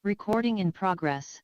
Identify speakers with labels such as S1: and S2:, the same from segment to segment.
S1: Recording in progress.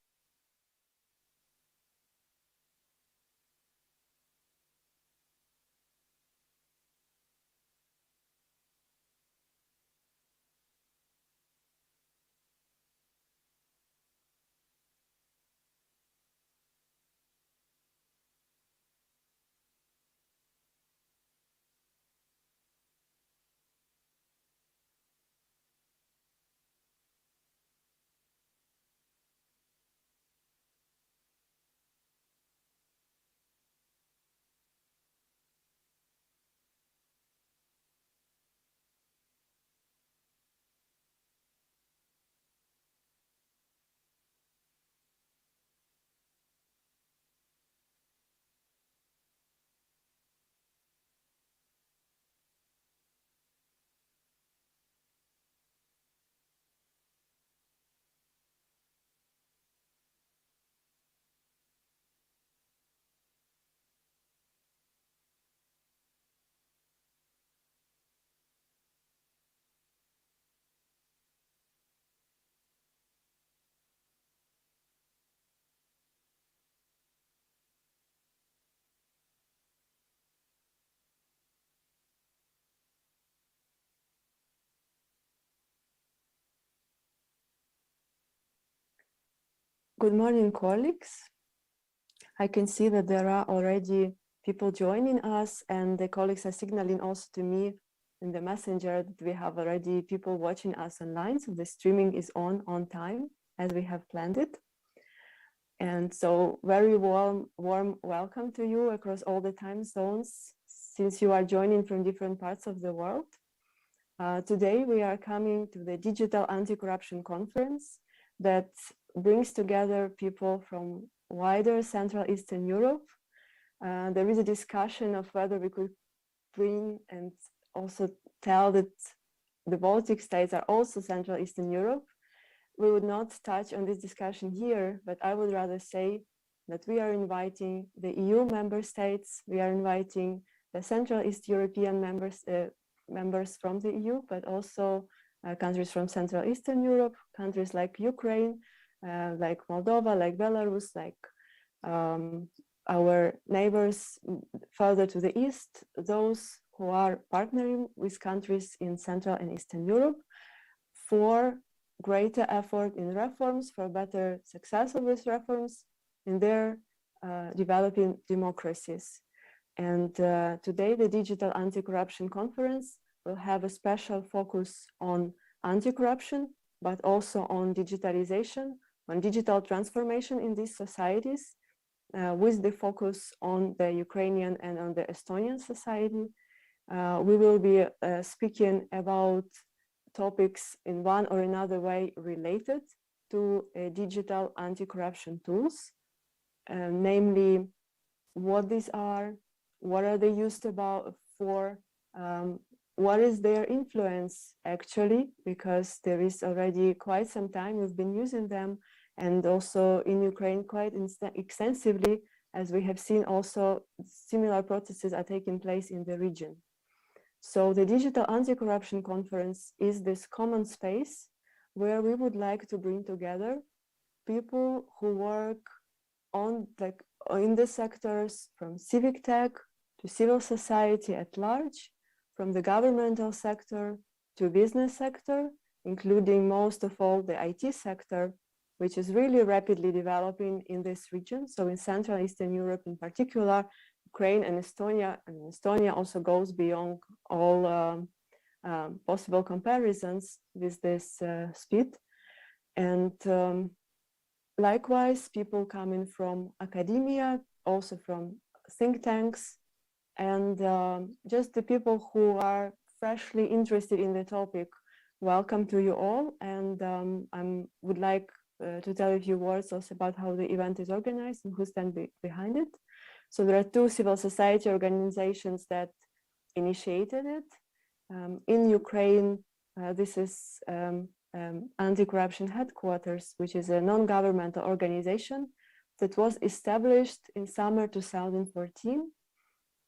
S2: Good morning, colleagues. I can see that there are already people joining us, and the colleagues are signaling also to me in the messenger that we have already people watching us online. So the streaming is on time as we have planned it. And so very warm welcome to you across all the time zones, since you are joining from different parts of the world. Today we are coming to the Digital Anti-Corruption Conference that brings together people from wider Central Eastern Europe. There is a discussion of whether we could bring and also tell that the Baltic states are also Central Eastern Europe. We would not touch on this discussion here, but I would rather say that we are inviting the EU member states, we are inviting the Central East European members from the EU, but also countries from Central Eastern Europe, countries like Ukraine, like Moldova, like Belarus, like our neighbors further to the east, those who are partnering with countries in Central and Eastern Europe for greater effort in reforms, for better success of these reforms in their developing democracies. And today the Digital Anti-Corruption Conference will have a special focus on anti-corruption, but also on digitalization, on digital transformation in these societies, with the focus on the Ukrainian and on the Estonian society. We will be speaking about topics in one or another way related to digital anti-corruption tools, namely what these are, what are they used for, what is their influence actually, because there is already quite some time we've been using them, and also in Ukraine quite extensively, as we have seen also similar processes are taking place in the region. So the Digital Anti-Corruption Conference is this common space where we would like to bring together people who work on in the sectors from civic tech to civil society at large, from the governmental sector to business sector, including most of all the IT sector, which is really rapidly developing in this region. So in Central and Eastern Europe in particular, Ukraine and Estonia also goes beyond all possible comparisons with this speed. And likewise, people coming from academia, also from think tanks, and just the people who are freshly interested in the topic. Welcome to you all, and I would like to tell a few words also about how the event is organized and who stands behind it. So there are two civil society organizations that initiated it. In Ukraine, this is Anti-Corruption Headquarters, which is a non-governmental organization that was established in summer 2014.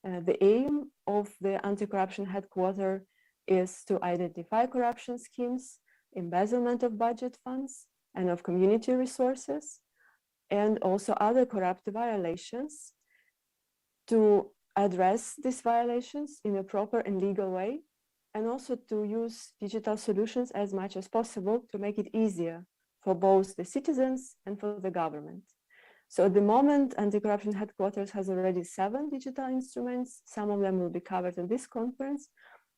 S2: The aim of the Anti-Corruption Headquarters is to identify corruption schemes, embezzlement of budget funds, and of community resources, and also other corrupt violations, to address these violations in a proper and legal way, and also to use digital solutions as much as possible to make it easier for both the citizens and for the government. So at the moment, Anti-Corruption Headquarters has already 7 digital instruments. Some of them will be covered in this conference.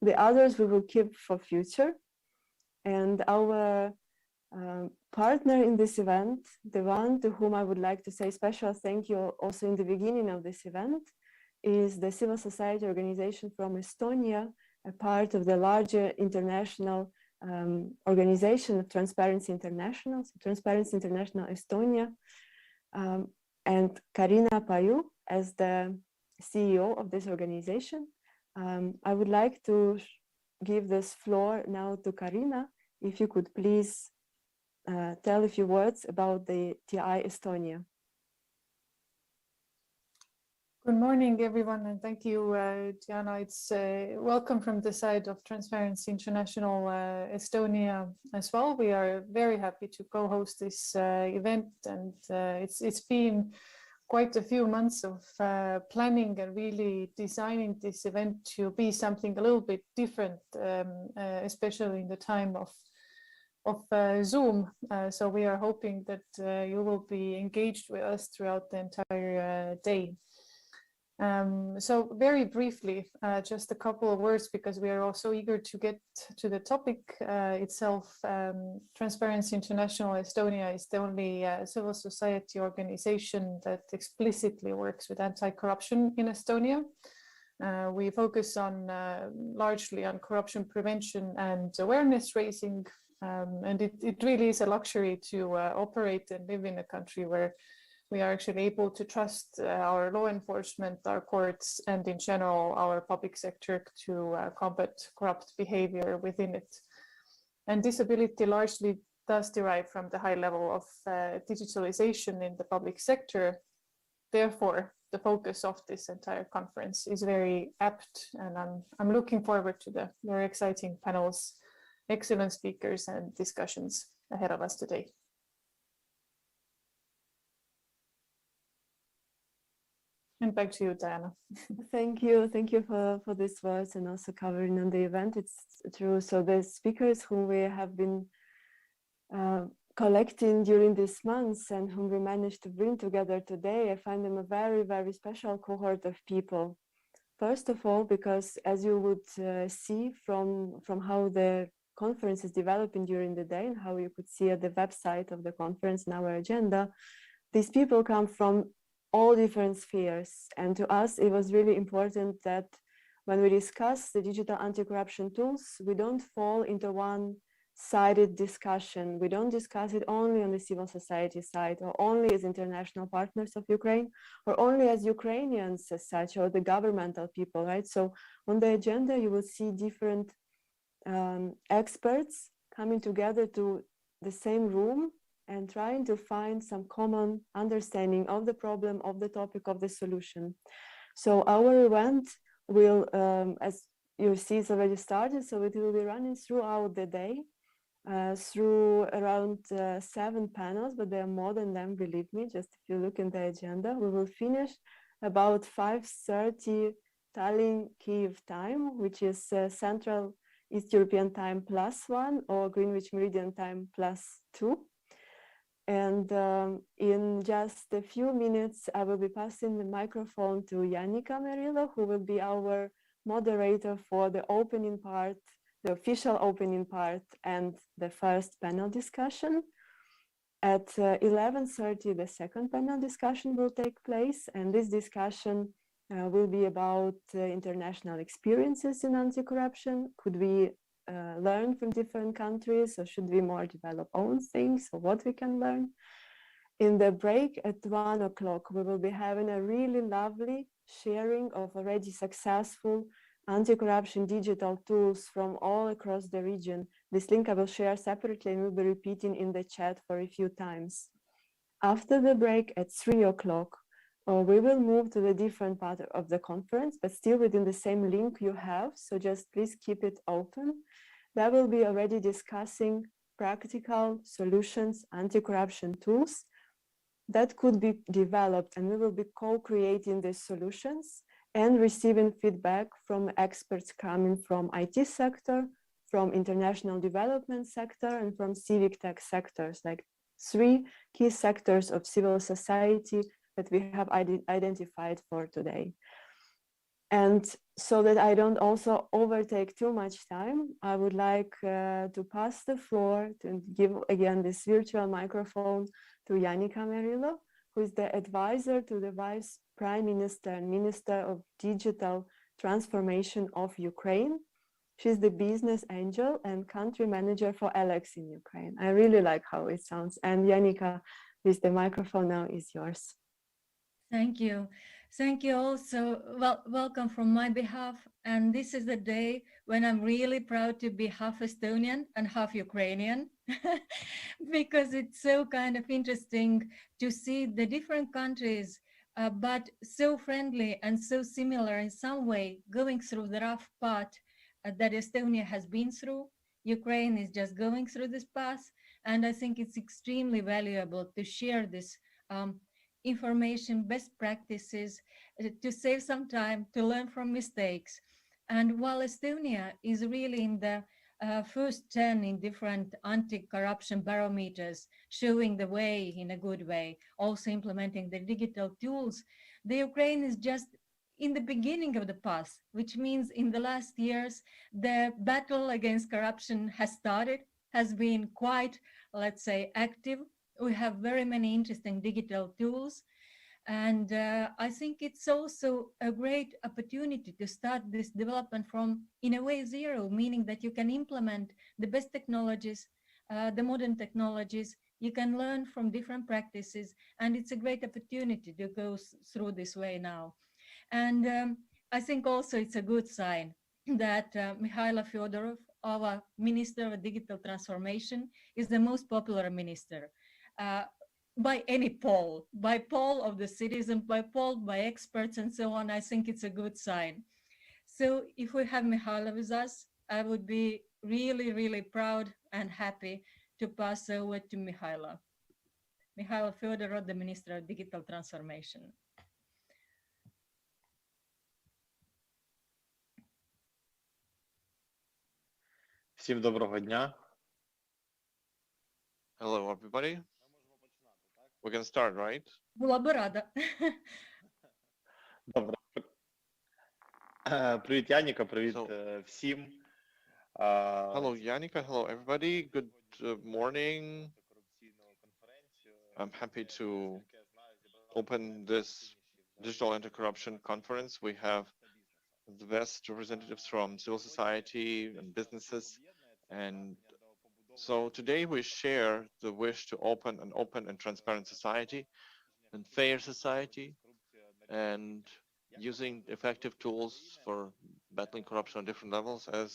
S2: The others we will keep for future. And our partner in this event, the one to whom I would like to say special thank you also in the beginning of this event, is the civil society organization from Estonia, a part of the larger international organization of Transparency International, so Transparency International Estonia, and Karina Payu as the CEO of this organization. I would like to give this floor now to Karina. If you could please tell a few words about the TI Estonia.
S1: Good morning, everyone, and thank you, Diana. It's welcome from the side of Transparency International Estonia as well. We are very happy to co-host this event, and it's been quite a few months of planning and really designing this event to be something a little bit different, especially in the time of Zoom. So we are hoping that you will be engaged with us throughout the entire day. So very briefly, just a couple of words, because we are also eager to get to the topic itself. Transparency International Estonia is the only civil society organization that explicitly works with anti-corruption in Estonia. We focus on largely on corruption prevention and awareness raising, and it really is a luxury to operate and live in a country where we are actually able to trust our law enforcement, our courts, and in general our public sector to combat corrupt behavior within it. And this ability largely does derive from the high level of digitalization in the public sector. Therefore, the focus of this entire conference is very apt, and I'm looking forward to the very exciting panels, excellent speakers, and discussions ahead of us today. And back to you, Diana.
S2: Thank you for these words and also covering on the event. It's true. So the speakers whom we have been collecting during these months and whom we managed to bring together today, I find them a very, very special cohort of people. First of all, because as you would see from how the conference is developing during the day and how you could see at the website of the conference and our agenda, these people come from all different spheres. And to us, it was really important that when we discuss the digital anti-corruption tools, we don't fall into one-sided discussion. We don't discuss it only on the civil society side, or only as international partners of Ukraine, or only as Ukrainians as such, or the governmental people, right? So on the agenda, you will see different experts coming together to the same room and trying to find some common understanding of the problem, of the topic, of the solution. So our event will, as you see, it's already started, so it will be running throughout the day, through around 7 panels, but there are more than them, believe me, just if you look in the agenda. We will finish about 5:30 Tallinn, Kyiv time, which is Central East European time +1 or Greenwich Meridian time +2. And in just a few minutes, I will be passing the microphone to Yannika Merilo, who will be our moderator for the opening part, the official opening part, and the first panel discussion. At 11:30, the second panel discussion will take place, and this discussion will be about international experiences in anti-corruption. Could we learn from different countries, or should we more develop own things, or what we can learn? In the break at 1 o'clock, we will be having a really lovely sharing of already successful anti-corruption digital tools from all across the region. This link I will share separately and will be repeating in the chat for a few times. After the break at 3 o'clock, we will move to the different part of the conference, but still within the same link you have, so just please keep it open. That will be already discussing practical solutions, anti-corruption tools that could be developed, and we will be co-creating these solutions and receiving feedback from experts coming from IT sector, from international development sector, and from civic tech sectors, like 3 key sectors of civil society that we have identified for today. And so that I don't also overtake too much time, I would like to pass the floor to give again this virtual microphone to Janika Merilo, who is the advisor to the Vice Prime Minister and Minister of Digital Transformation of Ukraine. She's the business angel and country manager for Alex in Ukraine. I really like how it sounds. And Janika, please, the microphone now is yours.
S3: Thank you. Thank you also. Well, welcome from my behalf. And this is the day when I'm really proud to be half Estonian and half Ukrainian, because it's so kind of interesting to see the different countries, but so friendly and so similar in some way, going through the rough path that Estonia has been through. Ukraine is just going through this path. And I think it's extremely valuable to share this information, best practices, to save some time, to learn from mistakes. And while Estonia is really in the first 10 in different anti-corruption barometers, showing the way in a good way, also implementing the digital tools, the Ukraine is just in the beginning of the path, which means in the last years, the battle against corruption has started, has been quite, let's say, active. We have very many interesting digital tools. And I think it's also a great opportunity to start this development from, in a way, zero, meaning that you can implement the best technologies, the modern technologies, you can learn from different practices, and it's a great opportunity to go through this way now. And I think also it's a good sign that Mikhailo Fyodorov, our Minister of Digital Transformation, is the most popular minister. By any poll, by poll of the citizens, by poll by experts and so on, I think it's a good sign. So if we have Mikhailo with us, I would be really, really proud and happy to pass over to Mikhailo. Mikhailo Fyodorov, the Minister of Digital Transformation.
S4: Всім доброго дня.
S5: Hello, everybody. We can start, right?
S3: Була би рада.
S4: Добре. Привіт, Яніка, привіт всім.
S5: Hello, Janika. Hello, everybody. Good morning. I'm happy to open this digital anti-corruption conference. We have the best representatives from civil society and businesses. And so today we share the wish to open an open and transparent society and fair society, and using effective tools for battling corruption on different levels. As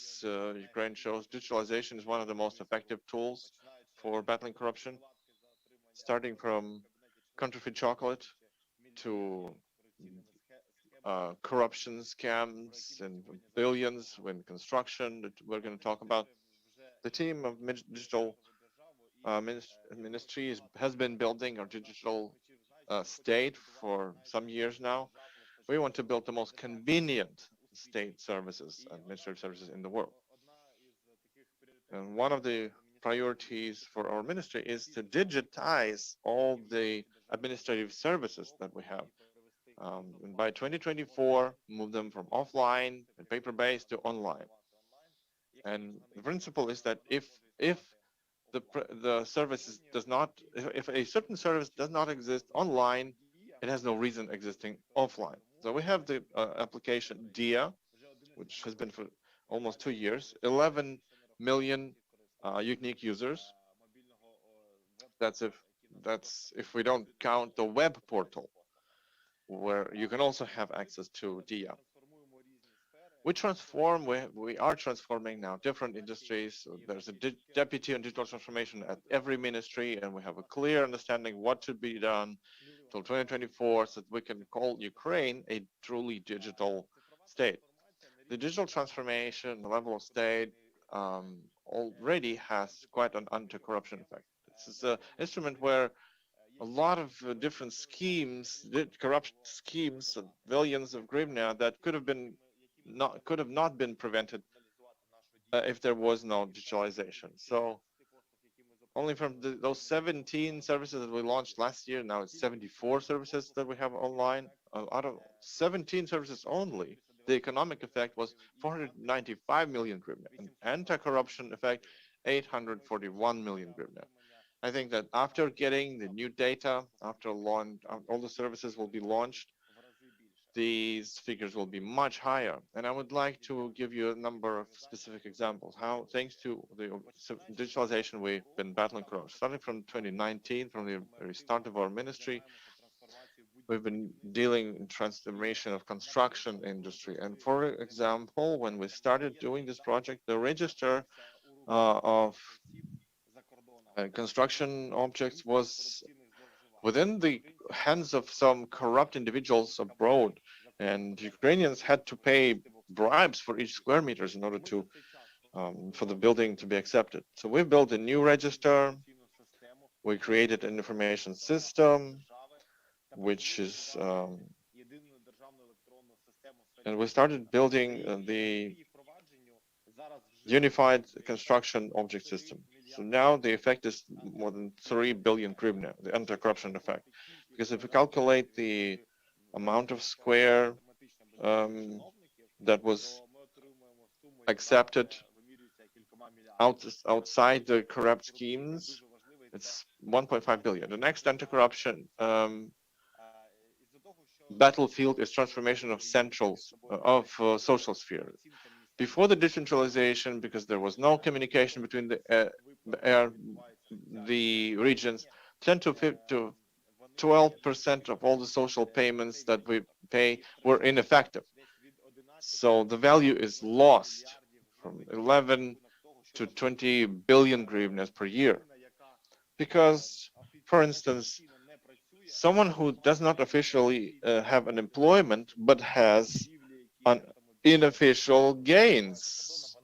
S5: Ukraine shows, digitalization is one of the most effective tools for battling corruption, starting from counterfeit chocolate to corruption scams and billions in construction that we're going to talk about. The team of digital ministry has been building our digital state for some years now. We want to build the most convenient state services, administrative services in the world. And one of the priorities for our ministry is to digitize all the administrative services that we have. And by 2024, move them from offline and paper-based to online. And the principle is that if the service does not, if a certain service does not exist online, it has no reason existing offline. So we have the application DIA, which has been for almost 2 years, 11 million unique users. That's if we don't count the web portal, where you can also have access to DIA. We are transforming now different industries. So there's a deputy on digital transformation at every ministry, and we have a clear understanding what should be done till 2024 so that we can call Ukraine a truly digital state. The digital transformation, the level of state, already has quite an anti-corruption effect. This is an instrument where a lot of different schemes, corrupt schemes, billions of hryvnia that could have not been prevented if there was no digitalization. So only from those 17 services that we launched last year, now it's 74 services that we have online. Out of 17 services only, the economic effect was 495 million hryvnia, and anti-corruption effect 841 million hryvnia. I think that after getting the new data, after launch, all the services will be launched, these figures will be much higher. And I would like to give you a number of specific examples how, thanks to the digitalization, we've been battling corruption. Starting from 2019, from the very start of our ministry, we've been dealing in transformation of construction industry. And for example, when we started doing this project, the register of construction objects was within the hands of some corrupt individuals abroad, and Ukrainians had to pay bribes for each square meters in order to for the building to be accepted. So we built a new register. We created an information system, which is and we started building the unified construction object system. So now the effect is more than 3 billion hryvnia, the anti-corruption effect. Because if we calculate the amount of square that was accepted outside the corrupt schemes, it's 1.5 billion. The next anti-corruption battlefield is transformation of social sphere. Before the decentralization, because there was no communication between the regions, 10 to 12% of all the social payments that we pay were ineffective. So the value is lost from 11 to 20 billion hryvnias per year. Because, for instance, someone who does not officially have an employment but has an unofficial gains,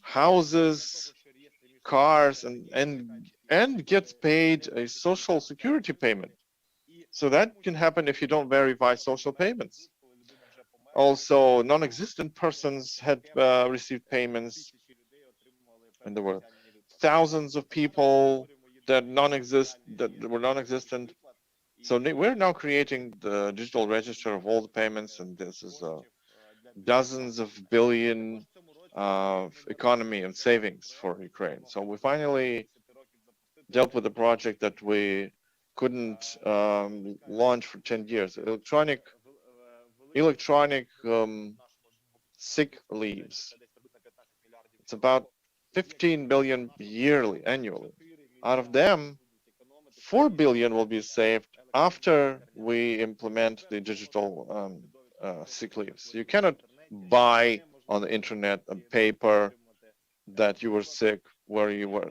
S5: houses, cars, and gets paid a social security payment. So that can happen if you don't verify social payments. Also, non-existent persons had received payments, and there were thousands of people that were non-existent. So we're now creating the digital register of all the payments, and this is dozens of billion of economy and savings for Ukraine. So we finally dealt with a project that we couldn't launch for 10 years. Electronic sick leaves. It's about 15 billion annually. Out of them, 4 billion will be saved after we implement the digital sick leaves. You cannot buy on the internet a paper that you were sick where you were.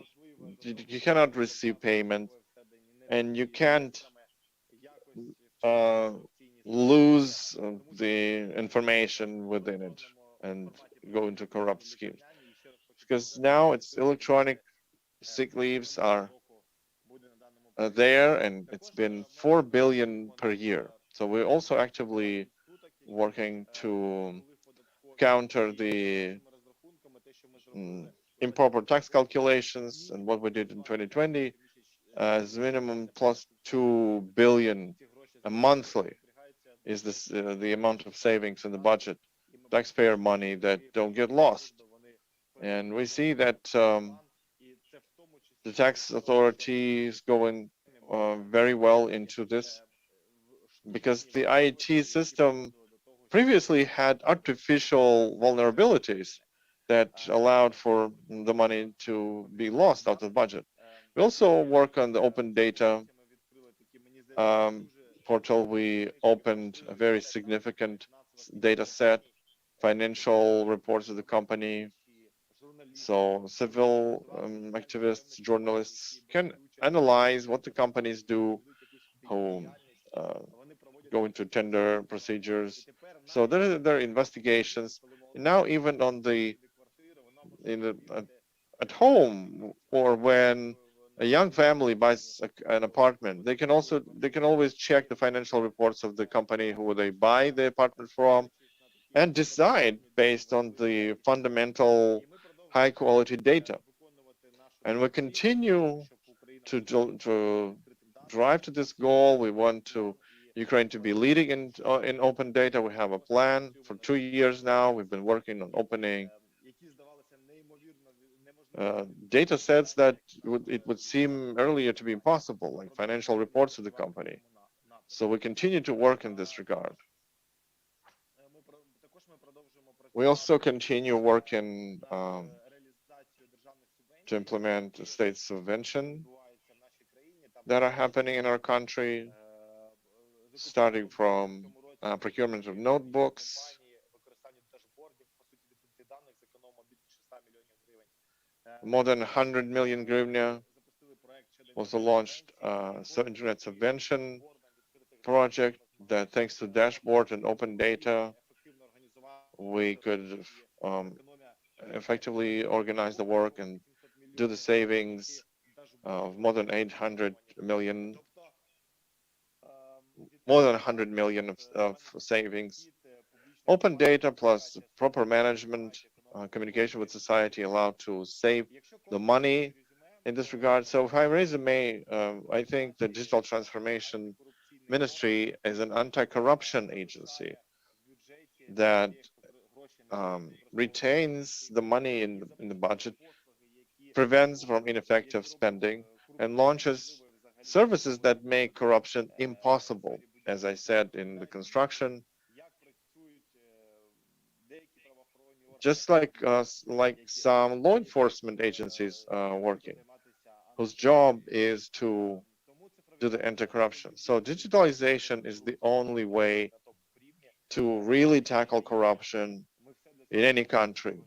S5: You cannot receive payment, and you can't lose the information within it and go into corrupt schemes. Because now it's electronic sick leaves are there, and it's been 4 billion per year. So we're also actively working to counter the improper tax calculations, and what we did in 2020 as minimum plus 2 billion monthly is this the amount of savings in the budget, taxpayer money that don't get lost. And we see that the tax authority is going very well into this, because the IT system previously had artificial vulnerabilities that allowed for the money to be lost out of budget. We also work on the open data portal. We opened a very significant data set, financial reports of the company. So civil activists, journalists can analyze what the companies do, who go into tender procedures. So there are investigations. Now even on the at home, or when a young family buys an apartment, they can always check the financial reports of the company who they buy the apartment from and decide based on the fundamental high quality data. And we continue to drive to this goal. We want Ukraine to be leading in open data. We have a plan for 2 years now. We've been working on opening data sets that it would seem earlier to be impossible, like financial reports of the company. So we continue to work in this regard. We also continue working to implement state subvention that are happening in our country, starting from procurement of notebooks, more than 100 million hryvnia was launched internet subvention project that, thanks to dashboard and open data, we could effectively organize the work and do the savings of more than 800 million, more than 100 million of savings. Open data plus proper management, communication with society allowed to save the money in this regard. So if I resume, I think the Digital Transformation Ministry is an anti-corruption agency that retains the money in the budget, prevents from ineffective spending, and launches services that make corruption impossible. As I said, in the construction, just like some law enforcement agencies working, whose job is to do the anti-corruption. So digitalization is the only way to really tackle corruption in any country,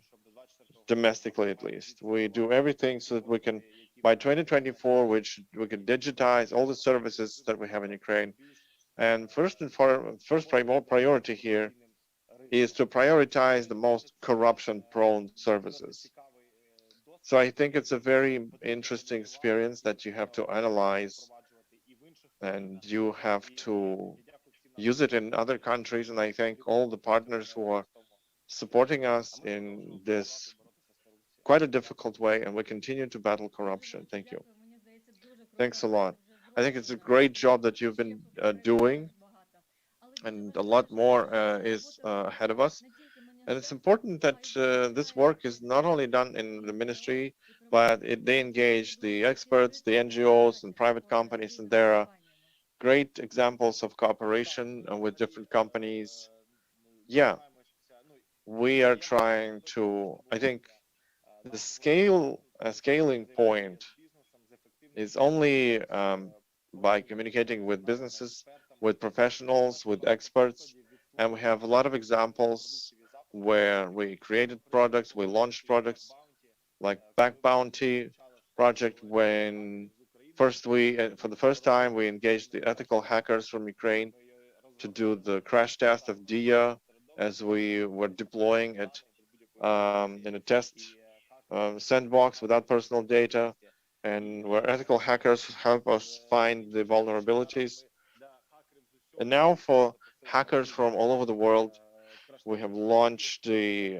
S5: domestically at least. We do everything so that we can, by 2024, we can digitize all the services that we have in Ukraine. And first priority here is to prioritize the most corruption-prone services. So I think it's a very interesting experience that you have to analyze, and you have to use it in other countries. And I thank all the partners who are supporting us in this quite a difficult way, and we continue to battle corruption. Thank you. Thanks a lot. I think it's a great job that you've been doing, and a lot more is ahead of us. And it's important that this work is not only done in the ministry, but they engage the experts, the NGOs, and private companies, and there are great examples of cooperation with different companies. Yeah, we are trying to, I think, the scaling point is only by communicating with businesses, with professionals, with experts. And we have a lot of examples where we created products, we launched products like Back Bounty project, when for the first time, we engaged the ethical hackers from Ukraine to do the crash test of DIA as we were deploying it in a test sandbox without personal data, and where ethical hackers help us find the vulnerabilities. And now for hackers from all over the world, we have launched the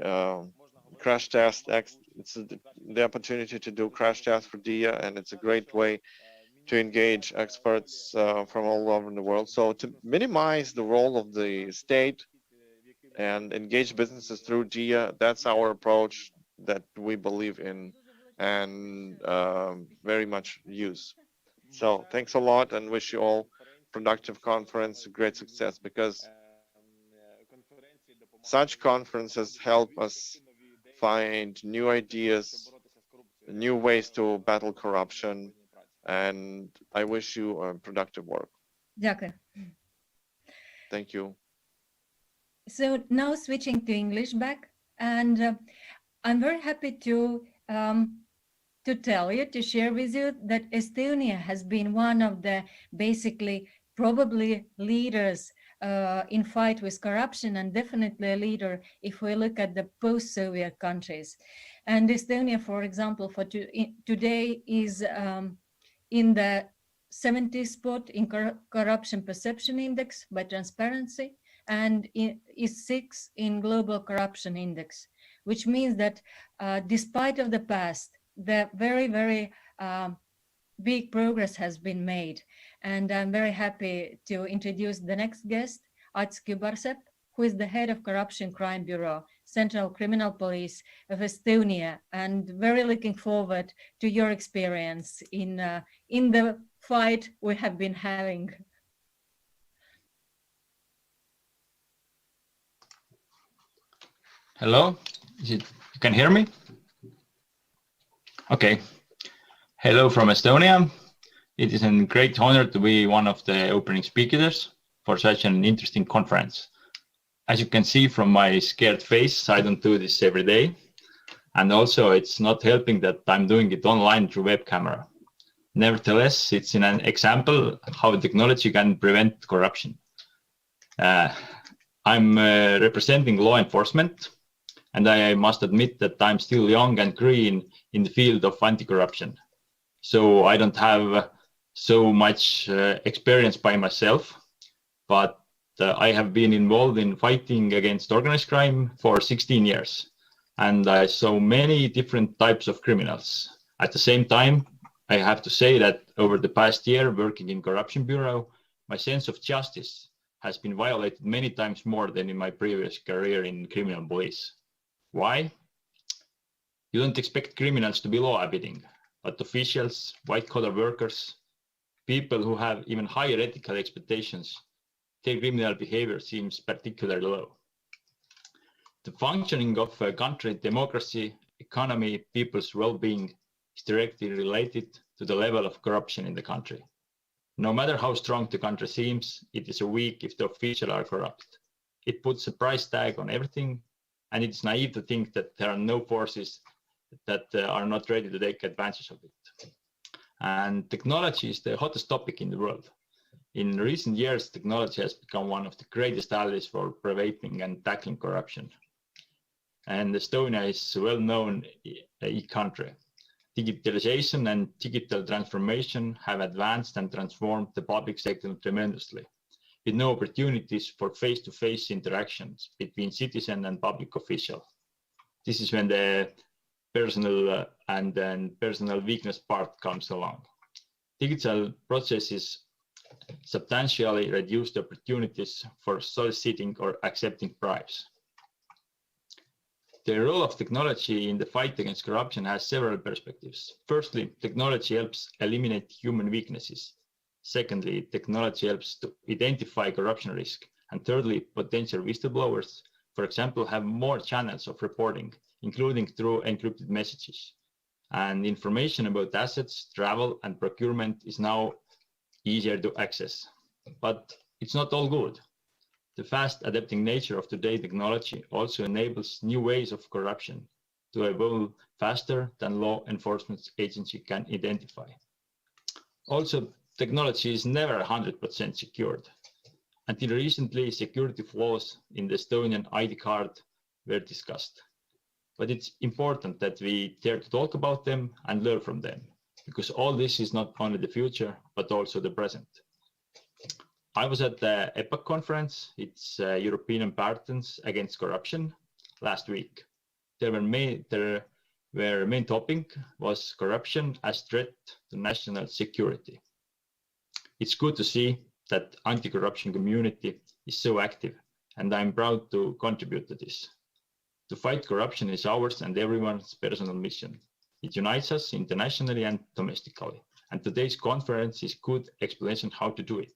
S5: crash test. It's the opportunity to do crash tests for DIA, and it's a great way to engage experts from all over the world. So to minimize the role of the state and engage businesses through DIA, that's our approach that we believe in and very much use. So thanks a lot, and wish you all productive conference, great success, because such conferences help us find new ideas, new ways to battle corruption, and I wish you productive work.
S3: Дякую.
S5: Thank you.
S3: So now switching to English back, and I'm very happy to tell you, to share with you that Estonia has been one of the basically probably leaders in fight with corruption, and definitely a leader if we look at the post-Soviet countries. And Estonia, for example, today is in the 70th spot in corruption perception index by Transparency, and is 6th in global corruption index, which means that despite of the past, the very, very big progress has been made. And I'm very happy to introduce the next guest, Ats Kübarsepp, who is the head of Corruption Crime Bureau, Central Criminal Police of Estonia, and very looking forward to your experience in the fight we have been having.
S6: Hello, you can hear me? Okay. Hello from Estonia. It is a great honor to be one of the opening speakers for such an interesting conference. As you can see from my scared face, I don't do this every day. And also it's not helping that I'm doing it online through web camera. Nevertheless, it's an example how technology can prevent corruption. I'm representing law enforcement, and I must admit that I'm still young and green in the field of anti-corruption. So I don't have so much experience by myself, but I have been involved in fighting against organized crime for 16 years, and I saw many different types of criminals. At the same time, I have to say that over the past year working in Corruption Bureau, my sense of justice has been violated many times more than in my previous career in criminal police. Why? You don't expect criminals to be law-abiding, but officials, white-collar workers, people who have even higher ethical expectations, their criminal behavior seems particularly low. The functioning of a country, democracy, economy, people's well-being is directly related to the level of corruption in the country. No matter how strong the country seems, it is weak if the officials are corrupt. It puts a price tag on everything, and it's naive to think that there are no forces that are not ready to take advantage of it. And technology is the hottest topic in the world. In recent years, technology has become one of the greatest allies for preventing and tackling corruption. And Estonia is a well-known e-country. Digitalization and digital transformation have advanced and transformed the public sector tremendously, with no opportunities for face-to-face interactions between citizen and public official. This is when the personal and then personal weakness part comes along. Digital processes substantially reduce the opportunities for soliciting or accepting bribes. The role of technology in the fight against corruption has several perspectives. Firstly, technology helps eliminate human weaknesses. Secondly, technology helps to identify corruption risk. And thirdly, potential whistleblowers, for example, have more channels of reporting, including through encrypted messages. And information about assets, travel, and procurement is now easier to access. But it's not all good. The fast adapting nature of today's technology also enables new ways of corruption to evolve faster than law enforcement agency can identify. Also, technology is never 100% secured. Until recently, security flaws in the Estonian ID card were discussed. But it's important that we dare to talk about them and learn from them, because all this is not only the future, but also the present. I was at the EPAC conference, it's European Patterns Against Corruption, last week. Their main topic was corruption as threat to national security. It's good to see that anti-corruption community is so active, and I'm proud to contribute to this. To fight corruption is ours and everyone's personal mission. It unites us internationally and domestically, and today's conference is a good explanation how to do it.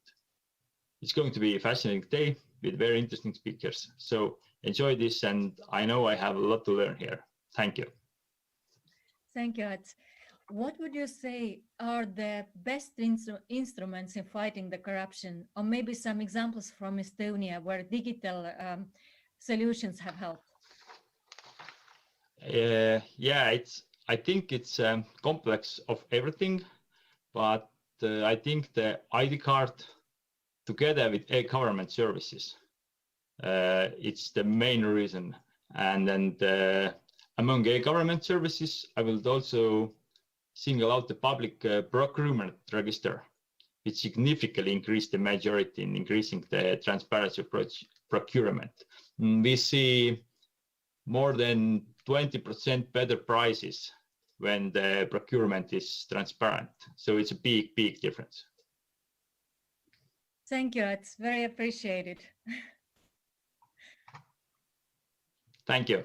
S6: It's going to be a fascinating day with very interesting speakers. So enjoy this, and I know I have a lot to learn here. Thank you.
S3: Thank you, Ats. What would you say are the best instruments in fighting the corruption, or maybe some examples from Estonia where digital solutions have helped?
S6: I think it's a complex of everything, but I think the ID card together with e-government services, it's the main reason. And then Among government services, I will also single out the public procurement register, which significantly increased the majority in increasing the transparency of procurement. We see more than 20% better prices when the procurement is transparent. So it's a big, big difference.
S3: Thank you. It's very appreciated.
S6: Thank you.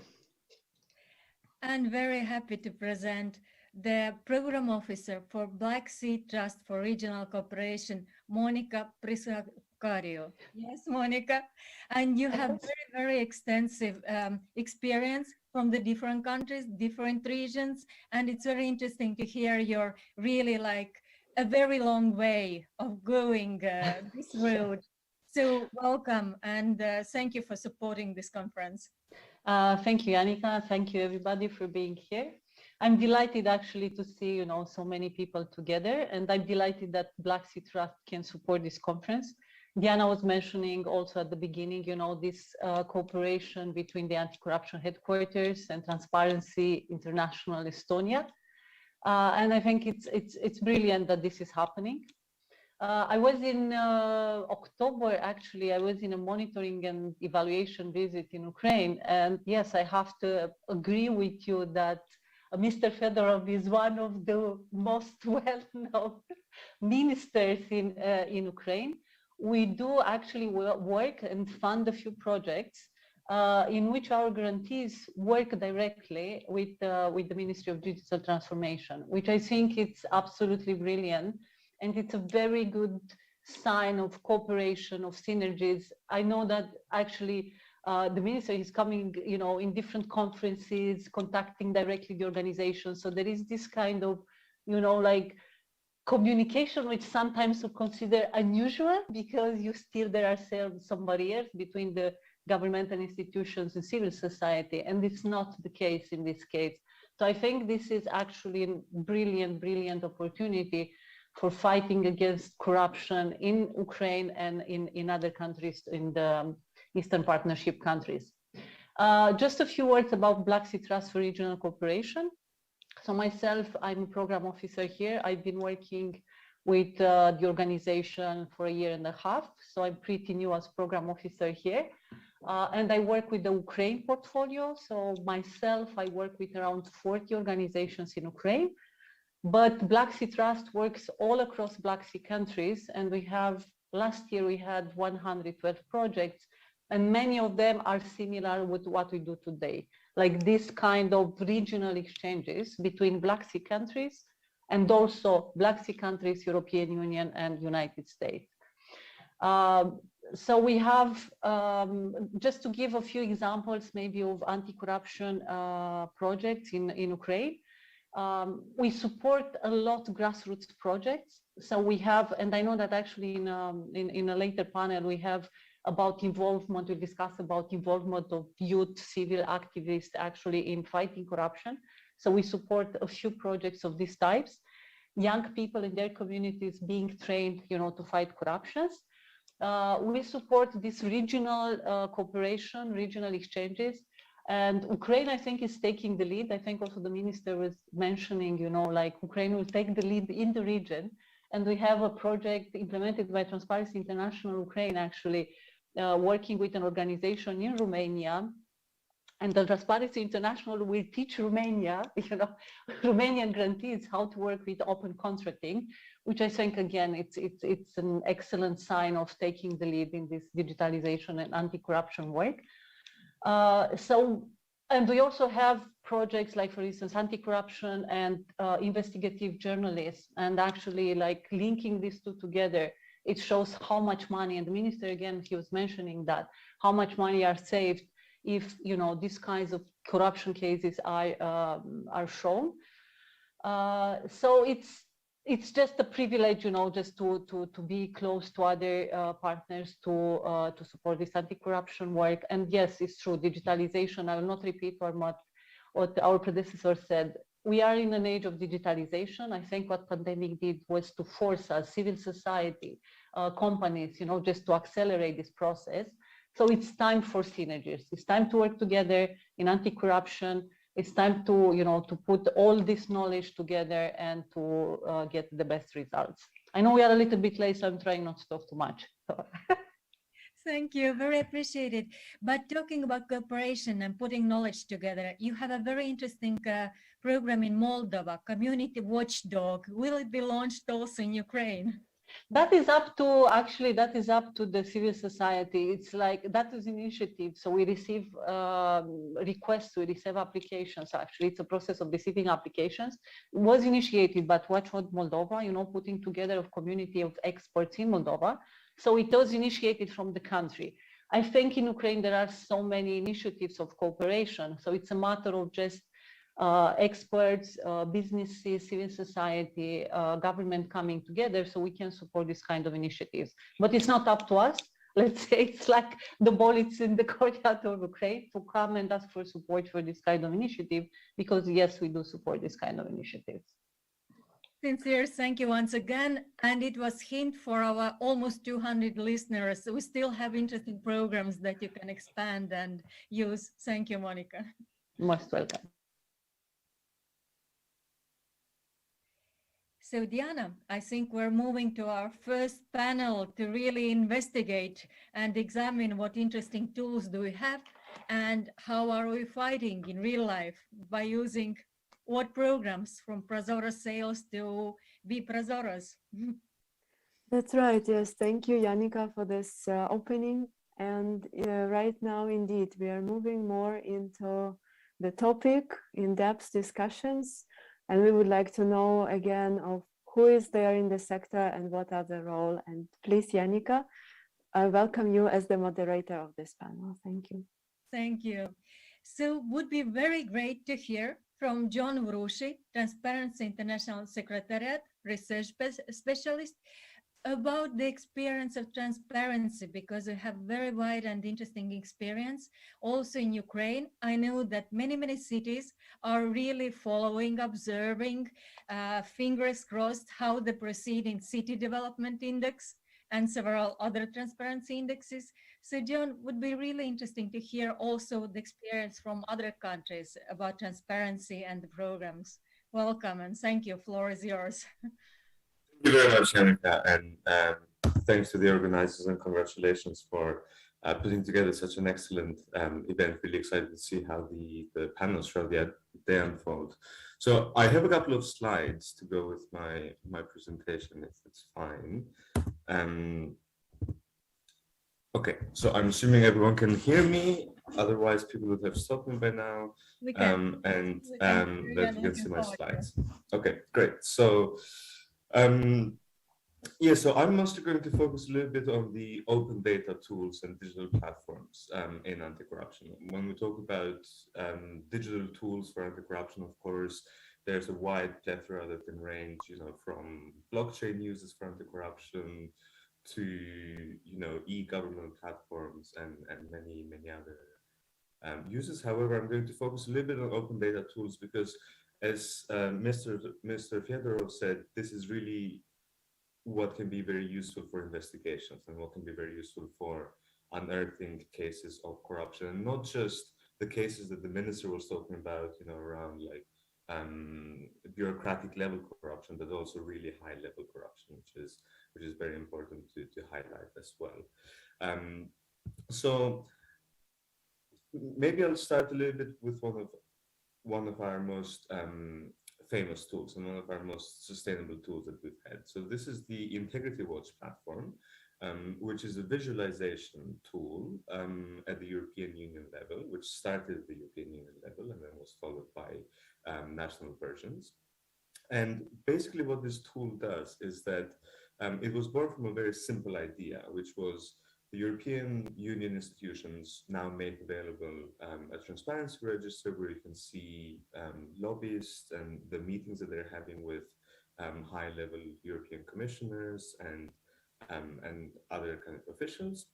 S3: And very happy to present the Program Officer for Black Sea Trust for Regional Cooperation, Monica Priscario. Yes, Monica. And you have very, very extensive experience from the different countries, different regions. And it's very interesting to hear your really like a very long way of going this road. So welcome and thank you for supporting this conference.
S7: Thank you, Annika. Thank you, everybody, for being here. I'm delighted actually to see, so many people together, and I'm delighted that Black Sea Trust can support this conference. Diana was mentioning also at the beginning, this cooperation between the anti-corruption headquarters and Transparency International Estonia, and I think it's brilliant that this is happening. I was in October, actually, I was in a monitoring and evaluation visit in Ukraine. And yes, I have to agree with you that Mr. Fedorov is one of the most well-known ministers in Ukraine. We do actually work and fund a few projects in which our grantees work directly with the Ministry of Digital Transformation, which I think it's absolutely brilliant. And it's a very good sign of cooperation, of synergies. I know that actually the minister is coming, in different conferences, contacting directly the organization. So there is this kind of, like communication, which sometimes we consider unusual because there are some barriers between the governmental institutions and civil society. And it's not the case in this case. So I think this is actually a brilliant, brilliant opportunity for fighting against corruption in Ukraine and in other countries, in the Eastern Partnership countries. Just a few words about Black Sea Trust for Regional Cooperation. So myself, I'm a program officer here. I've been working with the organization for 1.5 years. So I'm pretty new as program officer here. And I work with the Ukraine portfolio. So myself, I work with around 40 organizations in Ukraine. But Black Sea Trust works all across Black Sea countries, and last year we had 112 projects, and many of them are similar with what we do today, like this kind of regional exchanges between Black Sea countries and also Black Sea countries, European Union and United States. So we have, just to give a few examples maybe of anti-corruption projects in Ukraine. We support a lot of grassroots projects. So we have, and I know that actually in a later panel, we have about involvement, we'll discuss about involvement of youth, civil activists actually in fighting corruption. So we support a few projects of these types. Young people in their communities being trained, to fight corruptions. We support this regional cooperation, regional exchanges. And Ukraine, I think, is taking the lead. I think also the minister was mentioning, like Ukraine will take the lead in the region. And we have a project implemented by Transparency International Ukraine, actually working with an organization in Romania. And the Transparency International will teach Romania, Romanian grantees how to work with open contracting, which I think, again, it's an excellent sign of taking the lead in this digitalization and anti-corruption work. And we also have projects like, for instance, anti-corruption and investigative journalists, and actually like linking these two together, it shows how much money, and the minister, again, he was mentioning that, how much money are saved if, these kinds of corruption cases are shown. So it's just a privilege, just to be close to other partners to support this anti-corruption work. And yes, it's true, digitalization, I will not repeat what our predecessor said. We are in an age of digitalization. I think what pandemic did was to force us, civil society, companies, just to accelerate this process. So it's time for synergies. It's time to work together in anti-corruption, It's time to, to put all this knowledge together and to get the best results. I know we are a little bit late, so I'm trying not to talk too much. So.
S3: Thank you, very appreciated. But talking about cooperation and putting knowledge together, you have a very interesting program in Moldova, Community Watchdog. Will it be launched also in Ukraine?
S7: That is up to the civil society. It's like, that is an initiative. So we receive requests, we receive applications. Actually, it's a process of receiving applications. It was initiated by Watchdog Moldova, putting together a community of experts in Moldova. So it was initiated from the country. I think in Ukraine, there are so many initiatives of cooperation. So it's a matter of just experts, businesses, civil society, government coming together so we can support this kind of initiatives. But it's not up to us. Let's say it's like the ball is in the courtyard of Ukraine to come and ask for support for this kind of initiative, because yes, we do support this kind of initiatives.
S3: Sincere thank you once again. And it was hint for our almost 200 listeners. We still have interesting programs that you can expand and use. Thank you, Monica.
S7: Most welcome.
S3: So Diana, I think we're moving to our first panel to really investigate and examine what interesting tools do we have and how are we fighting in real life by using what programs, from Prozora sales to Be Prozoras.
S2: That's right. Yes. Thank you, Janika, for this opening. And right now, indeed, we are moving more into the topic, in-depth discussions. And we would like to know again of who is there in the sector and what are the role. And please, Janika, I welcome you as the moderator of this panel. Thank you.
S3: Thank you. So would be very great to hear from John Vrushi, Transparency International Secretariat Research Specialist, about the experience of transparency, because we have very wide and interesting experience. Also in Ukraine, I know that many cities are really following, observing, fingers crossed, how they proceed in City Development Index and several other transparency indexes. So John, would be really interesting to hear also the experience from other countries about transparency and the programs. Welcome and thank you. Floor is yours.
S8: Thank you very much, Janika, and thanks to the organizers and congratulations for putting together such an excellent event. Really excited to see how the panels throughout the day unfold. So I have a couple of slides to go with my presentation, if it's fine. Okay, so I'm assuming everyone can hear me. Otherwise, people would have stopped me by now.
S3: We can.
S8: That you can see my slides. Okay, great. So. Yeah, so I'm mostly going to focus a little bit on the open data tools and digital platforms in anti-corruption. When we talk about digital tools for anti-corruption, of course, there's a wide plethora that can range, from blockchain uses for anti-corruption to, e-government platforms and many other uses. However, I'm going to focus a little bit on open data tools because, as Mr. Fedorov said, this is really what can be very useful for investigations and what can be very useful for unearthing cases of corruption, and not just the cases that the minister was talking about, around like bureaucratic level corruption, but also really high level corruption, which is very important to highlight as well. So maybe I'll start a little bit with one of our most famous tools and one of our most sustainable tools that we've had. So this is the Integrity Watch platform, which is a visualization tool at the European Union level, which started at the European Union level and then was followed by national versions. And basically what this tool does is that it was born from a very simple idea, which was the European Union institutions now make available a transparency register where you can see lobbyists and the meetings that they're having with high-level European commissioners and other kind of officials,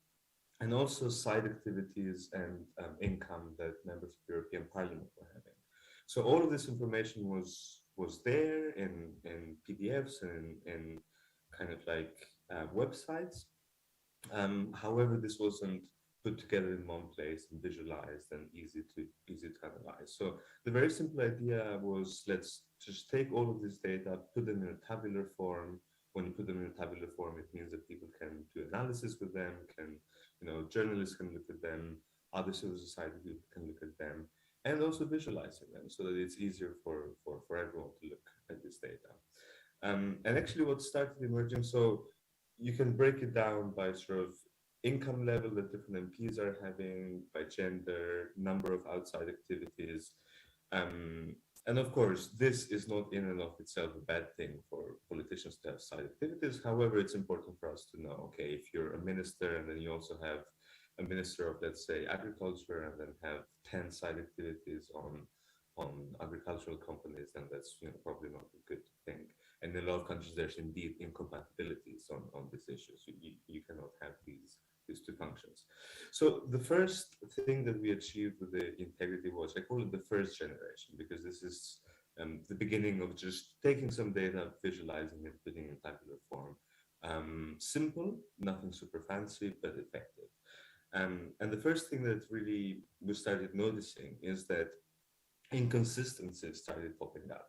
S8: and also side activities and income that members of the European Parliament were having. So all of this information was there in PDFs and in kind of like websites. However, this wasn't put together in one place and visualized and easy to analyze. So the very simple idea was, let's just take all of this data, put them in a tabular form. When you put them in a tabular form, it means that people can do analysis with them, journalists can look at them, other civil society people can look at them, and also visualizing them so that it's easier for everyone to look at this data. And actually what started emerging, so you can break it down by sort of income level that different MPs are having, by gender, number of outside activities. And of course, this is not in and of itself a bad thing for politicians to have side activities. However, it's important for us to know, okay, if you're a minister and then you also have a minister of, let's say, agriculture, and then have 10 side activities on agricultural companies, then that's probably not a good thing. And in a lot of countries, there's indeed incompatibilities on these issues. You cannot have these two functions. So the first thing that we achieved with the integrity was, I call it the first generation, because this is the beginning of just taking some data, visualizing it, putting it in tabular form. Simple, nothing super fancy, but effective. And the first thing that really we started noticing is that inconsistencies started popping up.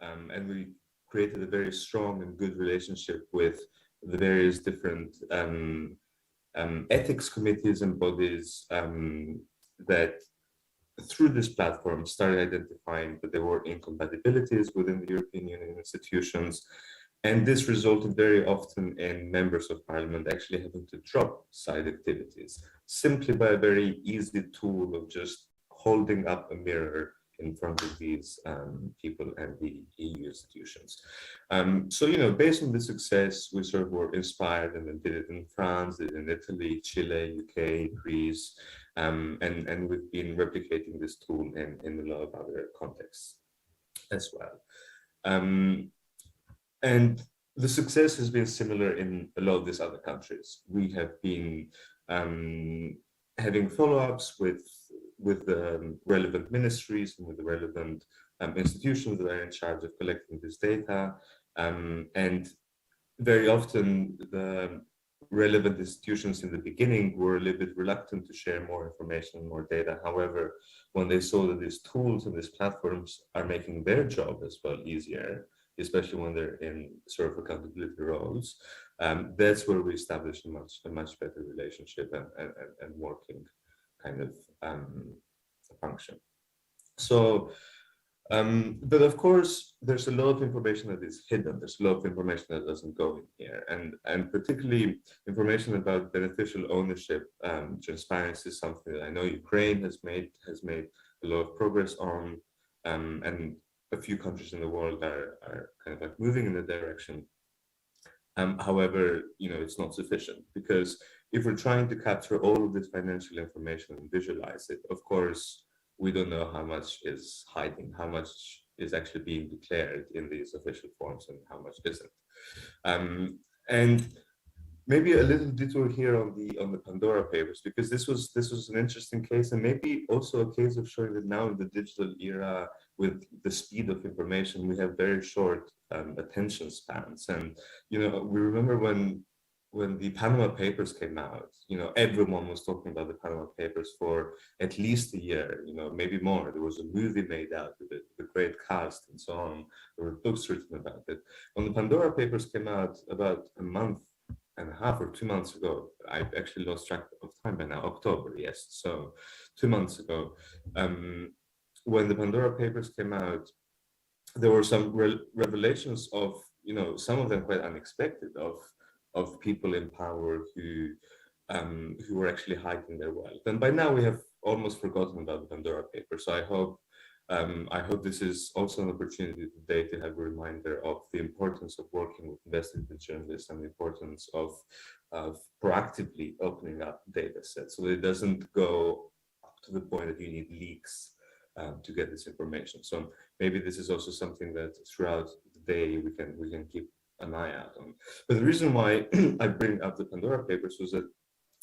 S8: And we created a very strong and good relationship with the various different ethics committees and bodies that through this platform started identifying that there were incompatibilities within the European Union institutions. And this resulted very often in members of parliament actually having to drop side activities simply by a very easy tool of just holding up a mirror in front of these people and the EU institutions. So, based on the success, we sort of were inspired and then did it in France, did it in Italy, Chile, UK, Greece, and we've been replicating this tool in a lot of other contexts as well. And the success has been similar in a lot of these other countries. We have been having follow-ups with the relevant ministries and with the relevant institutions that are in charge of collecting this data. And very often the relevant institutions in the beginning were a little bit reluctant to share more information and more data. However, when they saw that these tools and these platforms are making their job as well easier, especially when they're in sort of accountability roles, that's where we established a much better relationship and working kind of function. So, but of course, there's a lot of information that is hidden. There's a lot of information that doesn't go in here, and particularly information about beneficial ownership. Transparency is something that I know Ukraine has made a lot of progress on, and a few countries in the world are kind of like moving in the direction. However, it's not sufficient, because if we're trying to capture all of this financial information and visualize it, of course, we don't know how much is hiding, how much is actually being declared in these official forms and how much isn't. And maybe a little detour here on the Pandora Papers, because this was an interesting case, and maybe also a case of showing that now in the digital era, with the speed of information, we have very short attention spans. And we remember when the Panama Papers came out, everyone was talking about the Panama Papers for at least a year, maybe more. There was a movie made out of it, the great cast and so on. There were books written about it. When the Pandora Papers came out about a month and a half or 2 months ago, I actually lost track of time by now, October, yes. So 2 months ago, when the Pandora Papers came out, there were some revelations of, some of them quite unexpected, of people in power who were actually hiding their wealth. And by now we have almost forgotten about the Pandora Papers. So I hope this is also an opportunity today to have a reminder of the importance of working with investigative journalists and the importance of proactively opening up data sets, so that it doesn't go up to the point that you need leaks to get this information. So maybe this is also something that throughout the day we can keep an eye out on. But the reason why I bring up the Pandora Papers was that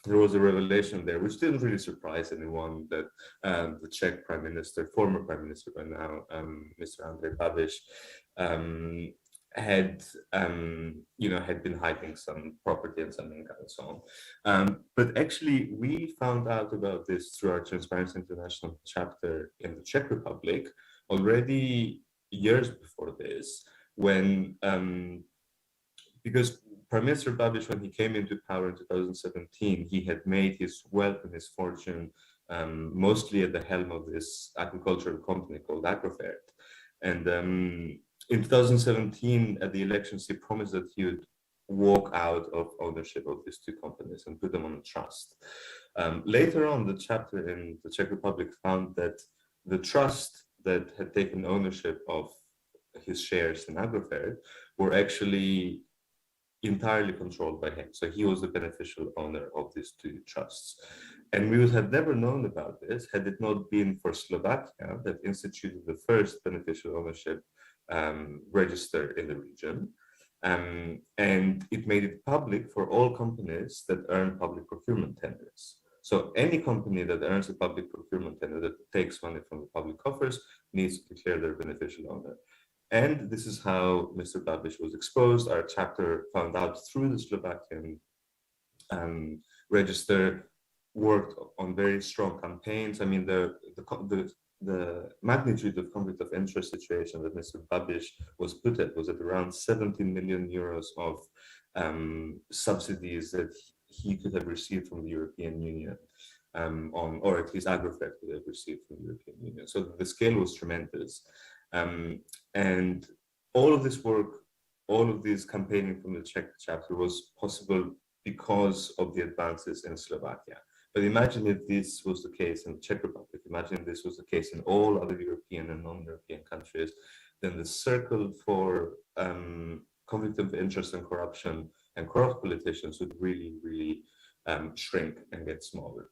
S8: there was a revelation there, which didn't really surprise anyone, that the Czech Prime Minister, former Prime Minister by now, Mr. Andrej Babiš, had had been hiding some property and some income and so on. But actually, we found out about this through our Transparency International chapter in the Czech Republic already years before this, when because Prime Minister Babiš, when he came into power in 2017, he had made his wealth and his fortune mostly at the helm of this agricultural company called Agrofert. And in 2017, at the elections, he promised that he would walk out of ownership of these two companies and put them on a trust. Later on, the chapter in the Czech Republic found that the trust that had taken ownership of his shares in Agrofert were actually entirely controlled by him. So he was the beneficial owner of these two trusts. And we would have never known about this had it not been for Slovakia that instituted the first beneficial ownership register in the region. And it made it public for all companies that earn public procurement tenders. So any company that earns a public procurement tender that takes money from the public coffers needs to declare their beneficial owner. And this is how Mr. Babiš was exposed. Our chapter found out through the Slovakian register, worked on very strong campaigns. I mean, the magnitude of conflict of interest situation that Mr. Babiš was put at was at around 17 million euros of subsidies that he could have received from the European Union, or at least Agrofert could have received from the European Union. So the scale was tremendous. And all of this work, all of this campaigning from the Czech chapter was possible because of the advances in Slovakia. But imagine if this was the case in the Czech Republic, imagine if this was the case in all other European and non-European countries, then the circle for conflict of interest and corruption and corrupt politicians would really, really shrink and get smaller.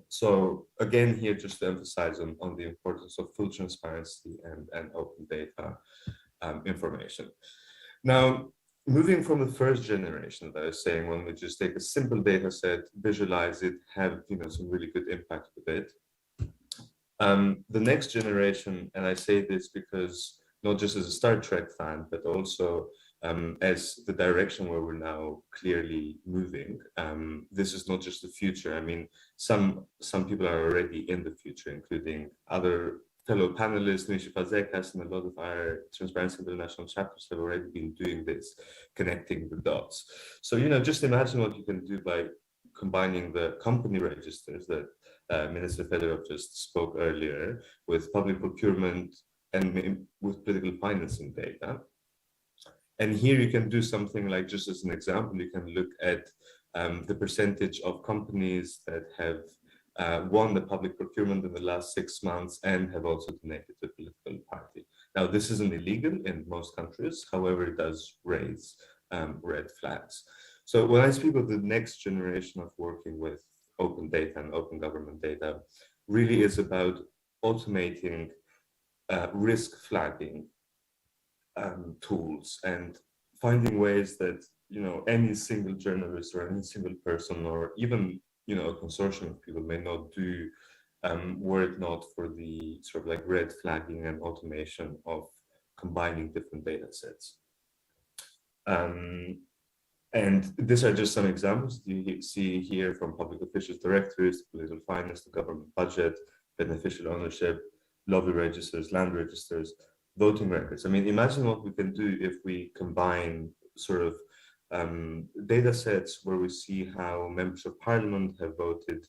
S8: So again, here just to emphasize on the importance of full transparency and open data information. Now, moving from the first generation that I was saying, when we just take a simple data set, visualize it, have some really good impact with it. The next generation, and I say this because not just as a Star Trek fan, but also as the direction where we're now clearly moving. This is not just the future. I mean, some people are already in the future, including other fellow panelists, Nishi Fazekas, and a lot of our Transparency International chapters have already been doing this, connecting the dots. So, just imagine what you can do by combining the company registers that Minister Fedorov just spoke earlier with public procurement and with political financing data. And here you can do something like, just as an example, you can look at the percentage of companies that have won the public procurement in the last 6 months and have also donated to a political party. Now, this isn't illegal in most countries. However, it does raise red flags. So when I speak of the next generation of working with open data and open government data, really is about automating risk flagging tools and finding ways that any single journalist or any single person or even a consortium of people may not do were it not for the sort of like red flagging and automation of combining different data sets. And these are just some examples you see here from public officials directories, political finance, the government budget, beneficial ownership, lobby registers, land registers, voting records. I mean, imagine what we can do if we combine sort of data sets where we see how members of parliament have voted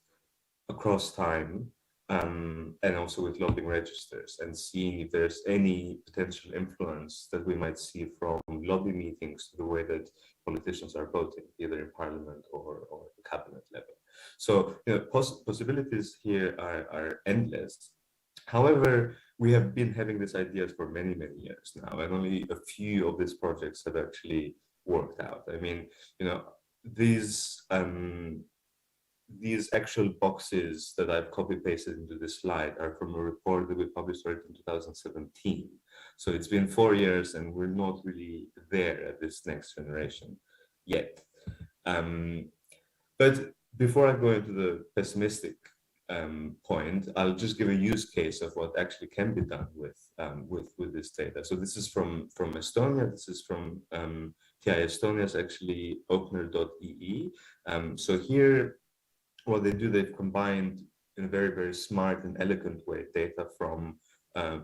S8: across time, and also with lobbying registers, and seeing if there's any potential influence that we might see from lobby meetings to the way that politicians are voting, either in parliament or the cabinet level. So possibilities here are endless. However, we have been having these ideas for many, many years now, and only a few of these projects have actually worked out. I mean, these actual boxes that I've copy-pasted into this slide are from a report that we published in 2017. So it's been 4 years and we're not really there at this next generation yet. But before I go into the pessimistic point, I'll just give a use case of what actually can be done with this data. So this is from Estonia. This is from TI Estonia. Is actually opener.ee. So here, what they do, they've combined in a very, very smart and elegant way data from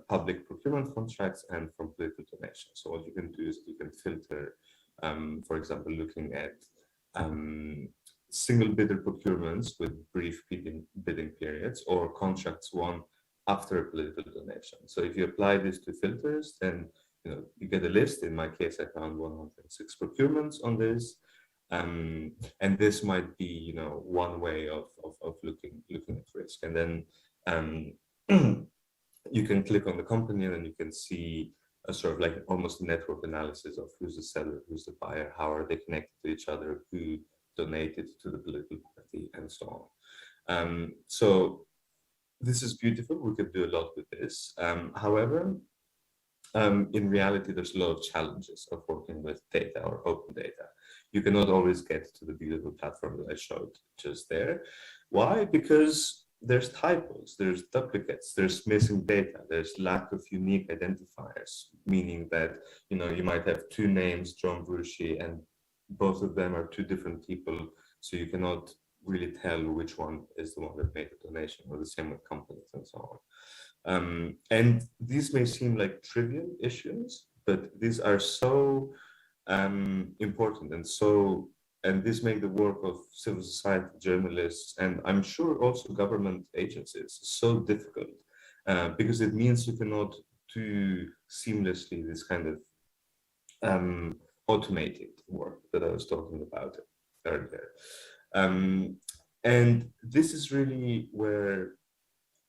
S8: public procurement contracts and from political donations. So what you can do is you can filter, for example, looking at single bidder procurements with brief bidding periods, or contracts won after a political donation. So if you apply this to filters, then you get a list. In my case, I found 106 procurements on this. And this might be, one way of looking at risk. And then you can click on the company, and then you can see a sort of like almost a network analysis of who's the seller, who's the buyer, how are they connected to each other, who donated to the political party, and so on. So this is beautiful. We could do a lot with this. However, in reality, there's a lot of challenges of working with data or open data. You cannot always get to the beautiful platform that I showed just there. Why? Because there's typos, there's duplicates, there's missing data, there's lack of unique identifiers, meaning that you might have two names, John Brucey, and both of them are two different people, so you cannot really tell which one is the one that made the donation, or the same with companies and so on. And these may seem like trivial issues, but these are so important and this make the work of civil society journalists, and I'm sure also government agencies, so difficult because it means you cannot do seamlessly this kind of automated work that I was talking about earlier. And this is really where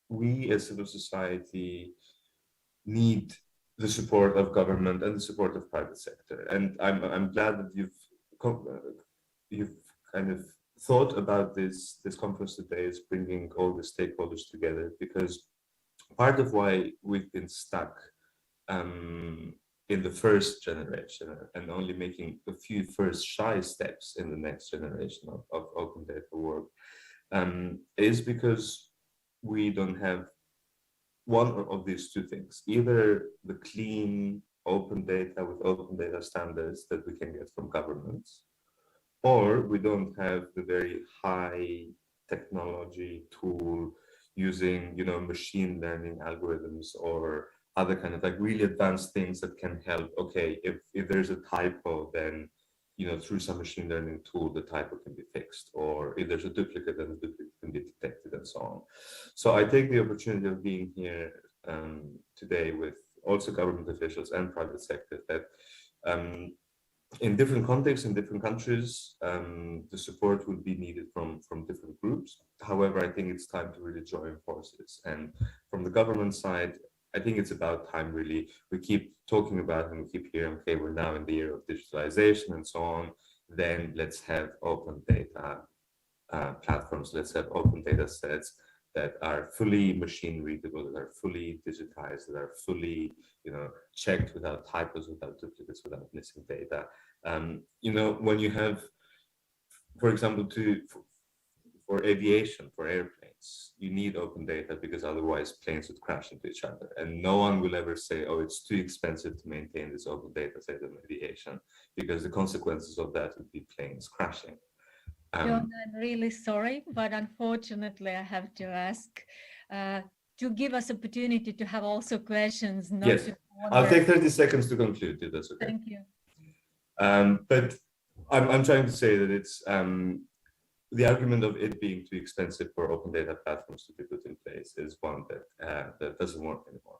S8: we as civil society need the support of government and the support of private sector. And I'm glad that you've kind of thought about this conference today is bringing all the stakeholders together, because part of why we've been stuck in the first generation and only making a few first shy steps in the next generation of open data work is because we don't have one of these two things: either the clean open data with open data standards that we can get from governments, or we don't have the very high technology tool using, machine learning algorithms or other kind of like really advanced things that can help. Okay, if there's a typo, then through some machine learning tool the typo can be fixed, or if there's a duplicate, then the duplicate can be detected, and so on. So I take the opportunity of being here today with also government officials and private sector that in different contexts, in different countries, the support will be needed from different groups. However, I think it's time to really join forces. And from the government side, I think it's about time, really. We keep talking about and we keep hearing, okay, we're now in the era of digitalization and so on. Then let's have open data platforms. Let's have open data sets that are fully machine readable, that are fully digitized, that are fully, checked without typos, without duplicates, without missing data. When you have, for example, for aviation, for airplanes, you need open data because otherwise planes would crash into each other. And no one will ever say, oh, it's too expensive to maintain this open data set in aviation, because the consequences of that would be planes crashing.
S3: John, I'm really sorry, but unfortunately I have to ask to give us opportunity to have also questions. Not
S8: yes, I'll take 30 seconds to conclude, if that's okay.
S3: Thank you.
S8: But I'm trying to say that it's the argument of it being too expensive for open data platforms to be put in place is one that doesn't work anymore.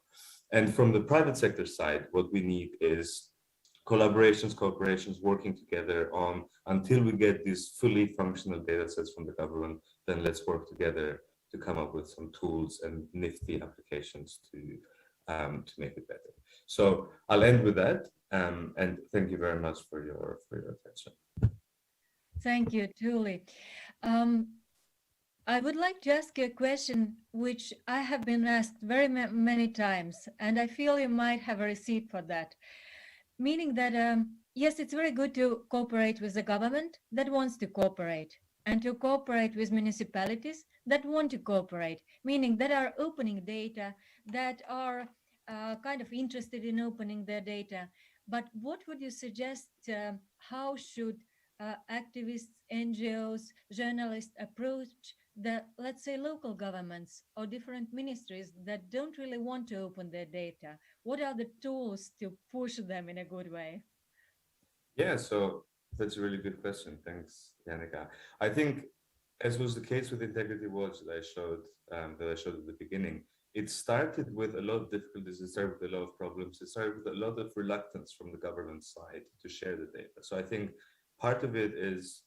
S8: And from the private sector side, what we need is collaborations, cooperations, working together on, until we get these fully functional data sets from the government, then let's work together to come up with some tools and nifty applications to make it better. So I'll end with that, and thank you very much for your attention.
S3: Thank you, Julie. I would like to ask you a question which I have been asked very many times, and I feel you might have a receipt for that. Meaning that, yes, it's very good to cooperate with the government that wants to cooperate, and to cooperate with municipalities that want to cooperate, meaning that are opening data, that are kind of interested in opening their data. But what would you suggest? How should activists, NGOs, journalists approach the, let's say, local governments or different ministries that don't really want to open their data? What are the tools to push them in a good way?
S8: Yeah, so that's a really good question. Thanks, Yannicka. I think, as was the case with Integrity Watch that I showed at the beginning, it started with a lot of difficulties. It started with a lot of problems. It started with a lot of reluctance from the government side to share the data. So I think part of it is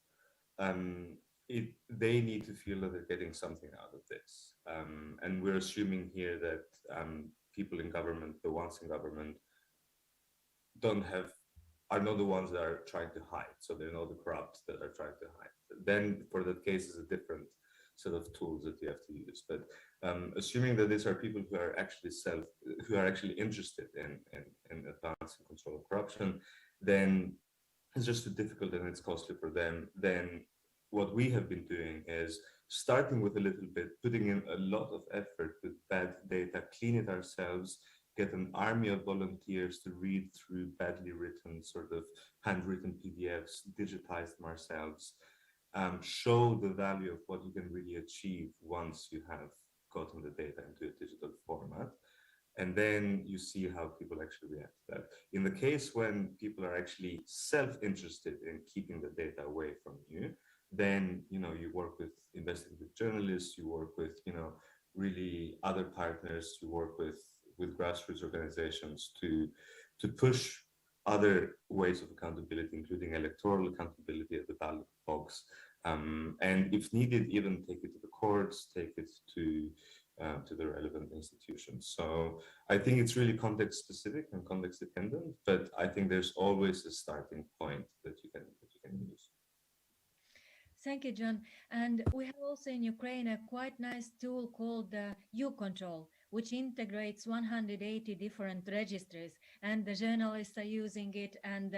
S8: they need to feel that they're getting something out of this. And we're assuming here that people in government, the ones in government, are not the ones that are trying to hide. So they're not the corrupt that are trying to hide. Then for that case is a different set of tools that you have to use. But assuming that these are people who are actually interested in advancing control of corruption, then it's just too difficult and it's costly for them. Then what we have been doing is starting with a little bit, putting in a lot of effort with bad data, clean it ourselves, get an army of volunteers to read through badly written, sort of handwritten PDFs, digitize them ourselves, show the value of what you can really achieve once you have gotten the data into a digital format. And then you see how people actually react to that. In the case when people are actually self-interested in keeping the data away from you, then you work with investigative journalists, you work with really other partners, you work with grassroots organizations to push other ways of accountability, including electoral accountability at the ballot box, and if needed, even take it to the courts, take it to the relevant institutions. So I think it's really context specific and context dependent, but I think there's always a starting point that you can use.
S3: Thank you, John. And we have also in Ukraine a quite nice tool called U-Control, which integrates 180 different registries, and the journalists are using it, and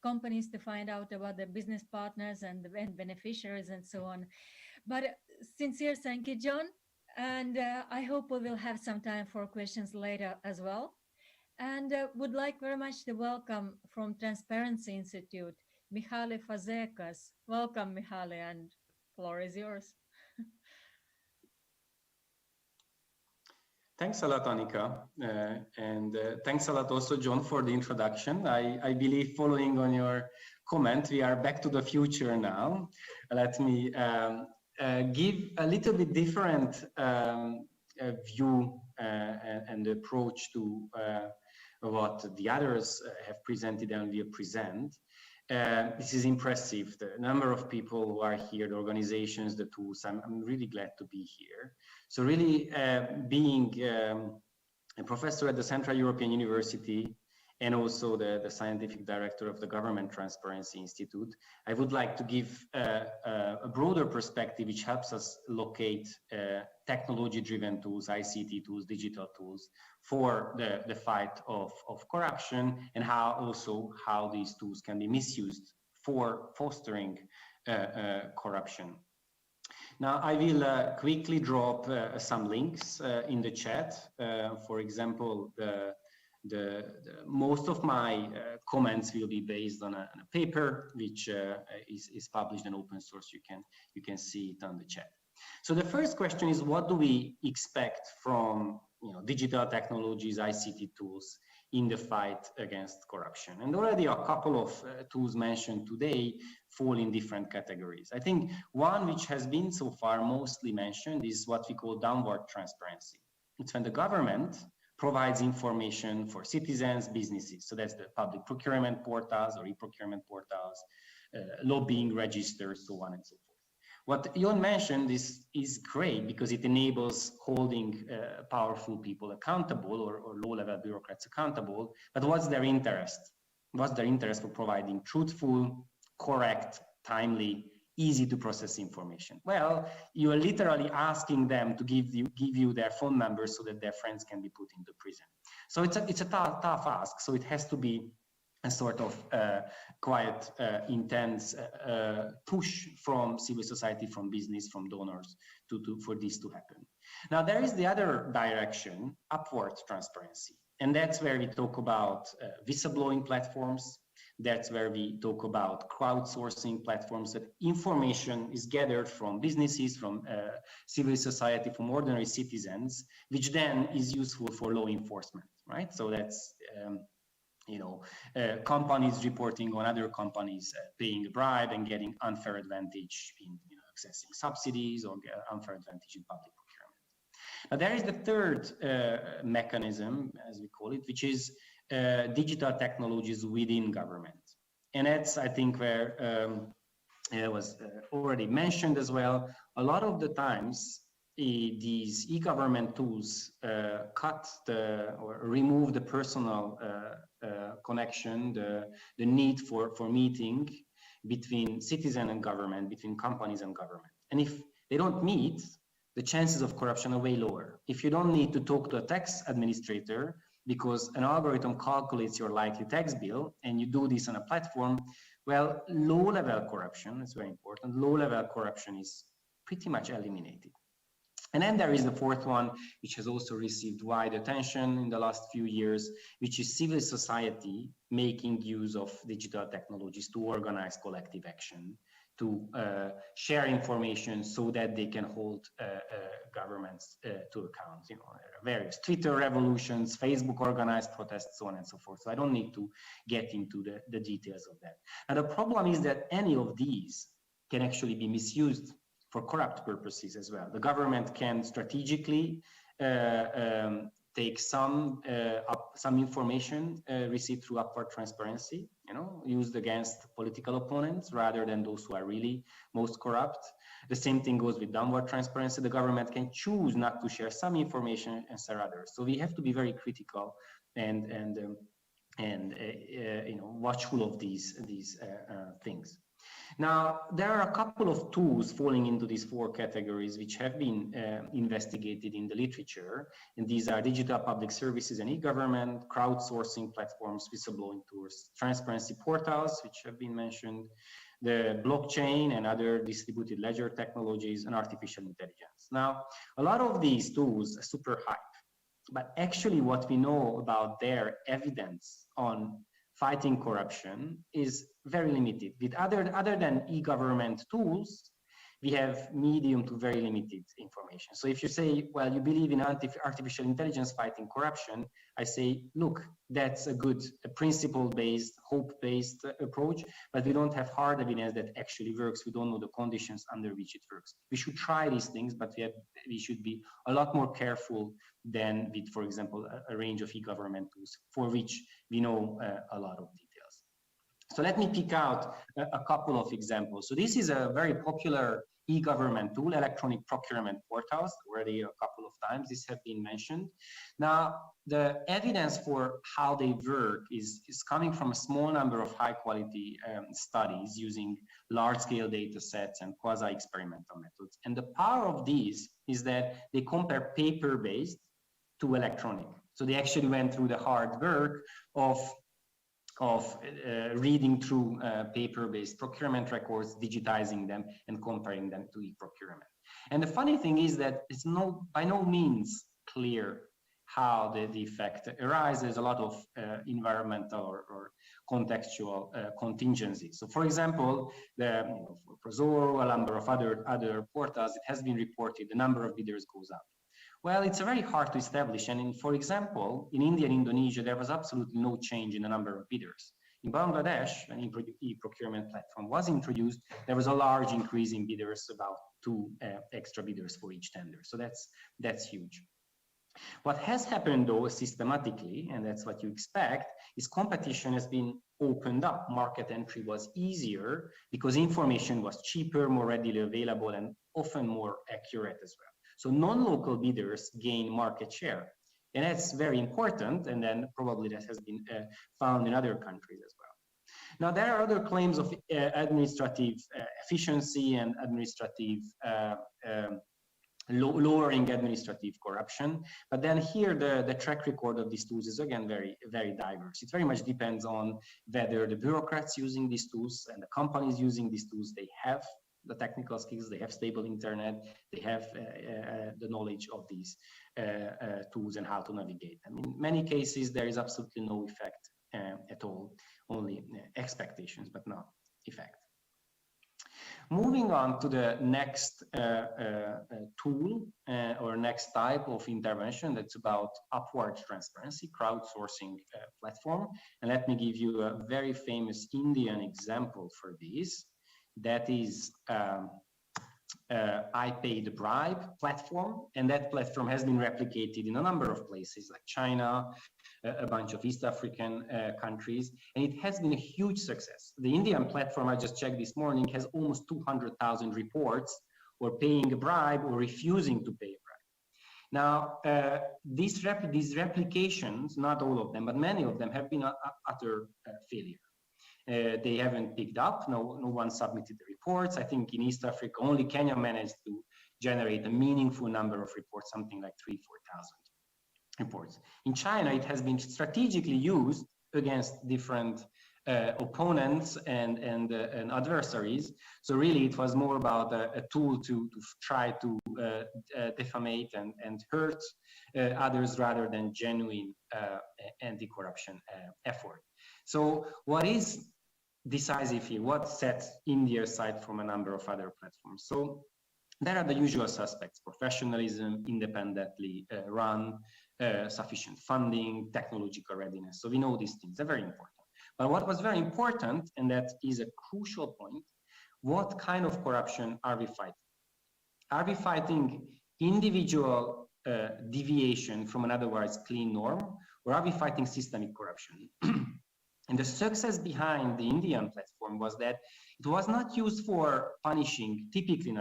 S3: companies to find out about the business partners and beneficiaries and so on. But sincere thank you, John. And I hope we will have some time for questions later as well. And would like very much to welcome from Transparency Institute, Mihaly Fazekas. Welcome, Mihaly, and floor is yours.
S9: Thanks a lot, Annika, and thanks a lot also, John, for the introduction. I believe, following on your comment, we are back to the future now. Let me give a little bit different view and approach to what the others have presented and will present. This is impressive, the number of people who are here, the organizations, the tools. I'm really glad to be here. So really being a professor at the Central European University and also the scientific director of the Government Transparency Institute, I would like to give a broader perspective which helps us locate technology-driven tools, ICT tools, digital tools for the fight of corruption, and how these tools can be misused for fostering corruption. Now, I will quickly drop some links in the chat. For example, most of my comments will be based on a paper which is published in open source. You can see it on the chat. So the first question is, what do we expect from digital technologies, ICT tools in the fight against corruption? And already a couple of tools mentioned today fall in different categories. I think one which has been so far mostly mentioned is what we call downward transparency. It's when the government provides information for citizens, businesses. So that's the public procurement portals or e-procurement portals, lobbying registers, so on and so forth. What Jon mentioned is great because it enables holding powerful people accountable or low-level bureaucrats accountable. But what's their interest? What's their interest for providing truthful, correct, timely, easy to process information? Well, you are literally asking them to give you their phone numbers so that their friends can be put into prison. So it's a tough ask. So it has to be a sort of quite intense push from civil society, from business, from donors for this to happen. Now, there is the other direction, upward transparency. And that's where we talk about whistleblowing platforms. That's where we talk about crowdsourcing platforms, that information is gathered from businesses, from civil society, from ordinary citizens, which then is useful for law enforcement, right? So that's, companies reporting on other companies paying a bribe and getting unfair advantage in accessing subsidies or unfair advantage in public procurement. Now, there is the third mechanism, as we call it, which is digital technologies within government. And that's, I think, where it was already mentioned as well. A lot of the times, these e-government tools cut or remove the personal connection, the need for meeting between citizen and government, between companies and government. And if they don't meet, the chances of corruption are way lower. If you don't need to talk to a tax administrator because an algorithm calculates your likely tax bill and you do this on a platform, well, low-level corruption, it's very important, low-level corruption is pretty much eliminated. And then there is the fourth one, which has also received wide attention in the last few years, which is civil society making use of digital technologies to organize collective action, to share information so that they can hold governments to account. Various Twitter revolutions, Facebook organized protests, so on and so forth. So I don't need to get into the details of that. And the problem is that any of these can actually be misused for corrupt purposes as well. The government can strategically take some information received through upward transparency, used against political opponents rather than those who are really most corrupt. The same thing goes with downward transparency. The government can choose not to share some information and share others. So we have to be very critical and watchful of these things. Now, there are a couple of tools falling into these four categories which have been investigated in the literature, and these are digital public services and e-government, crowdsourcing platforms, whistleblowing tools, transparency portals, which have been mentioned, the blockchain and other distributed ledger technologies, and artificial intelligence. Now, a lot of these tools are super hype, but actually what we know about their evidence on fighting corruption is very limited. With other than e-government tools, we have medium to very limited information. So if you say, well, you believe in artificial intelligence fighting corruption, I say, look, that's a good principle-based, hope-based approach, but we don't have hard evidence that actually works. We don't know the conditions under which it works. We should try these things, but we should be a lot more careful than with, for example, a range of e-government tools for which we know a lot of details. So let me pick out a couple of examples. So this is a very popular e-government tool, electronic procurement portals, already a couple of times this have been mentioned. Now, the evidence for how they work is coming from a small number of high-quality studies using large-scale data sets and quasi-experimental methods. And the power of these is that they compare paper-based to electronic. So they actually went through the hard work of reading through paper-based procurement records, digitizing them, and comparing them to e-procurement. And the funny thing is that it's by no means clear how the effect arises. A lot of environmental or contextual contingencies. So, for example, for Zoro, a number of other portals, it has been reported the number of bidders goes up. Well, it's very hard to establish. And for example, in India and Indonesia, there was absolutely no change in the number of bidders. In Bangladesh, an e-procurement platform was introduced, there was a large increase in bidders, about 2 extra bidders for each tender. So that's huge. What has happened though systematically, and that's what you expect, is competition has been opened up. Market entry was easier because information was cheaper, more readily available, and often more accurate as well. So non-local bidders gain market share, and that's very important, and then probably that has been found in other countries as well. Now, there are other claims of administrative efficiency and administrative lowering administrative corruption. But then here, the track record of these tools is again very, very diverse. It very much depends on whether the bureaucrats using these tools and the companies using these tools, they have the technical skills, they have stable internet, they have the knowledge of these tools and how to navigate them. In many cases, there is absolutely no effect at all, only expectations, but not effect. Moving on to the next tool or next type of intervention, that's about upward transparency, crowdsourcing platform. And let me give you a very famous Indian example for this. That is I Pay the Bribe platform, and that platform has been replicated in a number of places like China, a bunch of East African countries, and it has been a huge success. The Indian platform, I just checked this morning, has almost 200,000 reports or paying a bribe or refusing to pay a bribe. Now, these replications, not all of them, but many of them have been utter failure. They haven't picked up, no one submitted the reports. I think in East Africa, only Kenya managed to generate a meaningful number of reports, something like 3,000 to 4,000 reports. In China, it has been strategically used against different opponents and adversaries. So really, it was more about a tool to try to defamate and hurt others rather than genuine anti-corruption effort. So what is decisive here? What sets India aside from a number of other platforms? So there are the usual suspects: professionalism, independently run, sufficient funding, technological readiness. So we know these things are very important. But what was very important, and that is a crucial point, what kind of corruption are we fighting? Are we fighting individual deviation from an otherwise clean norm, or are we fighting systemic corruption? And the success behind the Indian platform was that it was not used for punishing, typically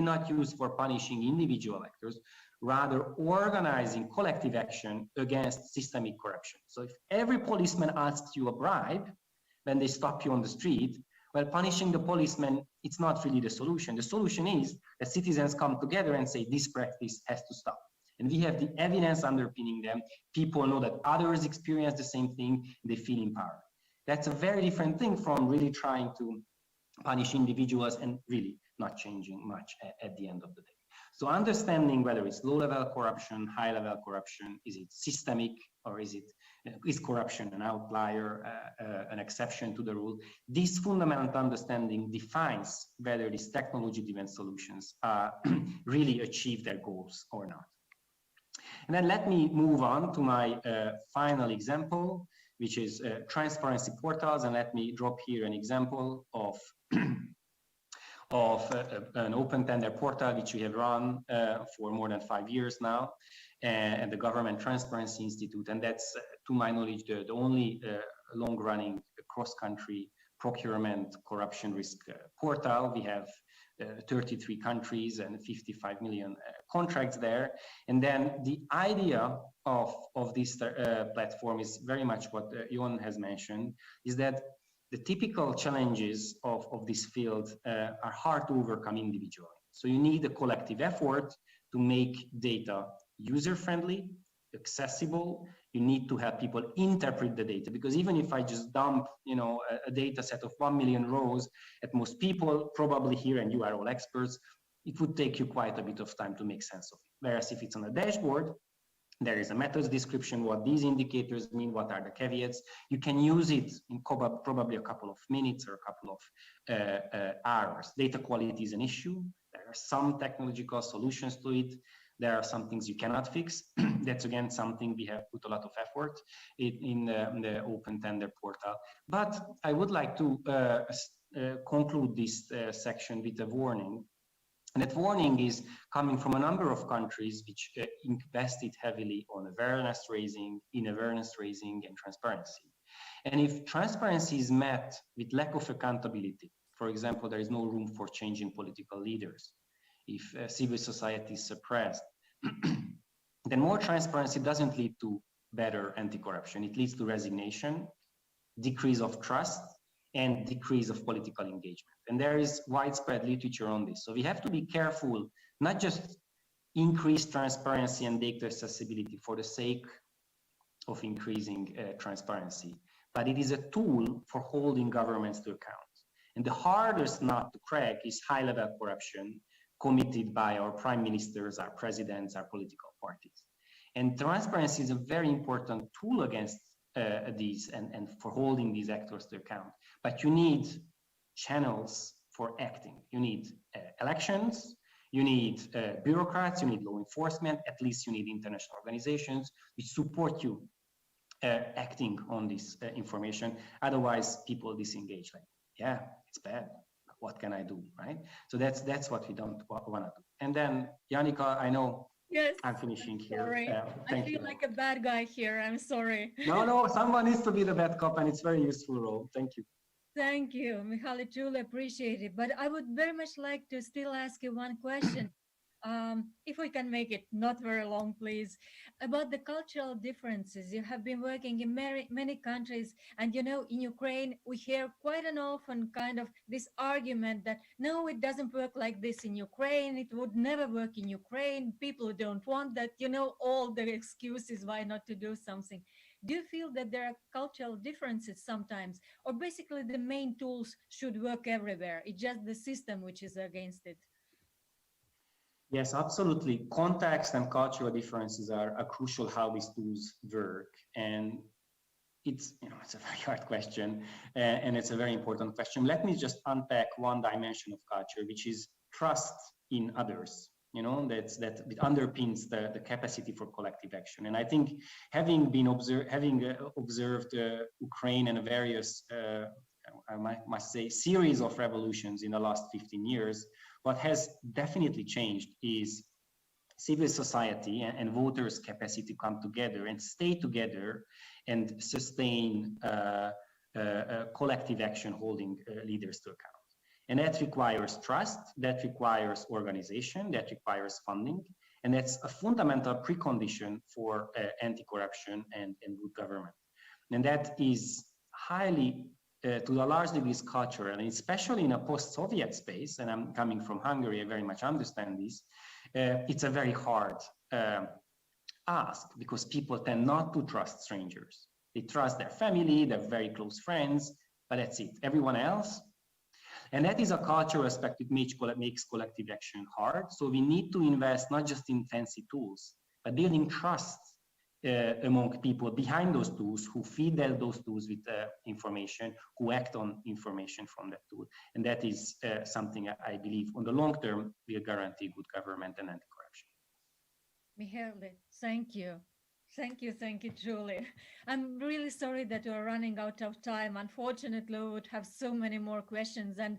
S9: not used for punishing individual actors, rather organizing collective action against systemic corruption. So if every policeman asks you a bribe when they stop you on the street, well, punishing the policeman, it's not really the solution. The solution is that citizens come together and say, this practice has to stop. And we have the evidence underpinning them. People know that others experience the same thing, they feel empowered. That's a very different thing from really trying to punish individuals and really not changing much at the end of the day. So understanding whether it's low-level corruption, high-level corruption, is it systemic, or is corruption an outlier, an exception to the rule? This fundamental understanding defines whether these technology-driven solutions really achieve their goals or not. And then let me move on to my final example, which is transparency portals. And let me drop here an example of an open tender portal which we have run for more than 5 years now, and the Government Transparency Institute. And that's, to my knowledge, the only long-running cross-country procurement corruption risk portal. We have 33 countries and 55 million contracts there. And then the idea of this platform is very much what Jon has mentioned, is that the typical challenges of this field are hard to overcome individually. So you need a collective effort to make data user-friendly, accessible. You need to have people interpret the data, because even if I just dump, a data set of 1 million rows at most people, probably here, and you are all experts, it would take you quite a bit of time to make sense of it. Whereas if it's on a dashboard, there is a methods description, what these indicators mean, what are the caveats. You can use it in probably a couple of minutes or a couple of hours. Data quality is an issue. There are some technological solutions to it. There are some things you cannot fix. That's again something we have put a lot of effort in the open tender portal. But I would like to conclude this section with a warning. And that warning is coming from a number of countries which invested heavily on awareness raising, and transparency. And if transparency is met with lack of accountability, for example, there is no room for changing political leaders, if civil society is suppressed, then more transparency doesn't lead to better anti-corruption. It leads to resignation, decrease of trust, and decrease of political engagement. And there is widespread literature on this. So we have to be careful not just increase transparency and data accessibility for the sake of increasing transparency, but it is a tool for holding governments to account. And the hardest nut to crack is high-level corruption committed by our prime ministers, our presidents, our political parties. And transparency is a very important tool against these and for holding these actors to account. But you need channels for acting. You need elections, you need bureaucrats, you need law enforcement, at least you need international organizations which support you acting on this information. Otherwise, people disengage, like, yeah, it's bad. What can I do, right? So that's what we don't want to do. And then, Janika, I know
S3: Yes,
S9: I'm finishing here.
S3: sorry. I feel like a bad guy here. I'm sorry.
S9: No, someone needs to be the bad cop, and it's a very useful role. Thank you.
S3: Thank you, Mihaly, truly appreciate it. But I would very much like to still ask you one question. If we can make it not very long, please, about the cultural differences. You have been working in many countries, and you know, in Ukraine, we hear quite an often kind of this argument that no, it doesn't work like this in Ukraine. It would never work in Ukraine. People don't want that, you know, all the excuses why not to do something. Do you feel that there are cultural differences sometimes, or basically the main tools should work everywhere? It's just the system which is against it?
S9: Yes, absolutely. Context and cultural differences are crucial how these tools work. And it's, you know, it's a very hard question, and it's a very important question. Let me just unpack one dimension of culture, which is trust in others. You know, that it underpins the capacity for collective action. And I think having observed Ukraine and various, I must say, series of revolutions in the last 15 years, what has definitely changed is civil society and voters' capacity to come together and stay together and sustain collective action holding leaders to account. And that requires trust, that requires organization, that requires funding, and that's a fundamental precondition for anti-corruption and good government. And that is highly, to a large degree, cultural, and especially in a post-Soviet space, and I'm coming from Hungary, I very much understand this, it's a very hard ask, because people tend not to trust strangers. They trust their family, their very close friends, but that's it. Everyone else. And that is a cultural aspect that makes collective action hard. So we need to invest not just in fancy tools, but building trust among people behind those tools, who feed those tools with information, who act on information from that tool. And that is something I believe on the long term will guarantee good government and anti-corruption.
S3: Mihaly, thank you. Thank you, Julie. I'm really sorry that we're running out of time. Unfortunately, we would have so many more questions, and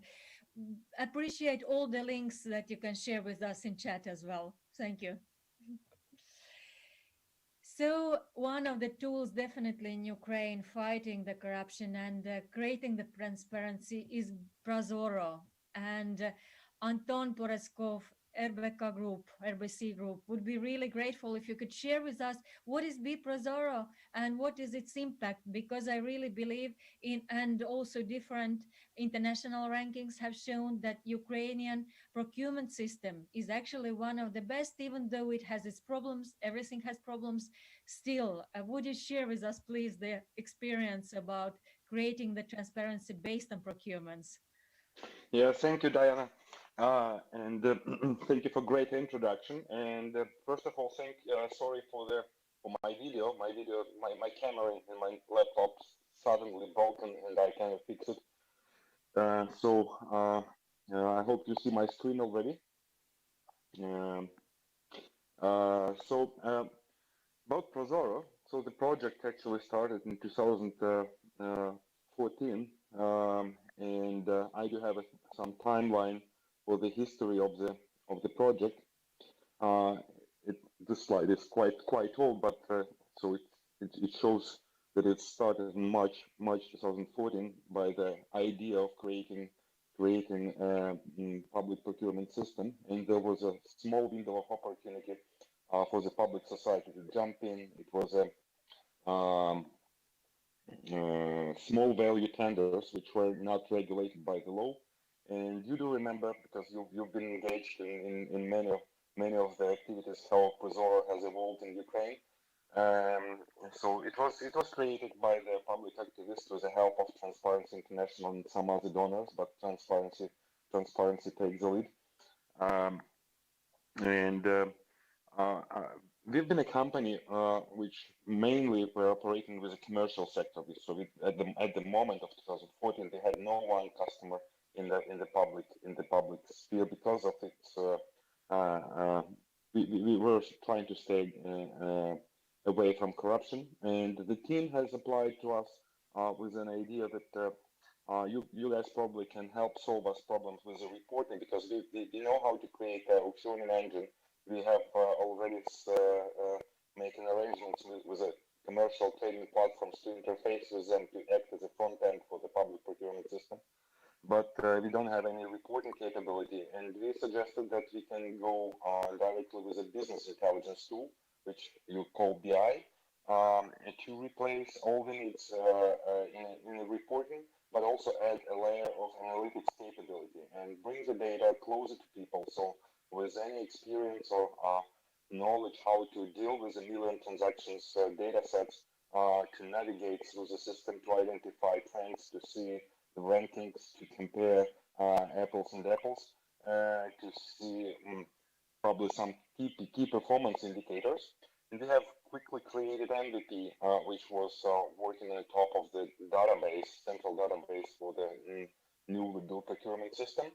S3: appreciate all the links that you can share with us in chat as well. Thank you. So one of the tools definitely in Ukraine fighting the corruption and creating the transparency is Prozoro. And Anton Poreskov, RBC Group, would be really grateful if you could share with us what is Prozoro and what is its impact, because I really believe in, and also different international rankings have shown that Ukrainian procurement system is actually one of the best, even though it has its problems, everything has problems still. Would you share with us, please, the experience about creating the transparency based on procurements?
S10: Yeah, thank you, Diana. And thank you for great introduction. And first of all, sorry for my video. My camera in my laptop suddenly broken, and I kind of fixed it. So I hope you see my screen already. About Prozoro, so the project actually started in 2014, and I do have some timeline for the history of the project. This slide is quite old, but so it shows that it started in March 2014 by the idea of creating public procurement system, and there was a small window of opportunity for the public society to jump in. It was a small value tenders which were not regulated by the law. And you do remember, because you've been engaged in many many of the activities how Prozoro has evolved in Ukraine. So it was created by the public activists with the help of Transparency International and some other donors, but transparency takes the lead. We've been a company which mainly were operating with the commercial sector. So at the moment of 2014, we had no one customer in the public sphere because of its. We were trying to stay away from corruption, and the team has applied to us with an idea that you guys probably can help solve us problems with the reporting, because we know how to create an auctioning engine. We have already making arrangements with a commercial trading platforms to interface with them to act as a front end for the public procurement system. But we don't have any reporting capability, and we suggested that we can go directly with a business intelligence tool, which you call BI, to replace all the needs in the reporting, but also add a layer of analytics capability and bring the data closer to people. So with any experience or knowledge how to deal with 1 million transactions data sets, to navigate through the system, to identify trends, to see the rankings, to compare apples and apples, to see probably some key performance indicators. And we have quickly created MVP, which was working on top of the database, central database for the newly built procurement system.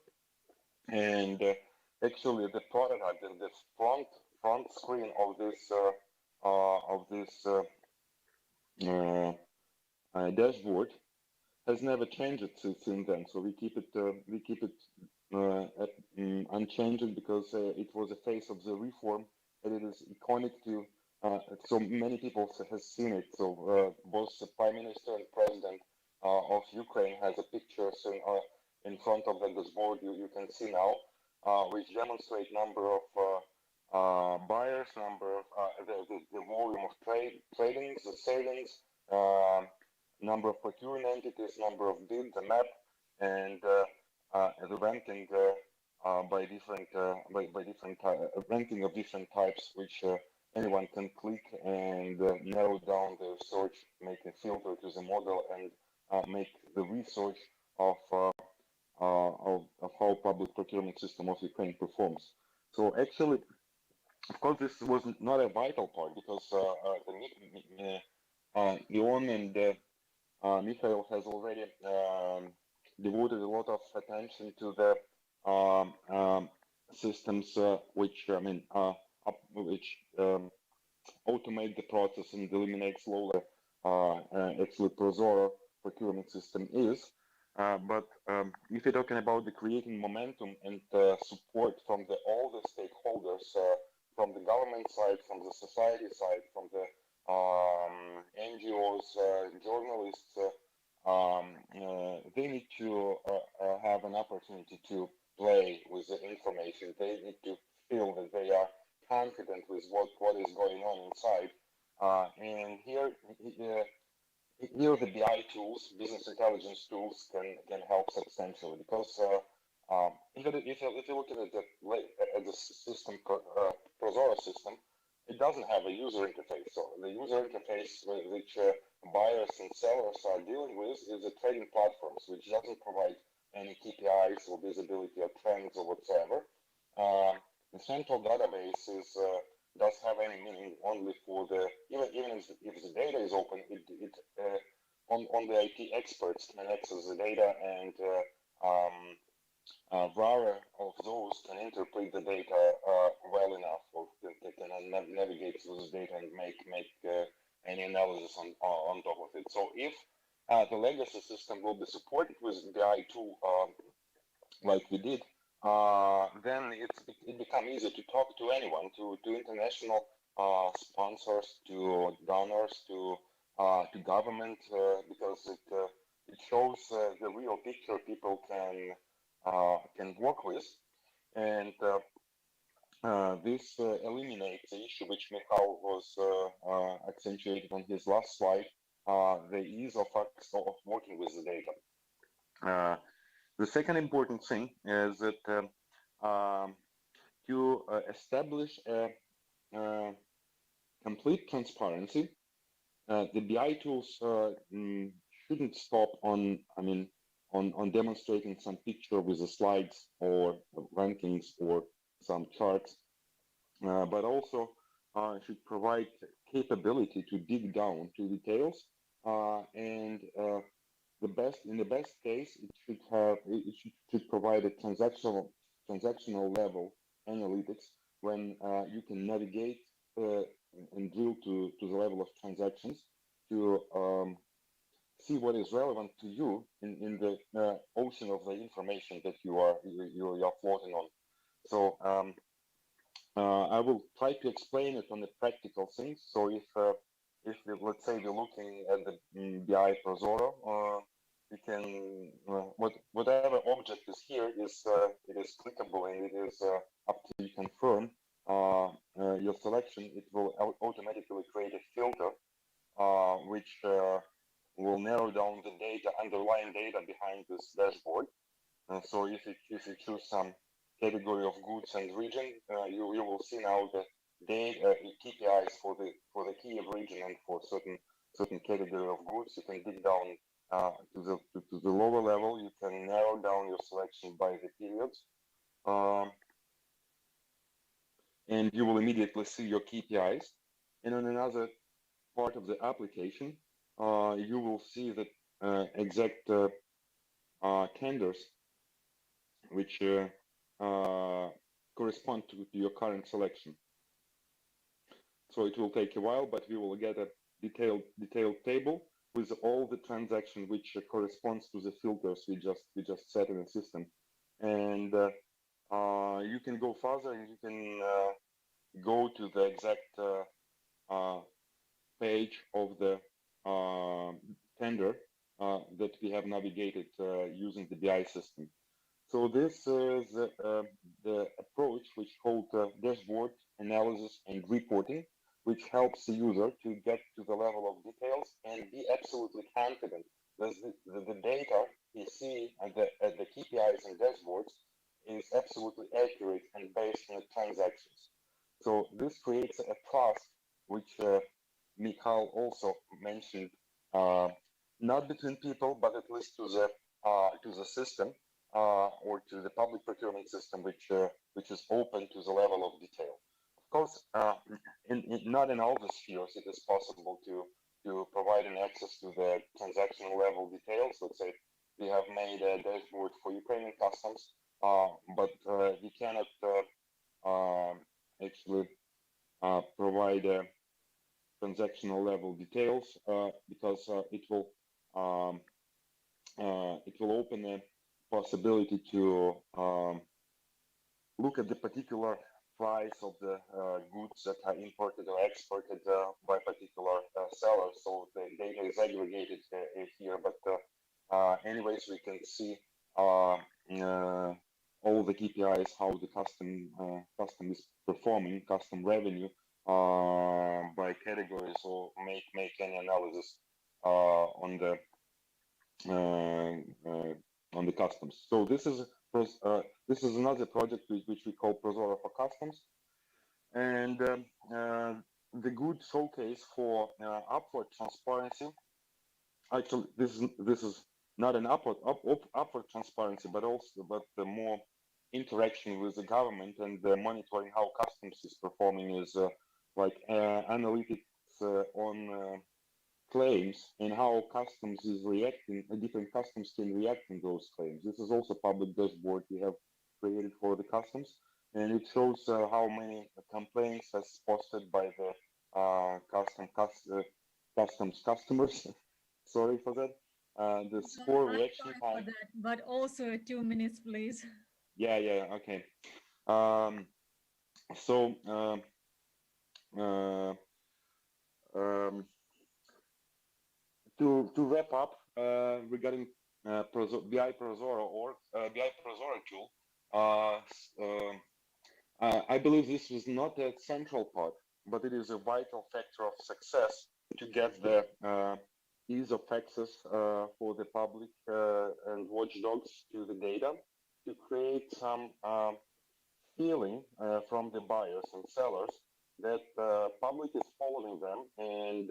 S10: And actually, the prototype, the front screen of this dashboard has never changed since then. So we keep it unchanged because it was a phase of the reform, and it is iconic to so many people have seen it. So both the Prime Minister and President of Ukraine has a picture in front of the dashboard you can see now, which demonstrate number of buyers, number of the volume of tradings, the savings, number of procuring entities, number of bids, the map, and the ranking by different ranking of different types, which anyone can click and narrow down the search, make a filter to the model, and make the research of how public procurement system of Ukraine performs. So actually, of course, this was not a vital part, because Ion and Mikhail has already devoted a lot of attention to the systems which automate the process and eliminate slower. Actually, Prozoro procurement system is. But if you're talking about the creating momentum and support from all the stakeholders, from the government side, from the society side, from the NGOs, journalists, they need to have an opportunity to play with the information. They need to feel that they are confident with what is going on inside. And here the BI tools, business intelligence tools, can help substantially, because if you look at the system, Prozoro system, it doesn't have a user interface. So the user interface which buyers and sellers are dealing with is the trading platforms, which doesn't provide any KPIs or visibility or trends or whatsoever. The central database does have any meaning only for the, even if the data is open, only IT experts can access the data, and RARA of those can interpret the data well enough, or they can navigate through this data and make any analysis on top of it. So if the legacy system will be supported with BI tool like we did, then it becomes easy to talk to anyone, to international sponsors, to donors, to government, because it shows the real picture people can work with, and this eliminates the issue which Michal was accentuated on his last slide, the ease of working with the data. The second important thing is that to establish a complete transparency. The BI tools shouldn't stop on, on demonstrating some picture with the slides or rankings or some charts, but also should provide capability to dig down to details, and in the best case, it should provide a transactional level analytics when you can navigate and drill to the level of transactions to see what is relevant to you in the ocean of the information that you are floating on. So I will try to explain it on the practical things. So if let's say we're looking at the BI Prozoro, we can whatever object is here is it is clickable, and it is up to you confirm your selection. It will automatically create a filter which will narrow down the data, underlying data behind this dashboard. So if you choose some category of goods and region, you will see now the data KPIs for the Kyiv region, and for certain category of goods. You can dig down to the lower level. You can narrow down your selection by the periods, and you will immediately see your KPIs. And on another part of the application, you will see the exact tenders which correspond to your current selection. So it will take a while, but we will get a detailed table with all the transaction which corresponds to the filters we just set in the system. And you can go further, and you can go to the exact page of the tender that we have navigated using the BI system. So this is the approach which called dashboard analysis and reporting, which helps the user to get to the level of details and be absolutely confident that the data you see at the KPIs and dashboards is absolutely accurate and based on the transactions. So this creates a trust, which Michal also mentioned, not between people, but at least to the system or to the public procurement system, which is open to the level of detail. Of course, not in all the spheres it is possible to provide an access to the transactional level details. Let's say we have made a dashboard for Ukrainian customs, but we cannot actually provide transactional level details because it will open a possibility to look at the particular price of the goods that are imported or exported by particular sellers. So the data is aggregated here, but anyways, we can see all the KPIs, how the custom is performing, custom revenue by categories, or make any analysis on the customs. So this is another project which we call Prozoro for Customs, and the good showcase for upward transparency. Actually, this is not an upward transparency, but the more interaction with the government and monitoring how customs is performing is like analytics on claims and how customs is reacting, different customs can react in those claims. This is also public dashboard we have created for the customs, and it shows how many complaints as posted by the customs customers. Sorry for that. The score reaction time.
S3: But also 2 minutes, please.
S10: Yeah, okay. To wrap up regarding BI Prozoro or BI Prozoro tool, I believe this was not a central part, but it is a vital factor of success to get the ease of access for the public and watchdogs to the data, to create some feeling from the buyers and sellers that public is following them, and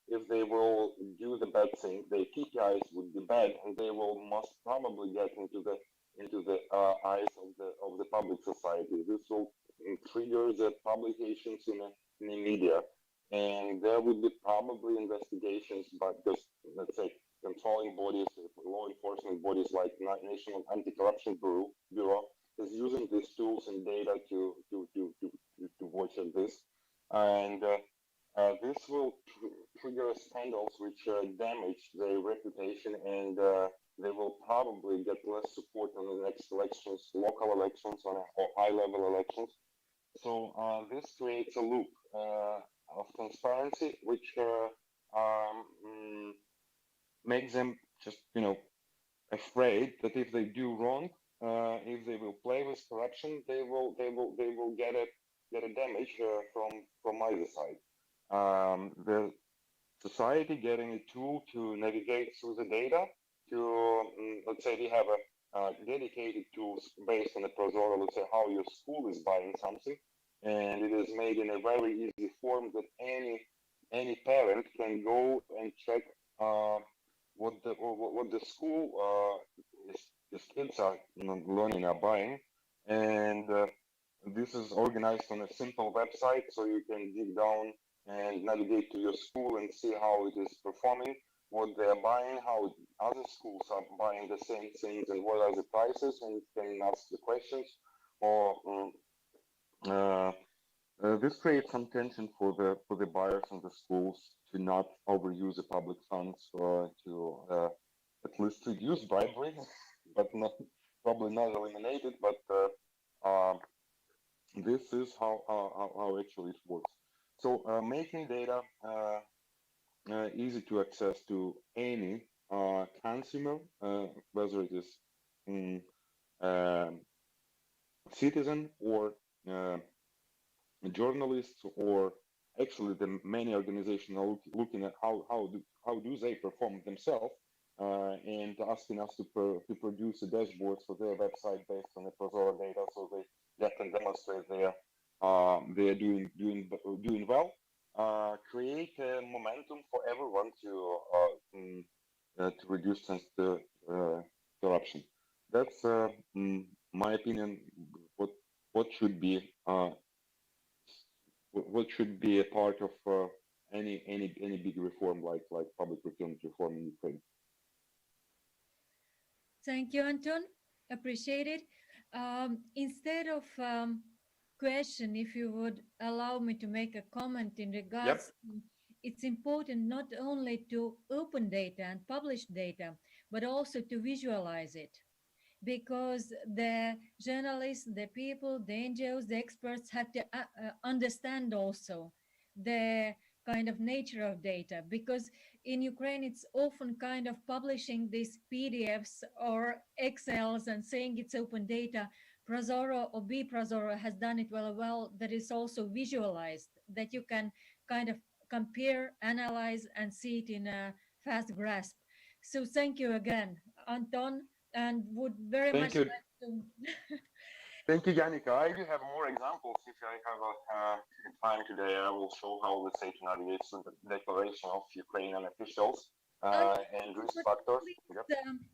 S10: if they will do the bad thing, their KPIs would be bad, and they will most probably get into the eyes of the public society. This will trigger the publications in the media, and there would be probably investigations by just, let's say, controlling bodies, law enforcement bodies like National Anti-Corruption Bureau is using these tools and data to watch at this, and this will trigger scandals which damage their reputation, and they will probably get less support in the next elections, local elections or high-level elections. So this creates a loop of transparency, which makes them just, afraid that if they do wrong, if they will play with corruption, they will get a damage from either side. The society getting a tool to navigate through the data. To let's say we have a dedicated tools based on the Prozoro, let's say how your school is buying something, and it is made in a very easy form that any parent can go and check what the school his kids are learning or buying, and this is organized on a simple website, so you can dig down and navigate to your school and see how it is performing, what they are buying, how other schools are buying the same things, and what are the prices, and you can ask the questions. Or this creates some tension for the buyers and the schools to not overuse the public funds, or to at least reduce bribery, but probably not eliminate it. But this is how actually it works. So making data easy to access to any consumer, whether it is citizen or journalists, or actually the many organizations are looking at how do they perform themselves, and asking us to produce a dashboard for their website based on the Prozoro data, so they can demonstrate they are doing well. Create a momentum for everyone to reduce the corruption. That's my opinion. What should be a part of any big reform like public procurement reform in Ukraine.
S3: Thank you, Anton. Appreciate it. Instead of question, if you would allow me to make a comment in regards, it's important not only to open data and publish data, but also to visualize it. Because the journalists, the people, the NGOs, the experts have to understand also the kind of nature of data. Because in Ukraine, it's often kind of publishing these PDFs or Excels and saying it's open data. Prozoro or Prozoro has done it well, that is also visualized, that you can kind of compare, analyze, and see it in a fast grasp. So thank you again, Anton, and would very much like to...
S10: Thank you, Janica. I do have more examples. If I have time today, I will show how the state navigates the declaration of Ukrainian officials and risk factors.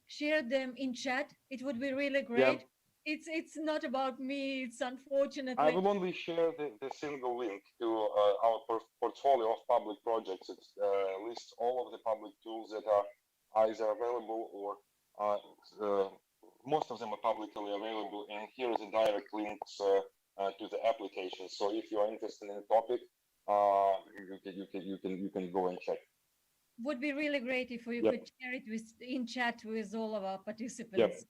S3: Share them in chat. It would be really great. Yeah. It's not about me. It's unfortunately.
S10: I will only share the single link to our portfolio of public projects. It lists all of the public tools that are either available or most of them are publicly available, and here is a direct link to the application. So if you are interested in the topic, you can go and check.
S3: Would be really great if you could share it in chat with all of our participants.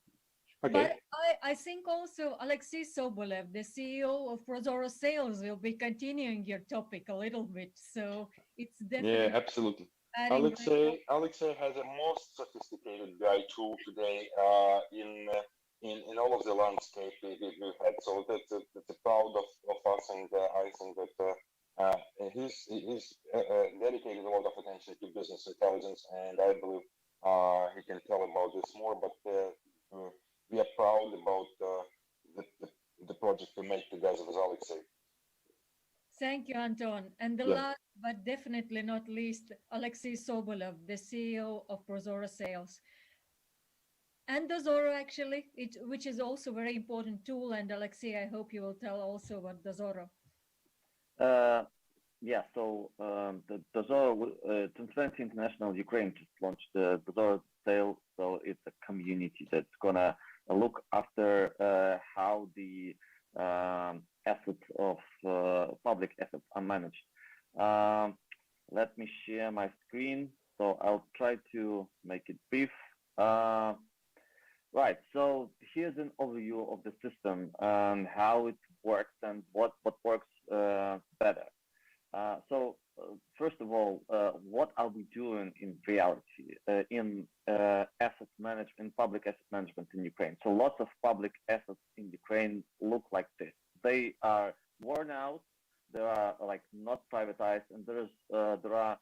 S10: Okay.
S3: But I think also Alexei Sobolev, the CEO of Prozoro Sales, will be continuing your topic a little bit. So it's definitely
S10: absolutely. Alexei has a most sophisticated BI tool today in all of the landscape we've had. So that's proud of us, and I think that he's dedicated a lot of attention to business intelligence, and I believe he can tell about this more. But we are proud about the project we make together with Alexei.
S3: Thank you, Anton. And the
S10: Yeah.
S3: last, but definitely not least, Alexei Sobolov, the CEO of Prozoro Sales. And Dozoro, actually, which is also a very important tool. And Alexei, I hope you will tell also about Dozoro.
S11: Yeah, so the Dozoro, Transparency International Ukraine just launched the Dozoro sale. So it's a community that's gonna look after how the assets of public assets are managed. Let me share my screen. So I'll try to make it brief. Right, so here's an overview of the system and how it works and what works better. First of all, what are we doing in reality in asset management, public asset management in Ukraine? So lots of public assets in Ukraine look like this. They are worn out. They are like not privatized, and there are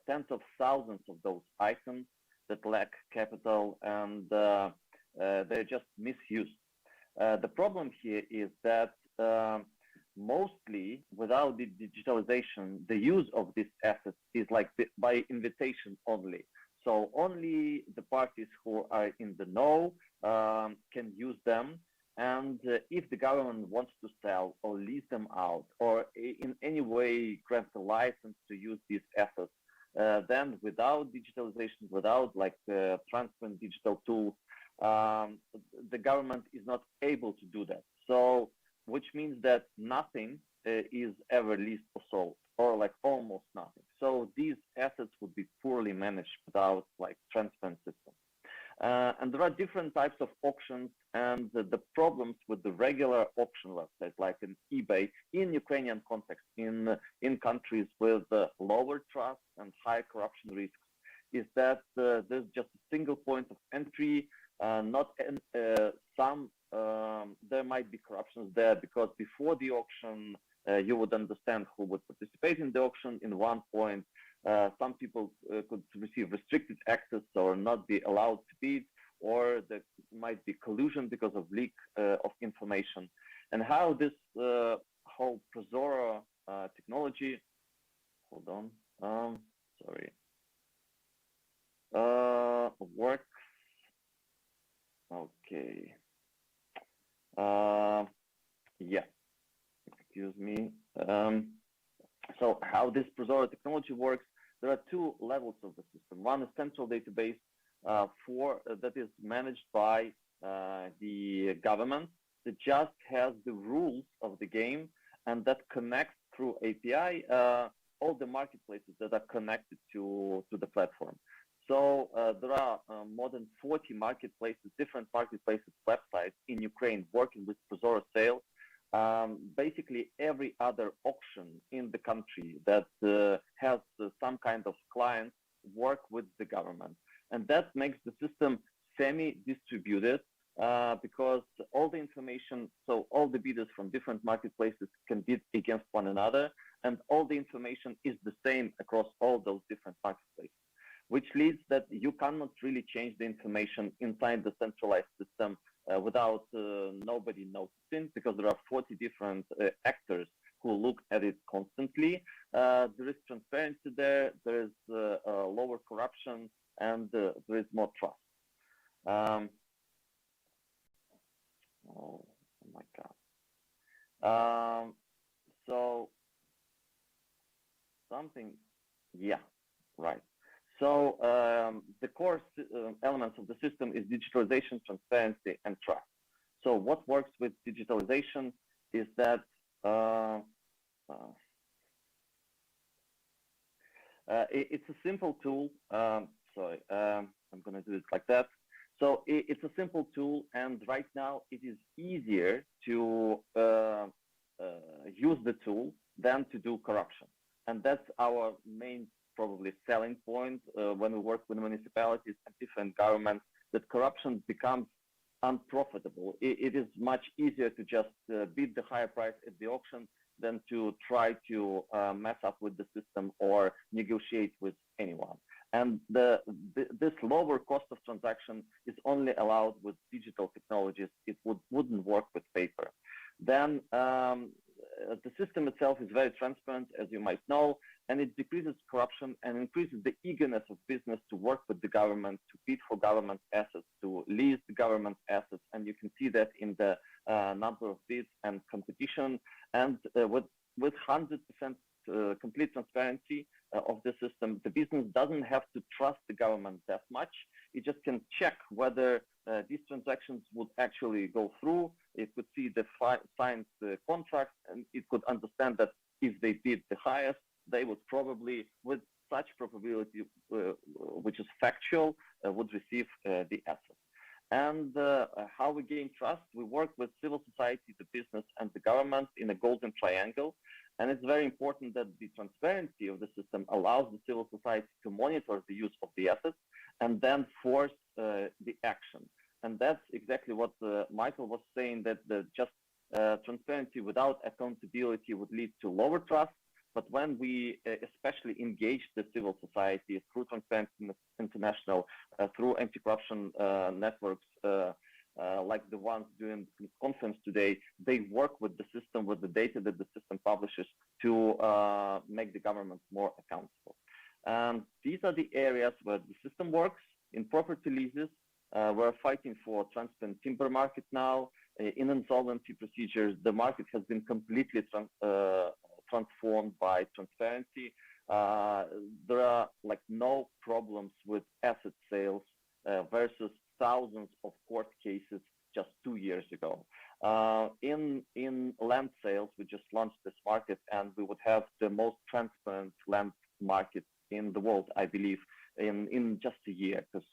S11: tens of thousands of those items that lack capital, and they're just misused. The problem here is that mostly without the digitalization, the use of these assets is like by invitation only. So only the parties who are in the know can use them. And if the government wants to sell or lease them out or in any way grant a license to use these assets, then without digitalization, without like transparent digital tools, the government is not able to do that. So, which means that nothing is ever leased or sold, or like almost nothing. So these assets would be poorly managed without like transparent system. And there are different types of auctions, and the problems with the regular auction websites like in eBay in Ukrainian context, in countries with lower trust and high corruption risks, is that there's just a single point of entry. There might be corruptions there because before the auction, you would understand who would participate in the auction. In one point, some people could receive restricted access or not be allowed to bid, or there might be collusion because of leak of information. And how this whole Prozoro technology, hold on, sorry, works. Okay. Yeah, excuse me. So how this Prozoro technology works, there are two levels of the system. One is central database that is managed by the government that just has the rules of the game, and that connects through API all the marketplaces that are connected to the platform. So there are more than 40 marketplaces, different marketplaces, websites in Ukraine working with Prozoro sales. Basically, every other auction in the country that has some kind of clients work with the government. And that makes the system semi-distributed because all the information, so all the bidders from different marketplaces can bid against one another, and all the information is the same across all those different marketplaces, which leads that you cannot really change the information inside the centralized system without nobody noticing, because there are 40 different actors who look at it constantly. There is transparency there is lower corruption, and there is more trust. Oh my God. So something, yeah, right. So the core elements of the system is digitalization, transparency, and trust. So what works with digitalization is that it's a simple tool. Sorry, I'm going to do it like that. So it's a simple tool, and right now it is easier to use the tool than to do corruption. And that's our main probably selling point when we work with municipalities and different governments, that corruption becomes unprofitable. It is much easier to just bid the higher price at the auction than to try to mess up with the system or negotiate with anyone. And this lower cost of transaction is only allowed with digital technologies. It wouldn't work with paper. then the system itself is very transparent, as you might know, and it decreases corruption and increases the eagerness of business to work with the government, to bid for government assets, to lease the government assets. And you can see that in the number of bids and competition. And with 100% complete transparency of the system, the business doesn't have to trust the government that much. It just can check whether these transactions would actually go through. It could see the signed contract, and it could understand that if they bid the highest, they would probably, with such probability, which is factual, would receive the asset. And how we gain trust, we work with civil society, the business, and the government in a golden triangle. And it's very important that the transparency of the system allows the civil society to monitor the use of the assets and then force the action. And that's exactly what Michael was saying, that just transparency without accountability would lead to lower trust. But when we especially engage the civil society through Transparency International, through anti-corruption networks, like the ones doing the conference today, they work with the system, with the data that the system publishes to make the government more accountable. These are the areas where the system works. In property leases, we're fighting for transparent timber market now. In insolvency procedures, the market has been completely transformed by transparency. There are like no problems with asset sales versus thousands of court cases just 2 years ago. In land sales, we just launched this market, and we would have the most transparent land market in the world, I believe, in just a year, because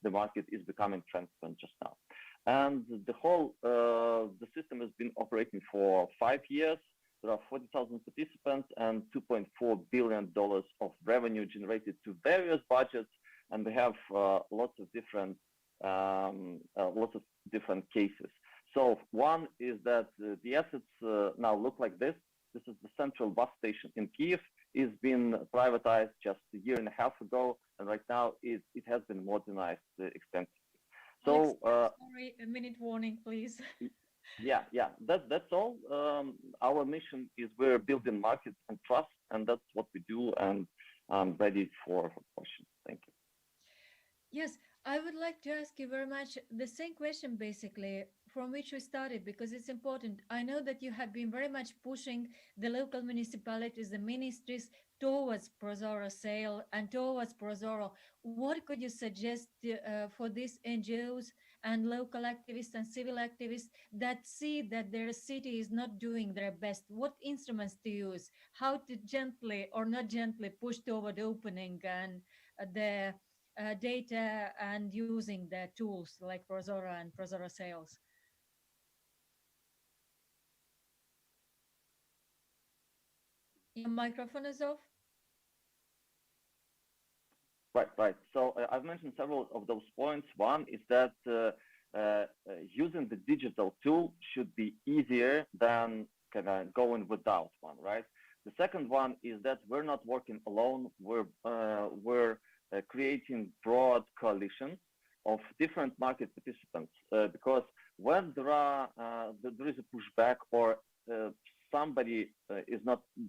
S11: the market is becoming transparent just now. And the whole the system has been operating for 5 years. There are 40,000 participants and $2.4 billion of revenue generated to various budgets, and we have lots of different cases. So one is that the assets now look like this. This is the central bus station in Kyiv. It's been privatized just a year and a half ago, and right now it has been modernized extensively. So
S3: sorry, a minute warning, please.
S11: Yeah, that's all. Our mission is we're building markets and trust, and that's what we do. And I'm ready for questions. Thank you.
S3: Yes, I would like to ask you very much the same question, basically, from which we started, because it's important. I know that you have been very much pushing the local municipalities, the ministries towards Prozoro sale and towards Prozoro. What could you suggest for these NGOs and local activists and civil activists that see that their city is not doing their best? What instruments to use? How to gently or not gently push toward opening and the data and using the tools like Prozoro and Prozoro sales? Your microphone is off.
S11: Right. So I've mentioned several of those points. One is that using the digital tool should be easier than kind of going without one, right? The second one is that we're not working alone. We're creating broad coalitions of different market participants, because when there is a pushback or somebody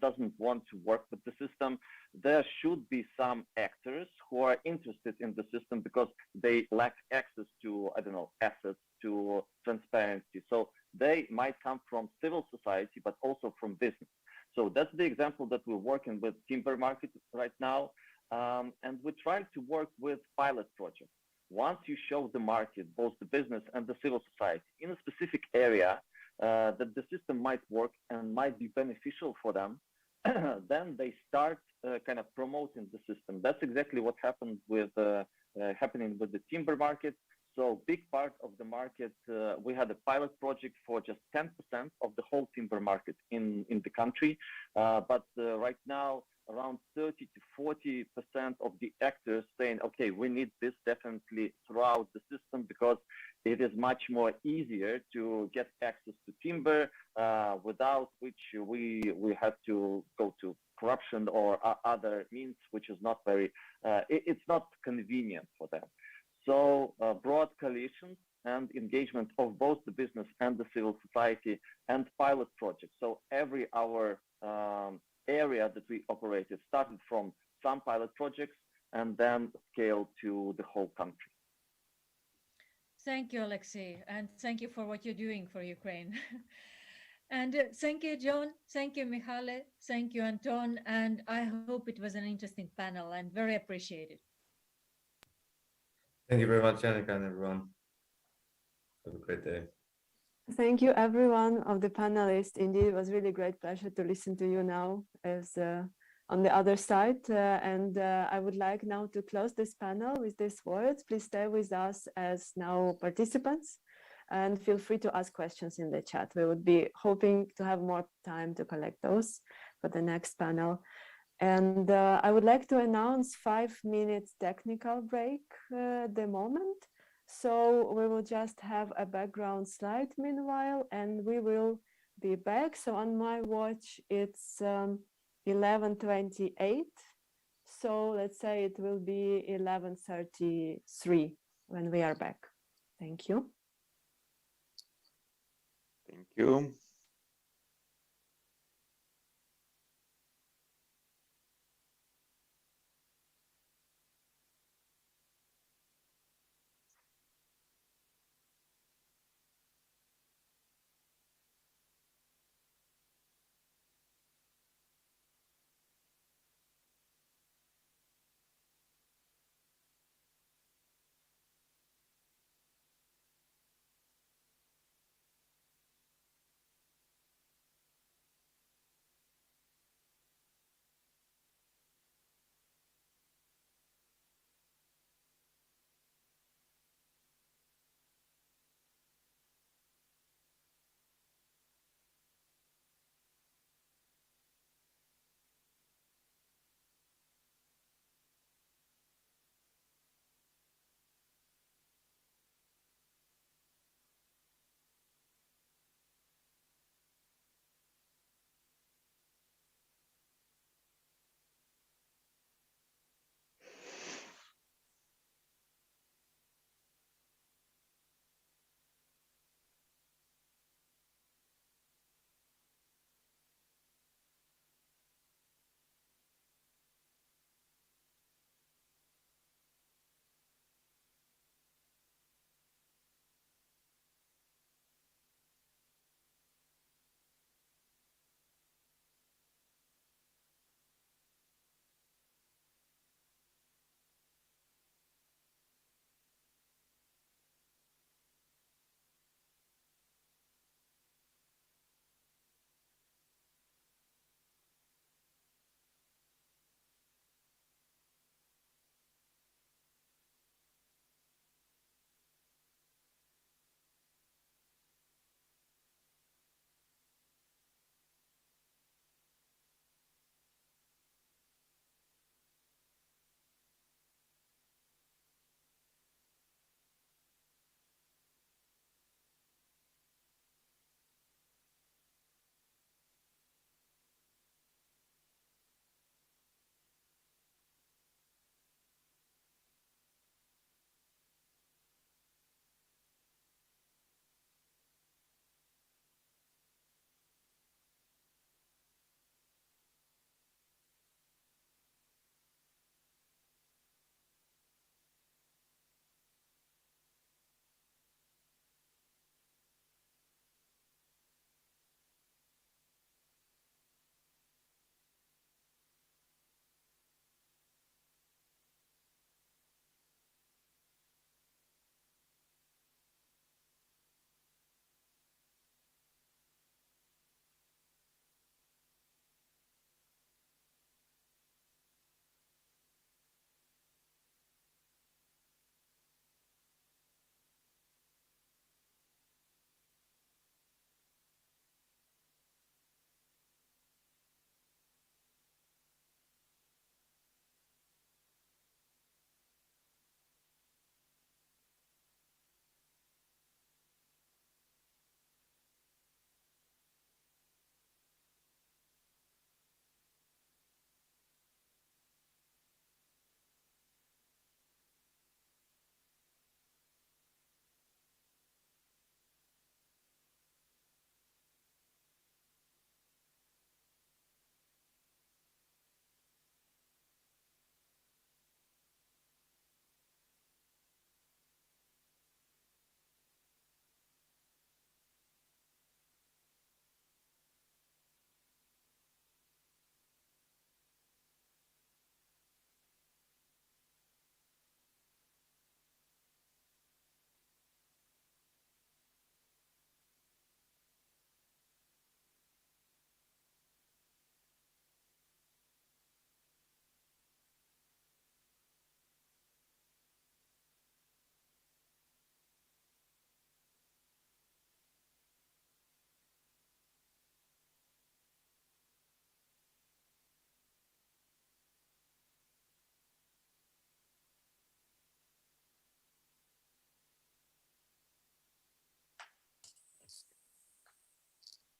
S11: doesn't want to work with the system, there should be some actors who are interested in the system because they lack access to, I don't know, assets, to transparency. So they might come from civil society, but also from business. So that's the example that we're working with timber market right now. And we try to work with pilot projects. Once you show the market, both the business and the civil society, in a specific area that the system might work and might be beneficial for them, then they start kind of promoting the system. That's exactly what happened with happening with the timber market. So big part of the market, we had a pilot project for just 10% of the whole timber market in the country. But right now, around 30 to 40% of the actors saying, okay, we need this definitely throughout the system because it is much more easier to get access to timber, without which we have to go to corruption or other means, which is not very, it's not convenient for them. So broad coalitions and engagement of both the business and the civil society and pilot projects. So every our area that we operated started from some pilot projects and then scaled to the whole country.
S3: Thank you, Alexei, and thank you for what you're doing for Ukraine. And thank you, John. Thank you, Michale. Thank you, Anton. And I hope it was an interesting panel and very appreciated.
S8: Thank you very much, Janica, and everyone. Have a great day.
S2: Thank you, everyone of the panelists. Indeed, it was really great pleasure to listen to you now as on the other side. I would like now to close this panel with these words. Please stay with us as now participants and feel free to ask questions in the chat. We would be hoping to have more time to collect those for the next panel. And I would like to announce 5 minutes technical break at the moment. So we will just have a background slide meanwhile, and we will be back. So on my watch, it's 11:28. So let's say it will be 11:33 when we are back. Thank you.
S5: Thank you.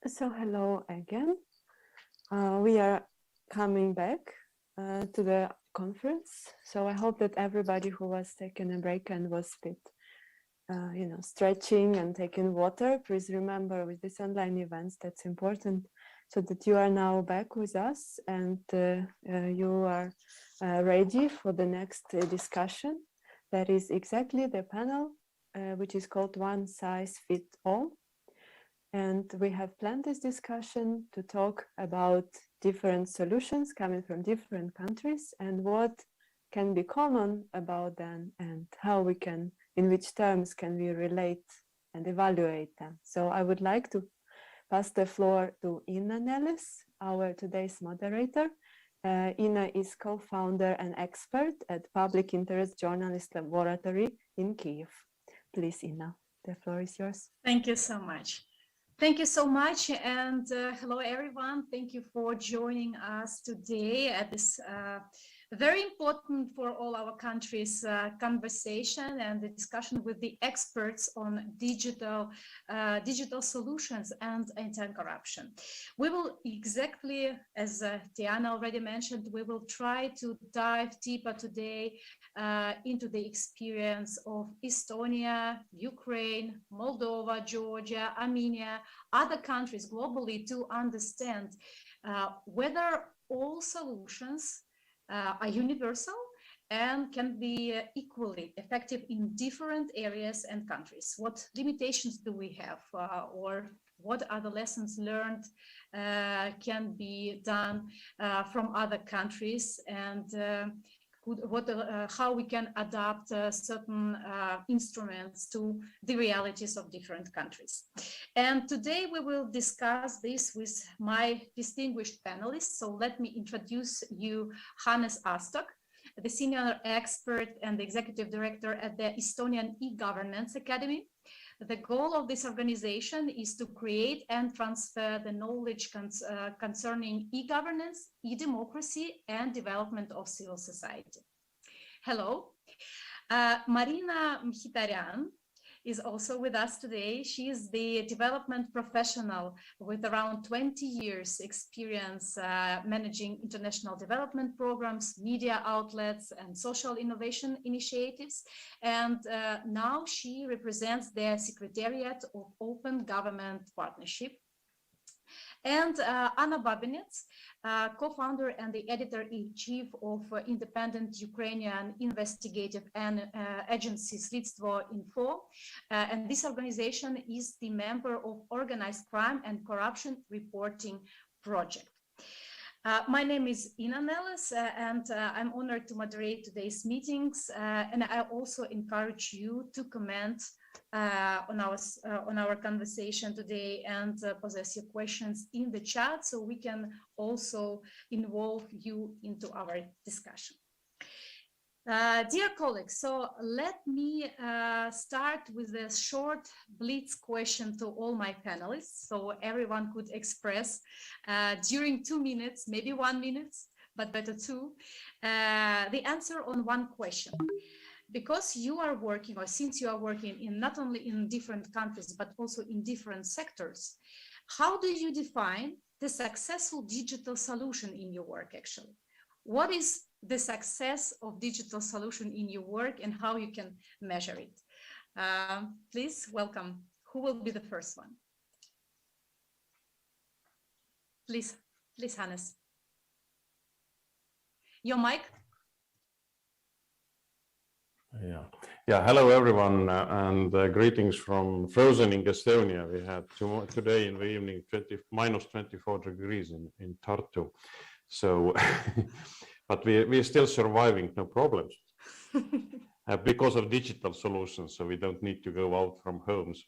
S2: So hello again. We are coming back to the conference. So I hope that everybody who was taking a break and was fit, stretching and taking water, please remember with these online events, that's important, so that you are now back with us and you are ready for the next discussion. That is exactly the panel, which is called One Size Fits All. And we have planned this discussion to talk about different solutions coming from different countries and what can be common about them and how we can, in which terms can we relate and evaluate them. So I would like to pass the floor to Inna Nellis, our today's moderator. Inna is co-founder and expert at Public Interest Journalist Laboratory in Kyiv. Please, Inna, the floor is yours.
S12: Thank you so much. Thank you so much, and hello everyone. Thank you for joining us today at this very important for all our countries conversation and the discussion with the experts on digital solutions and anti-corruption. We will exactly, as Diana already mentioned, we will try to dive deeper today into the experience of Estonia, Ukraine, Moldova, Georgia, Armenia, other countries globally to understand whether all solutions are universal and can be equally effective in different areas and countries. What limitations do we have, or what are the lessons learned can be done from other countries, and how we can adapt certain instruments to the realities of different countries. And today we will discuss this with my distinguished panelists. So let me introduce you Hannes Astok, the senior expert and the executive director at the Estonian e-Governance Academy. The goal of this organization is to create and transfer the knowledge concerning e-governance, e-democracy, and development of civil society. Hello. Marina Mkhitaryan is also with us today. She is the development professional with around 20 years experience managing international development programs, media outlets, and social innovation initiatives. And now she represents the Secretariat of Open Government Partnership. And Anna Babinets, co-founder and the editor-in-chief of independent Ukrainian investigative agency Sredstvo Info. And this organization is the member of Organized Crime and Corruption Reporting Project. My name is Inna Nellis, and I'm honored to moderate today's meetings. And I also encourage you to comment on our conversation today and possess your questions in the chat, so we can also involve you into our discussion. Dear colleagues, so let me start with a short blitz question to all my panelists, so everyone could express during 2 minutes, maybe 1 minute, but better 2, the answer on one question. Because you are working, or since you are working in not only in different countries, but also in different sectors, how do you define the successful digital solution in your work actually? What is the success of digital solution in your work and how you can measure it? Please welcome. Who will be the first one? Please, Hannes. Your mic.
S13: Yeah. Hello, everyone, and greetings from frozen Estonia. We had today in the evening minus 24 degrees in Tartu. So, but we're still surviving, no problems, because of digital solutions. So we don't need to go out from homes.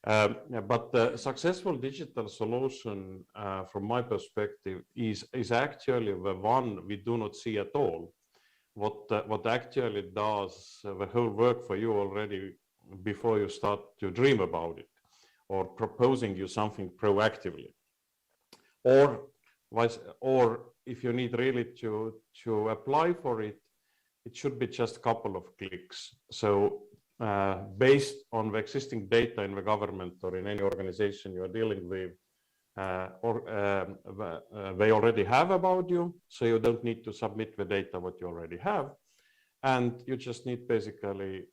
S13: But the successful digital solution, from my perspective, is actually the one we do not see at all. What actually does the whole work for you already before you start to dream about it, or proposing you something proactively, or if you need really to apply for it, it should be just a couple of clicks. So based on the existing data in the government or in any organization you are dealing with, they already have about you. So you don't need to submit the data what you already have. And you just need basically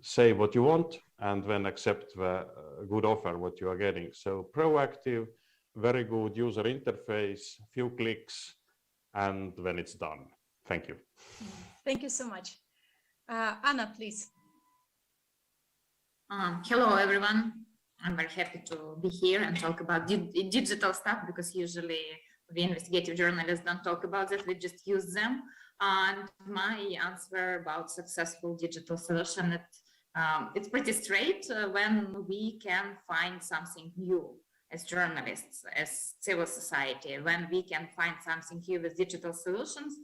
S13: say what you want and then accept the good offer what you are getting. So proactive, very good user interface, few clicks, and then it's done. Thank you.
S12: Thank you so much. Anna, please.
S14: Hello, everyone. I'm very happy to be here and talk about digital stuff, because usually we investigative journalists don't talk about that, we just use them. And my answer about successful digital solution, it's pretty straight. When we can find something new as journalists, as civil society, when we can find something new with digital solutions,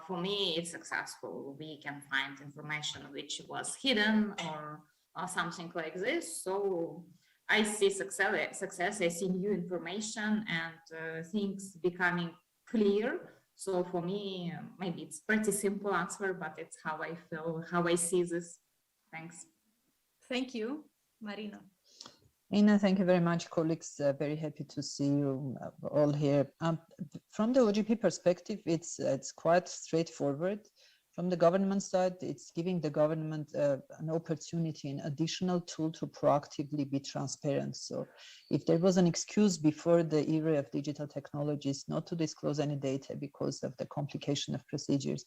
S14: for me, it's successful. We can find information which was hidden or something like this. So I see success, I see new information and things becoming clear. So for me, maybe it's pretty simple answer, but it's how I feel, how I see this. Thanks.
S12: Thank you, Marina.
S15: Ina, thank you very much, colleagues. Very happy to see you all here. From the OGP perspective, it's quite straightforward. From the government side, it's giving the government an opportunity, an additional tool to proactively be transparent. So if there was an excuse before the era of digital technologies not to disclose any data because of the complication of procedures,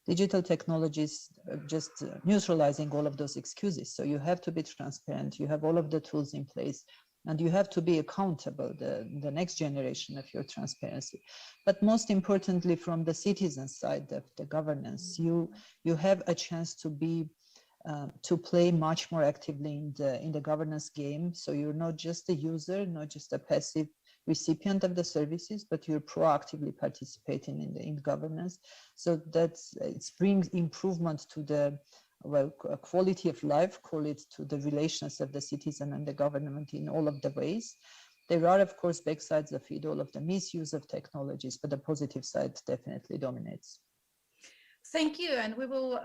S15: digital technologies just neutralizing all of those excuses. So you have to be transparent, you have all of the tools in place, and you have to be accountable, the next generation of your transparency. But most importantly, from the citizen side of the governance, you have a chance to be to play much more actively in the governance game. So you're not just a user, not just a passive recipient of the services, but you're proactively participating in governance. So it brings improvement to the quality of life, call it, to the relations of the citizen and the government in all of the ways. There are, of course, backsides of it, all of the misuse of technologies, but the positive side definitely dominates.
S12: Thank you. And we will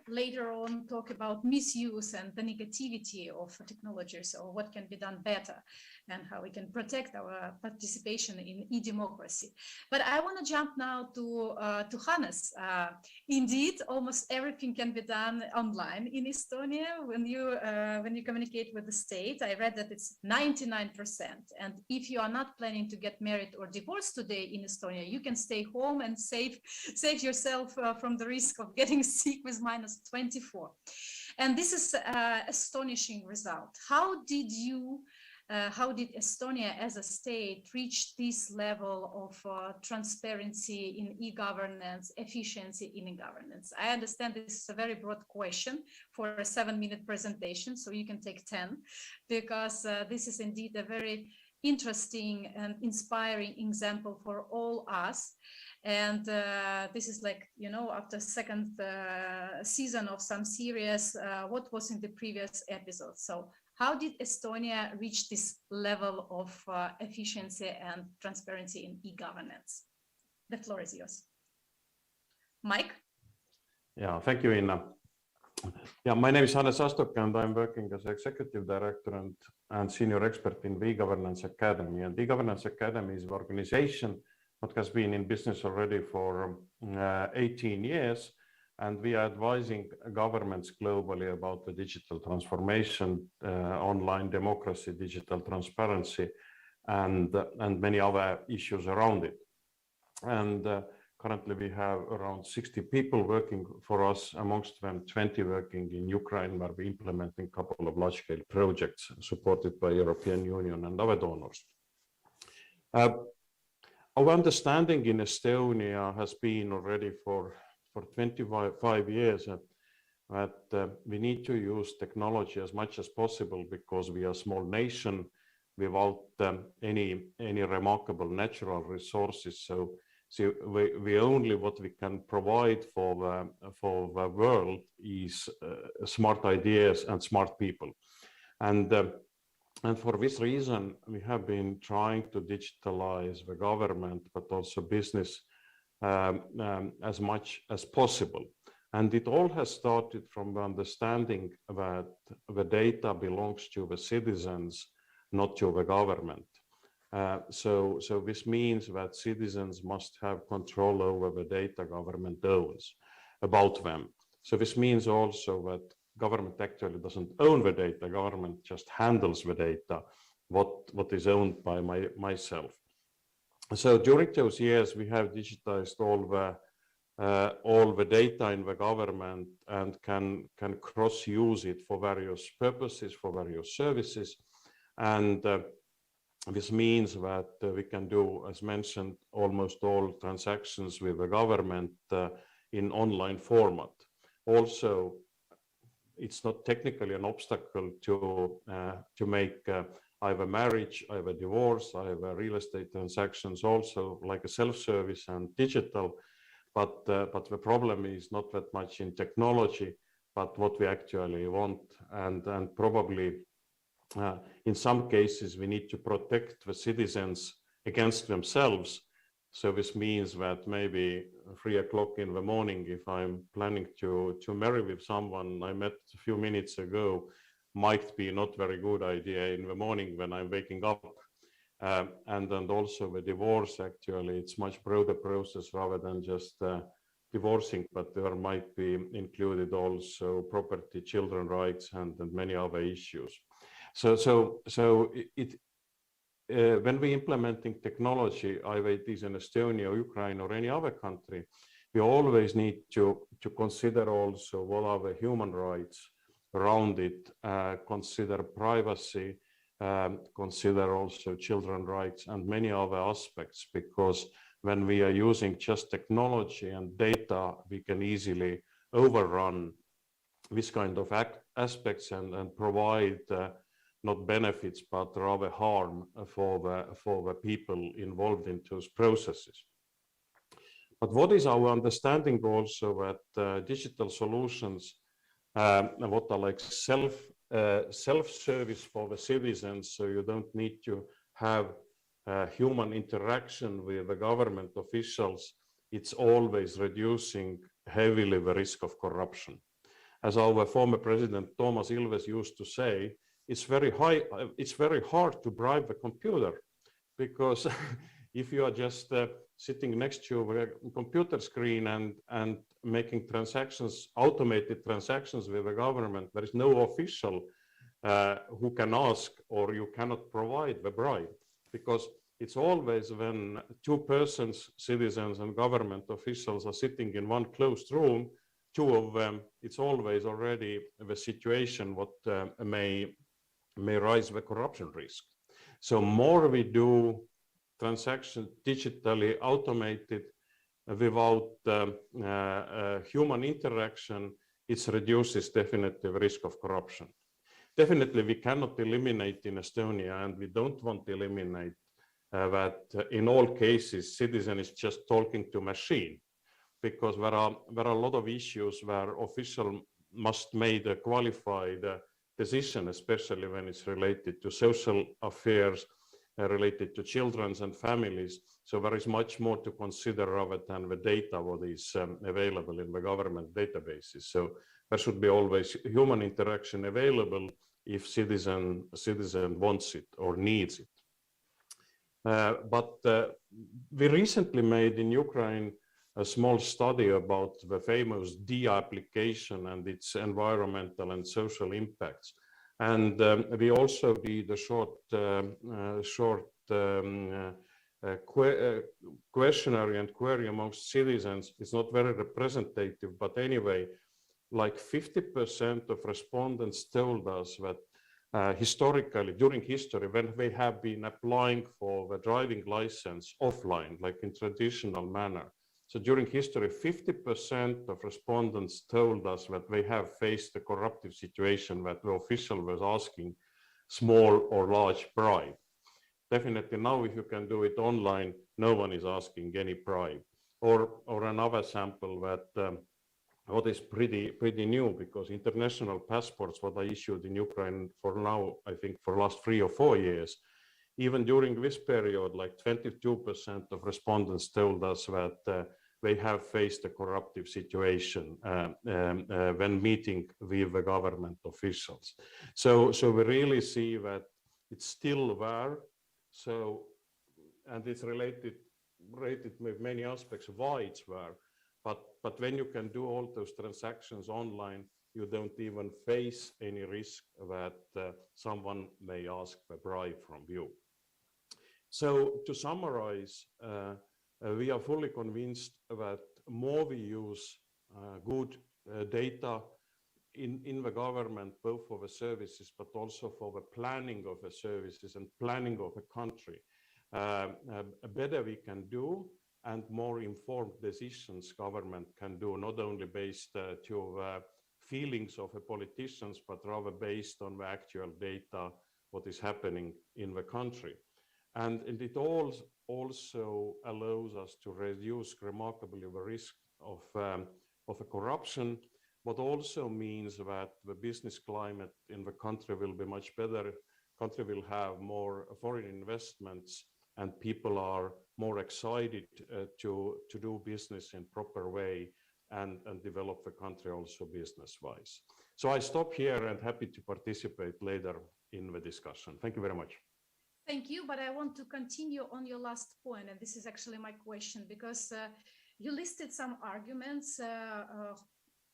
S12: later on talk about misuse and the negativity of technologies, or what can be done better and how we can protect our participation in e-democracy. But I want to jump now to Hannes. Indeed, almost everything can be done online in Estonia when you communicate with the state. I read that it's 99%. And if you are not planning to get married or divorced today in Estonia, you can stay home and save yourself from the risk of getting sick with -24. And this is an astonishing result. How did Estonia as a state reach this level of transparency in e-governance, efficiency in e-governance? I understand this is a very broad question for a 7-minute presentation, so you can take 10, because this is indeed a very interesting and inspiring example for all us. And this is like, you know, after second season of some series, what was in the previous episode. So how did Estonia reach this level of efficiency and transparency in e-governance? The floor is yours. Mike?
S13: Yeah, thank you, Inna. Yeah, my name is Hannes Astok, and I'm working as Executive Director and Senior Expert in the E-Governance Academy. And the E-Governance Academy is an organization that has been in business already for 18 years. And we are advising governments globally about the digital transformation, online democracy, digital transparency, and many other issues around it. And currently we have around 60 people working for us, amongst them 20 working in Ukraine, where we're implementing a couple of large-scale projects supported by European Union and other donors. Our understanding in Estonia has been already for 25 years that we need to use technology as much as possible, because we are a small nation without any remarkable natural resources. So we only what we can provide for the world is smart ideas and smart people. And for this reason, we have been trying to digitalize the government, but also business as much as possible. And it all has started from the understanding that the data belongs to the citizens, not to the government. So this means that citizens must have control over the data government owns about them. So this means also that government actually doesn't own the data, government just handles the data, what is owned by myself. So during those years, we have digitized all the data in the government and can cross-use it for various purposes, for various services. And this means that we can do, as mentioned, almost all transactions with the government in online format. Also, it's not technically an obstacle to make either marriage, either divorce, either real estate transactions, also like a self-service and digital. But the problem is not that much in technology, but what we actually want. And probably in some cases, we need to protect the citizens against themselves. So this means that maybe 3 o'clock in the morning, if I'm planning to marry with someone I met a few minutes ago, might be not very good idea in the morning when I'm waking up. And then also the divorce, actually, it's much broader process rather than just divorcing, but there might be included also property, children rights, and many other issues. So when we implementing technology, either it is in Estonia, or Ukraine, or any other country, we always need to consider also what are the human rights around it, consider privacy, consider also children's rights and many other aspects, because when we are using just technology and data, we can easily overrun this kind of aspects and provide not benefits, but rather harm for the people involved in those processes. But what is our understanding also that digital solutions, what are like self-service for the citizens, so you don't need to have human interaction with the government officials, it's always reducing heavily the risk of corruption. As our former president Toomas Ilves used to say, it's very hard to bribe the computer, because if you are just sitting next to a computer screen and making transactions, automated transactions with the government, there is no official who can ask, or you cannot provide the bribe, because it's always when two persons, citizens and government officials, are sitting in one closed room, two of them, it's always already the situation what may rise the corruption risk. So more we do transactions digitally automated without human interaction, it reduces definitely the risk of corruption. Definitely we cannot eliminate in Estonia, and we don't want to eliminate that in all cases citizen is just talking to machine, because there are a lot of issues where official must make a qualified decision, especially when it's related to social affairs, related to children and families. So there is much more to consider rather than the data what is available in the government databases. So there should be always human interaction available if citizen wants it or needs it. But we recently made in Ukraine a small study about the famous DIA application and its environmental and social impacts. And we also did a short questionnaire and query amongst citizens. It's not very representative, but anyway, like 50% of respondents told us that historically, during history, when they have been applying for the driving license offline, like in traditional manner, so during history, 50% of respondents told us that they have faced a corruptive situation, that the official was asking small or large bribe. Definitely now, if you can do it online, no one is asking any bribe. Or another sample that what is pretty new, because international passports, what I issued in Ukraine for now, I think for last 3 or 4 years, even during this period, like 22% of respondents told us that they have faced a corruptive situation when meeting with the government officials. So we really see that it's still there. So it's rated with many aspects why it's there. But when you can do all those transactions online, you don't even face any risk that someone may ask a bribe from you. So to summarize, we are fully convinced that more we use good data in the government, both for the services, but also for the planning of the services and planning of a country, better we can do and more informed decisions government can do, not only based to feelings of the politicians, but rather based on the actual data, what is happening in the country. And it also allows us to reduce remarkably the risk of a corruption, but also means that the business climate in the country will be much better. Country will have more foreign investments, and people are more excited to do business in proper way and develop the country also business-wise. So I stop here and happy to participate later in the discussion. Thank you very much.
S12: Thank you, but I want to continue on your last point, and this is actually my question, because you listed some arguments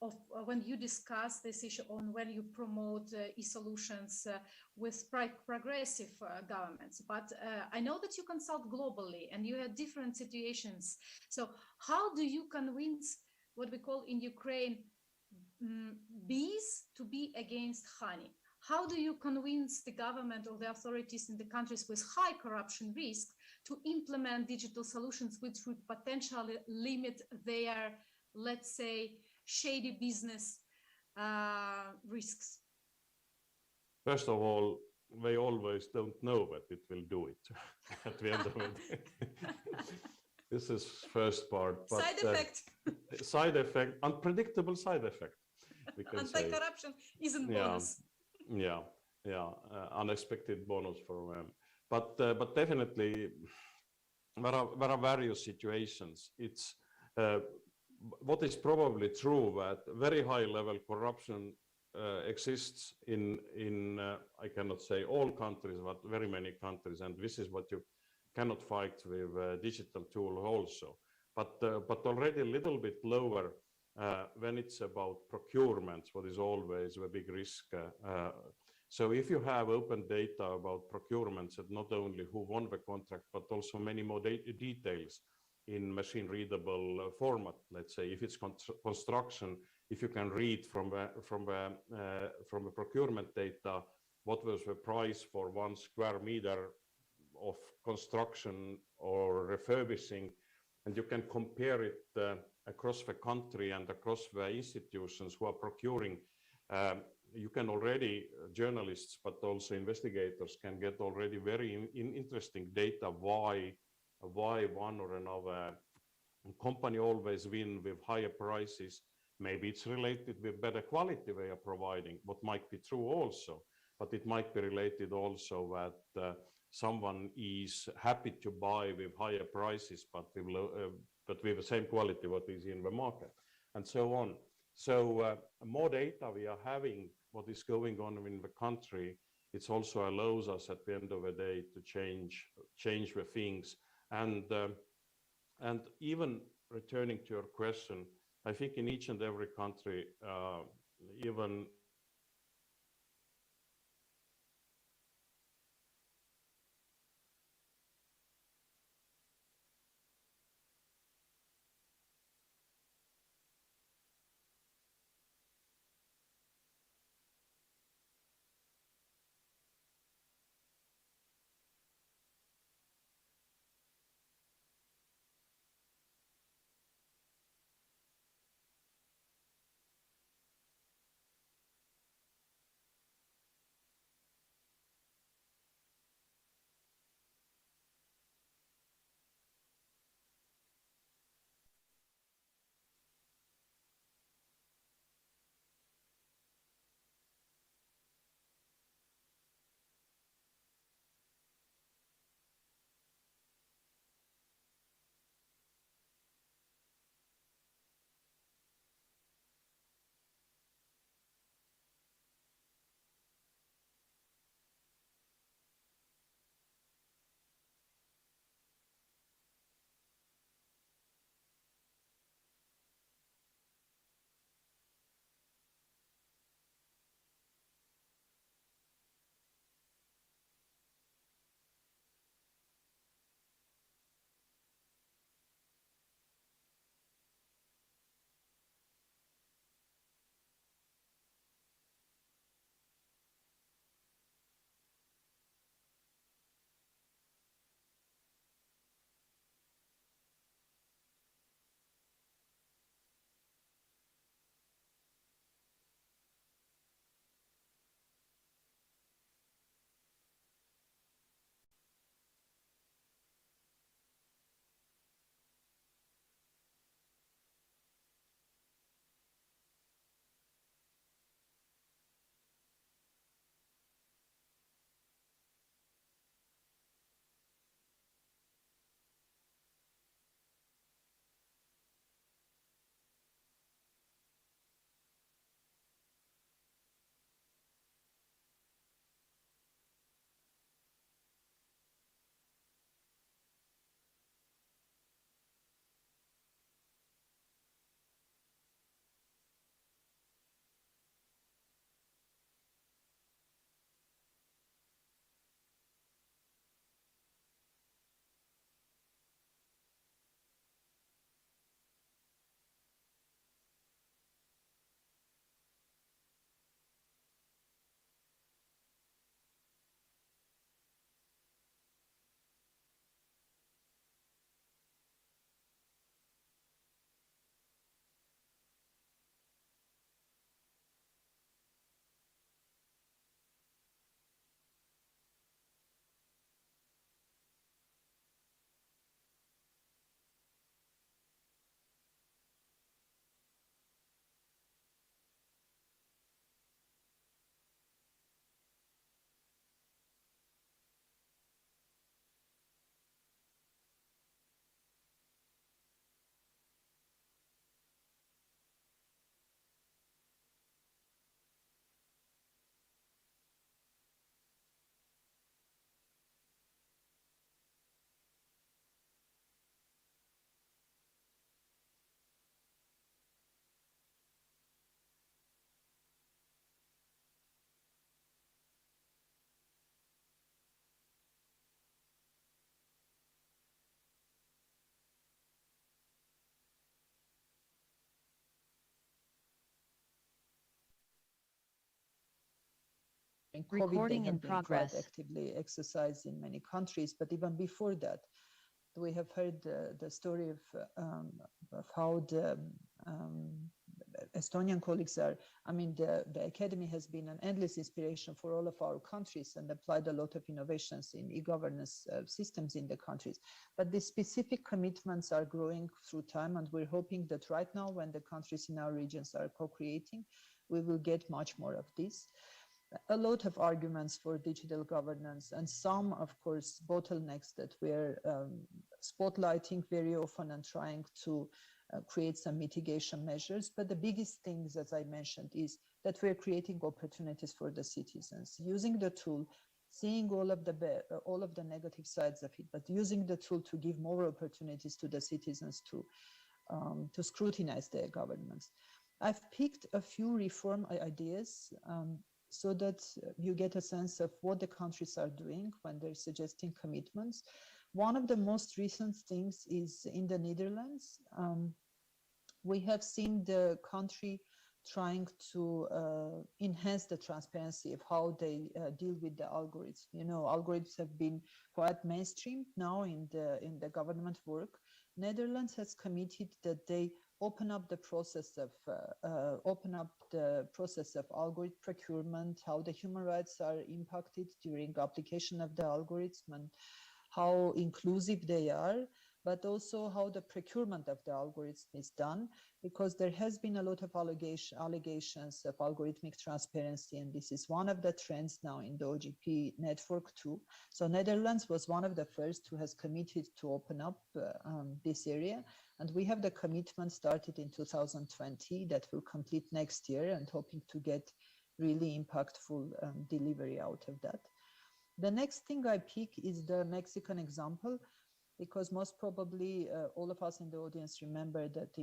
S12: of when you discuss this issue on when you promote e-solutions with progressive governments. But I know that you consult globally and you have different situations. So how do you convince what we call in Ukraine bees to be against honey? How do you convince the government or the authorities in the countries with high corruption risk to implement digital solutions which would potentially limit their, let's say, shady business risks?
S13: First of all, they always don't know that it will do it at the end of it. This is first part. But,
S12: side effect.
S13: Side effect, unpredictable side effect.
S12: Anti-corruption isn't bonus.
S13: Yeah, unexpected bonus for them. But definitely, there are various situations. It's what is probably true that very high level corruption exists in I cannot say all countries, but very many countries, and this is what you cannot fight with digital tool also. But already a little bit lower when it's about procurements, what is always a big risk. So if you have open data about procurements, and not only who won the contract, but also many more details in machine readable format, let's say, if it's construction, if you can read from the procurement data, what was the price for 1 square meter of construction or refurbishing, and you can compare it across the country and across the institutions who are procuring, you can already, journalists, but also investigators can get already very interesting data why one or another company always win with higher prices. Maybe it's related with better quality they are providing, what might be true also, but it might be related also that someone is happy to buy with higher prices, but with the same quality what is in the market, and so on. So more data we are having, what is going on in the country, it also allows us at the end of the day to change the things. And even returning to your question, I think in each and every country, even
S15: During COVID, they
S16: Recording
S15: have
S16: in
S15: been quite
S16: progress.
S15: actively exercised in many countries, but even before that, we have heard the story of how the Estonian colleagues are, I mean, the Academy has been an endless inspiration for all of our countries and applied a lot of innovations in e-governance systems in the countries. But the specific commitments are growing through time, and we're hoping that right now, when the countries in our regions are co-creating, we will get much more of this. A lot of arguments for digital governance, and some, of course, bottlenecks that we're spotlighting very often and trying to create some mitigation measures. But the biggest things, as I mentioned, is that we're creating opportunities for the citizens, using the tool, seeing all of the negative sides of it, but using the tool to give more opportunities to the citizens to scrutinize their governments. I've picked a few reform ideas so that you get a sense of what the countries are doing when they're suggesting commitments. One of the most recent things is in the Netherlands. We have seen the country trying to enhance the transparency of how they deal with the algorithms. You know, algorithms have been quite mainstream now in the government work. Netherlands has committed that they open up the process of algorithm procurement, how the human rights are impacted during application of the algorithm, and how inclusive they are, but also how the procurement of the algorithm is done, because there has been a lot of allegations of algorithmic transparency, and this is one of the trends now in the OGP network too. So Netherlands was one of the first who has committed to open up this area, and we have the commitment started in 2020 that will complete next year, and hoping to get really impactful delivery out of that. The next thing I pick is the Mexican example, because most probably all of us in the audience remember that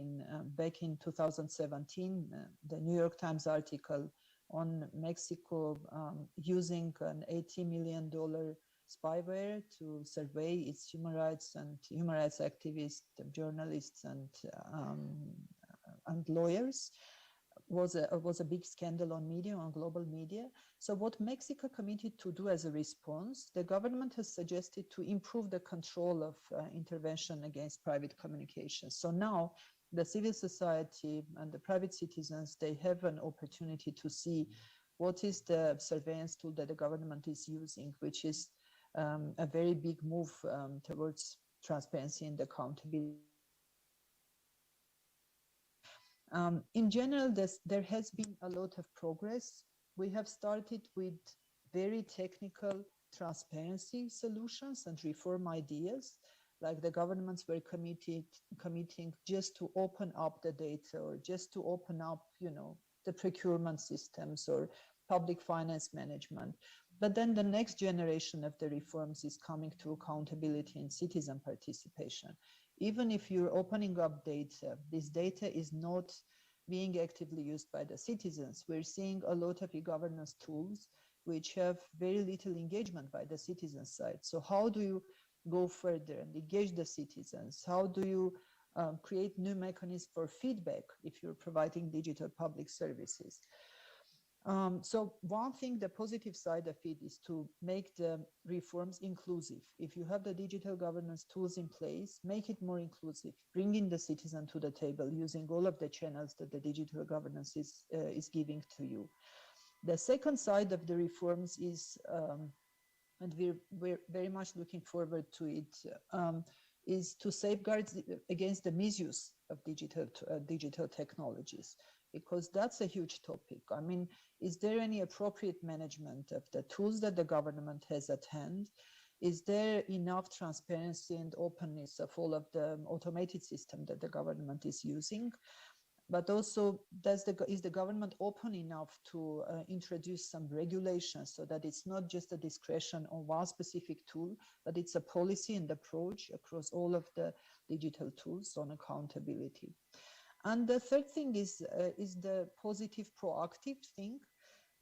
S15: back in 2017, the New York Times article on Mexico using an $80 million spyware to survey its human rights activists, journalists, and lawyers was a big scandal on media, on global media. So what Mexico committed to do as a response, the government has suggested to improve the control of intervention against private communications. So now the civil society and the private citizens, they have an opportunity to see what is the surveillance tool that the government is using, which is a very big move towards transparency and accountability. In general, there has been a lot of progress. We have started with very technical transparency solutions and reform ideas, like the governments were committing just to open up the data, or just to open up, you know, the procurement systems or public finance management. But then the next generation of the reforms is coming to accountability and citizen participation. Even if you're opening up data, this data is not being actively used by the citizens. We're seeing a lot of e-governance tools which have very little engagement by the citizen side. So how do you go further and engage the citizens? How do you create new mechanisms for feedback if you're providing digital public services? So one thing, the positive side of it, is to make the reforms inclusive. If you have the digital governance tools in place, make it more inclusive, bring in the citizen to the table using all of the channels that the digital governance is giving to you. The second side of the reforms is, and we're very much looking forward to it, is to safeguard against the misuse of digital technologies, because that's a huge topic. I mean, is there any appropriate management of the tools that the government has at hand? Is there enough transparency and openness of all of the automated system that the government is using? But also, is the government open enough to introduce some regulations so that it's not just a discretion on one specific tool, but it's a policy and approach across all of the digital tools on accountability? And the third thing is the positive proactive thing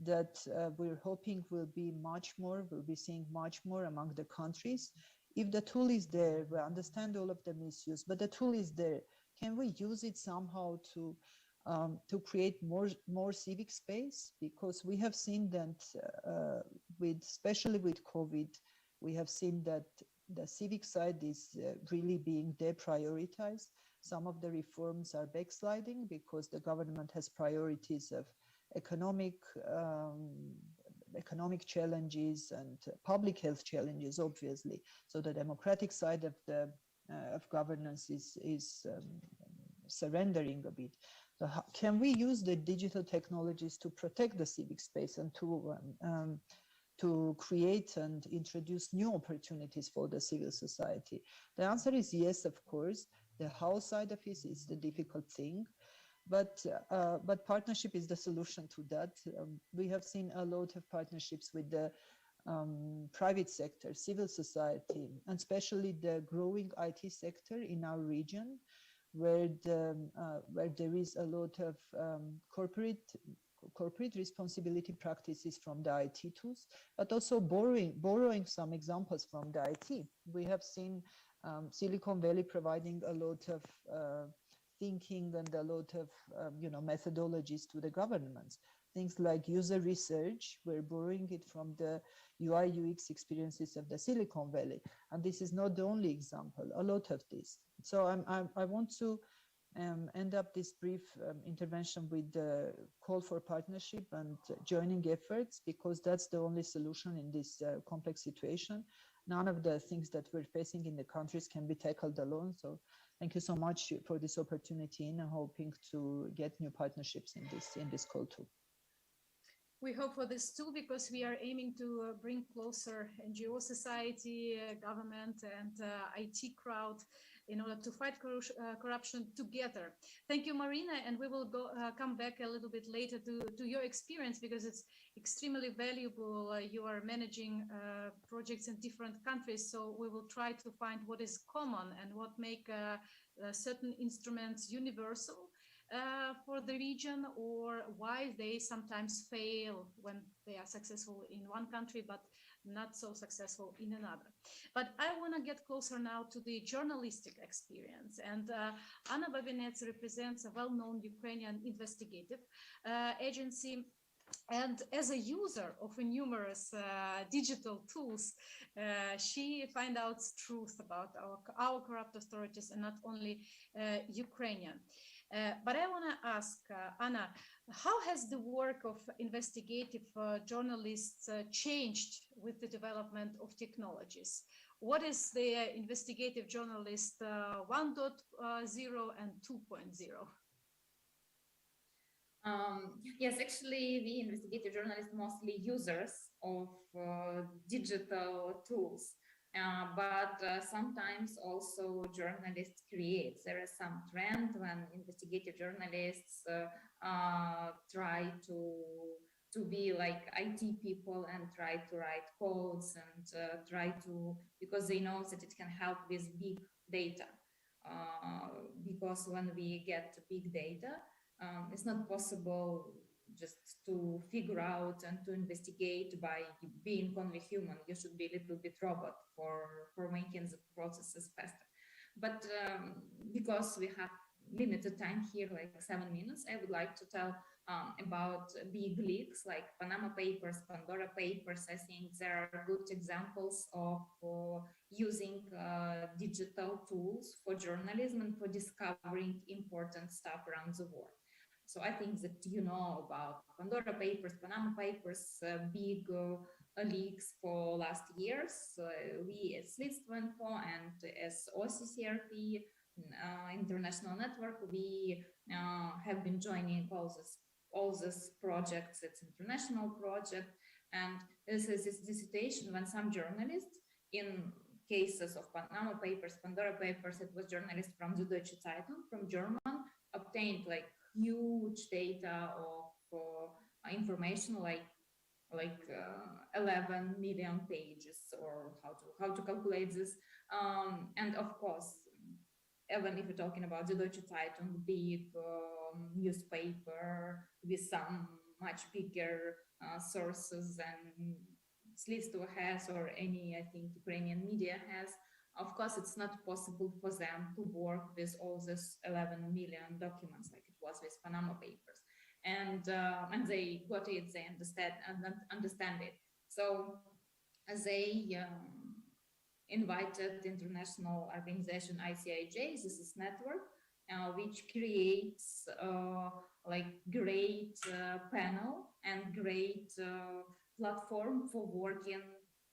S15: that we're hoping will be we'll be seeing much more among the countries. If the tool is there, we understand all of the misuse, but the tool is there. Can we use it somehow to to create more civic space, because we have seen that especially with COVID, we have seen that the civic side is really being deprioritized. Some of the reforms are backsliding because the government has priorities of economic challenges and public health challenges, obviously. So the democratic side of governance is surrendering a bit. So how, can we use the digital technologies to protect the civic space and to create and introduce new opportunities for the civil society? The answer is yes, of course. The how side of it is the difficult thing, but partnership is the solution to that. We have seen a lot of partnerships with the private sector, civil society, and especially the growing IT sector in our region, where there is a lot of corporate responsibility practices from the IT tools, but also borrowing some examples from the IT. We have seen Silicon Valley providing a lot of thinking and a lot of methodologies to the governments. Things like user research, we're borrowing it from the UI UX experiences of the Silicon Valley, and this is not the only example. A lot of this. So I want to end up this brief intervention with the call for partnership and joining efforts, because that's the only solution in this complex situation. None of the things that we're facing in the countries can be tackled alone. So thank you so much for this opportunity, and I'm hoping to get new partnerships in this call too.
S12: We hope for this too, because we are aiming to bring closer NGO society, government, and IT crowd in order to fight corruption together. Thank you, Marina, and we will come back a little bit later to your experience, because it's extremely valuable. You are managing projects in different countries, so we will try to find what is common and what make certain instruments universal for the region, or why they sometimes fail when they are successful in one country but not so successful in another. But I want to get closer now to the journalistic experience, and Anna Babinets represents a well-known Ukrainian investigative agency. And as a user of numerous digital tools, she finds out truth about our corrupt authorities, and not only Ukrainian. But I want to ask Anna, how has the work of investigative journalists changed with the development of technologies? What is the investigative journalist 1.0 and 2.0?
S14: Yes, actually, we investigative journalists mostly users of digital tools, but sometimes also journalists create. There is some trend when investigative journalists try to be like IT people and try to write codes and because they know that it can help with big data. Because when we get big data, it's not possible just to figure out and to investigate by being only human. You should be a little bit robot for making the processes faster. But because we have limited time here, like 7 minutes, I would like to tell about big leaks like Panama Papers, Pandora Papers. I think there are good examples of using digital tools for journalism and for discovering important stuff around the world. So I think that you know about Pandora Papers, Panama Papers, big leaks for last years. We as Slitstvo and as OCCRP international network, we have been joining all these projects. It's international project, and this is the situation when some journalists, in cases of Panama Papers, Pandora Papers, it was journalists from the Deutsche Zeitung, from German, obtained like huge data of information like 11 million pages, or how to calculate this, and of course, even if we're talking about the Deutsche Zeitung, big newspaper with some much bigger sources than Slitstvo has, or any, I think, Ukrainian media has, of course, it's not possible for them to work with all this 11 million documents like it was with Panama Papers, and they got it, they understand it. So they invited international organization ICIJ. This is network which creates like great panel and great platform for working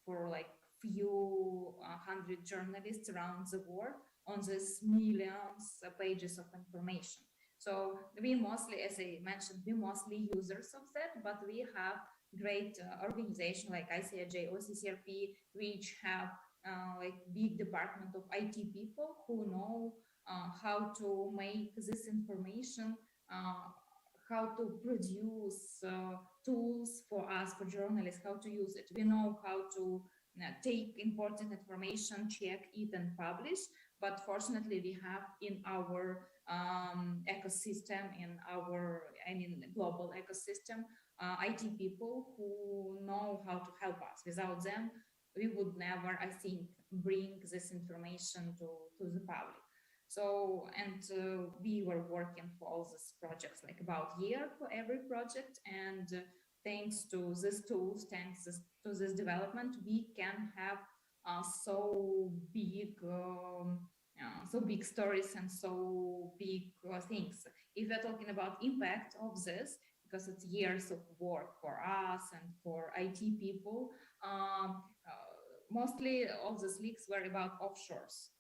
S14: for like few hundred journalists around the world on these millions of pages of information. So we mostly, as I mentioned, we mostly users of that, but we have great organization like ICIJ or CCRP, which have like big department of IT people who know how to make this information, how to produce tools for us, for journalists, how to use it. We know how to take important information, check it and publish, but fortunately we have in our ecosystem, global ecosystem, IT people who know how to help us. Without them, we would never, I think, bring this information to the public. So, and we were working for all these projects, like about a year for every project. And thanks to these tools, thanks to this development, we can have so big stories and so big things. If we're talking about impact of this, because it's years of work for us and for IT people, mostly all these leaks were about offshores.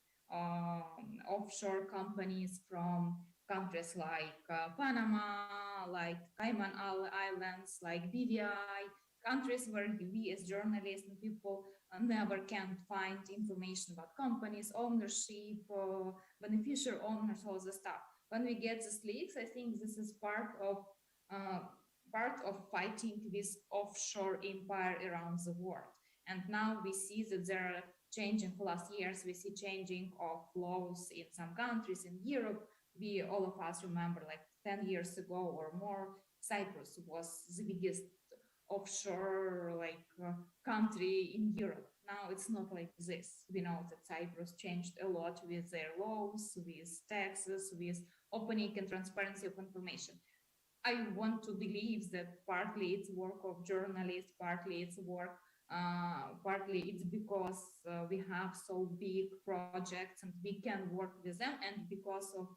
S14: Offshore companies from countries like Panama, like Cayman Islands, like BVI, countries where we as journalists and people never can find information about companies, ownership, beneficial owners, all the stuff. When we get these leaks, I think this is part of fighting this offshore empire around the world. And now we see that there are changing for last years. We see changing of laws in some countries in Europe. We, all of us remember, like 10 years ago or more, Cyprus was the biggest offshore country in Europe. Now it's not like this. We know that Cyprus changed a lot with their laws, with taxes, with opening and transparency of information. I want to believe that partly it's work of journalists, partly it's work, partly it's because we have so big projects and we can work with them, and because of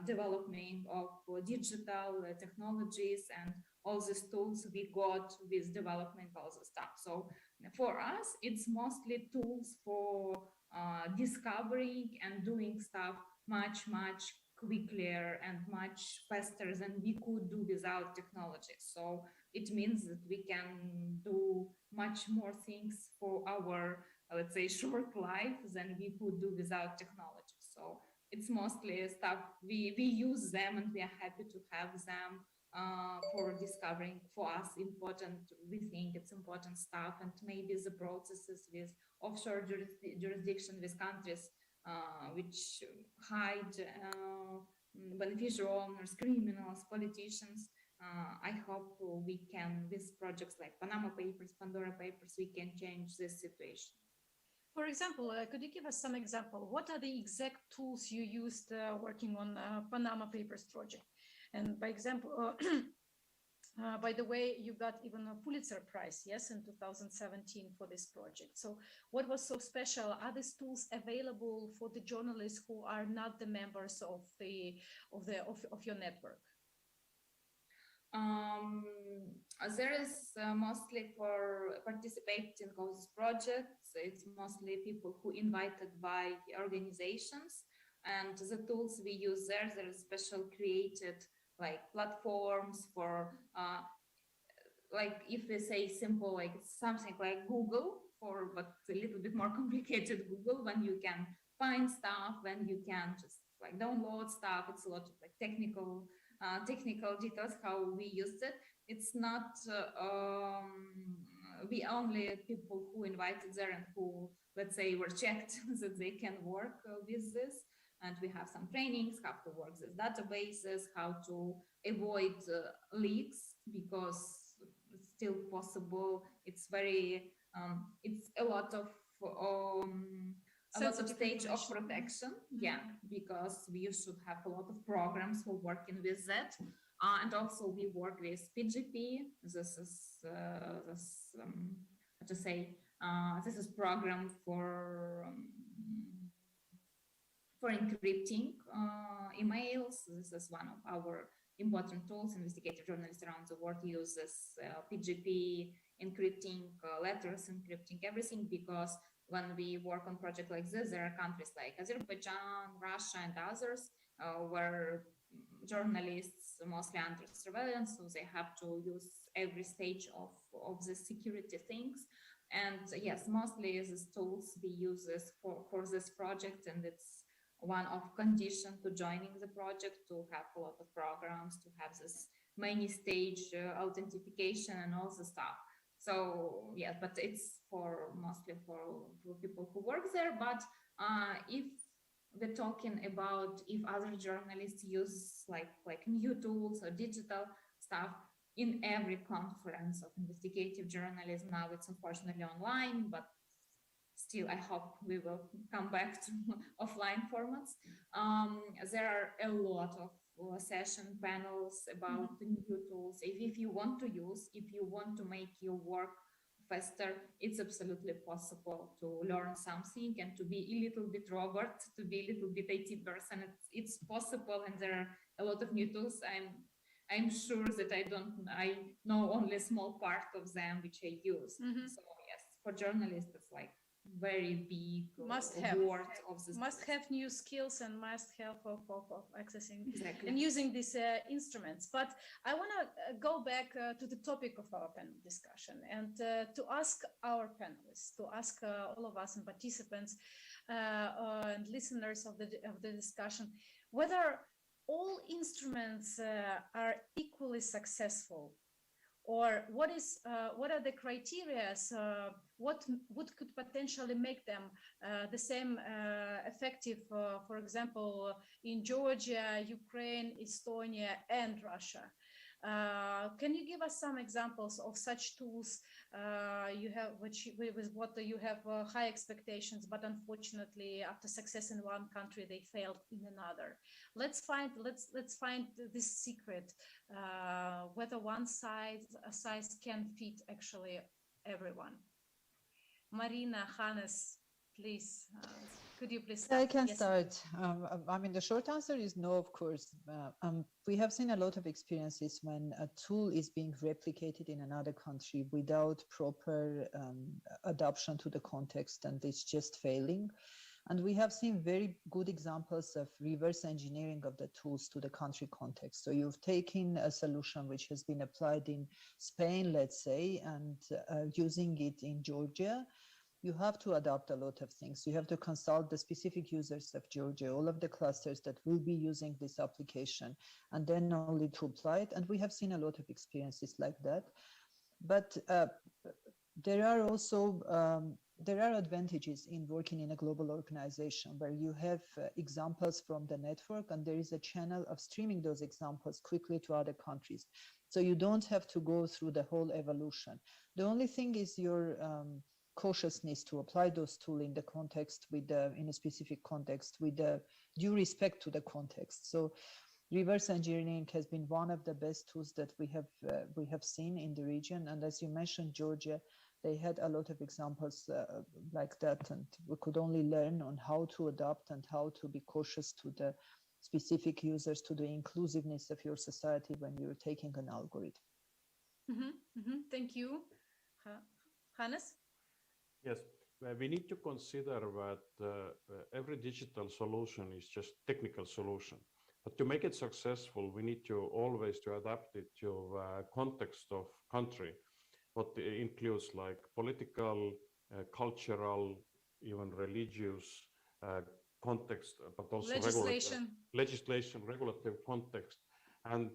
S14: development of digital technologies and all these tools we got with development, all the stuff. So for us, it's mostly tools for discovering and doing stuff much quicker and much faster than we could do without technology. So it means that we can do much more things for our, let's say, short life than we could do without technology. So it's mostly stuff we use them, and we are happy to have them for discovering for us important. We think it's important stuff, and maybe the processes with offshore jurisdiction with countries which hide beneficial owners, criminals, politicians. I hope we can, with projects like Panama Papers, Pandora Papers, we can change this situation.
S12: For example, could you give us some example? What are the exact tools you used working on Panama Papers project? And by example, by the way, you got even a Pulitzer Prize, yes, in 2017 for this project. So what was so special? Are these tools available for the journalists who are not the members of your network?
S14: There is mostly for participating in those projects, it's mostly people who invited by organizations, and the tools we use there are special created like platforms for like, if we say simple, like something like Google, for but a little bit more complicated Google, when you can find stuff, when you can just like download stuff. It's a lot of like technical details how we use it. It's not we only people who invited there and who, let's say, were checked that they can work with this. And we have some trainings, how to work with databases, how to avoid leaks, because it's still possible. It's very, it's a lot of a lot of
S12: Sensitive
S14: stage of
S12: information.
S14: protection. Yeah, because we should have a lot of programs for working with that. And also we work with PGP. This is how to say, this is program for encrypting emails. This is one of our important tools. Investigative journalists around the world use this PGP, encrypting letters, encrypting everything, because when we work on projects like this, there are countries like Azerbaijan, Russia, and others where journalists mostly under surveillance, so they have to use every stage of the security things. And yes, mostly these tools we use this for this project, and it's one of condition to joining the project, to have a lot of programs, to have this many stage authentication and all the stuff. So yeah, but it's mostly for people who work there. But if we're talking about if other journalists use like new tools or digital stuff, in every conference of investigative journalism now, it's unfortunately online, but still I hope we will come back to offline formats. There are a lot of session panels about the new tools. If you want to use, if you want to make your work faster, it's absolutely possible to learn something and to be a little bit Robert, to be a little bit IT person. It's possible, and there are a lot of new tools. I'm sure that I know only a small part of them which I use. So yes, for journalists, it's like very big word of this.
S12: Must have new skills and must have of accessing
S14: Exactly.
S12: and using these instruments. But I want to go back to the topic of our panel discussion and to ask our panelists, to ask all of us and participants and listeners of the discussion, whether all instruments are equally successful, or what are the criteria? What could potentially make them the same effective, for example, in Georgia, Ukraine, Estonia, and Russia? Can you give us some examples of such tools you have, with what you have high expectations, but unfortunately, after success in one country, they failed in another? Let's find this secret, whether one size can fit actually everyone. Marina, Hannes, please, could you please start?
S15: I can
S12: Yes.
S15: start. I mean, the short answer is no, of course. We have seen a lot of experiences when a tool is being replicated in another country without proper adoption to the context, and it's just failing. And we have seen very good examples of reverse engineering of the tools to the country context. So you've taken a solution which has been applied in Spain, let's say, and using it in Georgia. You have to adopt a lot of things. You have to consult the specific users of Georgia, all of the clusters that will be using this application, and then only to apply it. And we have seen a lot of experiences like that. But there are also there are advantages in working in a global organization where you have examples from the network, and there is a channel of streaming those examples quickly to other countries. So you don't have to go through the whole evolution. The only thing is your cautiousness to apply those tools in the context in a specific context with due respect to the context. So reverse engineering has been one of the best tools that we have seen in the region. And as you mentioned, Georgia, they had a lot of examples like that, and we could only learn on how to adapt and how to be cautious to the specific users, to the inclusiveness of your society when you're taking an algorithm.
S12: Thank you. Hannes?
S13: Yes, we need to consider that every digital solution is just technical solution. But to make it successful, we need to always to adapt it to context of country, what includes like political, cultural, even religious context, but also legislation, regulatory context, and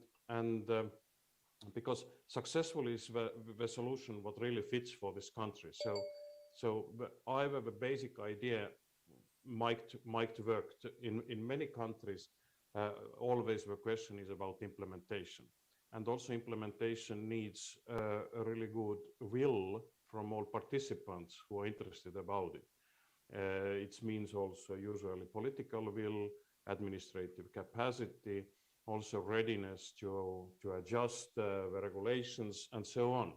S13: because successful is the solution what really fits for this country. So I have a basic idea might work in many countries. Always the question is about implementation, and also implementation needs a really good will from all participants who are interested about it. It means also usually political will, administrative capacity, also readiness to adjust the regulations and so on.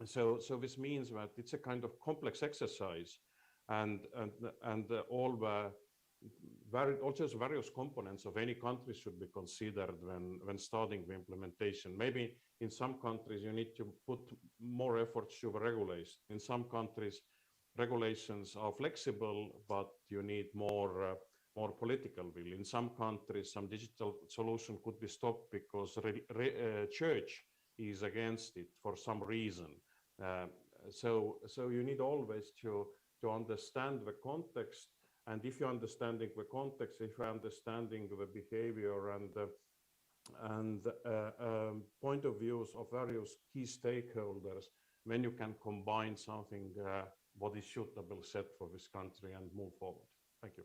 S13: So this means that it's a kind of complex exercise, and all the various components of any country should be considered when starting the implementation. Maybe in some countries you need to put more efforts to the regulation. In some countries, regulations are flexible, but you need more political will. In some countries, some digital solution could be stopped because church is against it for some reason. So you need always to understand the context, and if you're understanding the context, if you're understanding the behavior and point of views of various key stakeholders, then you can combine something what is suitable set for this country and move forward. Thank you.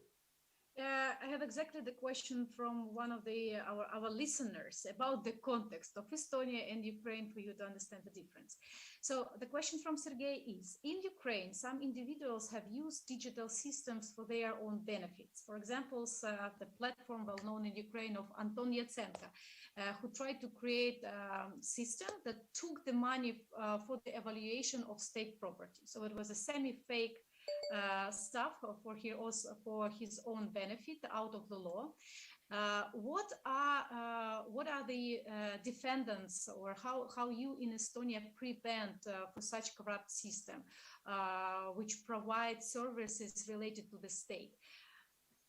S12: I have exactly the question from one of our listeners about the context of Estonia and Ukraine for you to understand the difference. So the question from Sergey is, in Ukraine, some individuals have used digital systems for their own benefits. For example, the platform well known in Ukraine of Untitled Chapter, who tried to create a system that took the money for the evaluation of state property. So it was a semi-fake stuff for his own benefit out of the law. What are the defendants, or how you in Estonia prevent for such corrupt system which provide services related to the state?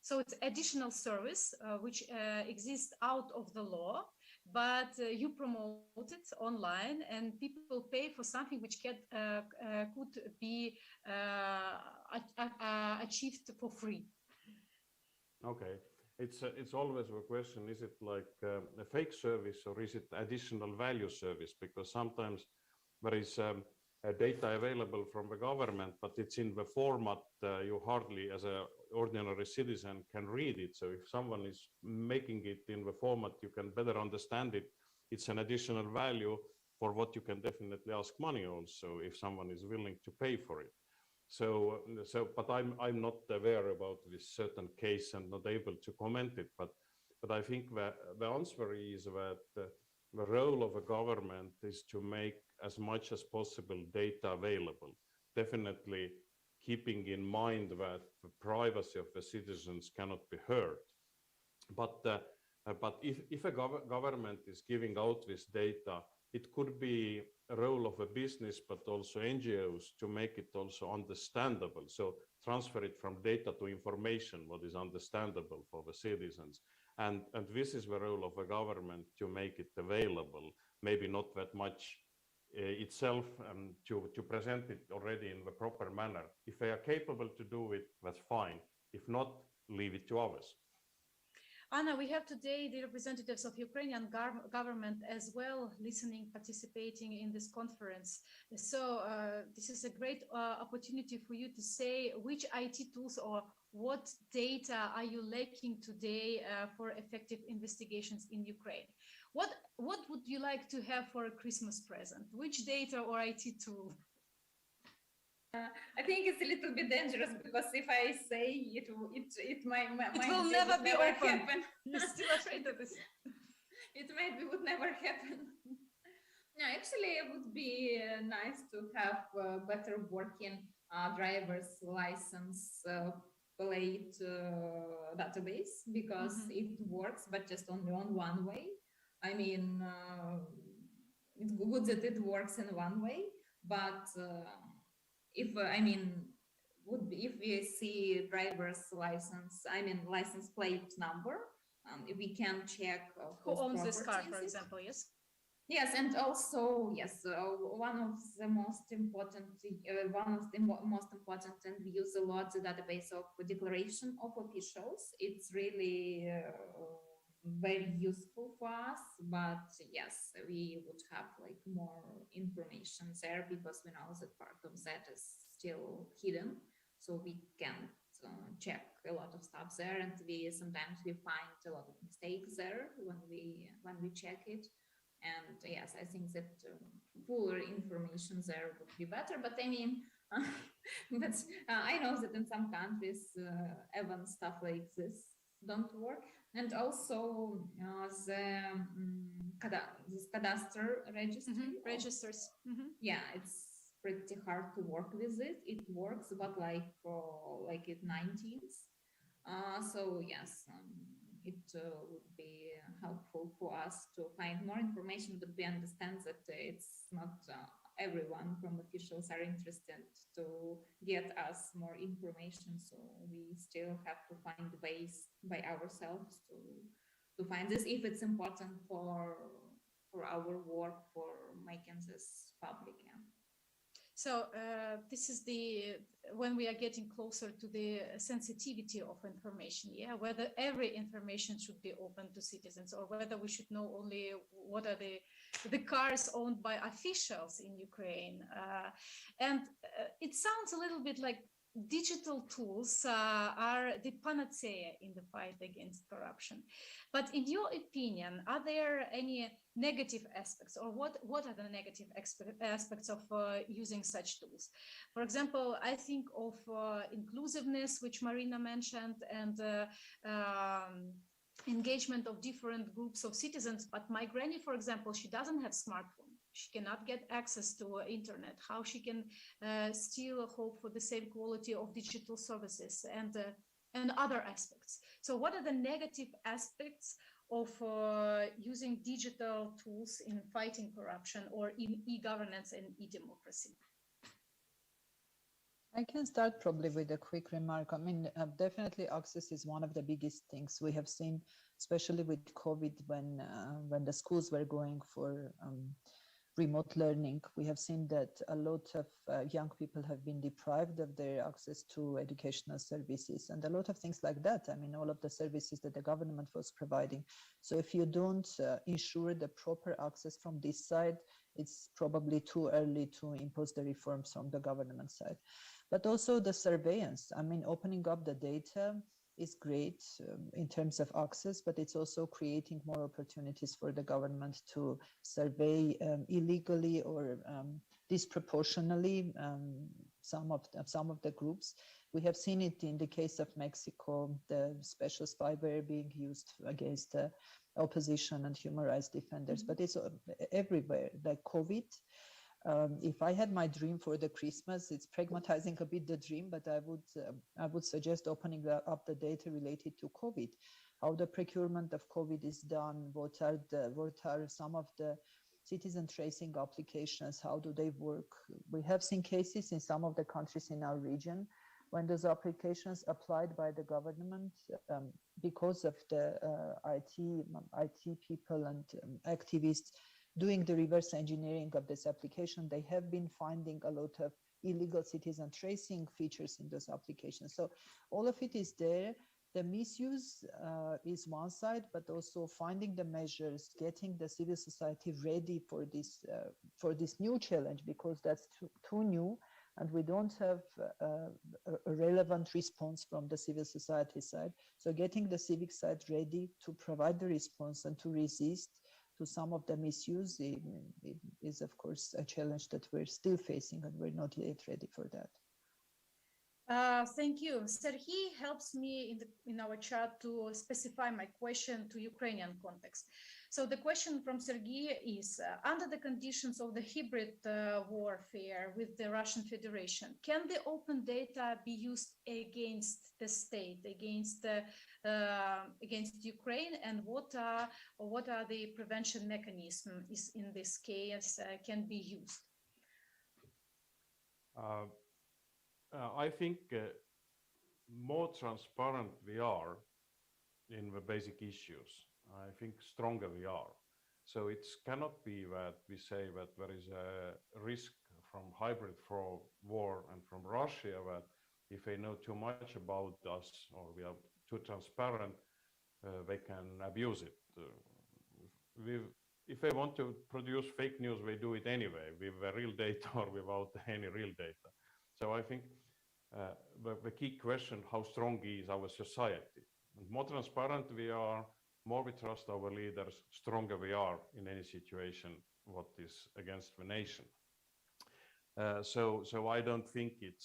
S12: So it's additional service which exists out of the law, but you promote it online and people pay for something which could be achieved for free. Okay,
S13: it's always a question, is it like a fake service or is it additional value service? Because sometimes there is data available from the government, but it's in the format you hardly as an ordinary citizen can read it. So if someone is making it in the format you can better understand it, it's an additional value for what you can definitely ask money also if someone is willing to pay for it. So but I'm not aware about this certain case and not able to comment it, but I think the answer is that the role of a government is to make as much as possible data available, definitely keeping in mind that the privacy of the citizens cannot be hurt. But if a government is giving out this data, it could be a role of a business, but also NGOs to make it also understandable. So transfer it from data to information, what is understandable for the citizens. And this is the role of a government to make it available, maybe not that much itself, to present it already in the proper manner. If they are capable to do it, that's fine. If not, leave it to others.
S12: Anna, we have today the representatives of Ukrainian government as well listening, participating in this conference. So this is a great opportunity for you to say which IT tools or what data are you lacking today for effective investigations in Ukraine? What would you like to have for a Christmas present? Which data or IT tool?
S14: I think it's a little bit dangerous because if I say it might
S12: will never happen. You're still afraid of this.
S14: It would never happen. No, actually, it would be nice to have better working driver's license plate database, because it works, but just only on one way. I mean, it's good that it works in one way, but if we see driver's license, license plate number, we can check
S12: who owns this car, for example. Yes.
S14: Yes, and also one of the most important, and we use a lot the database of declaration of officials. It's really very useful for us, but yes, we would have like more information there because we know that part of that is still hidden, so we can't check a lot of stuff there, and sometimes we find a lot of mistakes there when we check it. And yes, I think that fuller information there would be better. But I mean, But I know that in some countries, even stuff like this don't work. And also this cadastre registry.
S12: Registers.
S14: Yeah, it's pretty hard to work with it. It works, but like it 19th. So yes, it would be helpful for us to find more information, but we understand that it's not everyone from officials are interested to get us more information. So we still have to find ways by ourselves to find this if it's important for our work for making this public. Yeah.
S12: So this is when we are getting closer to the sensitivity of information, yeah, whether every information should be open to citizens or whether we should know only what are the cars owned by officials in Ukraine. And it sounds a little bit like digital tools are the panacea in the fight against corruption. But in your opinion, are there any negative aspects, or what are the negative aspects of using such tools? For example, I think of inclusiveness, which Marina mentioned, and engagement of different groups of citizens. But my granny, for example, she doesn't have smartphone. She cannot get access to internet. How she can still hope for the same quality of digital services and other aspects? So what are the negative aspects of using digital tools in fighting corruption or in e-governance and e-democracy?
S15: I can start probably with a quick remark. I mean, definitely access is one of the biggest things we have seen, especially with COVID, when the schools were going for remote learning. We have seen that a lot of young people have been deprived of their access to educational services and a lot of things like that. I mean, all of the services that the government was providing. So if you don't ensure the proper access from this side, it's probably too early to impose the reforms from the government side. But also the surveillance. I mean, opening up the data is great in terms of access, but it's also creating more opportunities for the government to survey illegally or disproportionately some of the groups. We have seen it in the case of Mexico, the special spyware being used against the opposition and human rights defenders, but it's everywhere, like COVID. If I had my dream for the Christmas, it's pragmatizing a bit the dream, but I would suggest opening up the data related to COVID, how the procurement of COVID is done, what are some of the citizen tracing applications, how do they work? We have seen cases in some of the countries in our region when those applications applied by the government because of the IT people and activists doing the reverse engineering of this application, they have been finding a lot of illegal citizen tracing features in those applications. So all of it is there. The misuse is one side, but also finding the measures, getting the civil society ready for this new challenge, because that's too new, and we don't have a relevant response from the civil society side. So getting the civic side ready to provide the response and to resist to some of the misuse is, of course, a challenge that we're still facing, and we're not yet ready for that.
S12: Thank you. Sergey helps me in our chat to specify my question to Ukrainian context. So the question from Sergey is, under the conditions of the hybrid warfare with the Russian Federation, can the open data be used against the state, against Ukraine, and what are the prevention mechanisms in this case can be used?
S13: I think more transparent we are in the basic issues, I think stronger we are. So it cannot be that we say that there is a risk from hybrid war and from Russia, that if they know too much about us or we are too transparent, they can abuse it. If they want to produce fake news, they do it anyway, with the real data or without any real data. So I think the key question, how strong is our society? And more transparent we are, more we trust our leaders, stronger we are in any situation what is against the nation. So I don't think it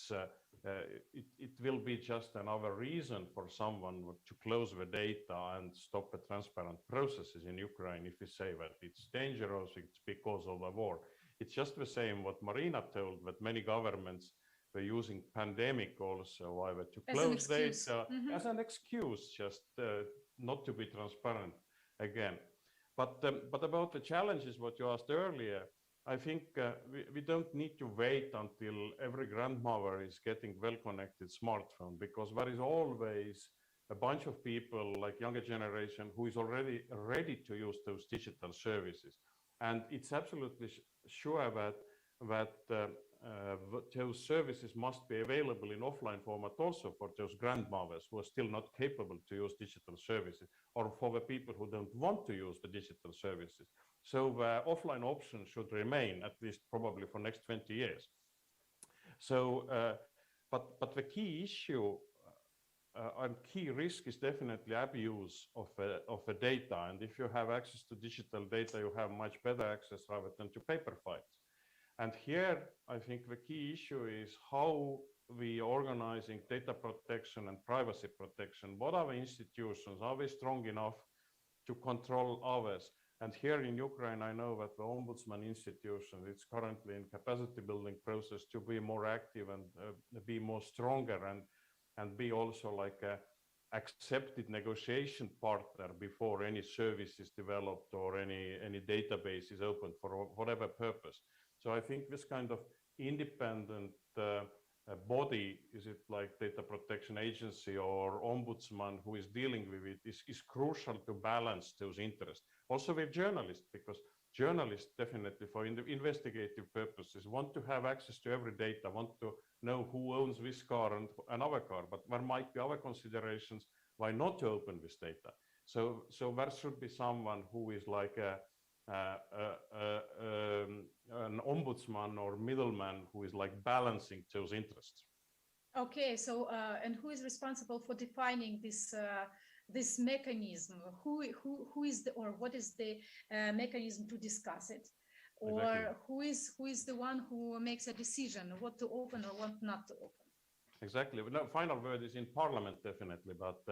S13: will be just another reason for someone to close the data and stop the transparent processes in Ukraine if we say that it's dangerous, it's because of the war. It's just the same what Marina told, that many governments were using pandemic also either to close data as an excuse, just not to be transparent again. But about the challenges, what you asked earlier, I think we don't need to wait until every grandmother is getting well-connected smartphone, because there is always a bunch of people like younger generation who is already ready to use those digital services. And it's absolutely sure that those services must be available in offline format also for those grandmothers who are still not capable to use digital services, or for the people who don't want to use the digital services. So the offline option should remain, at least probably for next 20 years. So, but the key issue and key risk is definitely abuse of the data. And if you have access to digital data, you have much better access rather than to paper files. And here, I think the key issue is how we organizing data protection and privacy protection. What are the institutions? Are we strong enough to control others? And here in Ukraine, I know that the Ombudsman institution is currently in capacity building process to be more active and be more stronger and be also like a accepted negotiation partner before any service is developed or any database is opened for whatever purpose. So I think this kind of independent body, is it like data protection agency or ombudsman who is dealing with it, is crucial to balance those interests. Also with journalists, because journalists definitely for investigative purposes want to have access to every data, want to know who owns this car and another car, but there might be other considerations why not to open this data. So there should be someone who is like an ombudsman or middleman who is like balancing those interests.
S12: Okay, so and who is responsible for defining this this mechanism? Who is the, or what is the mechanism to discuss it? Or exactly. who is the one who makes a decision what to open or what not to open? Exactly.
S13: No, final word is in Parliament, definitely, but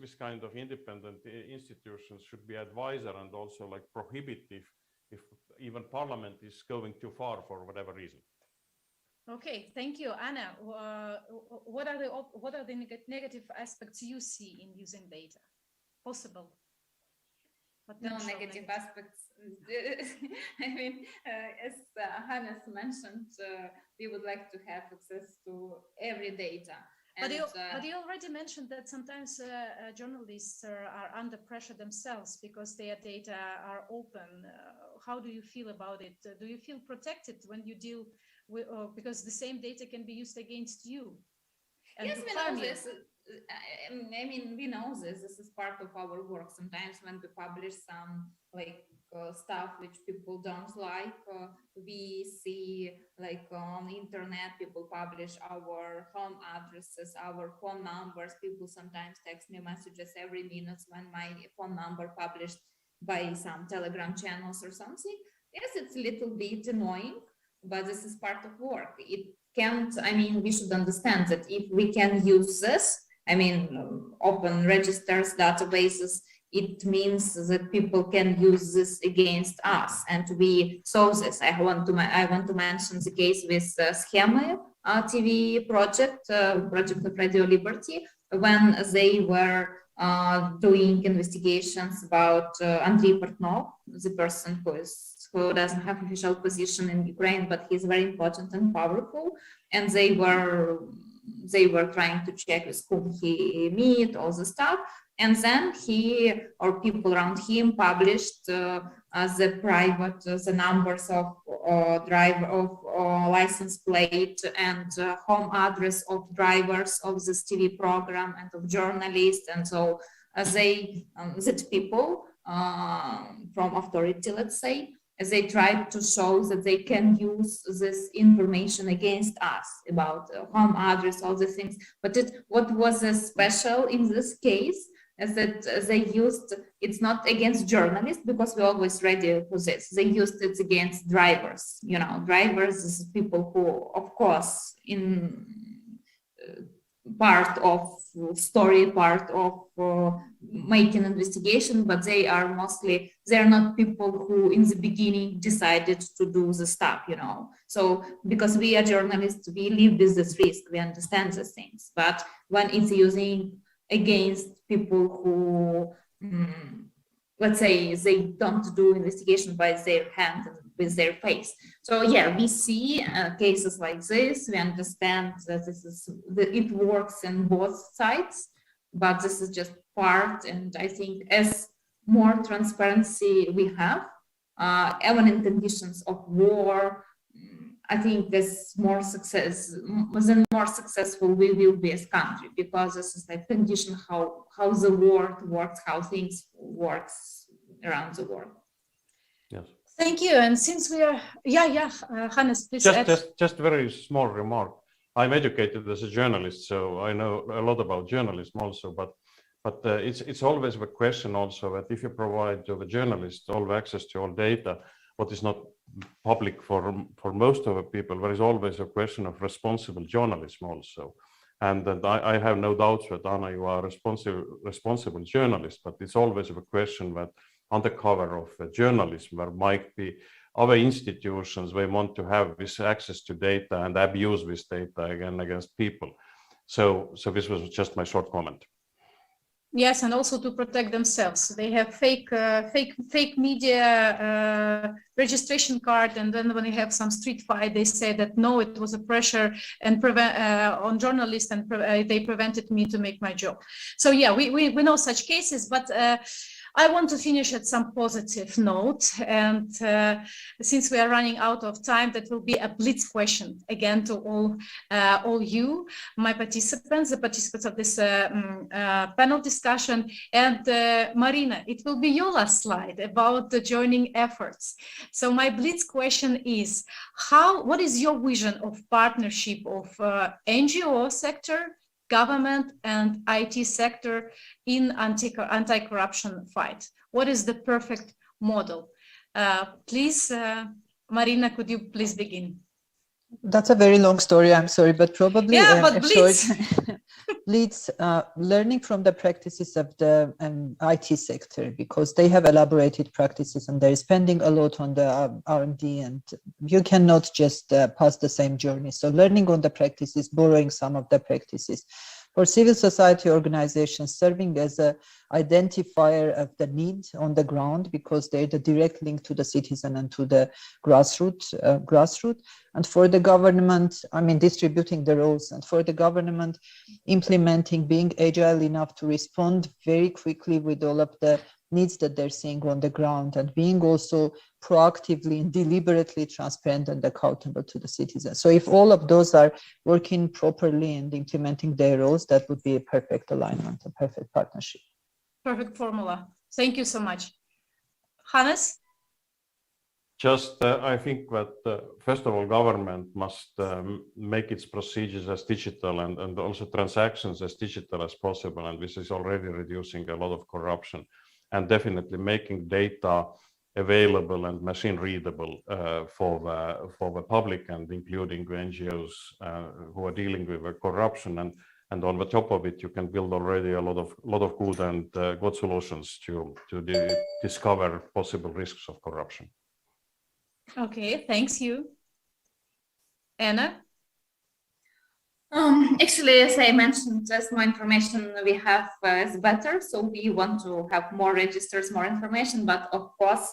S13: this kind of independent institutions should be advisor and also like prohibitive if even Parliament is going too far for whatever reason. Okay, thank you, Anna. What are the negative aspects you see in using data? Possible.
S14: No negative aspects. I mean, as Hannes mentioned, we would like to have access to every data.
S12: But you already mentioned that sometimes journalists are under pressure themselves because their data are open. How do you feel about it? Do you feel protected when you deal with, because the same data can be used against you?
S14: Yes, we know this. I mean, we know this. This is part of our work. Sometimes when we publish some like stuff which people don't like, we see like on the internet people publish our home addresses, our phone numbers. People sometimes text me messages every minute when my phone number published by some Telegram channels or something. Yes, it's a little bit annoying, but this is part of work. It can't, I mean, we should understand that if we can use this, I mean, open registers, databases, it means that people can use this against us, and we saw this. I want to mention the case with Scheme TV project of Radio Liberty, when they were doing investigations about Andrei Portnov, the person who doesn't have official position in Ukraine, but he's very important and powerful, and they were trying to check with whom he meet, all the stuff. And then he or people around him published the numbers of license plate and home address of drivers of this TV program and of journalists. And so that people from authority, let's say, they tried to show that they can use this information against us about home address, all the things. But what was special in this case is that they used it's not against journalists, because we're always ready for this. They used it against drivers. You know, drivers is people who, of course, in part of story, part of making investigation, but they are not people who in the beginning decided to do the stuff, you know. So because we are journalists, we live with this risk, we understand these things. But when it's using against people who, let's say, they don't do investigation by their hand and with their face. So yeah, we see cases like this. We understand that it works in both sides, but this is just part. And I think as more transparency we have, even in conditions of war, I think there's more success, the more successful we will be as country, because this is like condition how the world works, how things works around the world.
S13: Yes.
S12: Thank you. And since we are, Hannes, please add.
S13: Just very small remark. I'm educated as a journalist, so I know a lot about journalism also. But it's always a question also that if you provide to the journalist all the access to all data, what is not public for most of the people, there is always a question of responsible journalism also. And I have no doubts that Anna, you are a responsible journalist, but it's always a question that on the cover of journalism, there might be other institutions, they want to have this access to data and abuse this data again against people. So this was just my short comment.
S12: Yes, and also to protect themselves. They have fake media registration card, and then when they have some street fight, they say that no, it was a pressure and on journalists, and they prevented me to make my job. So yeah, we know such cases, but I want to finish at some positive note, and since we are running out of time, that will be a blitz question again to all you, my participants, the participants of this panel discussion. And Marina, it will be your last slide about the joining efforts. So my blitz question is, what is your vision of partnership of NGO sector, government and IT sector in anti-corruption fight? What is the perfect model? Please, Marina, could you please begin?
S15: That's a very long story, I'm sorry, but probably
S12: but blitz.
S15: Blitz, learning from the practices of the IT sector, because they have elaborated practices and they're spending a lot on the R&D, and you cannot just pass the same journey. So learning on the practices, borrowing some of the practices. For civil society organizations, serving as an identifier of the need on the ground, because they're the direct link to the citizen and to the grassroots. And for the government, I mean, distributing the roles, and for the government, implementing, being agile enough to respond very quickly with all of the needs that they're seeing on the ground, and being also proactively and deliberately transparent and accountable to the citizens. So if all of those are working properly and implementing their roles, that would be a perfect alignment, a perfect partnership.
S12: Perfect formula. Thank you so much. Hannes?
S13: Just, I think that first of all, government must make its procedures as digital and also transactions as digital as possible. And this is already reducing a lot of corruption, and definitely making data available and machine readable for the public, and including the NGOs who are dealing with the corruption. And on the top of it, you can build already a lot of good and good solutions to discover possible risks of corruption.
S12: Okay, thanks you. Anna?
S14: Actually, as I mentioned, as more information we have is better. So we want to have more registers, more information, but of course,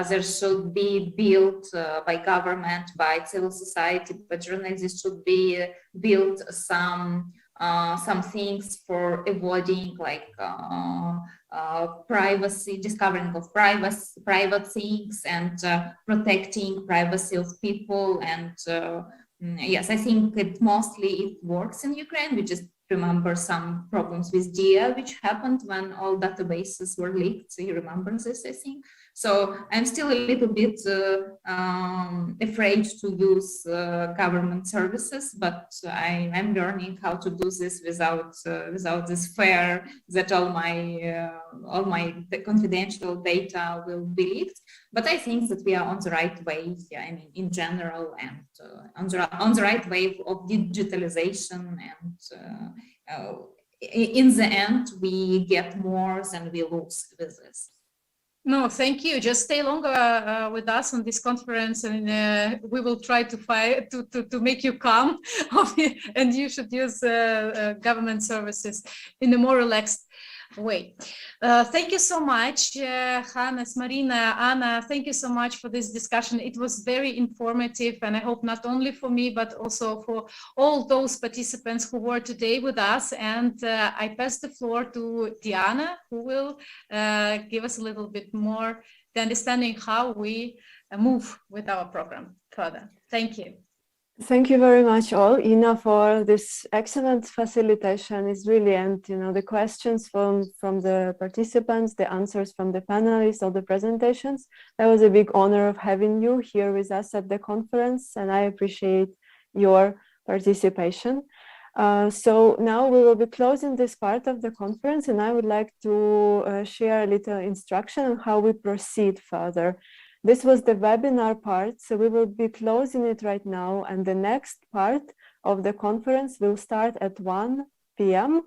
S14: there should be built by government, by civil society, by journalists, should be built some things for avoiding like privacy, discovering of private things, and protecting privacy of people. And yes, I think it mostly works in Ukraine. We just remember some problems with DIA, which happened when all databases were leaked. So you remember this, I think. So I'm still a little bit afraid to use government services, but I'm learning how to do this without this fear that all my confidential data will be leaked. But I think that we are on the right way. I mean, in general, and on the right way of digitalization, and in the end, we get more than we lose with this.
S12: No, thank you. Just stay longer with us on this conference, and we will try to make you calm. And you should use government services in a more relaxed way. Thank you so much, Hannes, Marina, Anna. Thank you so much for this discussion. It was very informative, and I hope not only for me, but also for all those participants who were today with us. And I pass the floor to Diana, who will give us a little bit more the understanding how we move with our program further. Thank you.
S2: Thank you very much all, Ina, for this excellent facilitation. It's really, and the questions from the participants, the answers from the panelists, all the presentations. That was a big honor of having you here with us at the conference, and I appreciate your participation. So now we will be closing this part of the conference, and I would like to share a little instruction on how we proceed further. This was the webinar part, so we will be closing it right now, and the next part of the conference will start at 1 p.m.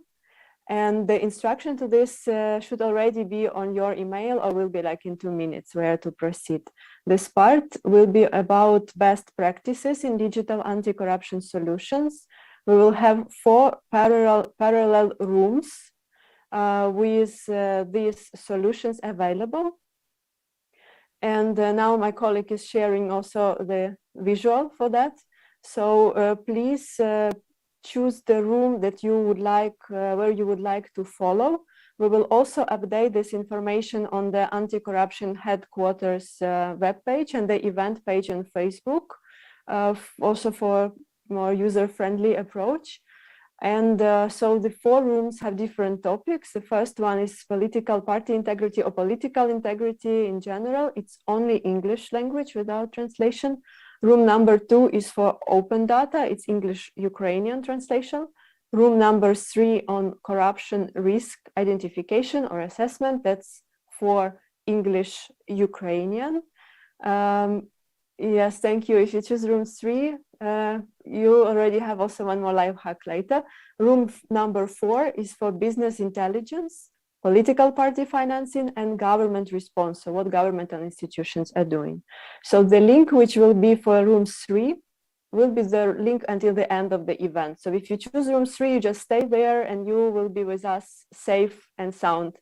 S2: And the instruction to this should already be on your email, or will be like in 2 minutes where to proceed. This part will be about best practices in digital anti-corruption solutions. We will have 4 parallel rooms with these solutions available. And now my colleague is sharing also the visual for that. So please choose the room that you would like, where you would like to follow. We will also update this information on the Anti-Corruption Headquarters webpage and the event page on Facebook, also for more user-friendly approach. And so the 4 rooms have different topics. The first one is political party integrity or political integrity in general. It's only English language without translation. Room number 2 is for open data. It's English-Ukrainian translation. Room number 3 on corruption risk identification or assessment. That's for English-Ukrainian. Yes, thank you. If you choose room 3, you already have also one more live hack later. Room number 4 is for business intelligence, political party financing, and government response. So what governmental institutions are doing. So the link which will be for room 3 will be the link until the end of the event. So if you choose room 3, you just stay there and you will be with us safe and sound.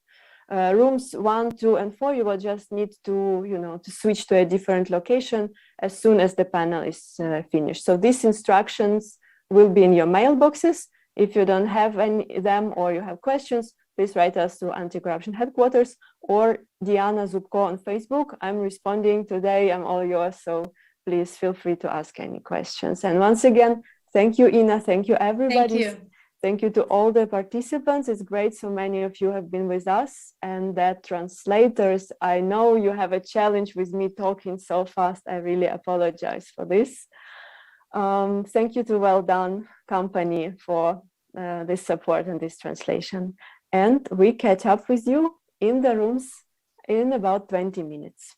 S2: Rooms 1, 2, and 4, you will just need to, to switch to a different location as soon as the panel is finished. So these instructions will be in your mailboxes. If you don't have them or you have questions, please write us to Anti-Corruption Headquarters or Diana Zubko on Facebook. I'm responding today. I'm all yours. So please feel free to ask any questions. And once again, thank you, Ina. Thank you, everybody.
S12: Thank you.
S2: Thank you to all the participants. It's great so many of you have been with us, and that translators, I know you have a challenge with me talking so fast. I really apologize for this. Thank you to Well Done Company for this support and this translation. And we catch up with you in the rooms in about 20 minutes.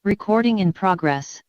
S16: Recording in progress.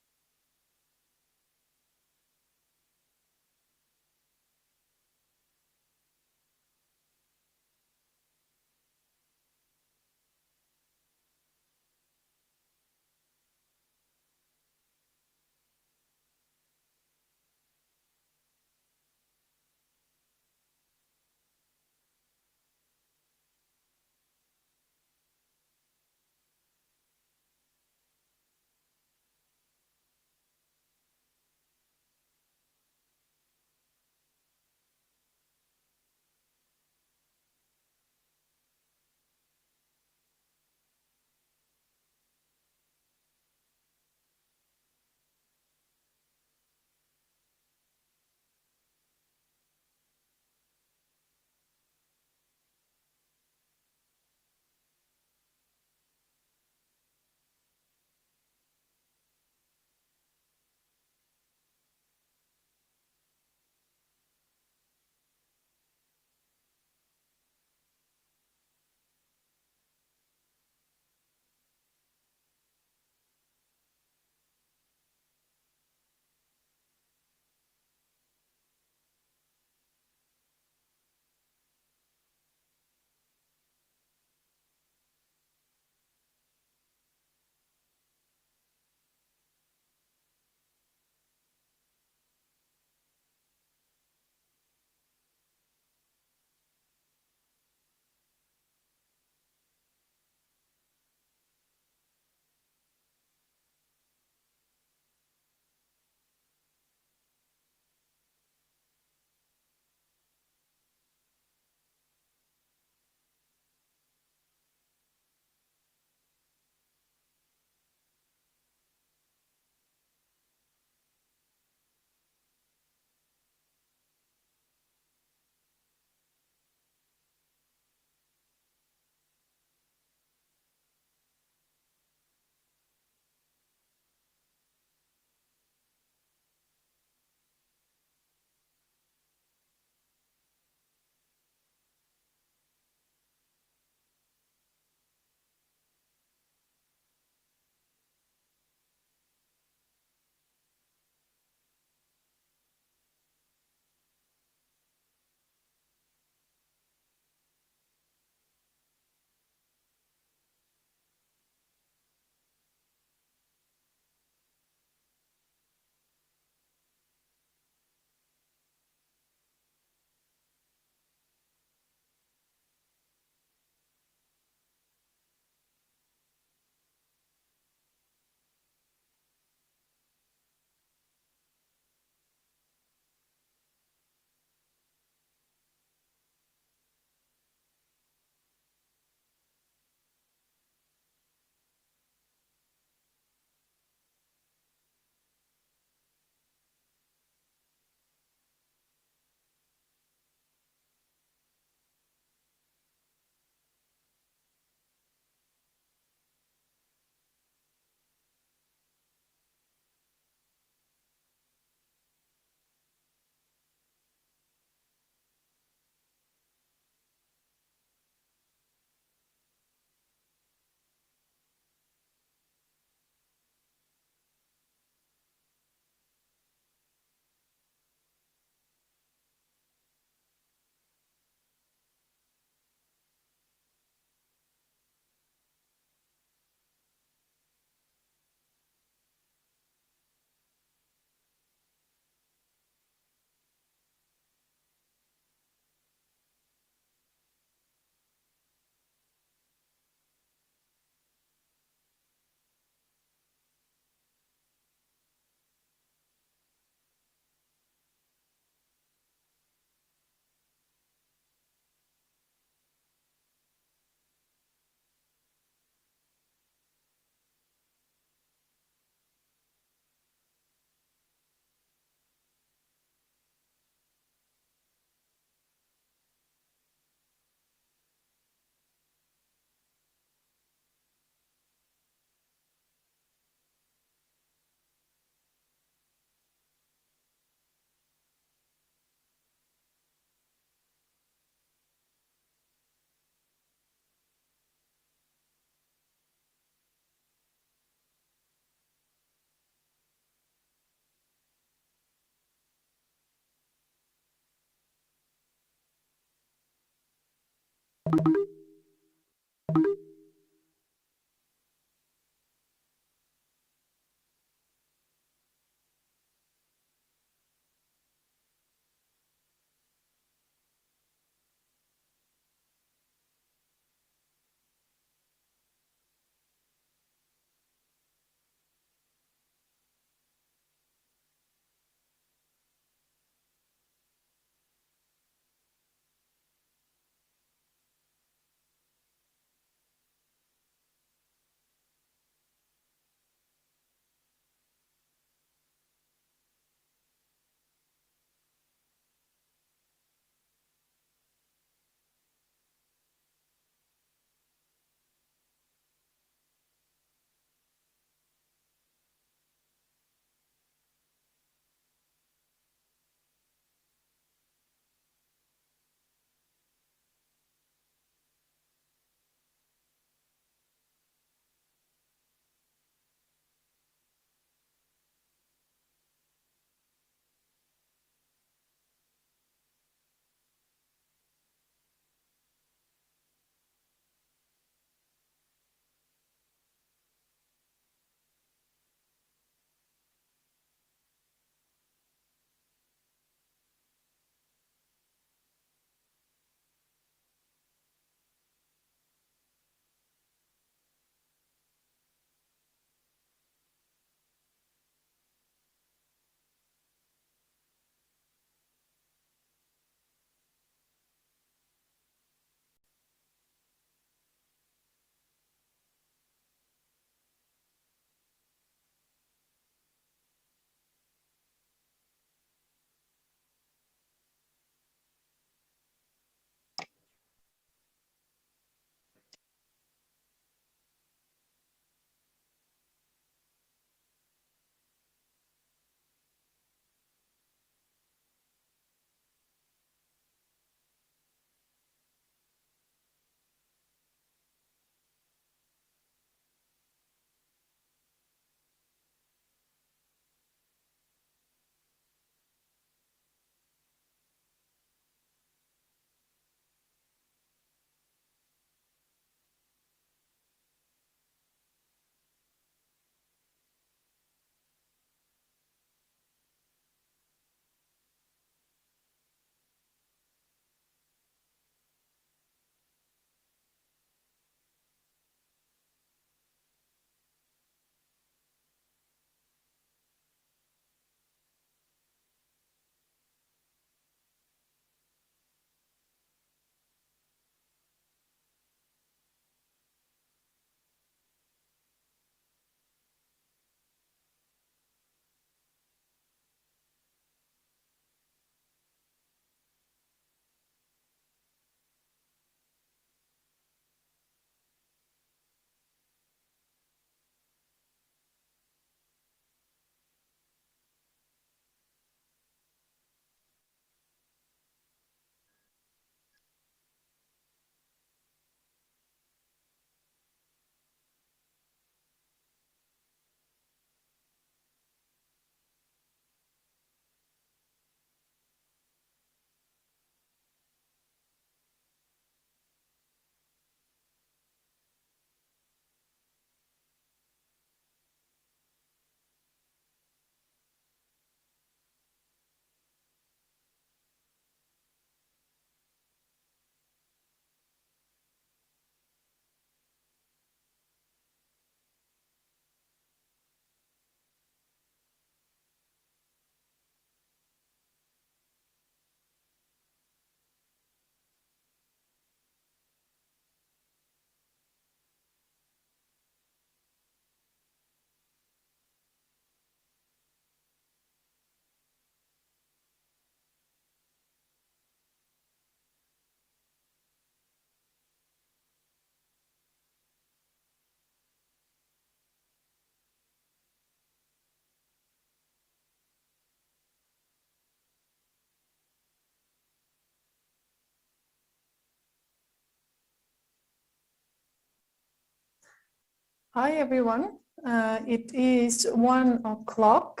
S1: Hi, everyone. It is 1 o'clock.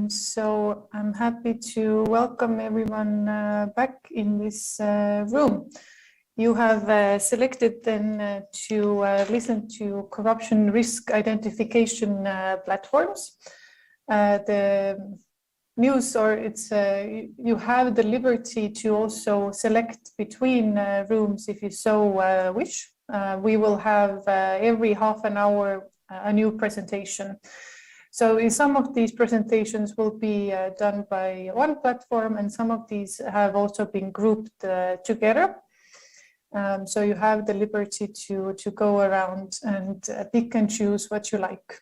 S1: So I'm happy to welcome everyone back in this room. You have selected then to listen to corruption risk identification platforms. The news, or it's you have the liberty to also select between rooms if you so wish. We will have every half an hour a new presentation. So in some of these presentations will be done by one platform, and some of these have also been grouped together. So you have the liberty to go around and pick and choose what you like.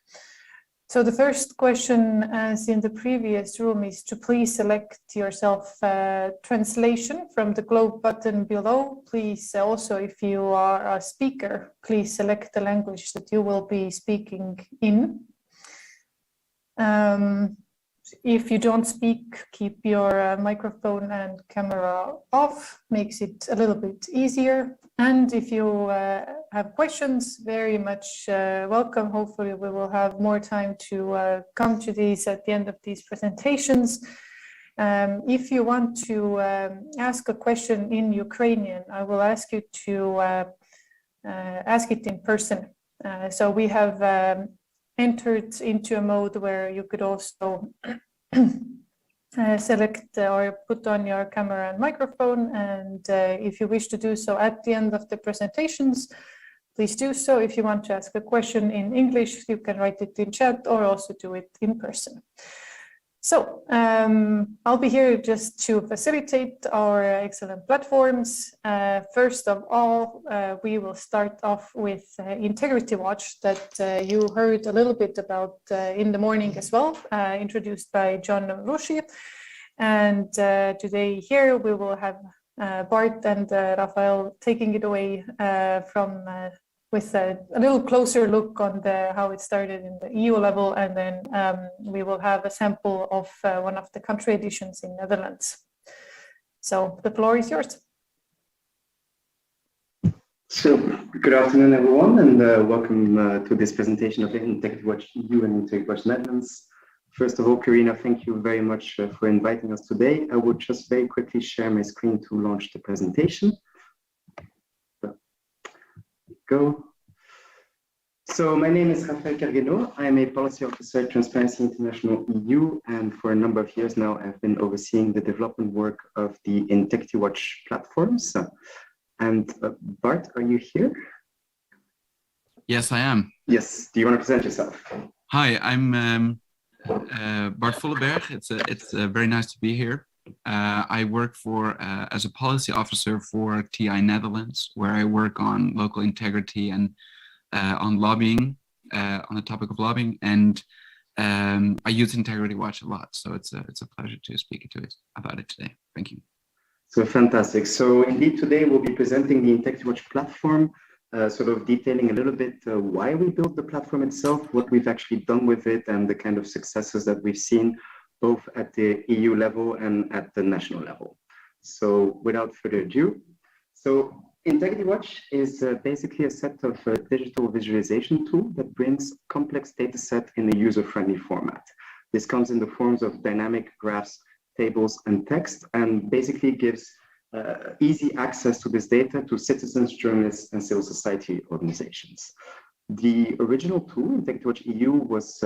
S1: So the first question, as in the previous room, is to please select yourself translation from the globe button below. Please also, if you are a speaker, please select the language that you will be speaking in. If you don't speak, keep your microphone and camera off, makes it a little bit easier. And if you have questions, very much welcome. Hopefully we will have more time to come to these at the end of these presentations. If you want to ask a question in Ukrainian, I will ask you to ask it in person. So we have entered into a mode where you could also select or put on your camera and microphone, and if you wish to do so at the end of the presentations, please do so. If you want to ask a question in English, you can write it in chat or also do it in person. So I'll be here just to facilitate our excellent platforms. First of all, we will start off with Integrity Watch that you heard a little bit about in the morning as well, introduced by John Rushi. And today here we will have Bart and Rafael taking it away with a little closer look on how it started in the EU level, and then we will have a sample of one of the country editions in Netherlands. So the floor is yours.
S16: So good afternoon, everyone, and welcome to this presentation of Integrity Watch EU and Integrity Watch Netherlands. First of all, Karina, thank you very much for inviting us today. I would just very quickly share my screen to launch the presentation. Go. So my name is Rafael Cargueno. I am a policy officer at Transparency International EU, and for a number of years now, I've been overseeing the development work of the Integrity Watch platforms. And Bart, are you here?
S17: Yes, I am.
S16: Yes. Do you want to present yourself?
S17: Hi, I'm Bart Volleberg. It's very nice to be here. I work as a policy officer for TI Netherlands, where I work on local integrity and on lobbying, on the topic of lobbying, and I use Integrity Watch a lot. So it's a pleasure to speak about it today. Thank you.
S16: So fantastic. So indeed, today we'll be presenting the Integrity Watch platform, sort of detailing a little bit why we built the platform itself, what we've actually done with it, and the kind of successes that we've seen both at the EU level and at the national level. So without further ado, so Integrity Watch is basically a set of digital visualization tool that brings complex data set in a user-friendly format. This comes in the forms of dynamic graphs, tables, and text, and basically gives easy access to this data to citizens, journalists, and civil society organizations. The original tool, Integrity Watch EU, was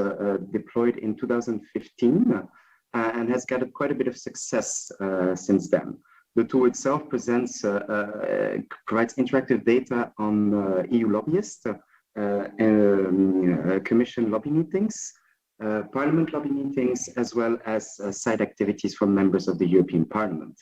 S16: deployed in 2015 and has gathered quite a bit of success since then. The tool itself provides interactive data on EU lobbyists, Commission lobby meetings, Parliament lobby meetings, as well as side activities from members of the European Parliament.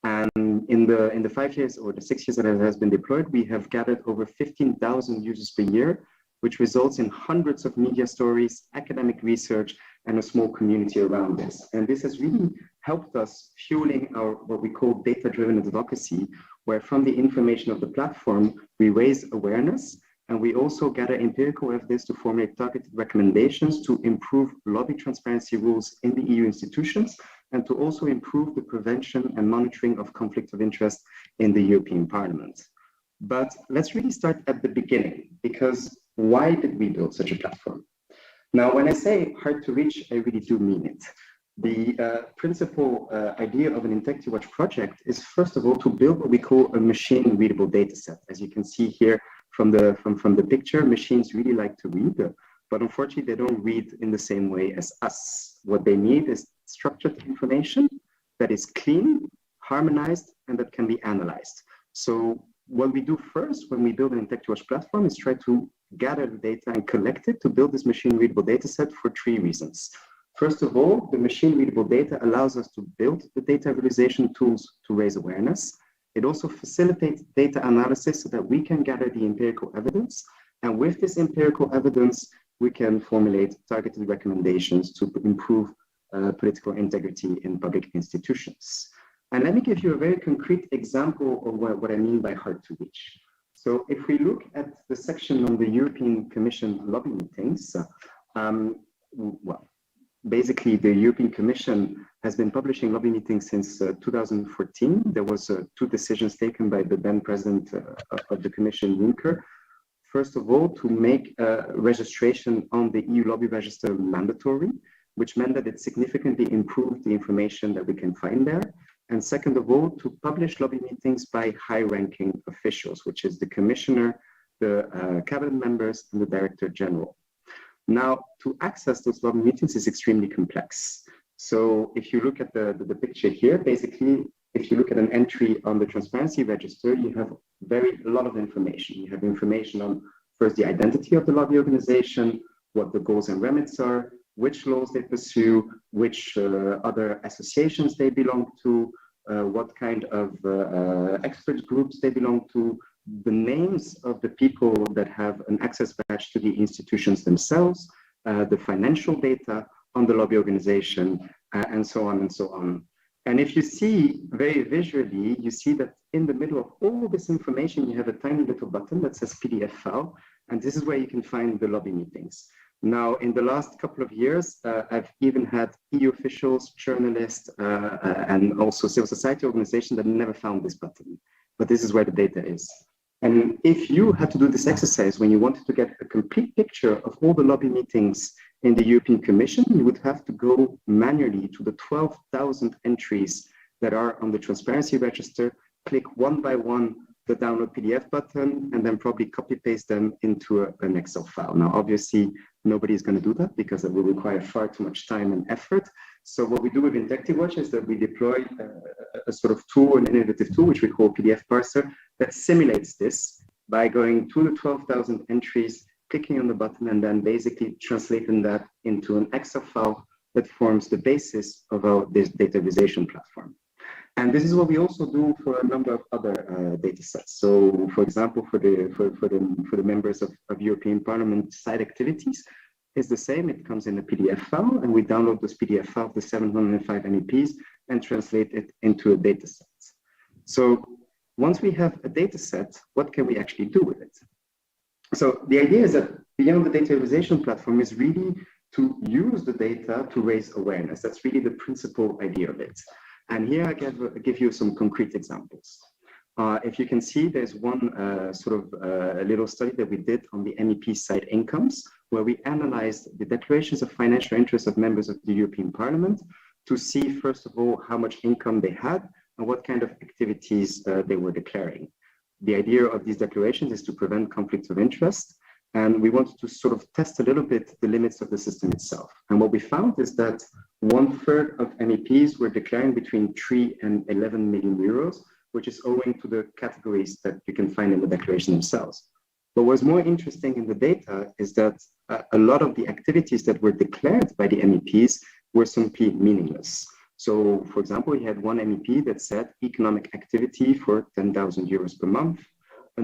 S16: And in the 5 years or the 6 years that it has been deployed, we have gathered over 15,000 users per year, which results in hundreds of media stories, academic research, and a small community around this. And this has really helped us fueling our what we call data-driven advocacy, where from the information of the platform, we raise awareness, and we also gather empirical evidence to formulate targeted recommendations to improve lobby transparency rules in the EU institutions, and to also improve the prevention and monitoring of conflict of interest in the European Parliament. But let's really start at the beginning, because why did we build such a platform? Now, when I say hard to reach, I really do mean it. The principal idea of an Integrity Watch project is, first of all, to build what we call a machine-readable data set. As you can see here from the picture, machines really like to read, but unfortunately, they don't read in the same way as us. What they need is structured information that is clean, harmonized, and that can be analyzed. So what we do first when we build an Integrity Watch platform is try to gather the data and collect it to build this machine-readable data set for 3 reasons. First of all, the machine-readable data allows us to build the data visualization tools to raise awareness. It also facilitates data analysis so that we can gather the empirical evidence. And with this empirical evidence, we can formulate targeted recommendations to improve political integrity in public institutions. And let me give you a very concrete example of what I mean by hard to reach. So if we look at the section on the European Commission lobby meetings, well, basically the European Commission has been publishing lobby meetings since 2014. There was 2 decisions taken by the then president of the Commission, Juncker. First of all, to make registration on the EU lobby register mandatory, which meant that it significantly improved the information that we can find there. And second of all, to publish lobby meetings by high-ranking officials, which is the commissioner, the cabinet members, and the director general. Now, to access those lobby meetings is extremely complex. So if you look at the picture here, basically, if you look at an entry on the transparency register, you have a lot of information. You have information on, first, the identity of the lobby organization, what the goals and remits are, which laws they pursue, which other associations they belong to, what kind of expert groups they belong to, the names of the people that have an access badge to the institutions themselves, the financial data on the lobby organization, and so on and so on. And if you see very visually, you see that in the middle of all this information, you have a tiny little button that says PDF file, and this is where you can find the lobby meetings. Now, in the last couple of years, I've even had EU officials, journalists, and also civil society organizations that never found this button. But this is where the data is. And if you had to do this exercise when you wanted to get a complete picture of all the lobby meetings in the European Commission, you would have to go manually to the 12,000 entries that are on the transparency register, click one by one the download PDF button, and then probably copy paste them into an Excel file. Now, obviously, nobody's going to do that because it will require far too much time and effort. So what we do with Integrity Watch is that we deploy a sort of tool, an innovative tool, which we call PDF Parser, that simulates this by going to the 12,000 entries, clicking on the button, and then basically translating that into an Excel file that forms the basis of this data visualization platform. And this is what we also do for a number of other data sets. So, for example, for the members of European Parliament side activities, it's the same. It comes in a PDF file, and we download this PDF file of the 705 MEPs and translate it into a data set. So, once we have a data set, what can we actually do with it? So, the idea is that beyond the data visualization platform is really to use the data to raise awareness. That's really the principal idea of it. And here I give you some concrete examples. If you can see, there's one a little study that we did on the MEP side incomes, where we analyzed the declarations of financial interest of members of the European Parliament to see, first of all, how much income they had and what kind of activities they were declaring. The idea of these declarations is to prevent conflicts of interest. And we wanted to sort of test a little bit the limits of the system itself. And what we found is that 1/3 of MEPs were declaring between 3 and 11 million euros, which is owing to the categories that you can find in the declaration themselves. But what's more interesting in the data is that a lot of the activities that were declared by the MEPs were simply meaningless. So, for example, we had one MEP that said economic activity for 10,000 euros per month.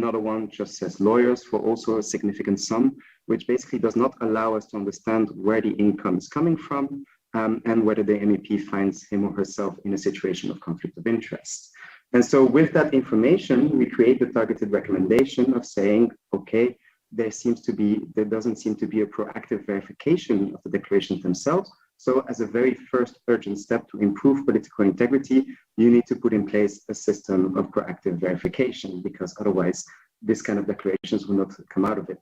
S16: Another one just says lawyers for also a significant sum, which basically does not allow us to understand where the income is coming from and whether the MEP finds him or herself in a situation of conflict of interest. And so with that information, we create the targeted recommendation of saying, okay, there doesn't seem to be a proactive verification of the declarations themselves. So as a very first urgent step to improve political integrity, you need to put in place a system of proactive verification, because otherwise this kind of declarations will not come out of it.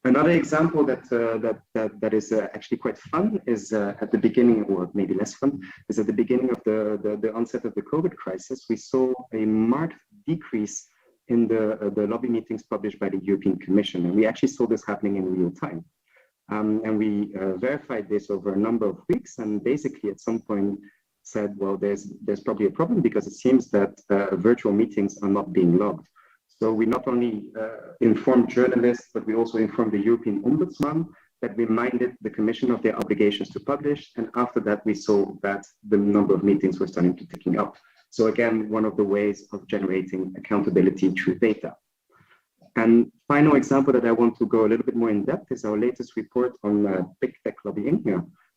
S16: Another example that is actually quite fun is at the beginning, or maybe less fun, is at the beginning of the onset of the COVID crisis, we saw a marked decrease in the lobby meetings published by the European Commission. And we actually saw this happening in real time. And we verified this over a number of weeks, and basically at some point said, well, there's probably a problem, because it seems that virtual meetings are not being logged. So we not only informed journalists, but we also informed the European Ombudsman, that reminded the Commission of their obligations to publish. And after that, we saw that the number of meetings were starting to ticking up. So again, one of the ways of generating accountability through data. And final example that I want to go a little bit more in depth is our latest report on big tech lobbying,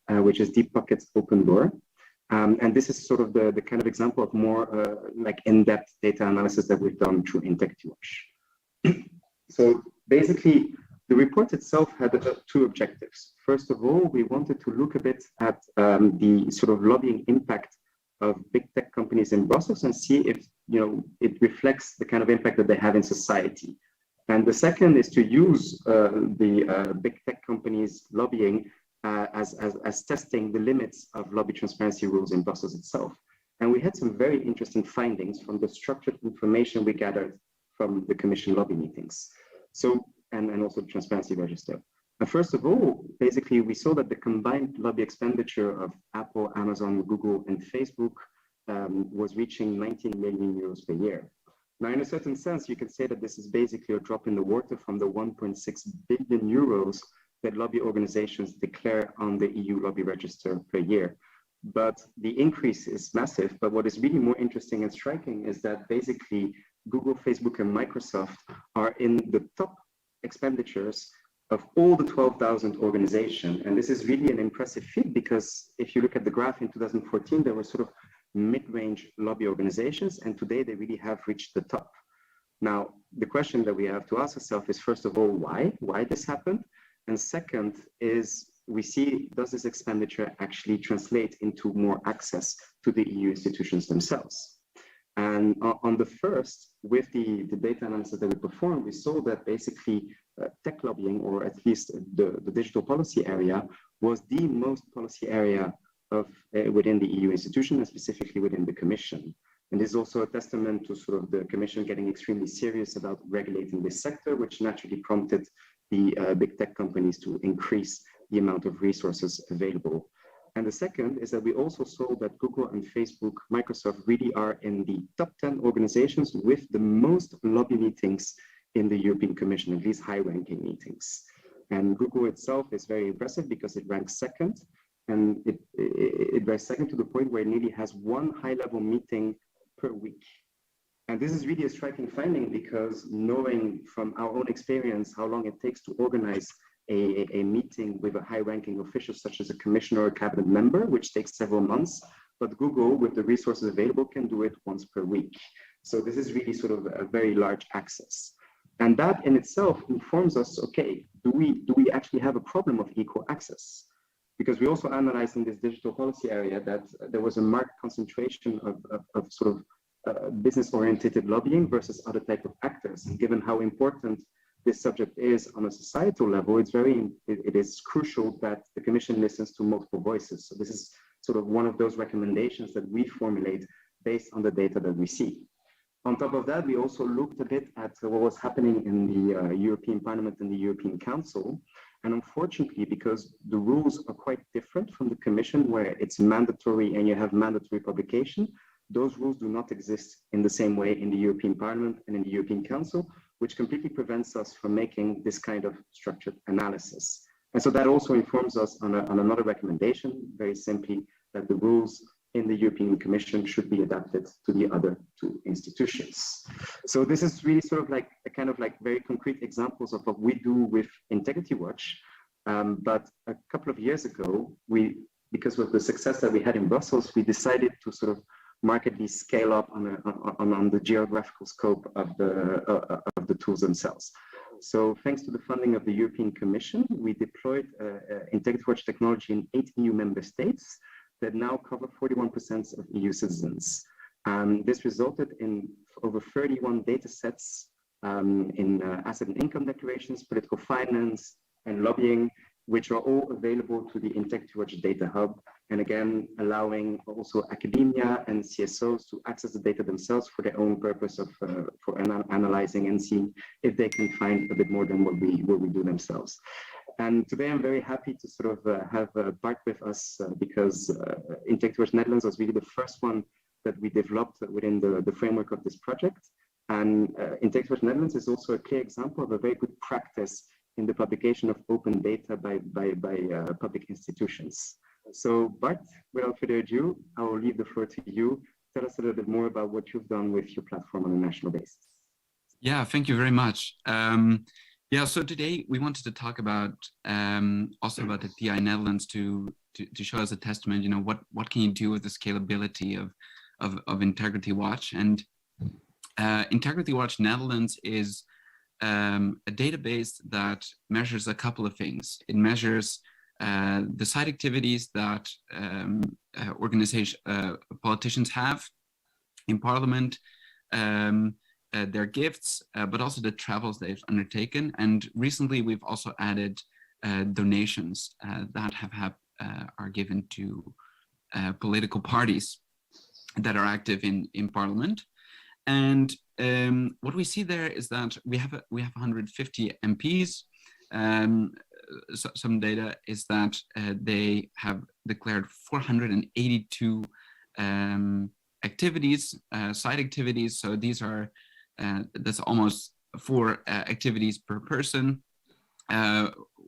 S16: which is Deep Pockets Open Door. And this is sort of the kind of example of more like in-depth data analysis that we've done through Integrity Watch. So basically, the report itself had two objectives. First of all, we wanted to look a bit at the sort of lobbying impact of big tech companies in Brussels and see if it reflects the kind of impact that they have in society. And the second is to use the big tech companies lobbying as testing the limits of lobby transparency rules in Brussels itself. And we had some very interesting findings from the structured information we gathered from the Commission lobby meetings. So, and also the transparency register. And first of all, basically, we saw that the combined lobby expenditure of Apple, Amazon, Google, and Facebook was reaching 19 million euros per year. Now, in a certain sense, you can say that this is basically a drop in the water from the 1.6 billion euros that lobby organizations declare on the EU lobby register per year. But the increase is massive. But what is really more interesting and striking is that basically Google, Facebook, and Microsoft are in the top expenditures of all the 12,000 organizations. And this is really an impressive feat, because if you look at the graph in 2014, there were sort of mid-range lobby organizations, and today they really have reached the top. Now, the question that we have to ask ourselves is, first of all, why this happened? And second is, we see, does this expenditure actually translate into more access to the EU institutions themselves? And on the first, with the data analysis that we performed, we saw that basically tech lobbying, or at least the digital policy area, was the most policy area of within the EU institution, and specifically within the Commission. And this is also a testament to sort of the Commission getting extremely serious about regulating this sector, which naturally prompted the big tech companies to increase the amount of resources available. And the second is that we also saw that Google and Facebook, Microsoft really are in the top 10 organizations with the most lobby meetings in the European Commission, at least high-ranking meetings. And Google itself is very impressive because it ranks second, and it ranks second to the point where it nearly has one high-level meeting per week. And this is really a striking finding, because knowing from our own experience how long it takes to organize a meeting with a high-ranking official, such as a commissioner or a cabinet member, which takes several months, but Google, with the resources available, can do it once per week. So this is really sort of a very large access. And that in itself informs us, okay, do we actually have a problem of equal access? Because we also analyzed in this digital policy area that there was a marked concentration of sort of business-oriented lobbying versus other type of actors. And given how important this subject is on a societal level, it is crucial that the Commission listens to multiple voices. So this is sort of one of those recommendations that we formulate based on the data that we see. On top of that, we also looked a bit at what was happening in the European Parliament and the European Council. And unfortunately, because the rules are quite different from the Commission, where it's mandatory and you have mandatory publication, those rules do not exist in the same way in the European Parliament and in the European Council, which completely prevents us from making this kind of structured analysis. And so that also informs us on another recommendation, very simply, that the rules in the European Commission should be adapted to the other two institutions. So this is really sort of like a kind of like very concrete examples of what we do with Integrity Watch. But a couple of years ago, because of the success that we had in Brussels, we decided to sort of markedly scale up on the geographical scope of the tools themselves. So thanks to the funding of the European Commission, we deployed Integrity Watch technology in 8 EU member states that now cover 41% of EU citizens. This resulted in over 31 data sets in asset and income declarations, political finance, and lobbying, which are all available to the Integrity Watch Data Hub. And again, allowing also academia and CSOs to access the data themselves for their own purpose of analyzing and seeing if they can find a bit more than what we do themselves. And today I'm very happy to sort of have Bart with us because Integrity Watch Netherlands was really the first one that we developed within the framework of this project. And Integrity Watch Netherlands is also a clear example of a very good practice in the publication of open data by public institutions. So Bart, without further ado, I will leave the floor to you. Tell us a little bit more about what you've done with your platform on a national basis.
S17: Yeah, thank you very much. Yeah, so today we wanted to talk about also about the TI Netherlands to show as a testament, you know, what can you do with the scalability of Integrity Watch. And Integrity Watch Netherlands is a database that measures a couple of things. It measures the side activities that politicians have in parliament, their gifts, but also the travels they've undertaken. And recently we've also added donations that are given to political parties that are active in parliament. And what we see there is that we have 150 MPs. Some data is that they have declared 482 activities, side activities. So these are that's almost 4 activities per person,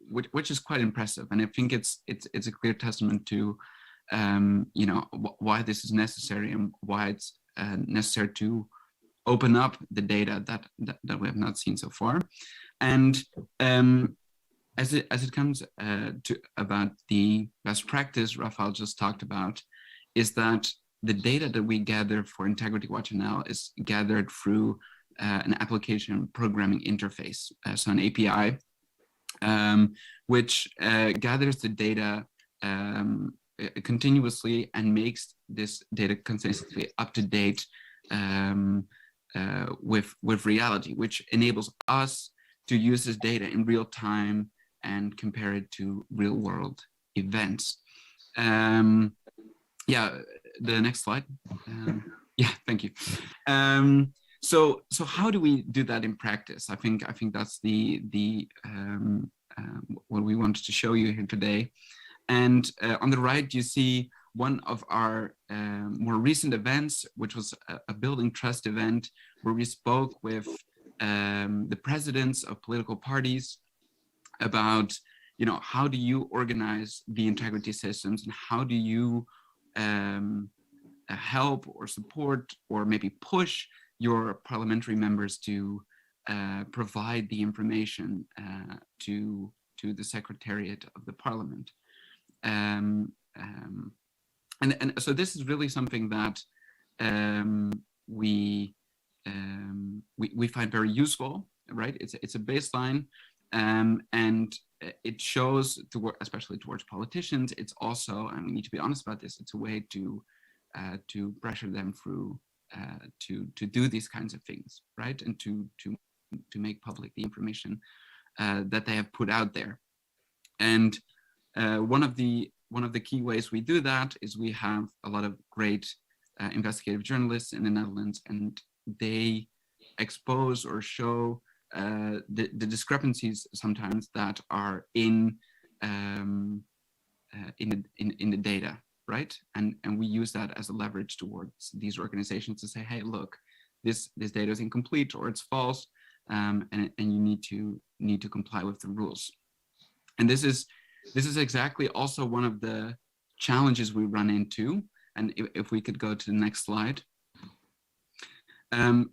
S17: which is quite impressive. And I think it's a clear testament to you know, why this is necessary and why it's necessary to open up the data that we have not seen so far. And as it comes to about the best practice Rafael just talked about, is that the data that we gather for Integrity Watch NL is gathered through an application programming interface, so an API, which gathers the data continuously and makes this data consistently up to date with reality, which enables us to use this data in real time and compare it to real world events. Yeah, the next slide. Yeah, thank you. So how do we do that in practice? I think that's what we wanted to show you here today. And on the right, you see one of our more recent events, which was a building trust event, where we spoke with the presidents of political parties about, you know, how do you organize the integrity systems and how do you help or support or maybe push your parliamentary members to provide the information to the Secretariat of the Parliament. And so this is really something that we find very useful, right? It's a baseline, and it shows, especially towards politicians, it's also, and we need to be honest about this, it's a way to pressure them through to do these kinds of things, right? And to make public the information that they have put out there. And one of the key ways we do that is we have a lot of great investigative journalists in the Netherlands, and they expose or show the discrepancies sometimes that are in the data, right? And we use that as a leverage towards these organizations to say, hey, look, this data is incomplete or it's false, and you need to comply with the rules. And this is exactly also one of the challenges we run into. And if we could go to the next slide,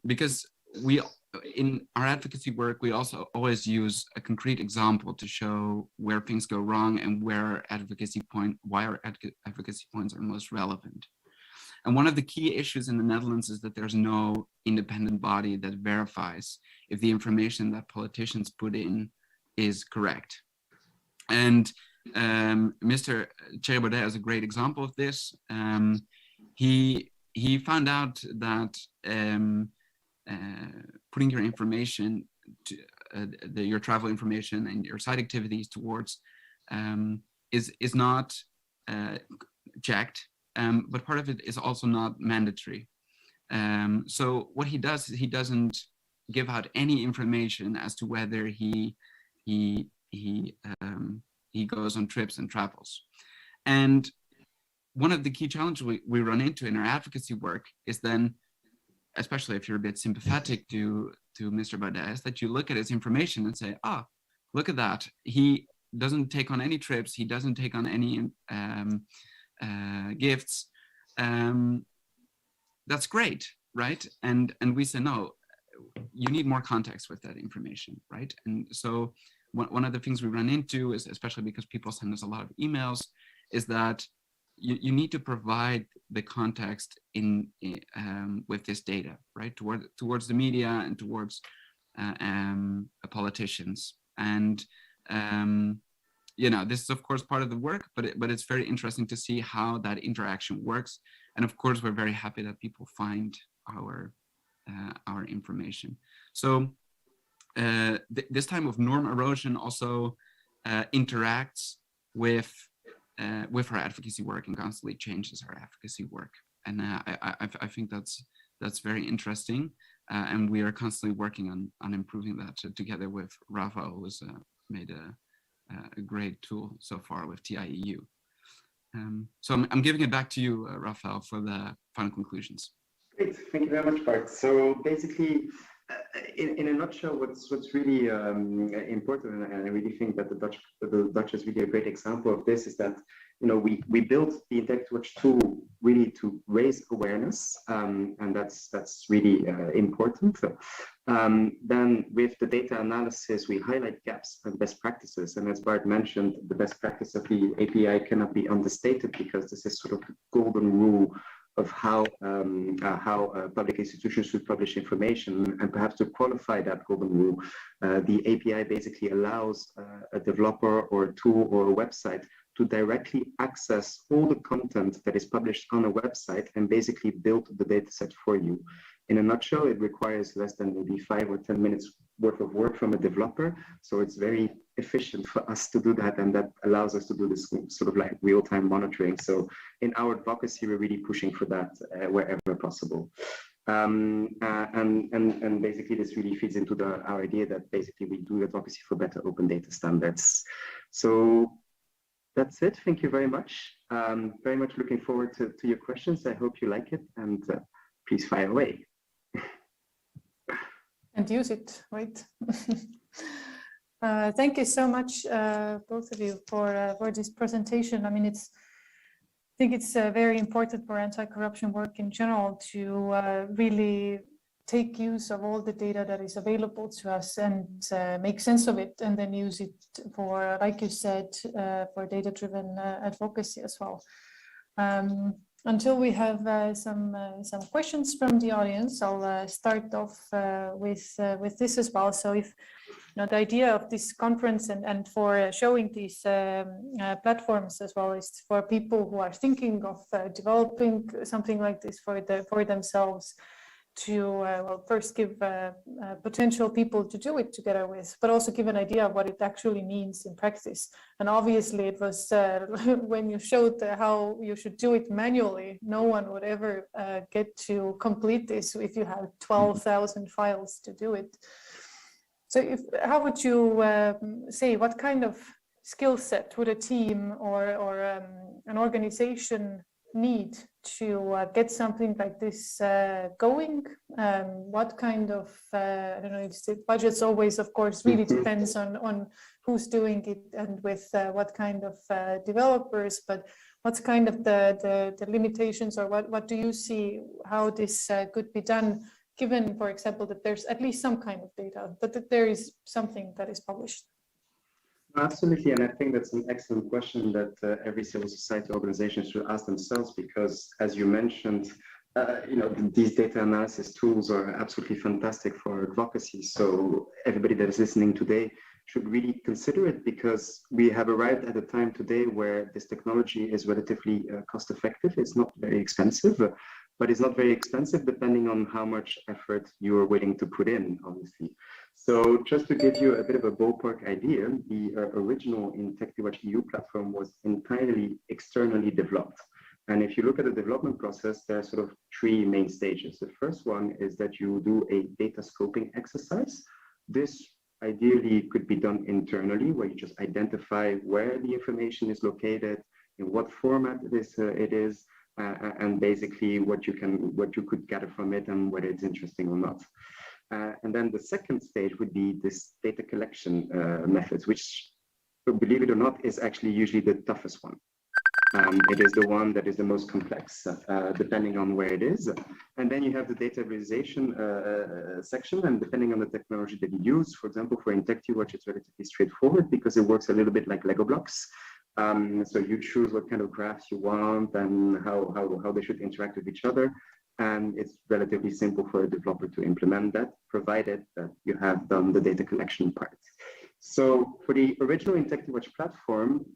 S17: because in our advocacy work, we also always use a concrete example to show where things go wrong and why our advocacy points are most relevant. And one of the key issues in the Netherlands is that there's no independent body that verifies if the information that politicians put in is correct. And Mr. Thierry Baudet is a great example of this. He found out that putting your information, your travel information and your site activities towards is not checked, but part of it is also not mandatory. So what he does is he doesn't give out any information as to whether he goes on trips and travels. And one of the key challenges we run into in our advocacy work is then, especially if you're a bit sympathetic to Mr. Baudet, is that you look at his information and say, ah, look at that. He doesn't take on any trips. He doesn't take on any gifts. That's great, right? And we say, no, you need more context with that information, right? And so one of the things we run into is, especially because people send us a lot of emails, is that you need to provide the context with this data, right? Towards the media and towards politicians. And this is of course part of the work, but it's very interesting to see how that interaction works. And of course, we're very happy that people find our information. So this time of norm erosion also interacts with our advocacy work and constantly changes our advocacy work. And I think that's very interesting. And we are constantly working on improving that together with Rafa, who's made a great tool so far with TIEU. So I'm giving it back to you, Rafael, for the final conclusions.
S16: Great, thank you very much, Bart. So basically, in a nutshell, what's really important, and I really think that the Dutch is really a great example of this, is that we built the Integrity Watch tool really to raise awareness, and that's really important. Then with the data analysis, we highlight gaps and best practices. And as Bart mentioned, the best practice of the API cannot be understated, because this is sort of the golden rule of how public institutions should publish information. And perhaps to qualify that golden rule, the API basically allows a developer or a tool or a website to directly access all the content that is published on a website and basically build the dataset for you. In a nutshell, it requires less than maybe 5 or 10 minutes worth of work from a developer. So it's very efficient for us to do that. And that allows us to do this sort of like real-time monitoring. So in our advocacy, we're really pushing for that wherever possible. And basically this really feeds into our idea that basically we do advocacy for better open data standards. So that's it. Thank you very much. Very much looking forward to your questions. I hope you like it, and please fire away.
S1: And use it, right? Thank you so much, both of you, for this presentation. I mean, I think it's very important for anti-corruption work in general to really take use of all the data that is available to us and make sense of it, and then use it for, like you said, for data-driven advocacy as well. Until we have some questions from the audience, I'll start off with this as well. So if the idea of this conference and for showing these platforms as well is for people who are thinking of developing something like this for themselves, to well, first give potential people to do it together with, but also give an idea of what it actually means in practice. And obviously it was when you showed how you should do it manually, no one would ever get to complete this if you have 12,000 files to do it. So how would you say, what kind of skill set would a team or an organization need to get something like this going? What kind of, I don't know, if the budget's always, of course, really depends on who's doing it and with what kind of developers, but what's kind of the limitations, or what do you see how this could be done, given, for example, that there's at least some kind of data, that there is something that is published?
S16: Absolutely, and I think that's an excellent question that every civil society organization should ask themselves, because as you mentioned, these data analysis tools are absolutely fantastic for advocacy. So everybody that is listening today should really consider it, because we have arrived at a time today where this technology is relatively cost effective. It's not very expensive. but it's not very expensive depending on how much effort you are willing to put in, obviously. So just to give you a bit of a ballpark idea, the original IntectiWatch EU platform was entirely externally developed. And if you look at the development process, there are sort of three main stages. The first one is that you do a data scoping exercise. This ideally could be done internally, where you just identify where the information is located, in what format it is, and basically what you could gather from it and whether it's interesting or not. And then the second stage would be this data collection methods, which, believe it or not, is actually usually the toughest one. It is the one that is the most complex, depending on where it is. And then you have the data visualization section, and depending on the technology that you use, for example, for IntectiWatch, it's relatively straightforward because it works a little bit like Lego blocks. So you choose what kind of graphs you want and how they should interact with each other. And it's relatively simple for a developer to implement that, provided that you have done the data collection part. So for the original IntectiWatch platform,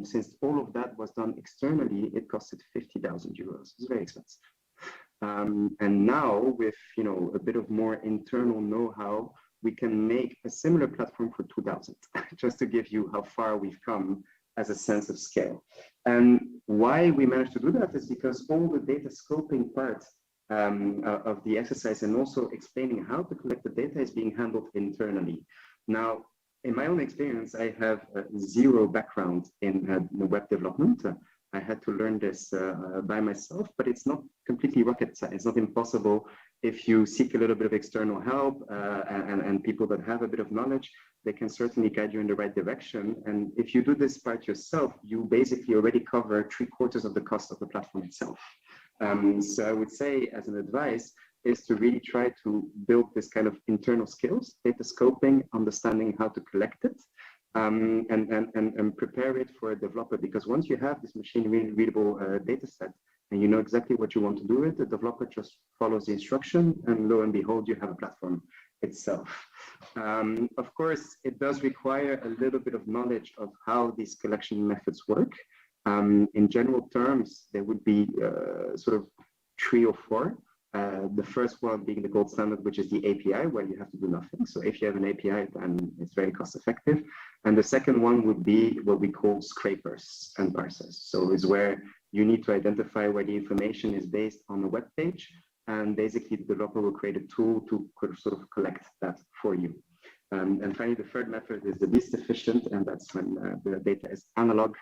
S16: since all of that was done externally, it costed 50,000 euros. It's very expensive. And now with a bit of more internal know-how, we can make a similar platform for 2,000, just to give you how far we've come as a sense of scale. And why we managed to do that is because all the data scoping part of the exercise and also explaining how to collect the data is being handled internally. Now, in my own experience, I have zero background in web development. I had to learn this by myself, but it's not completely rocket science. It's not impossible. If you seek a little bit of external help and people that have a bit of knowledge, they can certainly guide you in the right direction. And if you do this part yourself, you basically already cover 3/4 of the cost of the platform itself. So I would say, as an advice, is to really try to build this kind of internal skills, data scoping, understanding how to collect it, and prepare it for a developer. Because once you have this machine readable data set and you know exactly what you want to do with it, the developer just follows the instruction, and lo and behold, you have a platform itself. Of course, it does require a little bit of knowledge of how these collection methods work. In general terms, there would be sort of 3 or 4. The first one being the gold standard, which is the API, where you have to do nothing. So if you have an API, then it's very cost effective. And the second one would be what we call scrapers and parsers. So it's where you need to identify where the information is based on a web page. And basically the developer will create a tool to sort of collect that for you. And finally, the third method is the least efficient, and that's when the data is analog.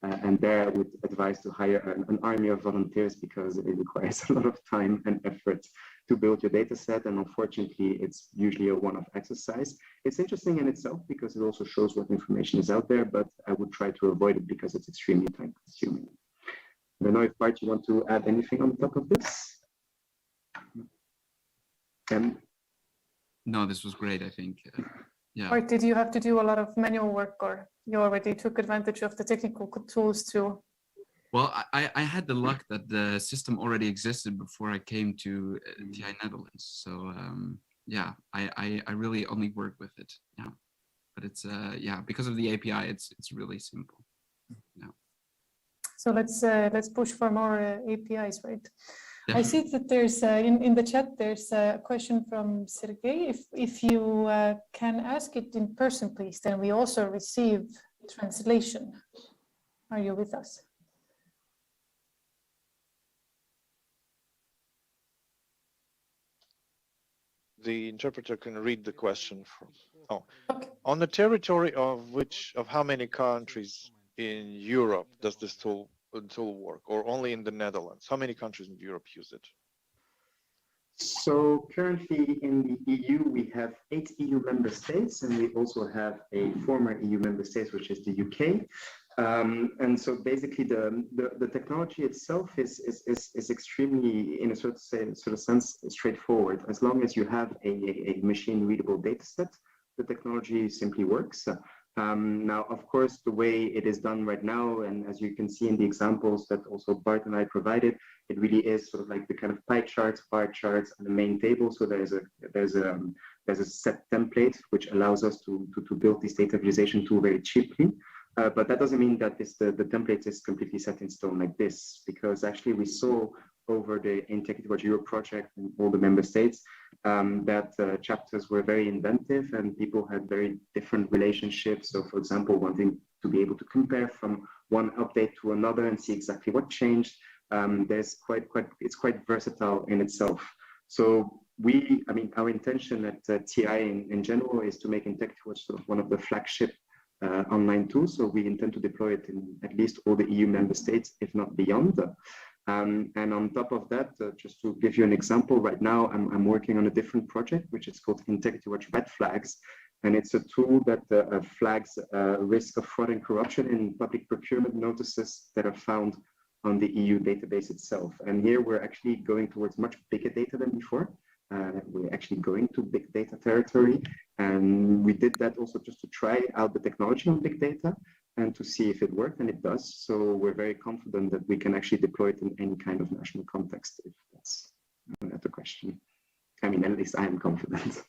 S16: And there I would advise to hire an army of volunteers, because it requires a lot of time and effort to build your data set. And unfortunately, it's usually a one-off exercise. It's interesting in itself because it also shows what information is out there, but I would try to avoid it because it's extremely time consuming. I don't know if Bart, you want to add anything on top of this?
S17: No, this was great, I think. Yeah.
S1: Or did you have to do a lot of manual work, or you already took advantage of the technical tools too?
S17: Well, I had the luck that the system already existed before I came to TI Netherlands. So yeah, I really only work with it. Yeah, but it's yeah, because of the API, it's really simple. Yeah.
S1: So let's push for more APIs, right?
S17: Definitely.
S1: I see that there's in the chat there's a question from Sergey. If you can ask it in person, please, then we also receive translation. Are you with us?
S5: The interpreter can read the question from. Oh, okay. On the territory of how many countries in Europe does this tool work, or only in the Netherlands? How many countries in Europe use it?
S16: So currently in the EU, we have 8 EU member states, and we also have a former EU member state, which is the UK. And so basically the technology itself is extremely, in a sort of sense, straightforward. As long as you have a machine readable data set, the technology simply works. Now, of course, the way it is done right now, and as you can see in the examples that also Bart and I provided, it really is sort of like the kind of pie charts, bar charts, and the main table. So there's a set template which allows us to build this data visualization tool very cheaply. But that doesn't mean that the template is completely set in stone like this, because actually we saw over the Integrity Watch Europe project in all the member states, that chapters were very inventive and people had very different relationships. So for example, wanting to be able to compare from one update to another and see exactly what changed. It's quite versatile in itself. So our intention at TI in general is to make Integrity Watch sort of one of the flagship online tools. So we intend to deploy it in at least all the EU member states, if not beyond. And on top of that, just to give you an example, right now I'm working on a different project, which is called Integrity Watch Red Flags. And it's a tool that flags risk of fraud and corruption in public procurement notices that are found on the EU database itself. And here we're actually going towards much bigger data than before. We're actually going to big data territory. And we did that also just to try out the technology on big data and to see if it worked, and it does. So we're very confident that we can actually deploy it in any kind of national context, if that's not the question. I mean, at least I am confident.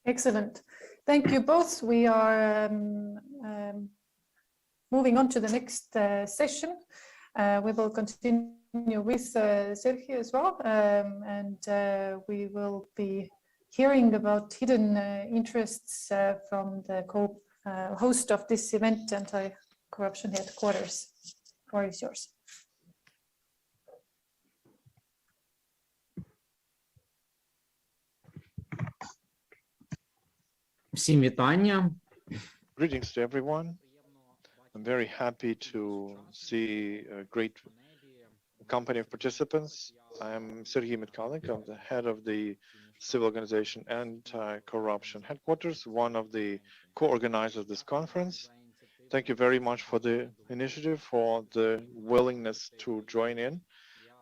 S1: Excellent. Thank you both. We are moving on to the next session. We will continue with Sergei as well, and we will be hearing about hidden interests from the host of this event, Anti-Corruption Headquarters. The floor is yours.
S18: Всім вітання.
S5: Greetings to everyone. I'm very happy to see a great company of participants. I'm Sergei Mitkalik. I'm the head of the civil organization Anti-Corruption Headquarters, one of the co-organizers of this conference. Thank you very much for the initiative, for the willingness to join in.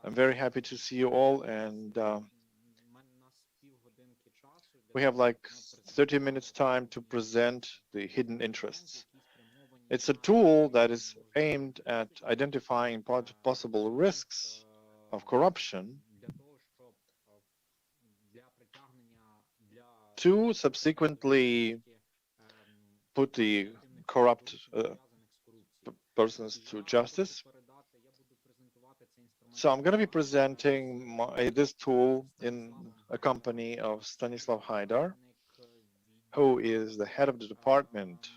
S5: I'm very happy to see you all, and we have like 30 minutes time to present the hidden interests. It's a tool that is aimed at identifying possible risks of corruption to subsequently put the corrupt persons to justice. So I'm going to be presenting this tool in a company of Stanislav Haidar, who is the head of the Department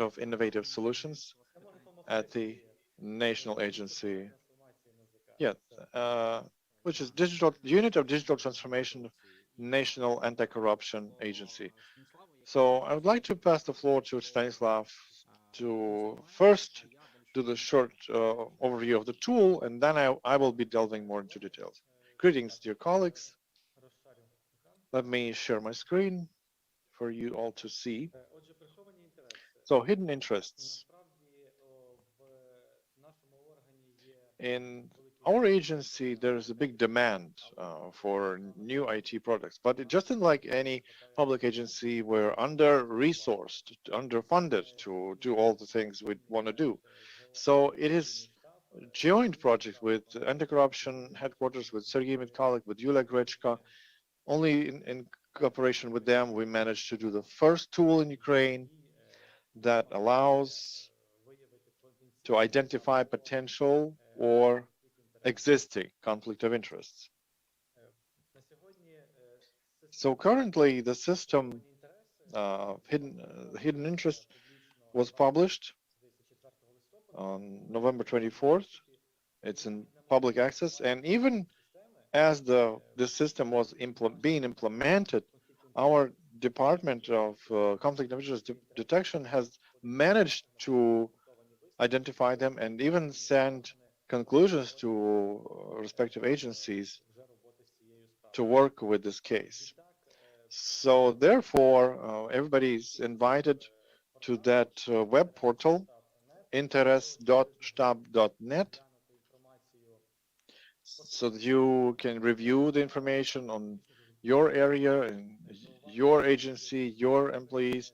S5: of Innovative Solutions at the National Agency, which is Unit of Digital Transformation, National Anti-Corruption Agency. So I would like to pass the floor to Stanislav to first do the short overview of the tool, and then I will be delving more into details. Greetings, dear colleagues. Let me share my screen for you all to see. So, hidden interests. In our agency, there is a big demand for new IT products, but just like any public agency, we're under-resourced, underfunded to do all the things we want to do. So it is a joint project with Anti-Corruption Headquarters, with Sergei Mitkalik, with Yulia Grechka. Only in cooperation with them, we managed to do the first tool in Ukraine that allows to identify potential or existing conflict of interests. So currently, the system hidden interest was published on November 24th. It's in public access, and even as this system was being implemented, our Department of Conflict of Interest Detection has managed to identify them and even send conclusions to respective agencies to work with this case. So therefore, everybody's invited to that web portal, interes.stab.net, so that you can review the information on your area and your agency, your employees.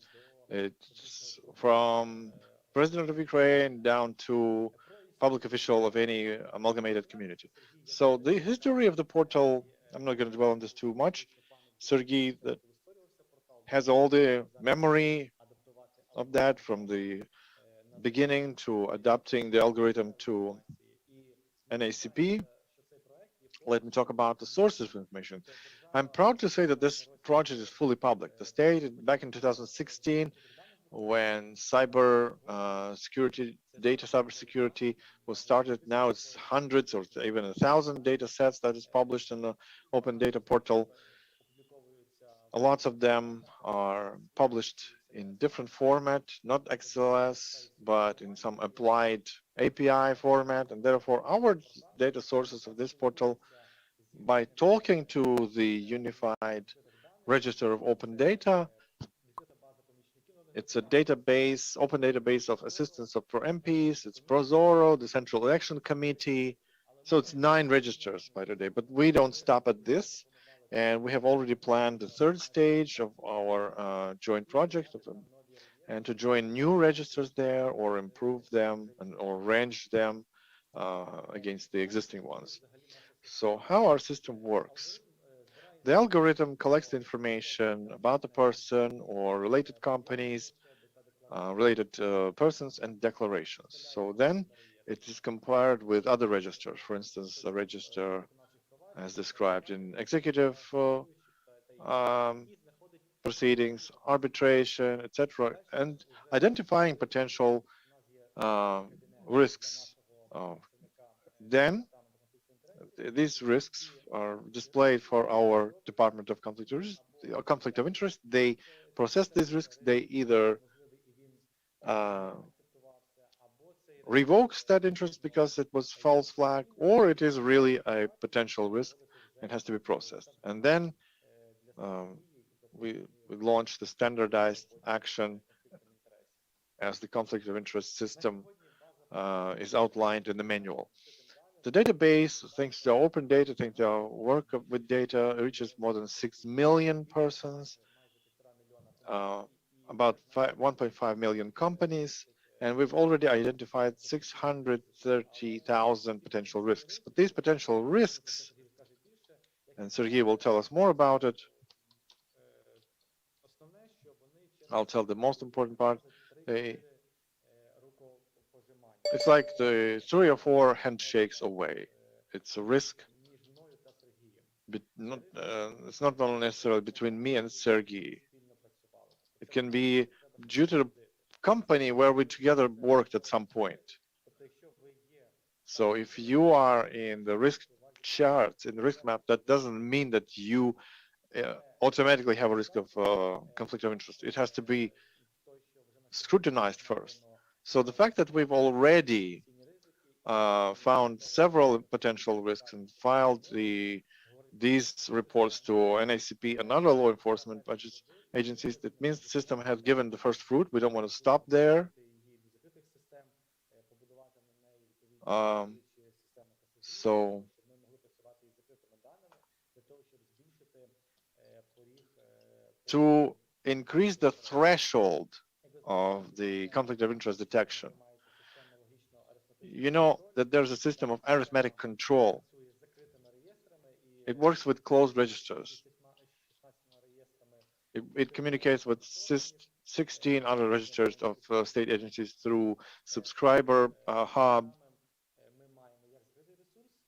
S5: It's from President of Ukraine down to public official of any amalgamated community. So the history of the portal, I'm not going to dwell on this too much. Sergei has all the memory of that from the beginning to adapting the algorithm to NACP, let me talk about the sources of information. I'm proud to say that this project is fully public. The state, back in 2016, when cyber security, cybersecurity was started, now it's hundreds or even 1,000 data sets that is published in the open data portal. Lots of them are published in different format, not XLS, but in some applied API format, and therefore our data sources of this portal, by talking to the unified register of open data, it's a database, open database of assistance for MPs, it's Prozoro, the Central Election Committee, so it's 9 registers by today, but we don't stop at this. And we have already planned the 3rd stage of our joint project, and to join new registers there or improve them or range them against the existing ones. So how our system works. The algorithm collects the information about the person or related companies, related persons and declarations. So then it is compared with other registers, for instance, a register as described in executive proceedings, arbitration, etc., and identifying potential risks. Then these risks are displayed for our Department of Conflict of Interest. They process these risks. They either revokes that interest because it was false flag, or it is really a potential risk and has to be processed. And then we launched the standardized action as the conflict of interest system is outlined in the manual. The database, thanks to open data, thanks to our work with data, reaches more than 6 million persons, about 1.5 million companies, and we've already identified 630,000 potential risks. But these potential risks, and Sergey will tell us more about it, I'll tell the most important part. It's like the 3 or 4 handshakes away. It's a risk. But it's not only necessarily between me and Sergey. It can be due to the company where we together worked at some point. So if you are in the risk charts, in the risk map, that doesn't mean that you automatically have a risk of conflict of interest. It has to be scrutinized first. So the fact that we've already found several potential risks and filed these reports to NACP and other law enforcement agencies, that means the system has given the first fruit. We don't want to stop there. So to increase the threshold of the conflict of interest detection, you know that there's a system of arithmetic control. It works with closed registers. It communicates with 16 other registers of state agencies through subscriber hub.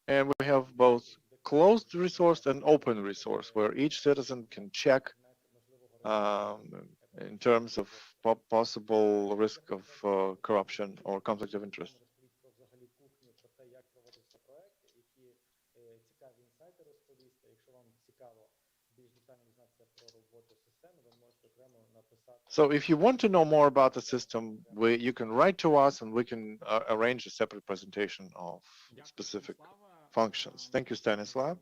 S5: And we have both closed resource and open resource where each citizen can check in terms of possible risk of corruption or conflict of interest. So if you want to know more about the system, you can write to us and we can arrange a separate presentation of specific functions. Thank you, Stanislav.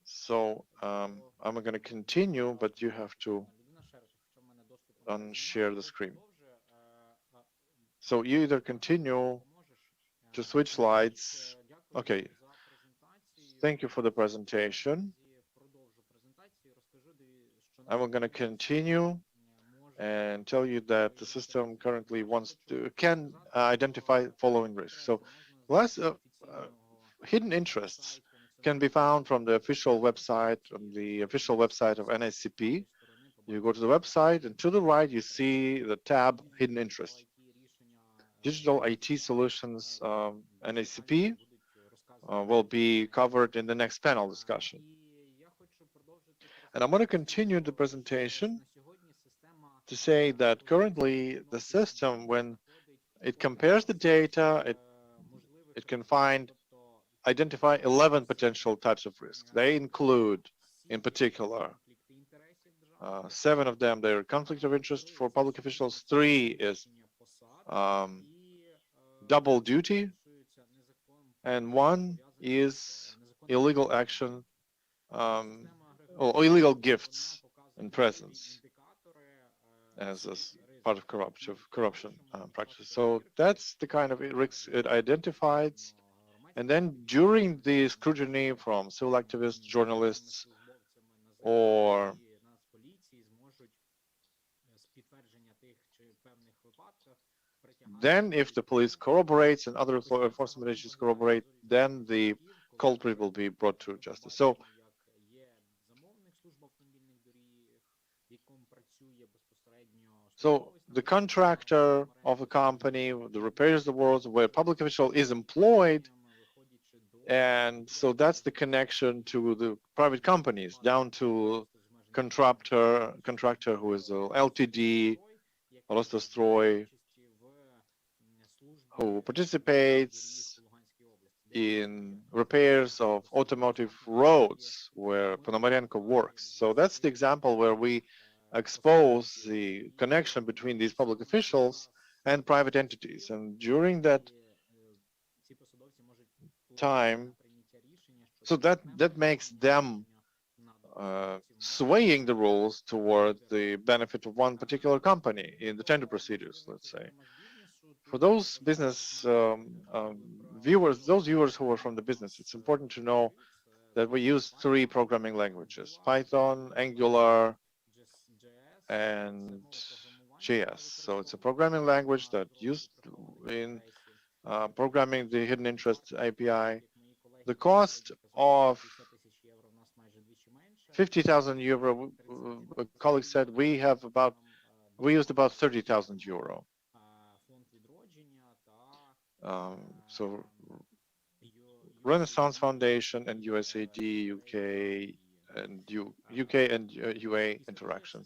S5: So I'm going to continue, but you have to unshare the screen. So you either continue to switch slides. Okay. Thank you for the presentation. I'm going to continue and tell you that the system currently can identify following risks. So hidden interests can be found from the official website, of NACP, You go to the website, and to the right, you see the tab Hidden Interest. Digital IT Solutions NACP will be covered in the next panel discussion. And I'm going to continue the presentation to say that currently the system, when it compares the data, it can identify 11 potential types of risks. They include, in particular, 7 of them, they're conflict of interest for public officials. 3 is double duty, and 1 is illegal action, or illegal gifts and presents as part of corruption practices. So that's the kind of risks it identifies. And then during the scrutiny from civil activists, journalists, or then if the police corroborates and other enforcement agencies corroborate, then the culprit will be brought to justice. So the contractor of a company, the repairs the world where public official is employed, and so that's the connection to the private companies down to contractor who is a LTD, Rostostroy, who participates in repairs of automotive roads where Ponomarenko works. So that's the example where we expose the connection between these public officials and private entities. And during that time, so that makes them swaying the rules toward the benefit of one particular company in the tender procedures, let's say. For those business viewers, those viewers who are from the business, it's important to know that we use 3 programming languages: Python, Angular, and JS. So it's a programming language that used in programming the hidden interest API. The cost of 50,000 euro, a colleague said we used about 30,000 euro. So Renaissance Foundation and USAID, UK and UA interaction.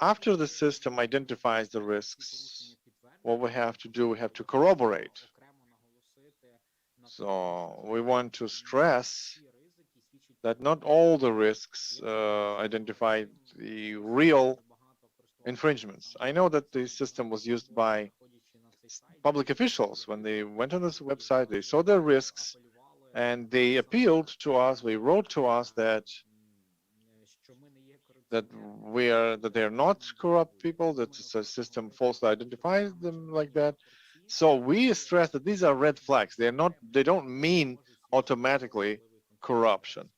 S5: After the system identifies the risks, what we have to do, we have to corroborate. So we want to stress that not all the risks identify the real infringements. I know that the system was used by public officials. When they went on this website, they saw their risks and they appealed to us, they wrote to us that they're not corrupt people, that the system falsely identifies them like that. So we stress that these are red flags. They don't mean automatically corruption.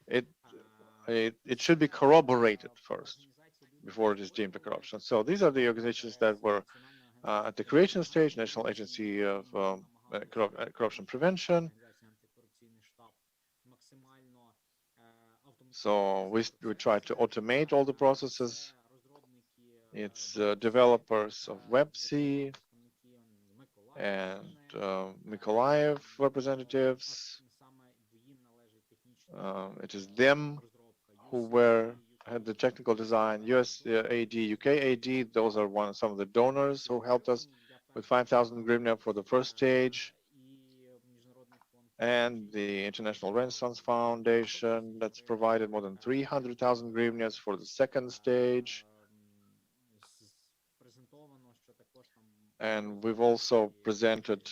S5: It should be corroborated first before it is deemed a corruption. So these are the organizations that were at the creation stage: National Agency of Corruption Prevention. So we try to automate all the processes. It's developers of WebC and Mykolaiv representatives. It is them who had the technical design. USAID, UKAID, those are some of the donors who helped us with 5,000 hryvnia for the first stage. And the International Renaissance Foundation, that's provided more than 300,000 hryvnias for the second stage. And we've also presented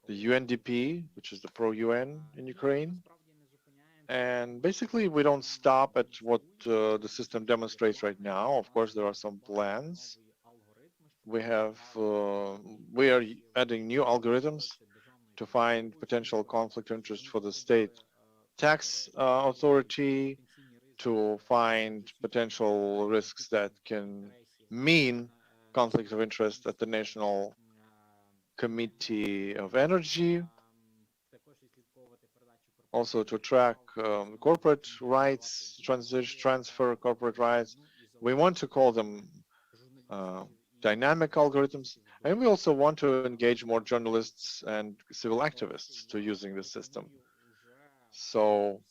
S5: the UNDP, which is the pro-UN in Ukraine. And basically, we don't stop at what the system demonstrates right now. Of course, there are some plans. We are adding new algorithms to find potential conflict of interest for the state tax authority, to find potential risks that can mean conflict of interest at the National Committee of Energy. also to track corporate rights, transfer corporate rights. We want to call them dynamic algorithms, and we also want to engage more journalists and civil activists to using the system. So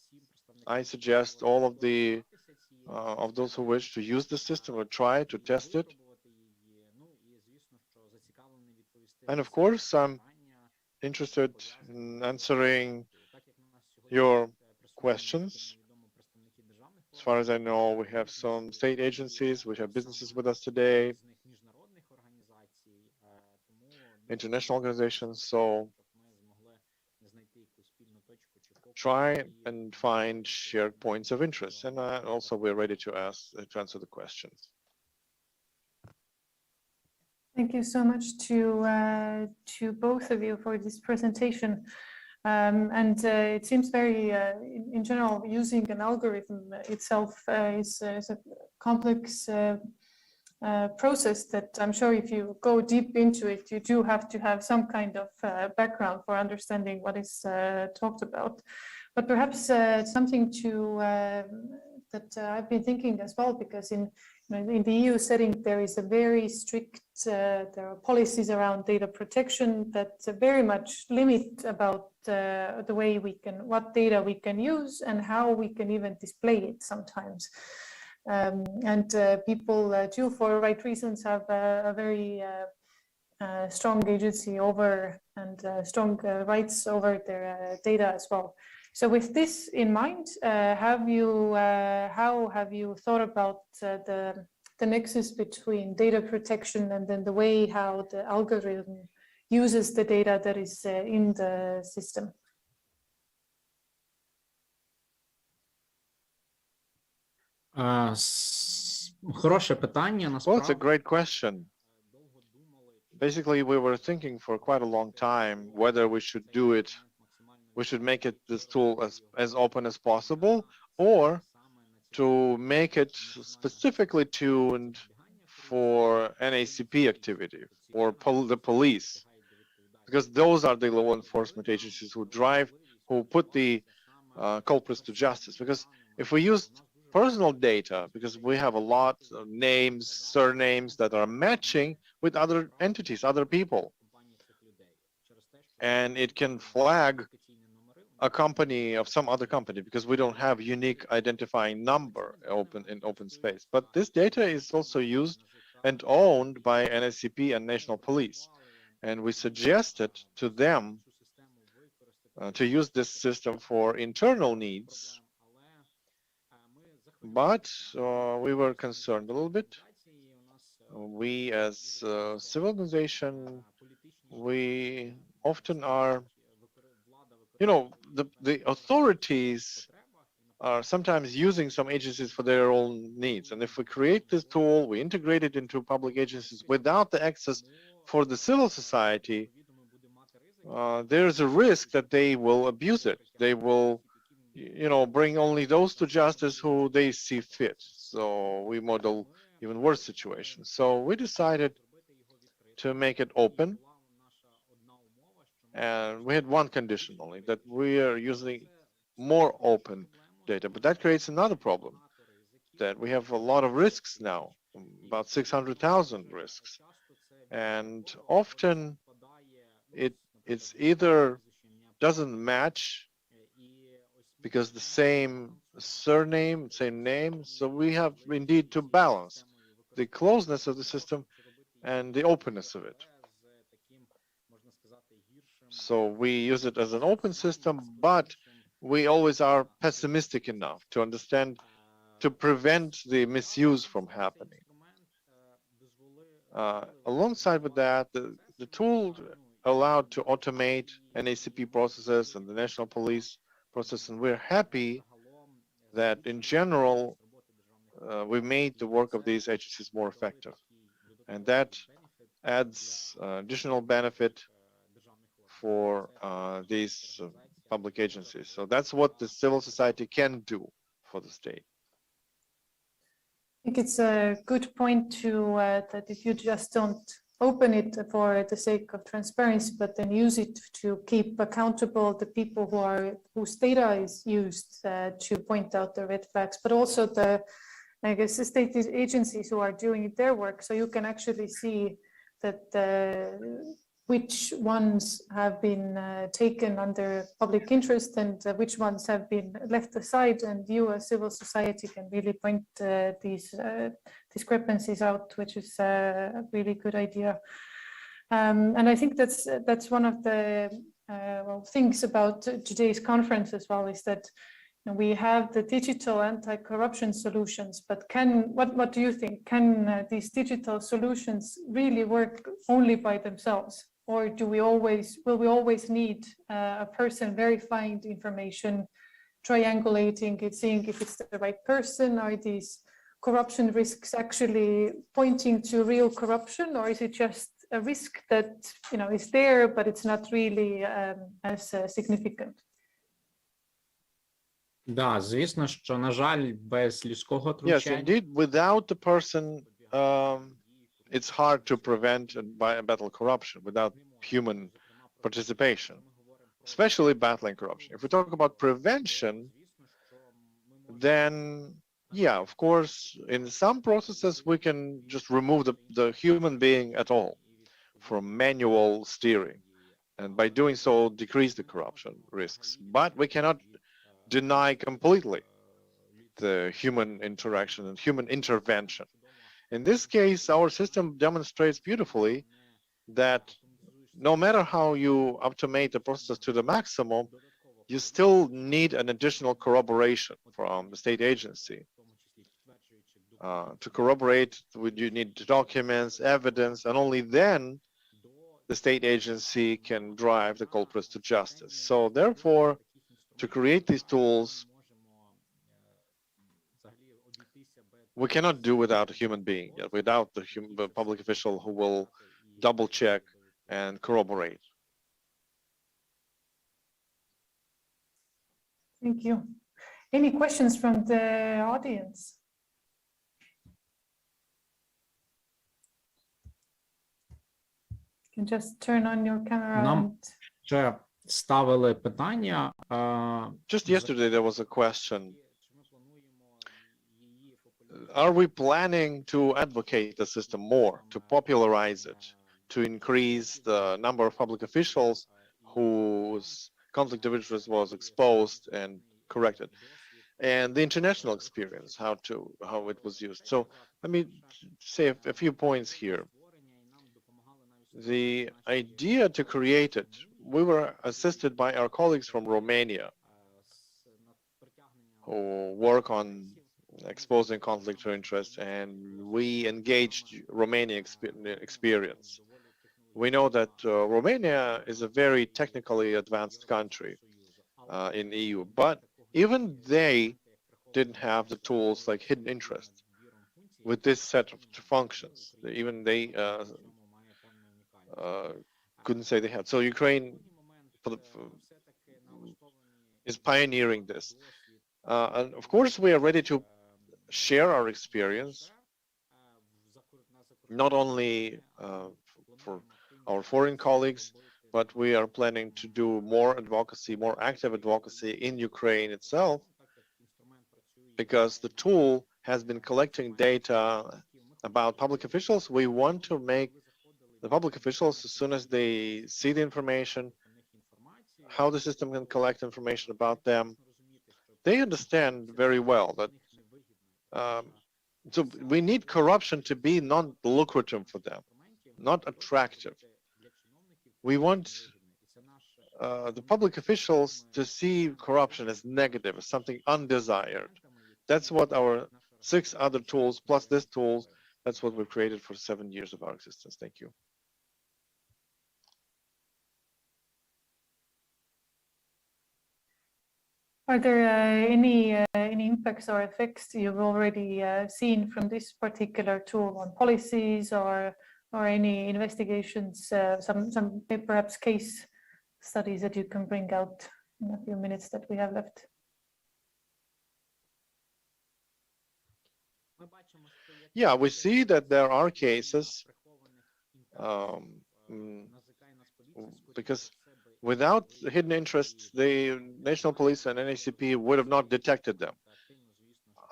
S5: I suggest all of the of those who wish to use the system or try to test it. And of course, I'm interested in answering your questions. As far as I know, we have some state agencies, we have businesses with us today, international organizations, so try and find shared points of interest. And also we're ready to answer the questions.
S1: Thank you so much to both of you for this presentation. It seems very, in general, using an algorithm itself is a complex process that I'm sure if you go deep into it, you do have to have some kind of background for understanding what is talked about. But perhaps something to that I've been thinking as well, because in the EU setting, there is a very strict, there are policies around data protection that very much limit about the way we can, what data we can use and how we can even display it sometimes. People too, for right reasons, have a very strong agency over and strong rights over their data as well. So with this in mind, how have you thought about the nexus between data protection and then the way how the algorithm uses the data that is in the system?
S18: Хороше питання,
S5: Well, it's a great question. Basically, we were thinking for quite a long time whether we should do it, we should make it this tool as open as possible, or to make it specifically tuned for NACP activity or the police, because those are the law enforcement agencies who put the culprits to justice. Because if we used personal data, because we have a lot of names, surnames that are matching with other entities, other people, and it can flag a company of some other company because we don't have unique identifying number in open space. But this data is also used and owned by NSCP and national police. And we suggested to them to use this system for internal needs. But we were concerned a little bit. We as a civil organization, we often are, the authorities are sometimes using some agencies for their own needs. And if we create this tool, we integrate it into public agencies without the access for the civil society, there's a risk that they will abuse it. They will, bring only those to justice who they see fit. So we model even worse situations. So we decided to make it open. And we had one condition only, that we are using more open data. But that creates another problem, that we have a lot of risks now, about 600,000 risks. And often it's either doesn't match because the same surname, same name. So we have indeed to balance the closeness of the system and the openness of it. So we use it as an open system, but we always are pessimistic enough to understand, to prevent the misuse from happening. Alongside with that, the tool allowed to automate NACP processes and the national police process, and we're happy that in general, we made the work of these agencies more effective. And that adds additional benefit for these public agencies. So that's what the civil society can do for the state.
S1: I think it's a good point to that if you just don't open it for the sake of transparency, but then use it to keep accountable the people whose data is used to point out the red flags, but also I guess the state agencies who are doing their work. So you can actually see that which ones have been taken under public interest and which ones have been left aside, and you as civil society can really point these discrepancies out, which is a really good idea. And I think that's one of the things about today's conference as well, is that we have the digital anti-corruption solutions, but what do you think? Can these digital solutions really work only by themselves? Or will we always need a person verifying the information, triangulating it, seeing if it's the right person? Are these corruption risks actually pointing to real corruption, or is it just a risk that is there, but it's not really as significant?
S18: Да, звісно, що, на жаль, без людського
S5: Yes,
S18: втручання.
S5: indeed, without the person, it's hard to prevent and battle corruption without human participation, especially battling corruption. If we talk about prevention, then yeah, of course, in some processes we can just remove the human being at all from manual steering, and by doing so decrease the corruption risks. But we cannot deny completely the human interaction and human intervention. In this case, our system demonstrates beautifully that no matter how you automate the process to the maximum, you still need an additional corroboration from the state agency. To corroborate, you need documents, evidence, and only then the state agency can drive the culprits to justice. So therefore, to create these tools, we cannot do without a human being, without the public official who will double check and corroborate.
S1: Thank you. Any questions from the audience? You can just turn on your camera.
S18: Нам ще ставили питання.
S5: Just yesterday there was a question. Are we planning to advocate the system more, to popularize it, to increase the number of public officials whose conflict of interest was exposed and corrected, and the international experience, how it was used? So let me say a few points here. The idea to create it, we were assisted by our colleagues from Romania who work on exposing conflict of interest, and we engaged Romanian experience. We know that Romania is a very technically advanced country in EU, but even they didn't have the tools like hidden interest with this set of functions. Even they couldn't say they had. So Ukraine is pioneering this. And of course, we are ready to share our experience, not only for our foreign colleagues, but we are planning to do more advocacy, more active advocacy in Ukraine itself, because the tool has been collecting data about public officials. We want to make the public officials, as soon as they see the information, how the system can collect information about them, they understand very well that so we need corruption to be non-lucrative for them, not attractive. We want the public officials to see corruption as negative, as something undesired. That's what our 6 other tools, plus this tool, that's what we've created for 7 years of our existence. Thank you.
S1: Are there any impacts or effects you've already seen from this particular tool on policies or any investigations, some perhaps case studies that you can bring out in a few minutes that we have left?
S5: Yeah, we see that there are cases because without hidden interests, the National Police and NACP would have not detected them.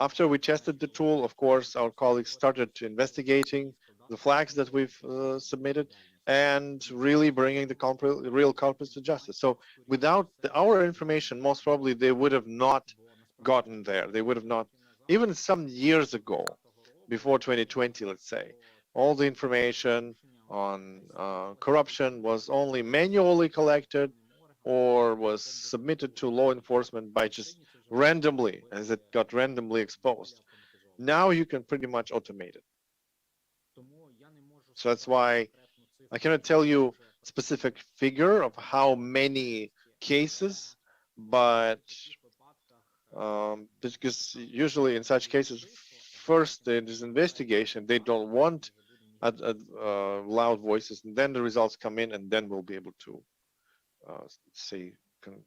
S5: After we tested the tool, of course, our colleagues started investigating the flags that we've submitted and really bringing the real culprits to justice. So without our information, most probably they would have not gotten there. They would have not, even some years ago, before 2020, let's say, all the information on corruption was only manually collected or was submitted to law enforcement by just randomly, as it got randomly exposed. Now you can pretty much automate it. So that's why I cannot tell you a specific figure of how many cases, but because usually in such cases, first there is investigation, they don't want loud voices, and then the results come in, and then we'll be able to see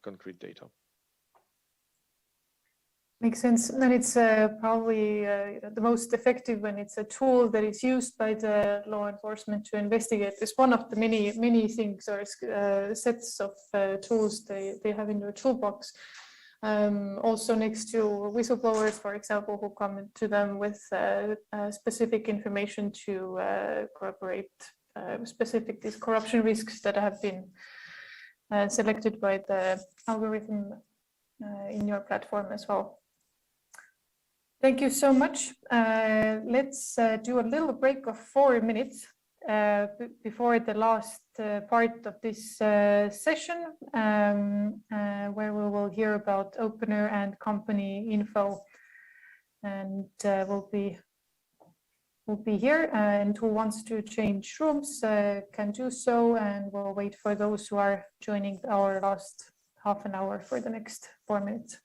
S5: concrete data.
S1: Makes sense. And it's probably the most effective when it's a tool that is used by the law enforcement to investigate. It's one of the many things or sets of tools they have in their toolbox. Also next to whistleblowers, for example, who come to them with specific information to corroborate specific these corruption risks that have been selected by the algorithm in your platform as well. Thank you so much. Let's do a little break of 4 minutes before the last part of this session, where we will hear about opener and company info, and we'll be here, and who wants to change rooms can do so, and we'll wait for those who are joining our last half an hour for the next 4 minutes.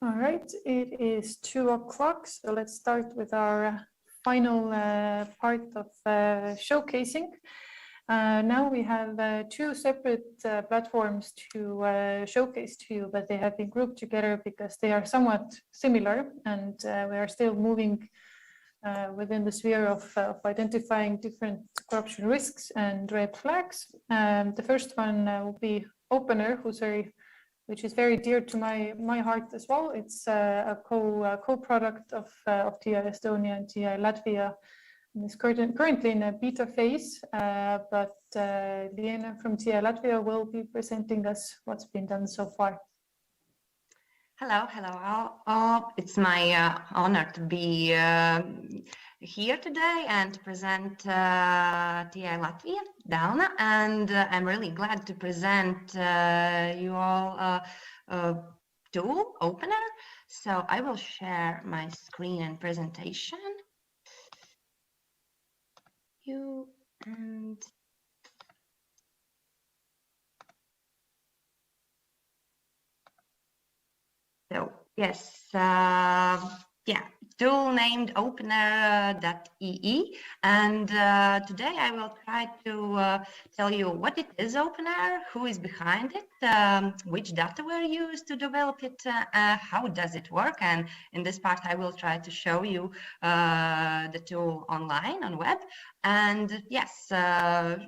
S1: All right, it is 2 o'clock, so let's start with our final part of showcasing. Now we have 2 separate platforms to showcase to you, but they have been grouped together because they are somewhat similar, and we are still moving within the sphere of identifying different corruption risks and red flags. The first one will be Opener, which is very dear to my heart as well. It's a co-product of TI Estonia and TI Latvia. And it's currently in a beta phase, but Liena from TI Latvia will be presenting us what's been done so far.
S19: Hello all. It's my honor to be here today and to present TI Latvia, Dauna, and I'm really glad to present you all tool Opener. So I will share my screen and presentation. So yes, tool named opener.ee, and today I will try to tell you what it is Opener, who is behind it, which data were used to develop it, how does it work, and in this part I will try to show you the tool online on web, and yes,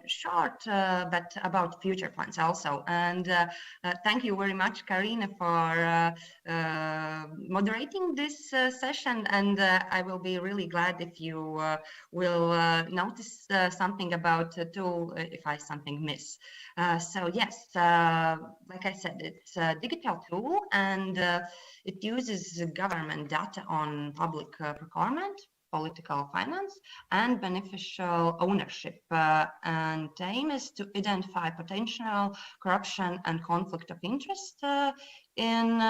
S19: short but about future plans also. And thank you very much, Karina, for moderating this session, and I will be really glad if you will notice something about the tool if I something miss. So yes, like I said, it's a digital tool, and it uses government data on public procurement, political finance, and beneficial ownership. And the aim is to identify potential corruption and conflict of interest in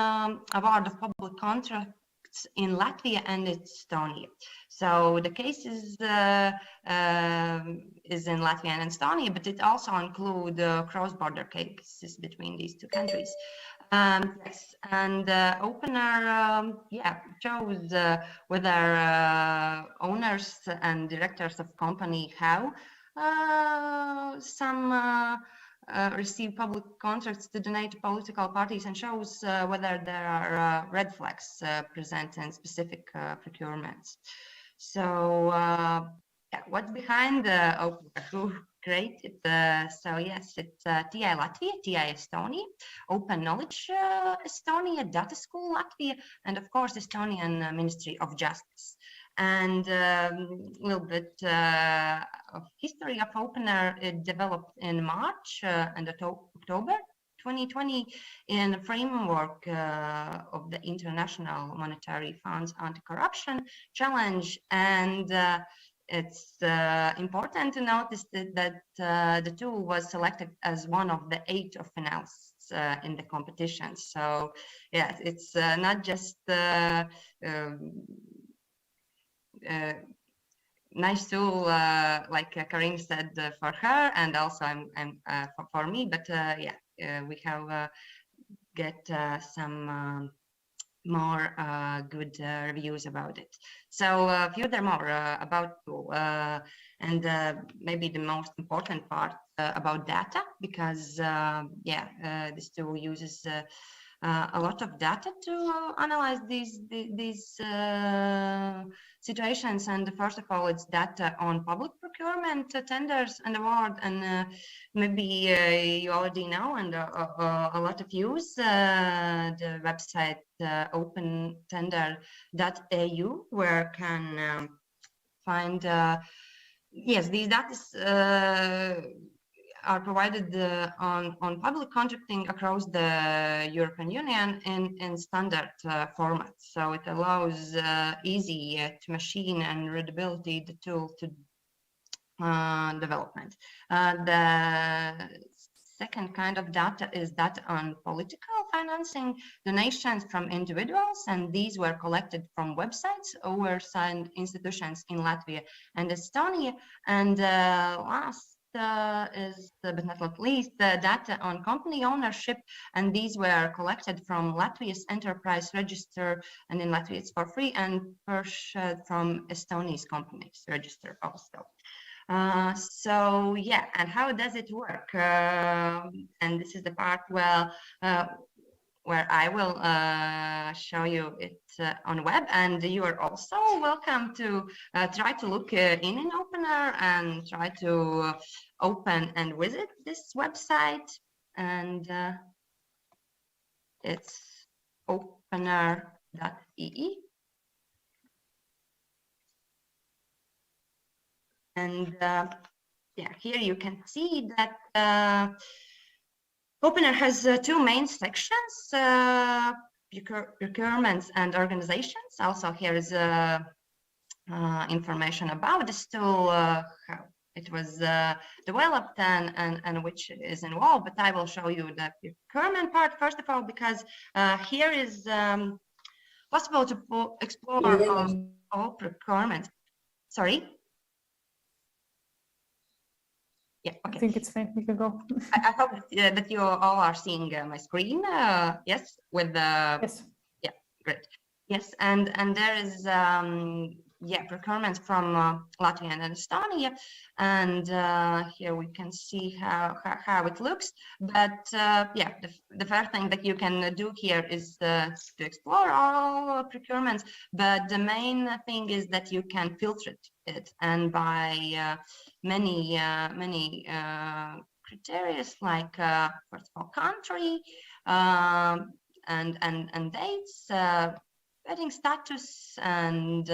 S19: award of public contracts in Latvia and Estonia. So the case is in Latvia and Estonia, but it also includes cross-border cases between these 2 countries. Yes, and Opener shows whether owners and directors of company have some receive public contracts to donate to political parties, and shows whether there are red flags present in specific procurements. So what's behind Opener? Who created? So yes, it's TI Latvia, TI Estonia, Open Knowledge Estonia, Data School Latvia, and of course Estonian Ministry of Justice. And a little bit of history of Opener. It developed in March and October 2020 in the framework of the International Monetary Fund's anti-corruption challenge. And it's important to notice that the tool was selected as one of the 8 of finalists in the competition. So yeah, it's not just nice tool, like Karin said, for her, and also for me, but we have get some more good reviews about it. So furthermore, about tool, and maybe the most important part about data, because this tool uses a lot of data to analyze these situations. And first of all, it's data on public procurement, tenders and award. And maybe you already know, and a lot of use the website opentender.eu, where can find these data are provided on public contracting across the European Union in standard format. So it allows easy to machine and readability the tool to development. The second kind of data is data on political financing, donations from individuals, and these were collected from websites, oversigned institutions in Latvia and Estonia. And last is, but not least, the data on company ownership, and these were collected from Latvia's enterprise register, and in Latvia it's for free, and from Estonia's companies register also. So yeah, and how does it work? And this is the part where I will show you it on web, and you are also welcome to try to look in Opener and try to open and visit this website, and it's opener.ee. And yeah, here you can see that Opener has two main sections, procurements and organizations. Also here is information about this tool, how it was developed and which is involved, but I will show you the procurement part first of all, because here is possible to explore all procurement. Sorry? Yeah, okay.
S1: I think it's fine. We can go.
S19: I hope that you all are seeing my screen. Yes, with the
S1: yes.
S19: Yeah, great. Yes, and there is yeah, procurement from Latvia and Estonia, and here we can see how it looks. But yeah, the first thing that you can do here is to explore all procurements. But the main thing is that you can filter it, and by many criteria, like first of all, country and dates, wedding status, and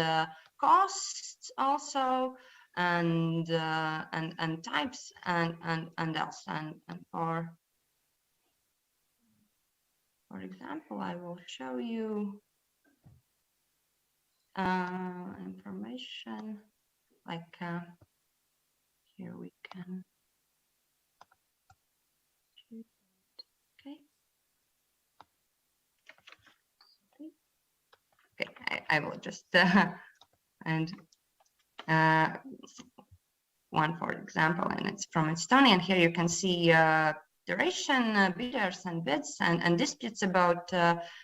S19: costs also, and types, and else. And for example, I will show you information like here we can. Okay. Okay, I will just and one for example, and it's from Estonia. And here you can see duration, bidders and bids, and disputes about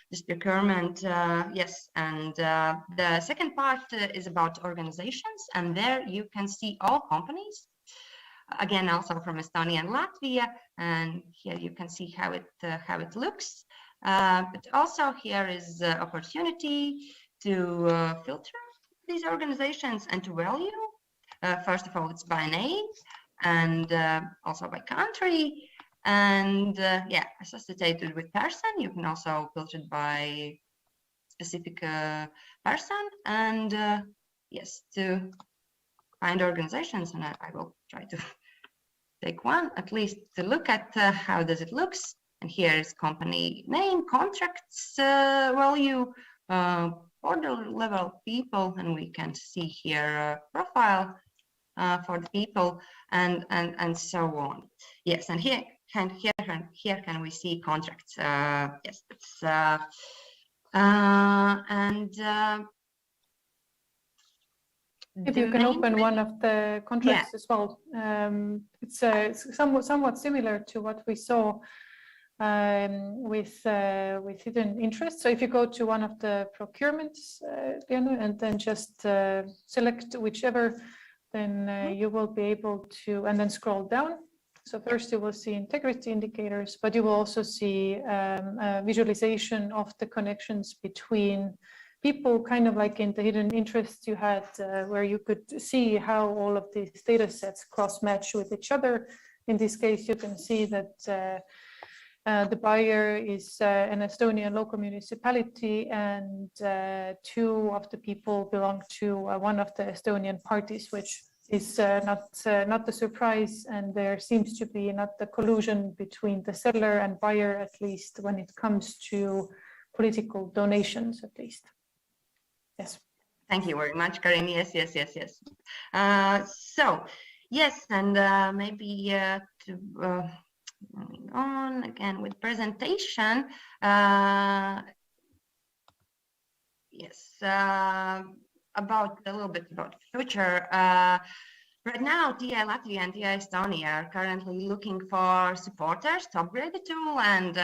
S19: this procurement. Yes, and the second part is about organizations, and there you can see all companies. Again, also from Estonia and Latvia, and here you can see how it looks. But also here is the opportunity to filter these organizations and to value. First of all, it's by name, and also by country, and yeah, associated with person. You can also filter it by specific person, and yes, to find organizations, and I will try to take one at least to look at how does it looks. And here is company name, contracts, value, order level, people, and we can see here profile for the people, and so on. Yes, and here can we see contracts. Yes, it's and
S1: if you can open one of the contracts as well. It's somewhat similar to what we saw with hidden interest. So if you go to one of the procurements, and then just select whichever, then you will be able to, and then scroll down. So first you will see integrity indicators, but you will also see a visualization of the connections between people, kind of like in the hidden interest you had, where you could see how all of these data sets cross-match with each other. In this case, you can see that the buyer is an Estonian local municipality, and two of the people belong to one of the Estonian parties, which is not a surprise, and there seems to be not the collusion between the seller and buyer, at least when it comes to political donations, at least. Yes.
S19: Thank you very much, Karin. Yes. So, yes, and maybe to moving on again with presentation. Yes, about a little bit about future. Right now, TI Latvia and TI Estonia are currently looking for supporters to upgrade the tool, and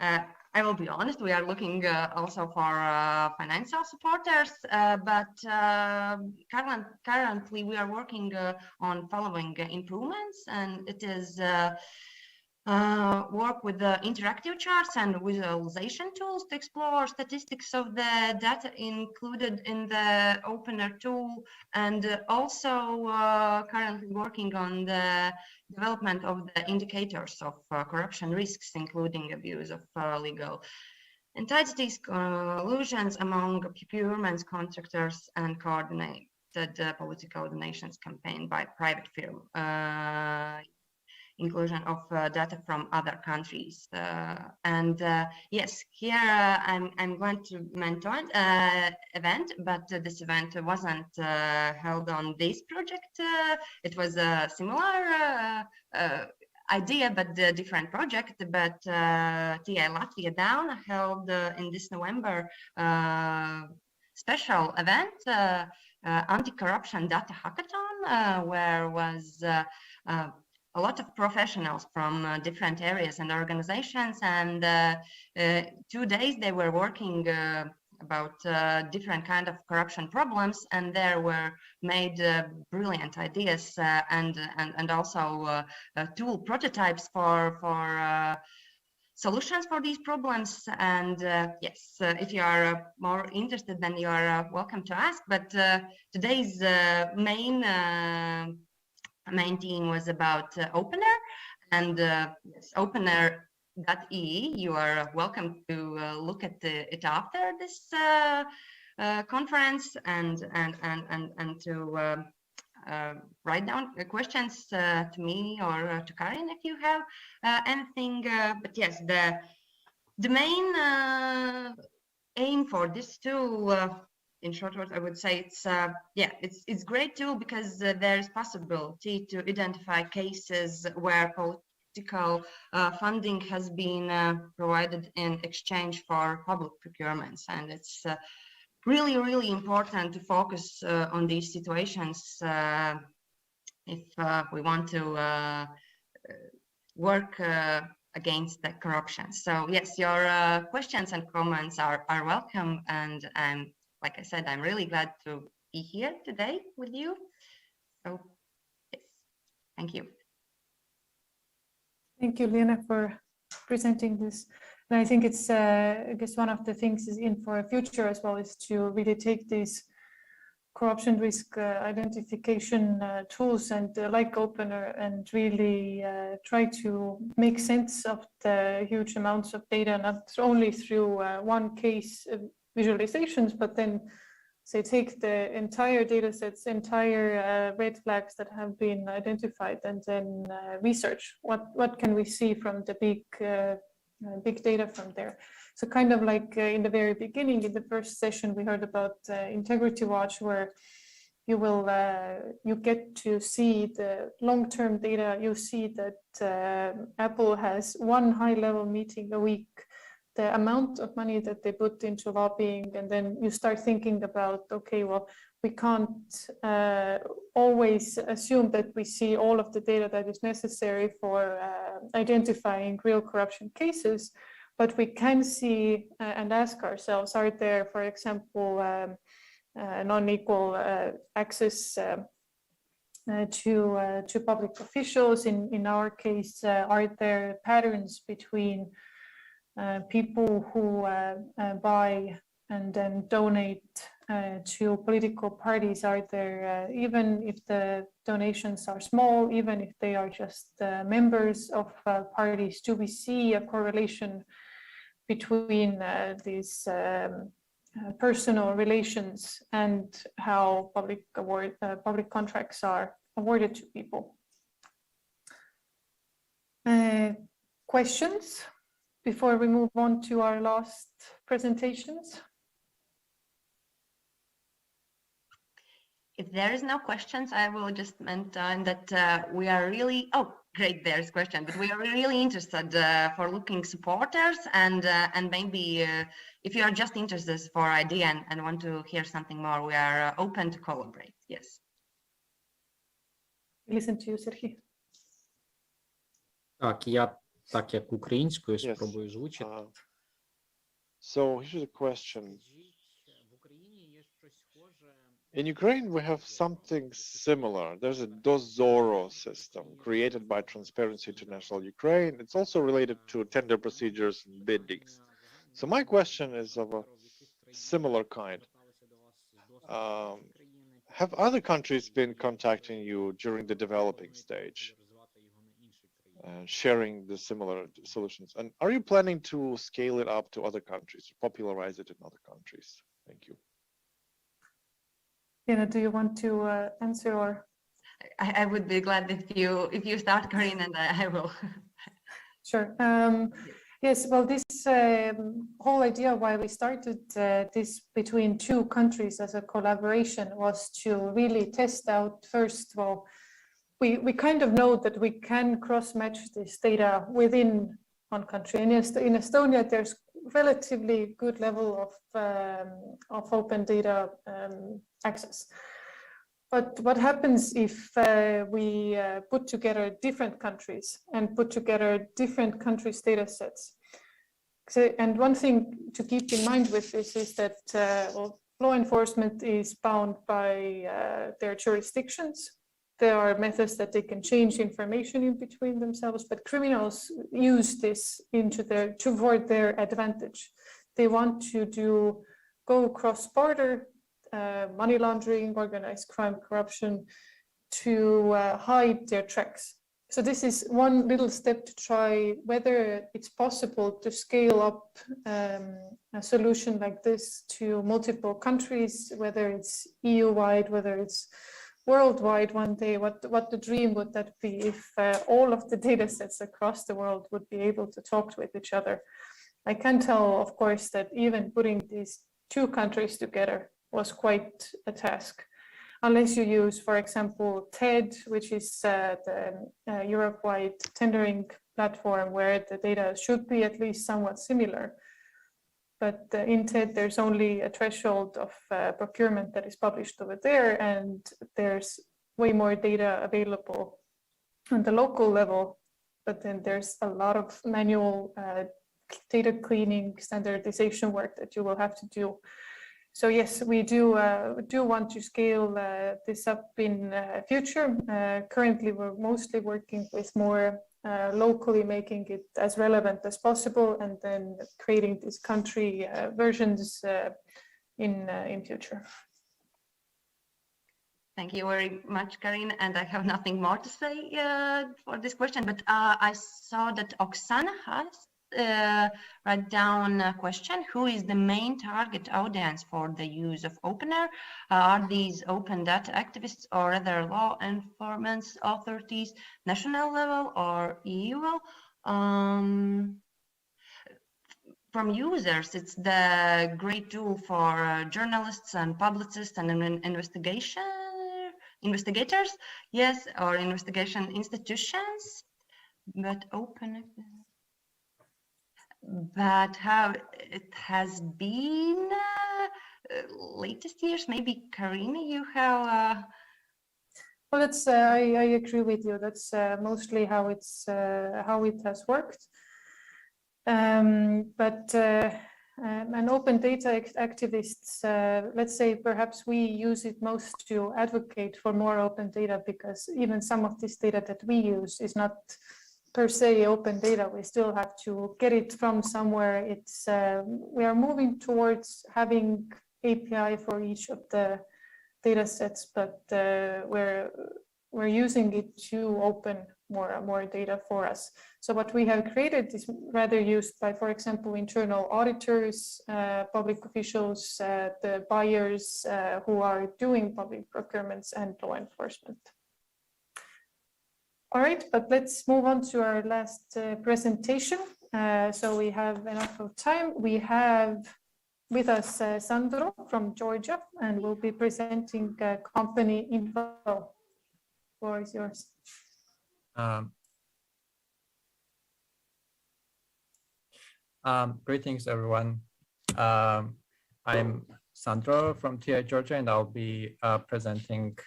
S19: I will be honest, we are looking also for financial supporters, but currently we are working on following improvements, and it is work with the interactive charts and visualization tools to explore statistics of the data included in the opener tool, and also currently working on the development of the indicators of corruption risks, including abuse of legal entities, collusions among procurement contractors, and coordinated political donations campaign by private firm. Inclusion of data from other countries, and yes, here I'm going to mention event, but this event wasn't held on this project. It was a similar idea, but a different project. But TI Latvia Down held in this November special event, anti-corruption data hackathon, where was a lot of professionals from different areas and organizations, and 2 days they were working about different kind of corruption problems, and there were made brilliant ideas and also tool prototypes for solutions for these problems. And yes, if you are more interested, then you are welcome to ask. But today's main theme was about opener, and opener.ee. You are welcome to look at it after this conference, and to write down questions to me or to Karin if you have anything. But yes, the main aim for this tool, in short words, I would say it's great tool because there is possibility to identify cases where political funding has been provided in exchange for public procurements, and it's really important to focus on these situations if we want to work against the corruption. So yes, your questions and comments are welcome, and like I said, I'm really glad to be here today with you. So, yes, thank you.
S1: Thank you, Lena, for presenting this. And I think it's, I guess one of the things is in for a future as well is to really take these corruption risk identification tools and like opener and really try to make sense of the huge amounts of data, not only through one case visualizations, but then say take the entire data sets, entire red flags that have been identified, and then research what can we see from the big data from there. So kind of like in the very beginning, in the first session, we heard about Integrity Watch, where you will you get to see the long-term data. You see that Apple has one high-level meeting a week, the amount of money that they put into lobbying, and then you start thinking about, okay, well, we can't always assume that we see all of the data that is necessary for identifying real corruption cases, but we can see and ask ourselves, are there, for example, non-equal access to public officials? In our case, are there patterns between people who buy and then donate to political parties? Are there, even if the donations are small, even if they are just members of parties, do we see a correlation between these personal relations and how public contracts are awarded to people? Questions before we move on to our last presentations?
S19: If there is no questions, I will just mention that we are really, oh, great, there's question, but we are really interested for looking supporters, and maybe if you are just interested for idea and want to hear something more, we are open to collaborate, yes.
S1: Listen to you, Sergey.
S18: Так, я так як українською спробую озвучити.
S5: So here's a question. In Ukraine, we have something similar. There's a Dozoro system created by Transparency International Ukraine. It's also related to tender procedures and biddings. So my question is of a similar kind. Have other countries been contacting you during the developing stage, sharing the similar solutions? And are you planning to scale it up to other countries, popularize it in other countries? Thank you.
S1: Yana, do you want to answer, or?
S19: I would be glad if you start, Karin, and I will.
S1: Sure. Yes, well, this whole idea why we started this between two countries as a collaboration was to really test out first. Well, we kind of know that we can cross-match this data within one country. In Estonia, there's relatively good level of open data access. But what happens if we put together different countries and put together different countries' data sets? So, and one thing to keep in mind with this is that well, law enforcement is bound by their jurisdictions. There are methods that they can change information in between themselves, but criminals use this toward their advantage. They want to go cross-border, money laundering, organized crime, corruption, to hide their tracks. So this is one little step to try whether it's possible to scale up a solution like this to multiple countries, whether it's EU-wide, whether it's worldwide one day. What the dream would that be if all of the data sets across the world would be able to talk with each other? I can tell, of course, that even putting these two countries together was quite a task. Unless you use, for example, TED, which is the Europe-wide tendering platform where the data should be at least somewhat similar. But in TED, there's only a threshold of procurement that is published over there, and there's way more data available on the local level. But then there's a lot of manual data cleaning, standardization work that you will have to do. So yes, we do want to scale this up in future. Currently, we're mostly working with more locally making it as relevant as possible, and then creating these country versions in future.
S19: Thank you very much, Karin. And I have nothing more to say for this question, but I saw that Oksana has write down a question. Who is the main target audience for the use of OpenAir? Are these open data activists or other law enforcement authorities, national level or EU? From users, it's the great tool for journalists and publicists and investigators, yes, or investigation institutions, but open. But how it has been latest years, maybe Karina, you have.
S1: Well, that's I agree with you. That's mostly how it has worked. But an open data activists, let's say perhaps we use it most to advocate for more open data, because even some of this data that we use is not per se open data. We still have to get it from somewhere. It's we are moving towards having API for each of the data sets, but we're using it to open more data for us. So what we have created is rather used by, for example, internal auditors, public officials, the buyers who are doing public procurements, and law enforcement. All right, but let's move on to our last presentation. So we have enough of time. We have with us Sandro from Georgia, and we'll be presenting company info. The floor is yours.
S20: Greetings, everyone. I'm Sandro from TI Georgia, and I'll be presenting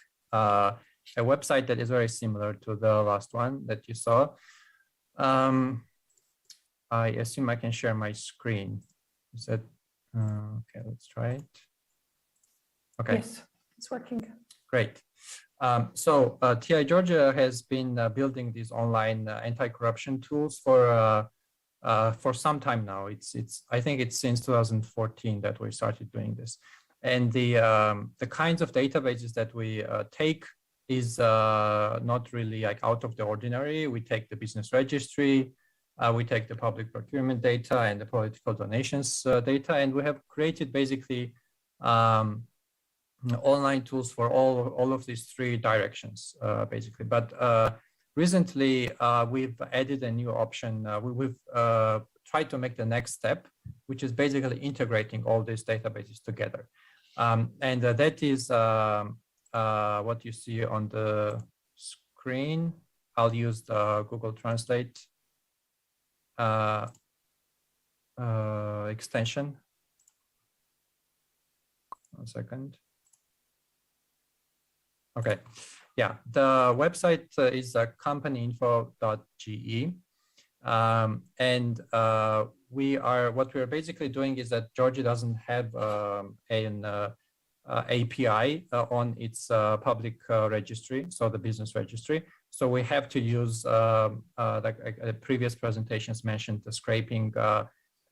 S20: a website that is very similar to the last one that you saw. I assume I can share my screen. Is that okay? Let's try it. Okay.
S1: Yes, it's working.
S20: Great. So TI Georgia has been building these online anti-corruption tools for some time now. I think it's since 2014 that we started doing this. And the kinds of databases that we take is not really like out of the ordinary. We take the business registry, we take the public procurement data and the political donations data, and we have created basically online tools for all of these three directions, basically. But recently, we've added a new option. We've tried to make the next step, which is basically integrating all these databases together. And that is what you see on the screen. I'll use the Google Translate extension. 1 second. Okay, yeah, the website is companyinfo.ge. And what we're basically doing is that Georgia doesn't have an API on its public registry, so the business registry. So we have to use, like previous presentations mentioned, the scraping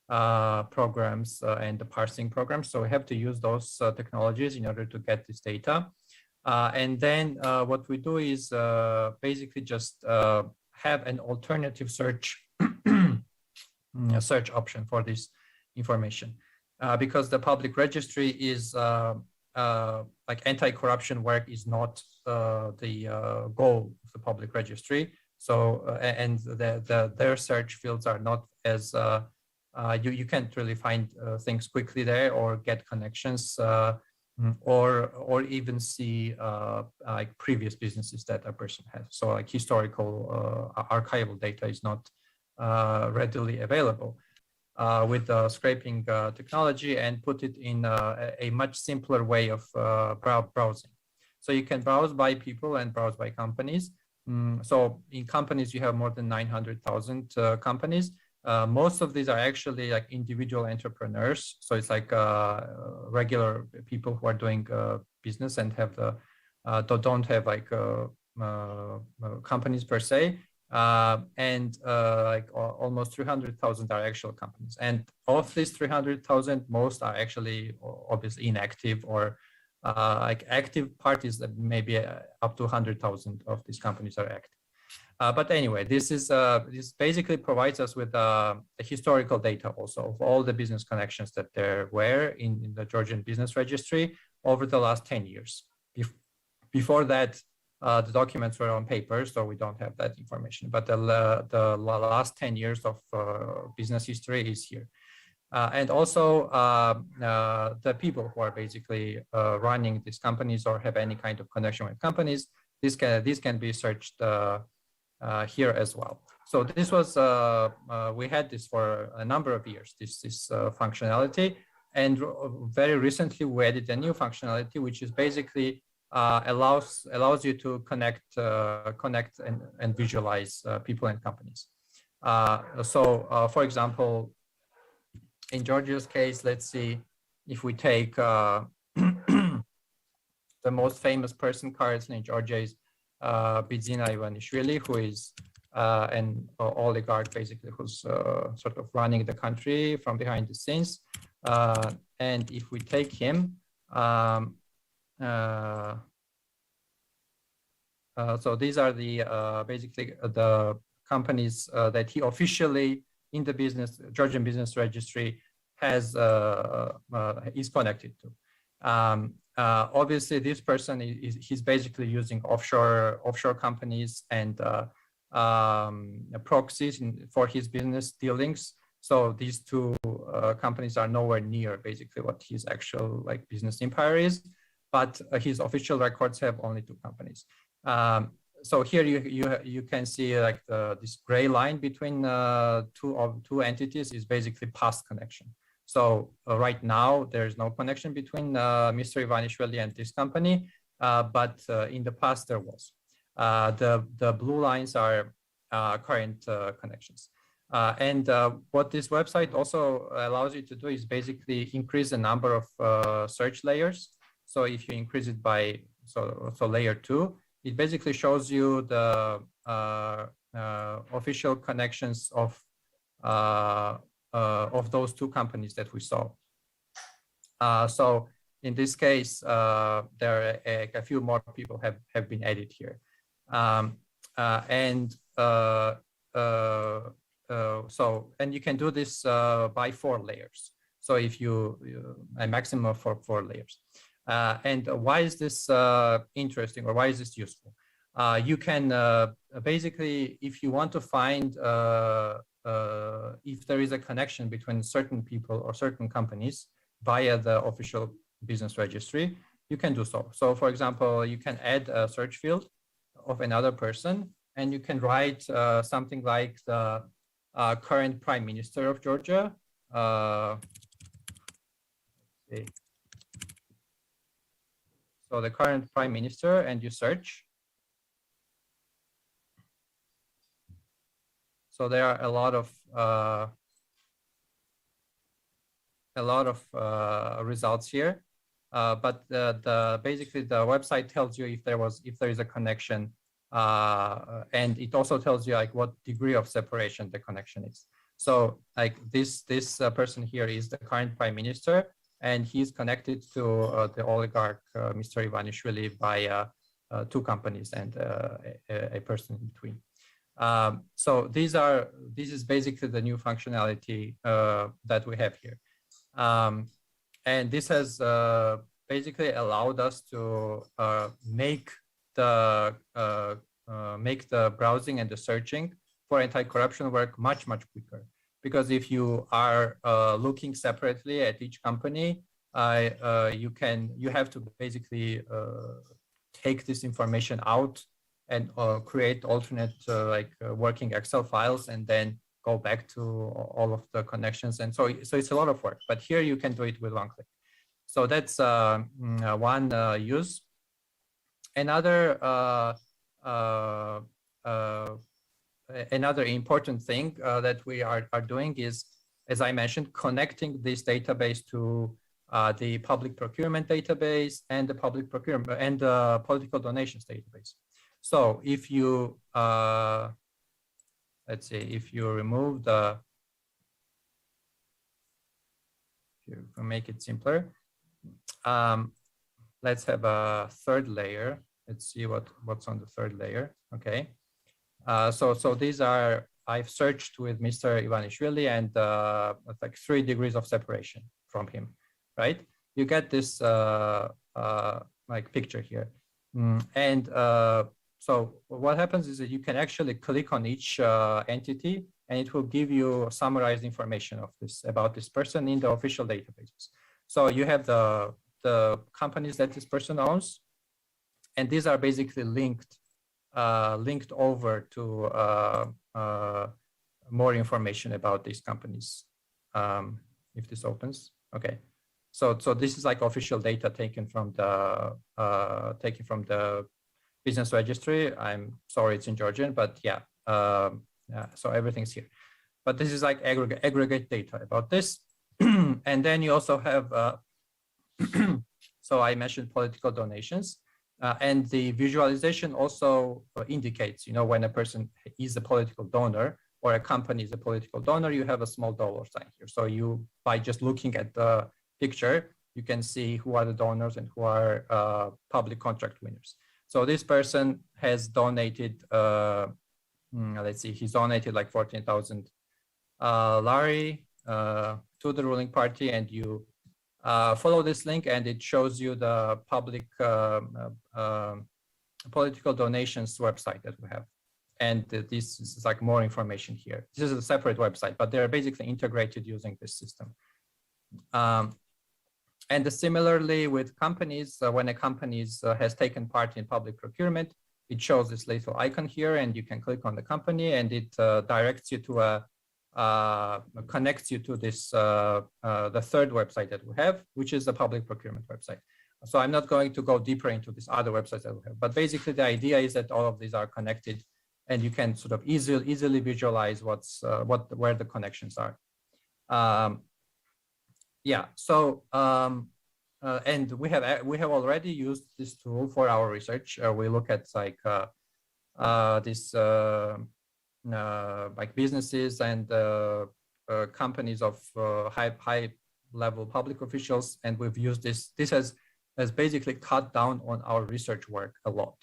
S20: programs and the parsing programs. So we have to use those technologies in order to get this data. And then what we do is basically just have an alternative search option for this information, because the public registry is like anti-corruption work is not the goal of the public registry. So and their search fields are not as you can't really find things quickly there or get connections. Or even see like previous businesses that a person has. So like historical archival data is not readily available. With the scraping technology and put it in a much simpler way of browsing. So you can browse by people and browse by companies. So in companies, you have more than 900,000 companies. Most of these are actually like individual entrepreneurs. So it's like regular people who are doing business and have the don't have like companies per se. And like almost 300,000 are actual companies. And of these 300,000, most are actually obviously inactive, or like active parties that maybe up to 100,000 of these companies are active. But anyway, this basically provides us with the historical data also of all the business connections that there were in the Georgian business registry over the last 10 years. Before that, the documents were on paper, so we don't have that information. But the last 10 years of business history is here. And also the people who are basically running these companies or have any kind of connection with companies, these can be searched here as well. So this was, we had this for a number of years, this functionality. And very recently we added a new functionality, which is basically allows you to connect and visualize people and companies. So for example, in Georgia's case, let's see if we take the most famous person currently in Georgia is Bidzina Ivanishvili, who is an oligarch, basically, who's sort of running the country from behind the scenes. And if we take him, so these are the basically the companies that he officially in the Georgian business registry has is connected to. Obviously, this person he's basically using offshore companies and proxies for his business dealings. So these two companies are nowhere near basically what his actual like business empire is, but his official records have only two companies. So here you can see like this gray line between two entities is basically past connection. So right now there is no connection between Mr. Ivanishvili and this company, but in the past there was. The blue lines are current connections. And what this website also allows you to do is basically increase the number of search layers. So if you increase it by so layer 2, it basically shows you the official connections of those two companies that we saw. So in this case, there are a few more people have been added here. And you can do this by 4 layers. So if a maximum of 4 layers. And why is this interesting, or why is this useful? You can basically, if you want to find if there is a connection between certain people or certain companies via the official business registry, you can do so. So for example, you can add a search field of another person, and you can write something like the current Prime Minister of Georgia. So the current Prime Minister, and you search. So there are a lot of results here, but basically the website tells you if there is a connection, and it also tells you like what degree of separation the connection is. So like this person here is the current Prime Minister, and he's connected to the oligarch Mr. Ivanishvili by 2 companies and a person in between. So this is basically the new functionality that we have here. And this has basically allowed us to make the browsing and the searching for anti-corruption work much quicker. Because if you are looking separately at each company, you have to basically take this information out and create alternate working Excel files, and then go back to all of the connections. And so it's a lot of work, but here you can do it with 1 click. So that's one use. Another important thing that we are doing is, as I mentioned, connecting this database to the public procurement database and the public procurement and the political donations database. So if you let's see, if you remove if you make it simpler, let's have a 3rd layer. Let's see what's on the 3rd layer. Okay. So these are, I've searched with Mr. Ivanishvili, and like 3 degrees of separation from him, right? You get this like picture here. And so what happens is that you can actually click on each entity, and it will give you summarized information about this person in the official databases. So you have the companies that this person owns, and these are basically linked over to more information about these companies. If this opens, okay. So this is like official data taken from the business registry. I'm sorry, it's in Georgian, but yeah, so everything's here. But this is like aggregate data about this. And then you also have, so I mentioned political donations, and the visualization also indicates, when a person is a political donor or a company is a political donor, you have a small dollar sign here. So you, by just looking at the picture, you can see who are the donors and who are public contract winners. So this person has donated, let's see, he's donated like 14,000 lari to the ruling party, and you follow this link, and it shows you the public political donations website that we have. And this is like more information here. This is a separate website, but they're basically integrated using this system. And similarly with companies, when a company has taken part in public procurement, it shows this little icon here, and you can click on the company, and it directs you to connects you to this the 3rd website that we have, which is the public procurement website. So I'm not going to go deeper into these other websites that we have, but basically the idea is that all of these are connected, and you can sort of easily visualize where the connections are. Yeah. So and we have already used this tool for our research. We look at like this like businesses and companies of high level public officials, and we've used this. This has basically cut down on our research work a lot,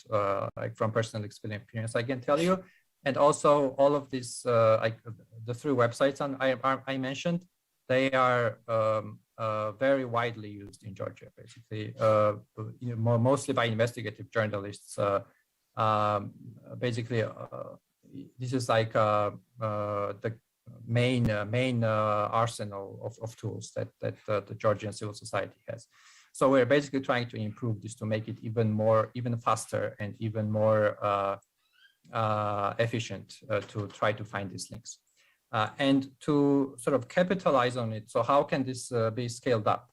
S20: like from personal experience, I can tell you. And also all of these, like the 3 websites I mentioned, they are very widely used in Georgia, basically, mostly by investigative journalists. Basically, this is like the main arsenal of tools that the Georgian civil society has. So we're basically trying to improve this to make it even faster and even more efficient to try to find these links. And to sort of capitalize on it, so how can this be scaled up?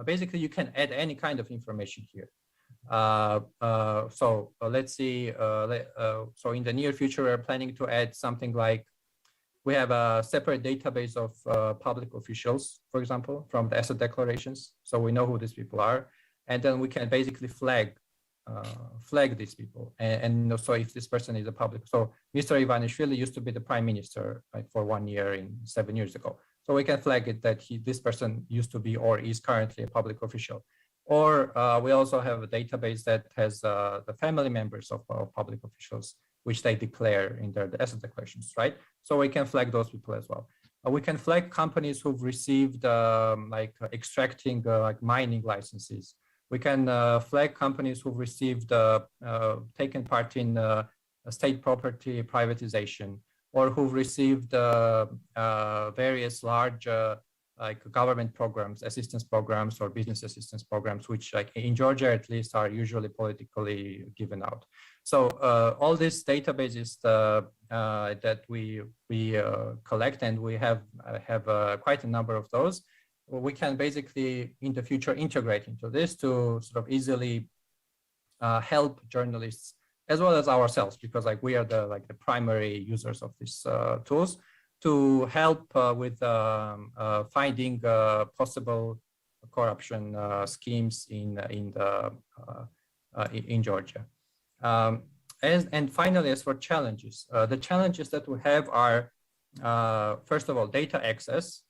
S20: Basically you can add any kind of information here. So let's see, so in the near future, we're planning to add something like, we have a separate database of public officials, for example, from the asset declarations. So we know who these people are. And then we can basically flag these people. And so if this person is a public, so Mr. Ivanishvili used to be the prime minister like for 1 year 7 years ago. So we can flag it that this person used to be or is currently a public official. Or we also have a database that has the family members of public officials, which they declare in their asset declarations, right? So we can flag those people as well. We can flag companies who've received like extracting like mining licenses. We can flag companies who've received taken part in state property privatization, or who've received various large like government programs, assistance programs, or business assistance programs, which like in Georgia at least are usually politically given out. So all these databases that we collect, and we have quite a number of those, we can basically in the future integrate into this to sort of easily help journalists as well as ourselves, because like we are the primary users of these tools, to help with finding possible corruption schemes in Georgia. And finally, as for challenges, the challenges that we have are, first of all, data access,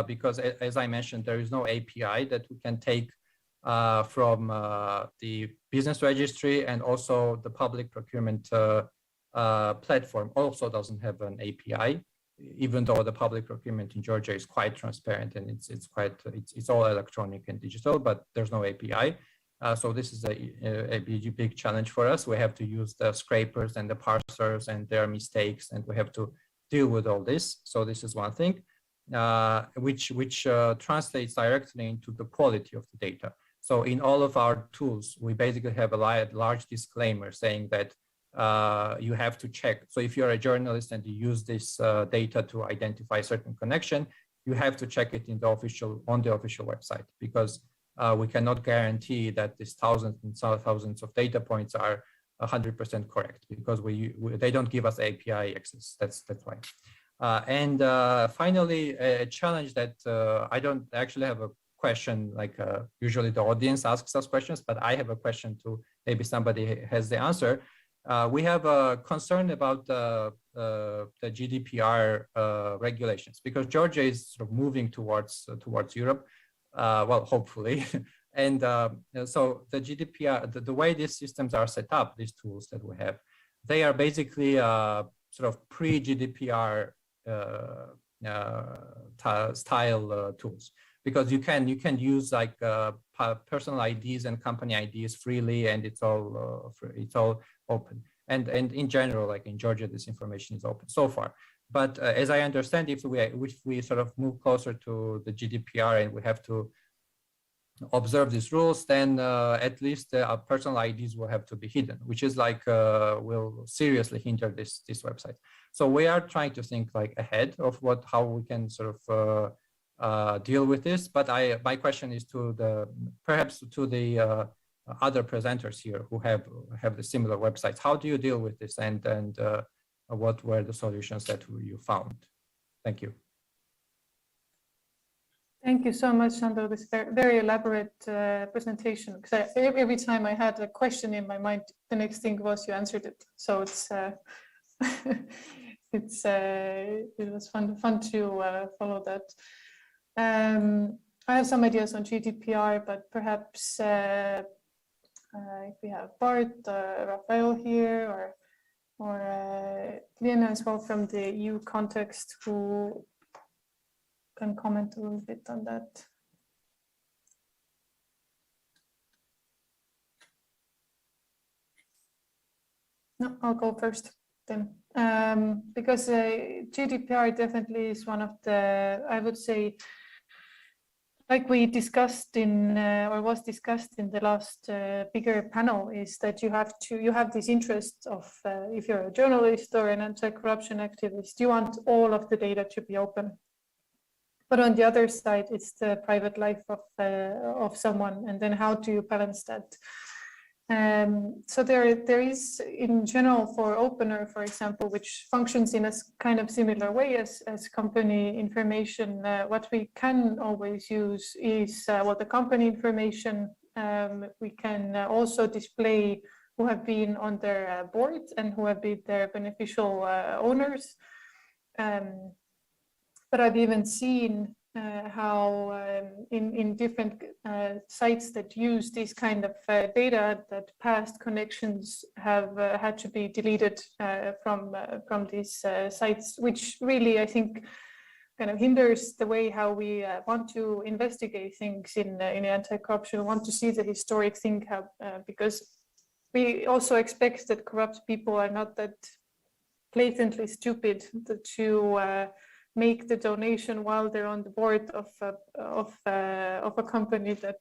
S20: because as I mentioned, there is no API that we can take from the business registry, and also the public procurement platform also doesn't have an API, even though the public procurement in Georgia is quite transparent and it's all electronic and digital, but there's no API. So this is a big challenge for us. We have to use the scrapers and the parsers and their mistakes, and we have to deal with all this. So this is one thing, which translates directly into the quality of the data. So in all of our tools, we basically have a large disclaimer saying that you have to check. So if you're a journalist and you use this data to identify a certain connection, you have to check it on the official website, because we cannot guarantee that these thousands and thousands of data points are 100% correct, because they don't give us API access. That's why. And finally, a challenge that I don't actually have a question, like usually the audience asks us questions, but I have a question to maybe somebody has the answer. We have a concern about the GDPR regulations, because Georgia is sort of moving towards Europe, well, hopefully. And so the GDPR, the way these systems are set up, these tools that we have, they are basically sort of pre-GDPR style tools, because you can use like personal IDs and company IDs freely, and it's all open. And in general, like in Georgia, this information is open so far. But as I understand, if we sort of move closer to the GDPR and we have to observe these rules, then at least our personal IDs will have to be hidden, which is like will seriously hinder this website. So we are trying to think like ahead of how we can sort of deal with this. But my question is to perhaps to the other presenters here who have the similar websites. How do you deal with this, and what were the solutions that you found? Thank you.
S1: Thank you so much, Sandro. This very elaborate presentation. Because every time I had a question in my mind, the next thing was you answered it. So it's it was fun to follow that. I have some ideas on GDPR, but perhaps if we have Bart, Rafael here, or Lena as well from the EU context, who can comment a little bit on that. No, I'll go first then, because GDPR definitely is one of the, I would say, like we discussed in or was discussed in the last bigger panel, is that you have this interest of if you're a journalist or an anti-corruption activist, you want all of the data to be open. But on the other side, it's the private life of someone, and then how do you balance that? So there is, in general, for Opener, for example, which functions in a kind of similar way as company information, what we can always use is the company information. We can also display who have been on their board and who have been their beneficial owners. But I've even seen how in different sites that use this kind of data, that past connections have had to be deleted from these sites, which really, I think, kind of hinders the way how we want to investigate things in anti-corruption. We want to see the historic thing, because we also expect that corrupt people are not that blatantly stupid to make the donation while they're on the board of a company that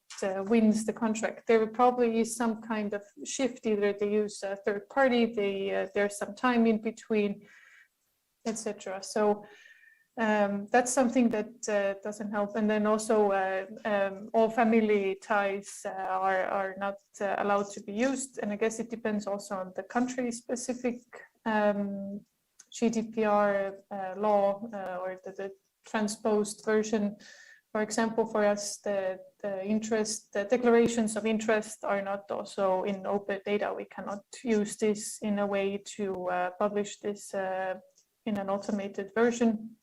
S1: wins the contract. There probably is some kind of shift. Either they use a third party, there's some time in between, etc. So that's something that doesn't help. And then also all family ties are not allowed to be used. And I guess it depends also on the country specific GDPR law or the transposed version. For example, for us, the declarations of interest are not also in open data. We cannot use this in a way to publish this in an automated version.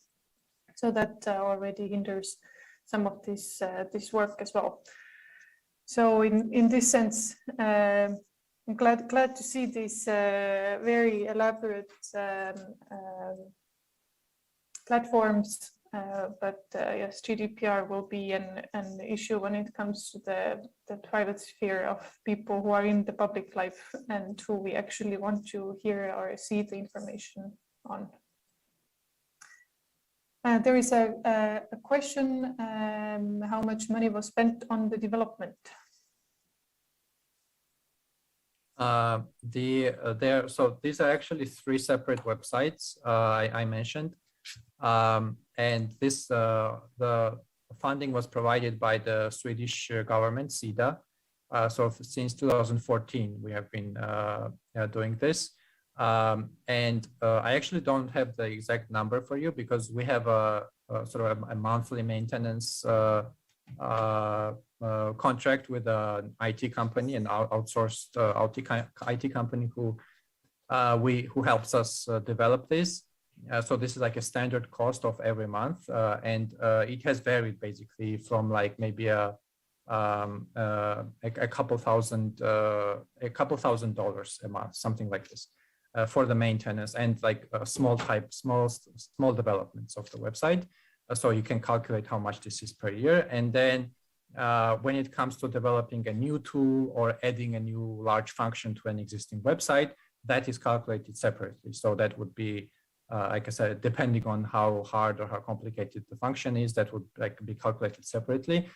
S1: So that already hinders some of this work as well. So in this sense, I'm glad to see these very elaborate platforms, but yes, GDPR will be an issue when it comes to the private sphere of people who are in the public life and who we actually want to hear or see the information on. There is a question, how much money was spent on the development?
S20: So these are actually 3 separate websites I mentioned, and this the funding was provided by the Swedish government, SIDA. So since 2014 we have been doing this, and I actually don't have the exact number for you because we have a sort of a monthly maintenance contract with an IT company, an outsourced IT company who helps us develop this. So this is like a standard cost of every month, and it has varied basically from like maybe a couple thousand dollars a month, something like this, for the maintenance and like small developments of the website. So you can calculate how much this is per year. And then when it comes to developing a new tool or adding a new large function to an existing website, that is calculated separately. So that would be, like I said, depending on how hard or how complicated the function is, that would like be calculated separately.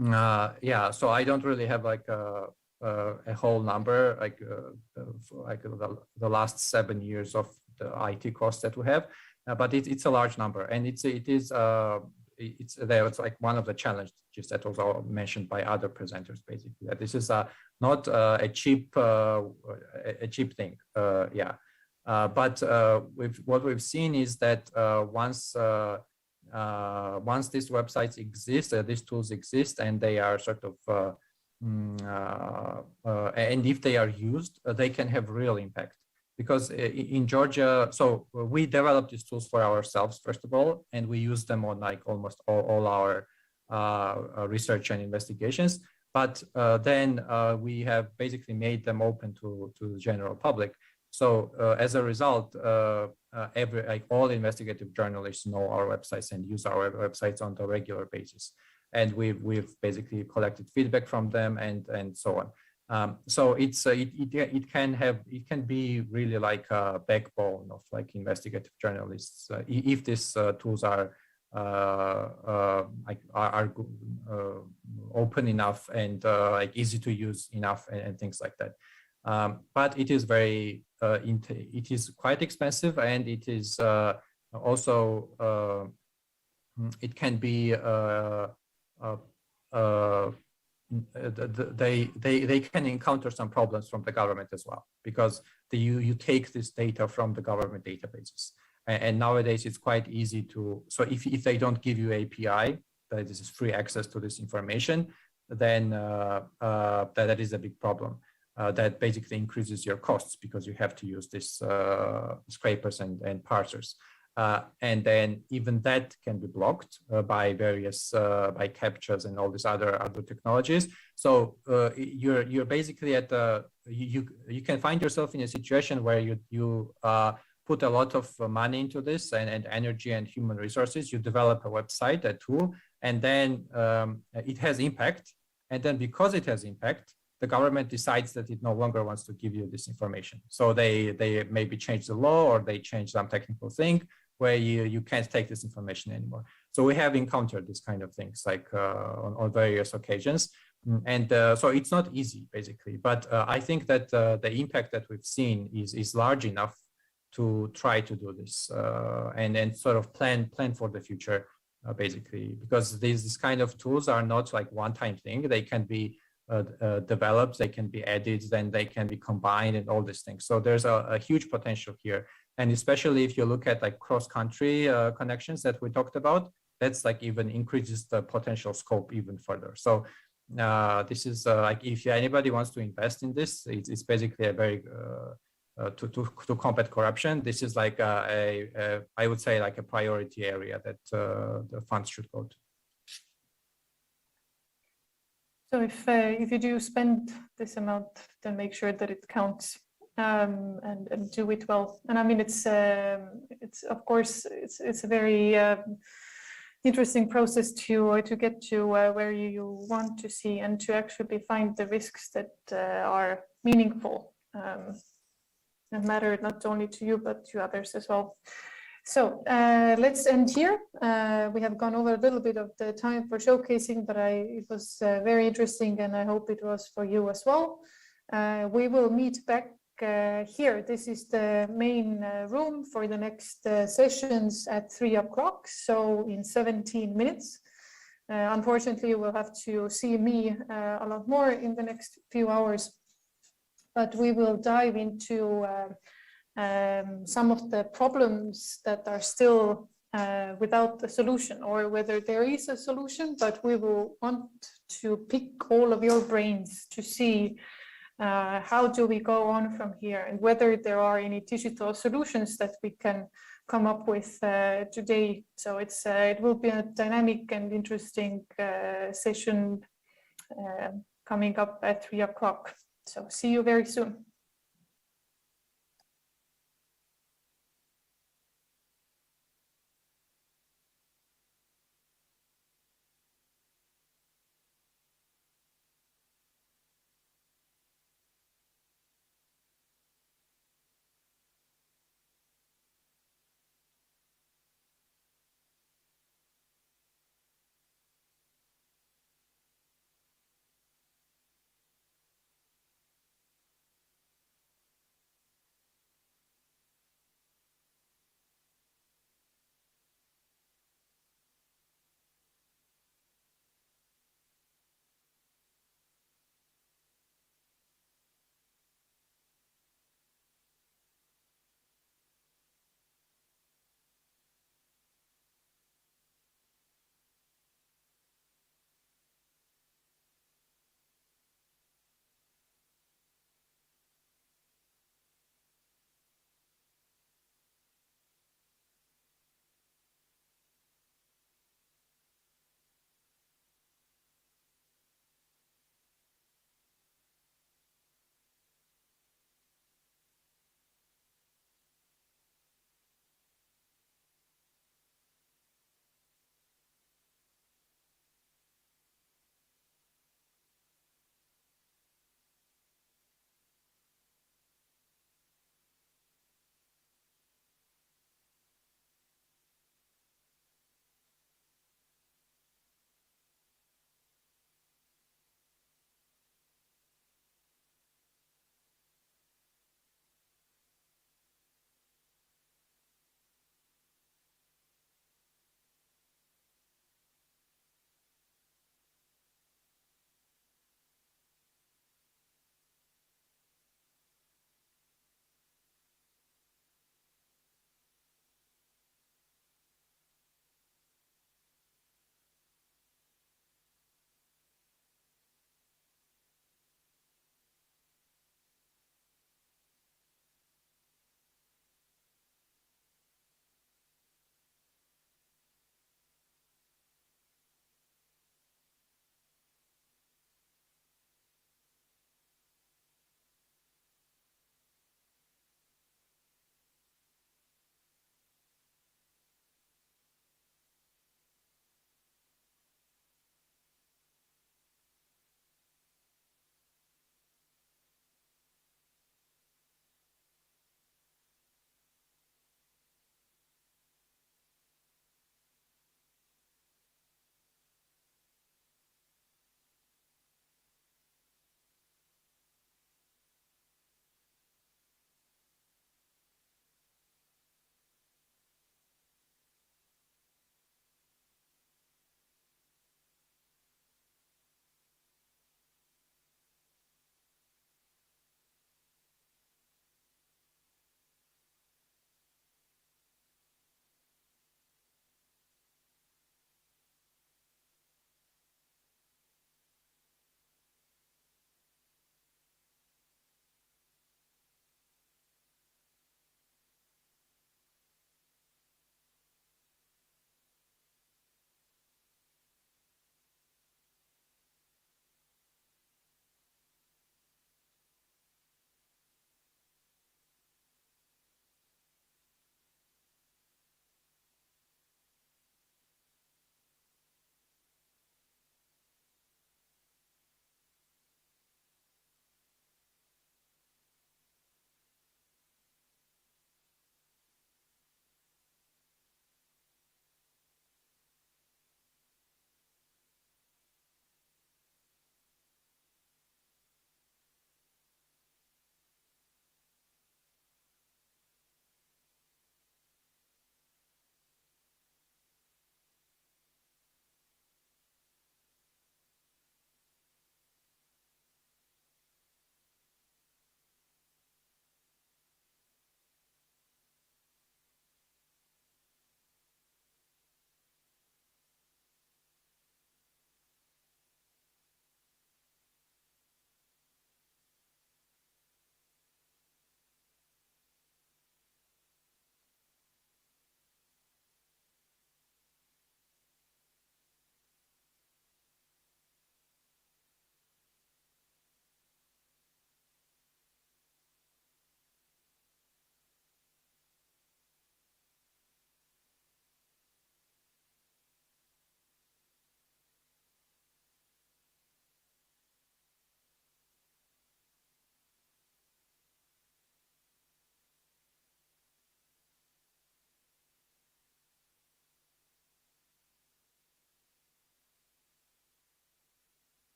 S20: Yeah, so I don't really have like a whole number, like the last 7 years of the IT costs that we have. But it's a large number, and it is it's like one of the challenges that was all mentioned by other presenters, basically, that this is not a cheap thing. But what we've seen is that once these websites exist, these tools exist, and they are sort of and if they are used, they can have real impact. Because in Georgia, so we developed these tools for ourselves, first of all, and we use them on like almost all our research and investigations. But then we have basically made them open to the general public. So as a result, all investigative journalists know our websites and use our websites on a regular basis. And we've basically collected feedback from them and so on. So it can be really like a backbone of like investigative journalists if these tools are open enough and like easy to use enough and things like that. But it is it is quite expensive, and it is also it can be they can encounter some problems from the government as well, because you take this data from the government databases, and nowadays it's quite easy to, so if they don't give you API, that this is free access to this information, then that is a big problem. That basically increases your costs because you have to use these scrapers and parsers. And then even that can be blocked by various by captchas and all these other technologies. So you're basically at you can find yourself in a situation where you put a lot of money into this and energy and human resources. You develop a website, a tool, and then it has impact. And then because it has impact, the government decides that it no longer wants to give you this information. So they maybe change the law, or they change some technical thing where you can't take this information anymore. So we have encountered this kind of things like on various occasions. And so it's not easy, basically. But I think that the impact that we've seen is large enough to try to do this and sort of plan for the future, basically, because these kind of tools are not like one-time thing. They can be developed, they can be added, then they can be combined and all these things. So there's a huge potential here. And especially if you look at like cross-country connections that we talked about, that's like even increases the potential scope even further. So this is like, if anybody wants to invest in this, it's basically a very, to combat corruption, this is like I would say like a priority area that the funds should go to.
S1: So if you do spend this amount, then make sure that it counts and do it well. And I mean, it's of course it's a very interesting process to get to where you want to see and to actually find the risks that are meaningful and matter not only to you but to others as well. So let's end here. We have gone over a little bit of the time for showcasing, but it was very interesting, and I hope it was for you as well. We will meet back here. This is the main room for the next sessions at 3 o'clock, so in 17 minutes. Unfortunately, you will have to see me a lot more in the next few hours, but we will dive into some of the problems that are still without a solution, or whether there is a solution, but we will want to pick all of your brains to see how do we go on from here, and whether there are any digital solutions that we can come up with today. So it will be a dynamic and interesting session coming up at 3 o'clock. So see you very soon.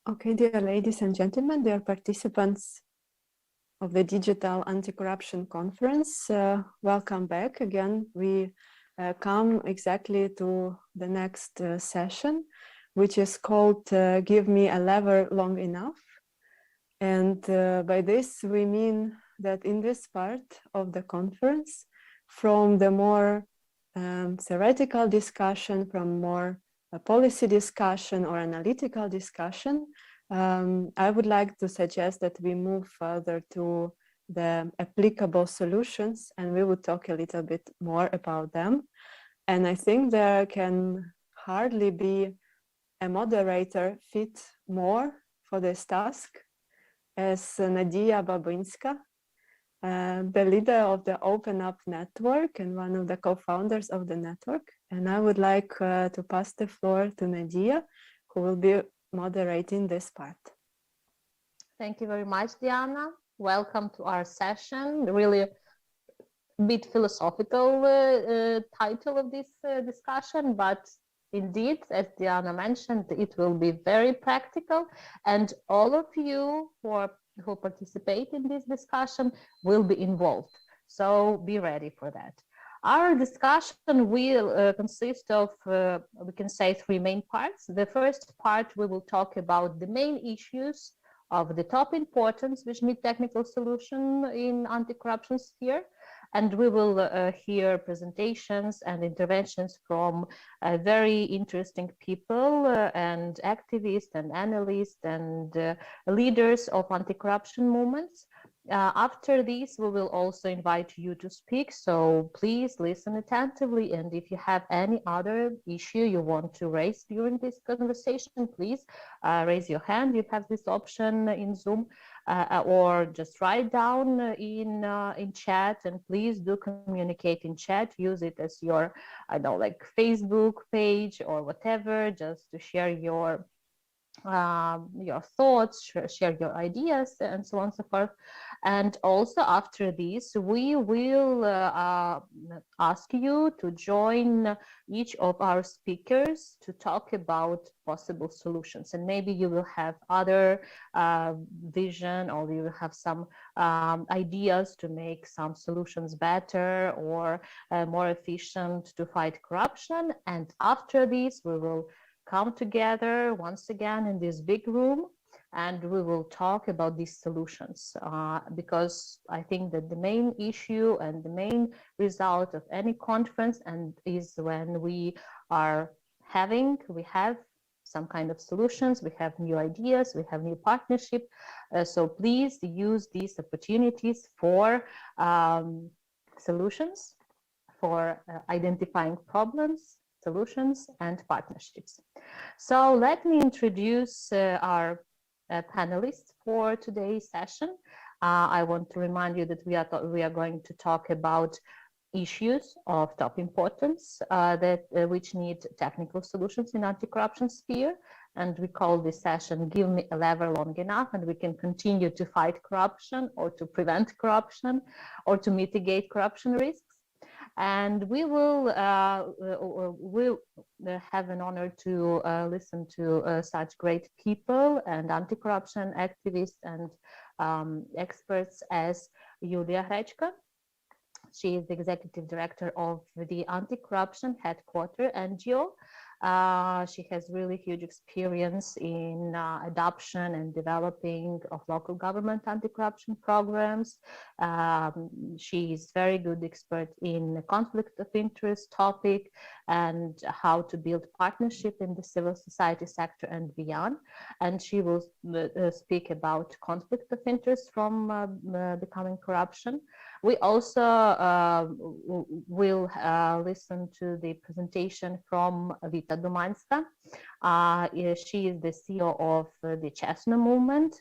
S2: Okay, dear ladies and gentlemen, dear participants of the Digital Anti-Corruption Conference, welcome back again. We come exactly to the next session, which is called Give Me a Lever Long Enough. And by this, we mean that in this part of the conference, from the more theoretical discussion, from more policy discussion or analytical discussion, I would like to suggest that we move further to the applicable solutions, and we will talk a little bit more about them. And I think there can hardly be a moderator fit more for this task as Nadia Babinska, the leader of the Open Up Network and one of the co-founders of the network. And I would like to pass the floor to Nadia, who will be moderating this part.
S21: Thank you very much, Diana. Welcome to our session. Really a bit philosophical title of this discussion, but indeed, as Diana mentioned, it will be very practical, and all of you who participate in this discussion will be involved. So be ready for that. Our discussion will consist of, we can say, three main parts. The first part, we will talk about the main issues of the top importance which need technical solution in anti-corruption sphere. And we will hear presentations and interventions from very interesting people and activists and analysts and leaders of anti-corruption movements. After this, we will also invite you to speak, so please listen attentively, and if you have any other issue you want to raise during this conversation, please raise your hand. You have this option in Zoom, or just write down in chat, and please do communicate in chat. Use it as your, I don't know, like Facebook page or whatever, just to share your thoughts, share your ideas, and so on and so forth. And also after this, we will ask you to join each of our speakers to talk about possible solutions. And maybe you will have other vision, or you will have some ideas to make some solutions better or more efficient to fight corruption. And after this, we will come together once again in this big room, and we will talk about these solutions, because I think that the main issue and the main result of any conference and is when we have some kind of solutions, we have new ideas, we have new partnership. So please use these opportunities for solutions, for identifying problems, solutions, and partnerships. So let me introduce our panelists for today's session. I want to remind you that we are going to talk about issues of top importance which need technical solutions in anti-corruption sphere. And we call this session Give Me a Lever Long Enough, and we can continue to fight corruption or to prevent corruption or to mitigate corruption risks. And we will have an honor to listen to such great people and anti-corruption activists and experts as Yulia Hrechka. She is the executive director of the Anti-Corruption Headquarter NGO. She has really huge experience in adoption and developing of local government anti-corruption programs. She is very good expert in conflict of interest topic and how to build partnership in the civil society sector and beyond. And she will speak about conflict of interest from becoming corruption. We also will listen to the presentation from Vita Dumanska. She is the CEO of the Chesno movement,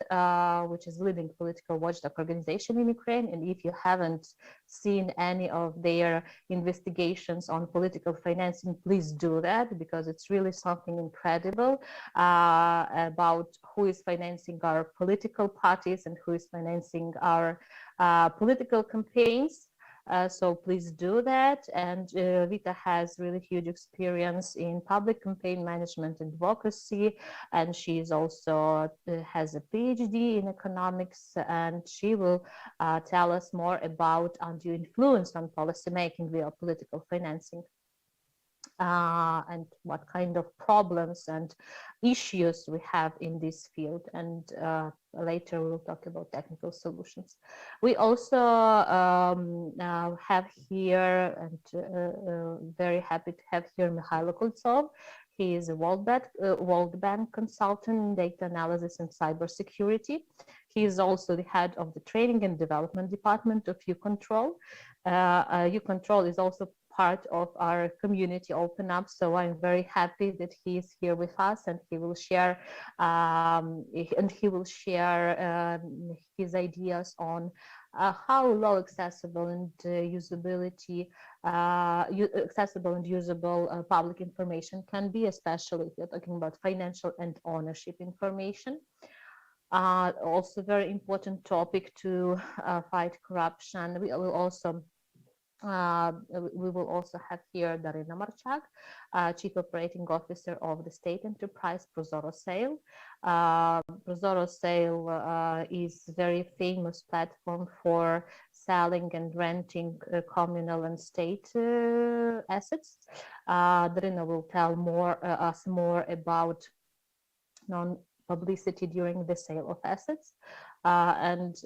S21: which is a leading political watchdog organization in Ukraine. And if you haven't seen any of their investigations on political financing, please do that, because it's really something incredible about who is financing our political parties and who is financing our political campaigns. So please do that. And Vita has really huge experience in public campaign management and advocacy, and she's also has a PhD in economics, and she will tell us more about undue influence on policymaking via political financing. And what kind of problems and issues we have in this field, and later we'll talk about technical solutions. We also have here, and very happy to have here, Mikhailo Kultsov. He is a World Bank consultant in data analysis and cybersecurity. He is also the head of the training and development department of UControl. UControl is also part of our community Open Up, so I'm very happy that he is here with us, and he will share his ideas on how low accessible and accessible and usable public information can be, especially if you're talking about financial and ownership information. Also very important topic to fight corruption. We will also have here Darina Marchak, Chief Operating Officer of the State Enterprise Prozoro Sale. Prozoro Sale is a very famous platform for selling and renting communal and state assets. Darina will tell us more about non-publicity during the sale of assets. If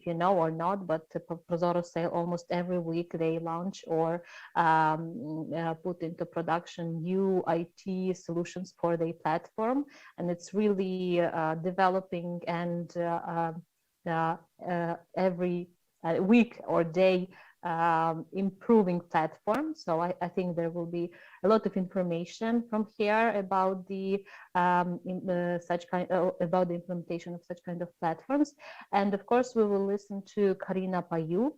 S21: you know or not, but Prozoro Sale, almost every week they launch or put into production new IT solutions for their platform, and it's really developing, and every week or day improving platform. So I think there will be a lot of information from here about the about the implementation of such kind of platforms. And of course, we will listen to Karina Payu,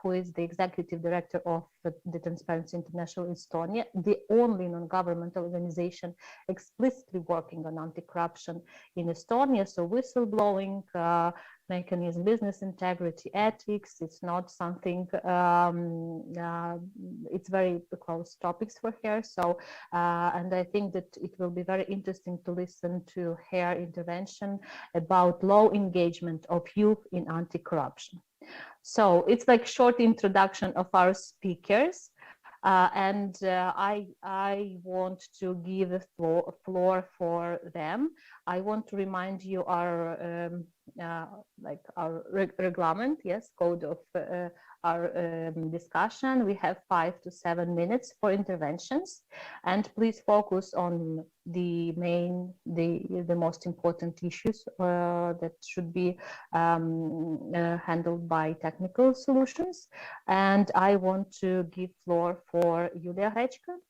S21: who is the executive director of the Transparency International Estonia, the only non-governmental organization explicitly working on anti-corruption in Estonia. So whistleblowing mechanism, business integrity, ethics, it's not something, it's very close topics for her. So, and I think that it will be very interesting to listen to her intervention about low engagement of youth in anti-corruption. So it's like short introduction of our speakers. I want to give the floor for them. I want to remind you our reglement, yes, code of our discussion. We have 5 to 7 minutes for interventions, and please focus on the most important issues that should be handled by technical solutions. And I want to give floor for Yulia Hrechka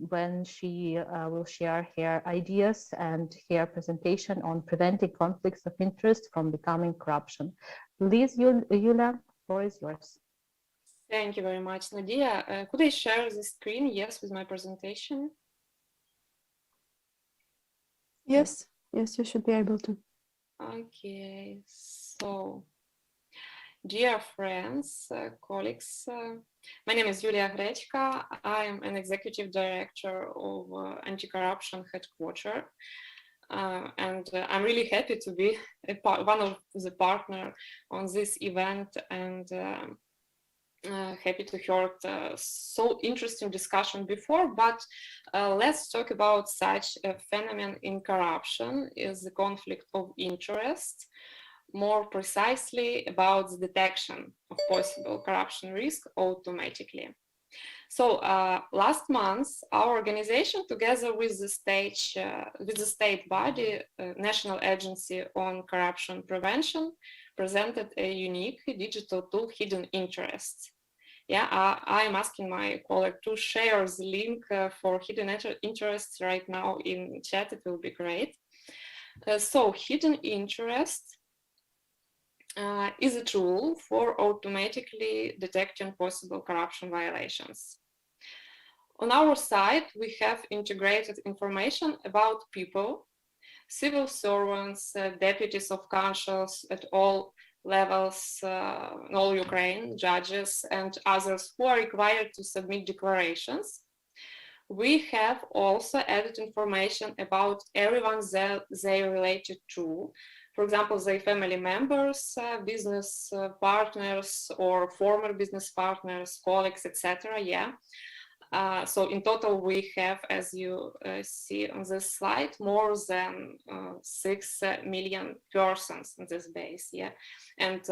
S21: when she will share her ideas and her presentation on preventing conflicts of interest from becoming corruption. Please, Yulia, floor is yours.
S4: Thank you very much, Nadia. Could I share the screen? Yes, with my presentation.
S2: Yes, yes, you should be able to.
S4: Okay, so dear friends, colleagues, my name is Yulia Hrechka. I am an executive director of Anti-Corruption Headquarters. And I'm really happy to be one of the partners on this event, and happy to hear so interesting discussion before. But let's talk about such a phenomenon in corruption is the conflict of interest. More precisely about the detection of possible corruption risk automatically. So last month, our organization, together with the state body, National Agency on Corruption Prevention, presented a unique digital tool, Hidden Interests. Yeah, I'm asking my colleague to share the link for Hidden Interests right now in chat. It will be great. So Hidden Interests is a tool for automatically detecting possible corruption violations. On our site, we have integrated information about people, civil servants, deputies of councils at all levels in all Ukraine, judges and others who are required to submit declarations. We have also added information about everyone that they related to. For example, their family members, business partners or former business partners, colleagues, etc. Yeah. So in total, we have, as you see on this slide, more than 6 million persons in this base, yeah, and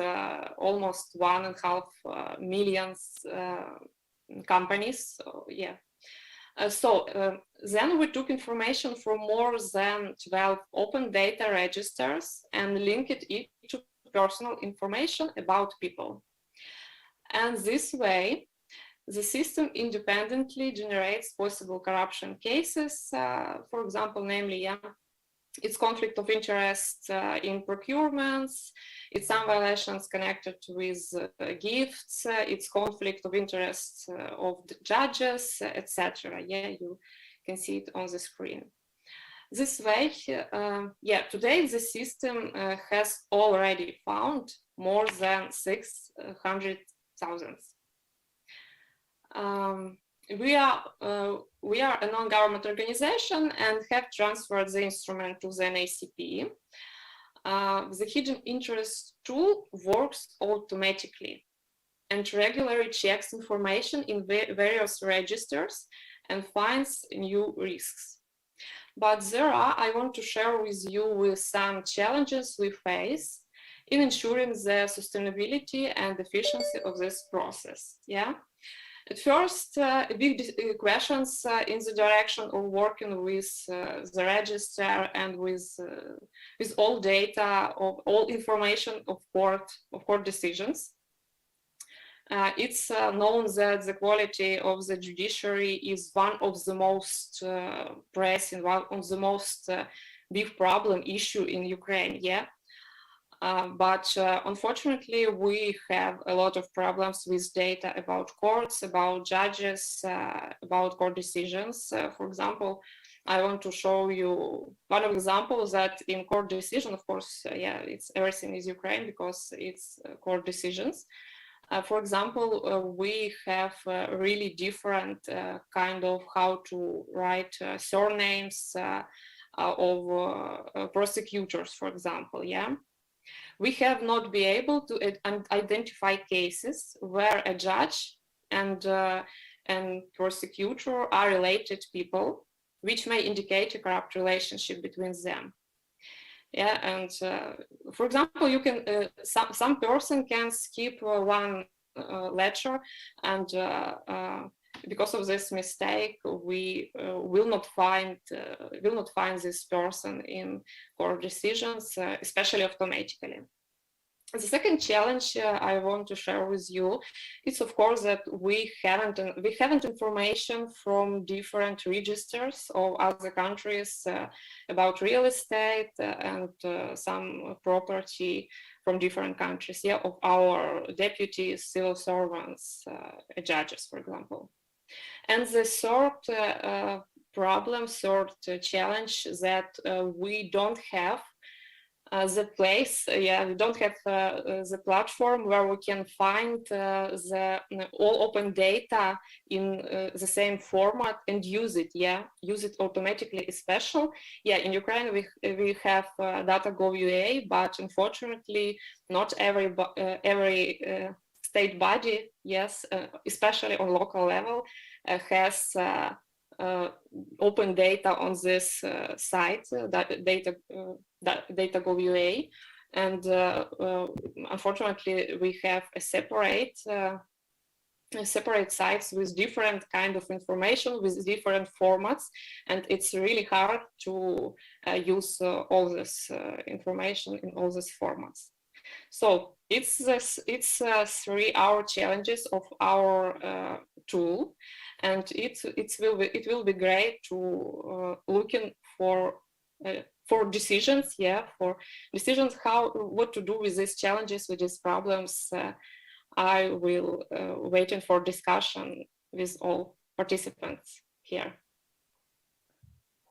S4: almost 1.5 million companies, so, yeah. Then we took information from more than 12 open data registers and linked it to personal information about people. And this way, the system independently generates possible corruption cases, for example, namely, yeah, its conflict of interest in procurements, its some violations connected with gifts, its conflict of interest of the judges, etc. Yeah, you can see it on the screen. This way, yeah, today the system has already found more than 600,000. We are a non-government organization and have transferred the instrument to the NACP. The hidden interest tool works automatically and regularly checks information in various registers and finds new risks. But I want to share with you some challenges we face in ensuring the sustainability and efficiency of this process. Yeah. At first, big questions in the direction of working with the register and with all data, of all information of court decisions. It's known that the quality of the judiciary is one of the most pressing, one of the most big problem issue in Ukraine. Yeah. But unfortunately, we have a lot of problems with data about courts, about judges, about court decisions. For example, I want to show you one of the examples that in court decision, of course, yeah, it's everything is Ukraine because it's court decisions. For example, we have really different kind of how to write surnames of prosecutors, for example, yeah. We have not been able to identify cases where a judge and prosecutor are related people, which may indicate a corrupt relationship between them. Yeah, and for example, you can some person can skip one lecture, and because of this mistake, we will not find this person in court decisions, especially automatically. The second challenge I want to share with you is, of course, that we haven't information from different registers of other countries about real estate and some property from different countries, yeah, of our deputies, civil servants, judges, for example. And the third problem, third challenge, that we don't have the place, yeah, we don't have the platform where we can find the all open data in the same format and use it, yeah, use it automatically, especially, yeah, in Ukraine we have data.gov.ua, but unfortunately not every state body, yes, especially on local level, has open data on this site, data.gov.ua, and unfortunately we have a separate sites with different kind of information with different formats, and it's really hard to use all this information in all these formats. So it's 3 our challenges of our tool, and it will be great to looking for decisions, yeah, for decisions what to do with these challenges, with these problems. I will waiting for discussion with all participants here.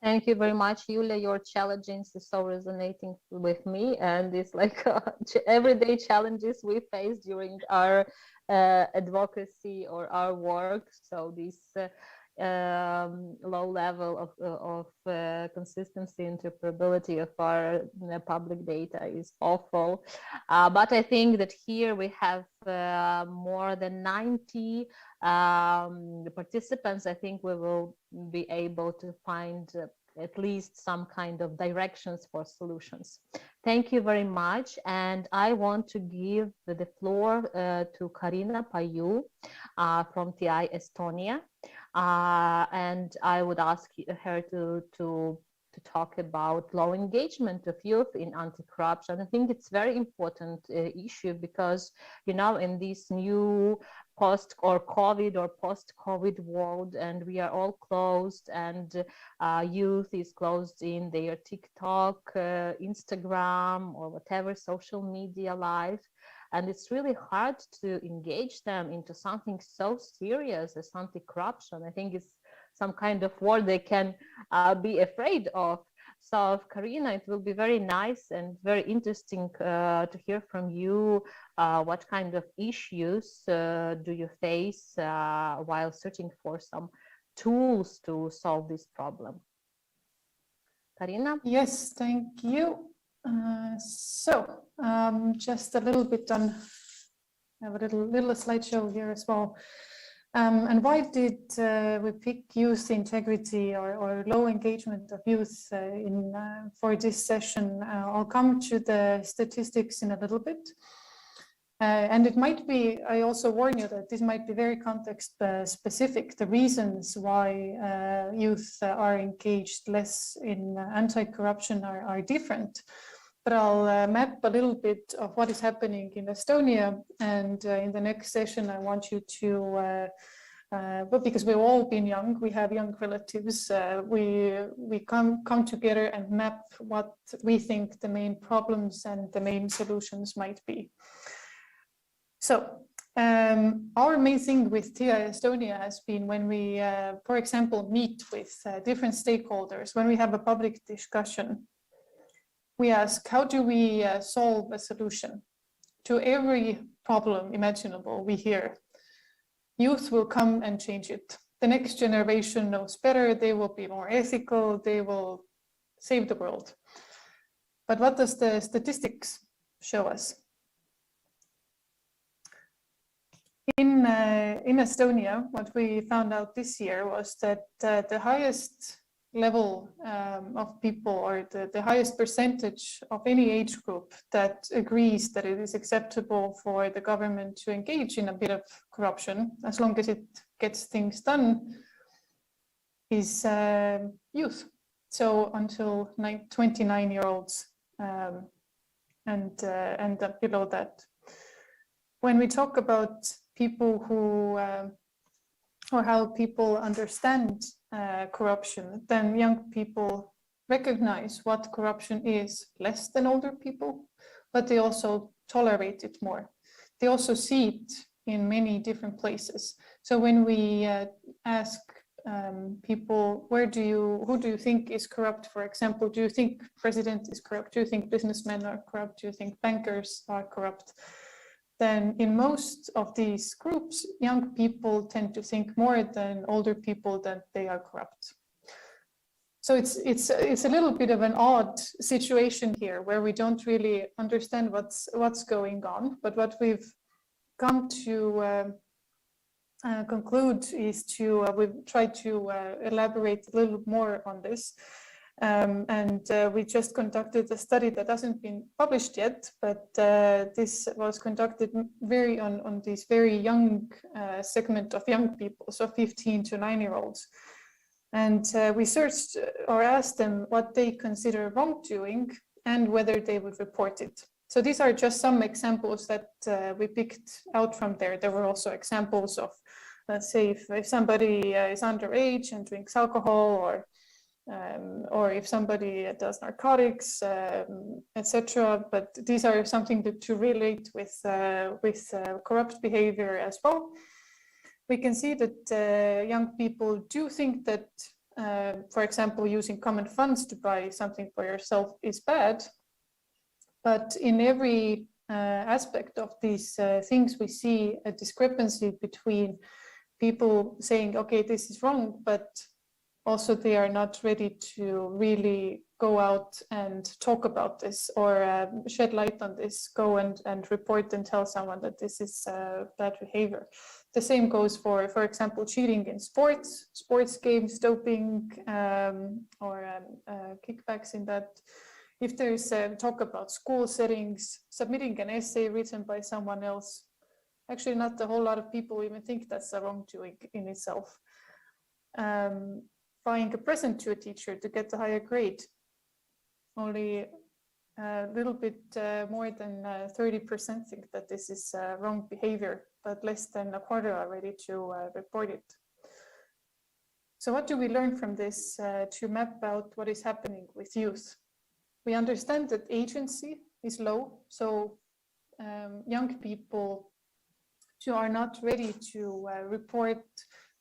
S21: Thank you very much, Yulia. Your challenges is so resonating with me, and it's like everyday challenges we face during our advocacy or our work. So this low level of consistency, interoperability of our public data is awful. But I think that here we have more than 90 participants. I think we will be able to find at least some kind of directions for solutions. Thank you very much. And I want to give the floor to Karina Paiu from TI Estonia. And I would ask her to talk about low engagement of youth in anti-corruption. I think it's very important issue because, you know, in this new post-COVID world, and we are all closed, and youth is closed in their TikTok, Instagram, or whatever social media life. And it's really hard to engage them into something so serious as anti-corruption. I think it's some kind of word they can be afraid of. So, Karina, it will be very nice and very interesting to hear from you what kind of issues do you face while searching for some tools to solve this problem. Karina?
S1: Yes, thank you. Just a little bit on, I have a little slideshow here as well. And why did we pick youth integrity or low engagement of youth for this session? I'll come to the statistics in a little bit. And it might be, I also warn you that this might be very context specific. The reasons why youth are engaged less in anti-corruption are different. But I'll map a little bit of what is happening in Estonia, and in the next session I want you to, but because we've all been young, we have young relatives, we come together and map what we think the main problems and the main solutions might be. So our main thing with TI Estonia has been when we, for example, meet with different stakeholders, when we have a public discussion, we ask, how do we solve a solution to every problem imaginable we hear? Youth will come and change it. The next generation knows better, they will be more ethical, they will save the world. But what does the statistics show us? In Estonia, what we found out this year was that the highest level of people, or the highest percentage of any age group that agrees that it is acceptable for the government to engage in a bit of corruption, as long as it gets things done, is youth. So until 29-year-olds and below that. When we talk about people who, or how people understand corruption, then young people recognize what corruption is less than older people, but they also tolerate it more. They also see it in many different places. So when we ask people, who do you think is corrupt, for example, do you think president is corrupt? Do you think businessmen are corrupt? Do you think bankers are corrupt? Then in most of these groups, young people tend to think more than older people that they are corrupt. So it's a little bit of an odd situation here where we don't really understand what's going on. But what we've come to conclude is we've tried to elaborate a little more on this. We just conducted a study that hasn't been published yet, but this was conducted on this very young segment of young people, so 15 to 9-year-olds. And we searched or asked them what they consider wrongdoing and whether they would report it. So these are just some examples that we picked out from there. There were also examples of, let's say, if somebody is underage and drinks alcohol, or if somebody does narcotics, etc. But these are something to relate with corrupt behavior as well. We can see that young people do think that for example, using common funds to buy something for yourself is bad. But in every aspect of these things, we see a discrepancy between people saying, okay, this is wrong, but also they are not ready to really go out and talk about this or shed light on this, go and report and tell someone that this is bad behavior. The same goes for example, cheating in sports games, doping, or kickbacks in that. If there's talk about school settings, submitting an essay written by someone else, actually not a whole lot of people even think that's a wrongdoing in itself. Buying a present to a teacher to get a higher grade, only a little bit more than 30% think that this is wrong behavior, but less than a quarter are ready to report it. So what do we learn from this to map out what is happening with youth? We understand that agency is low, so young people who are not ready to report,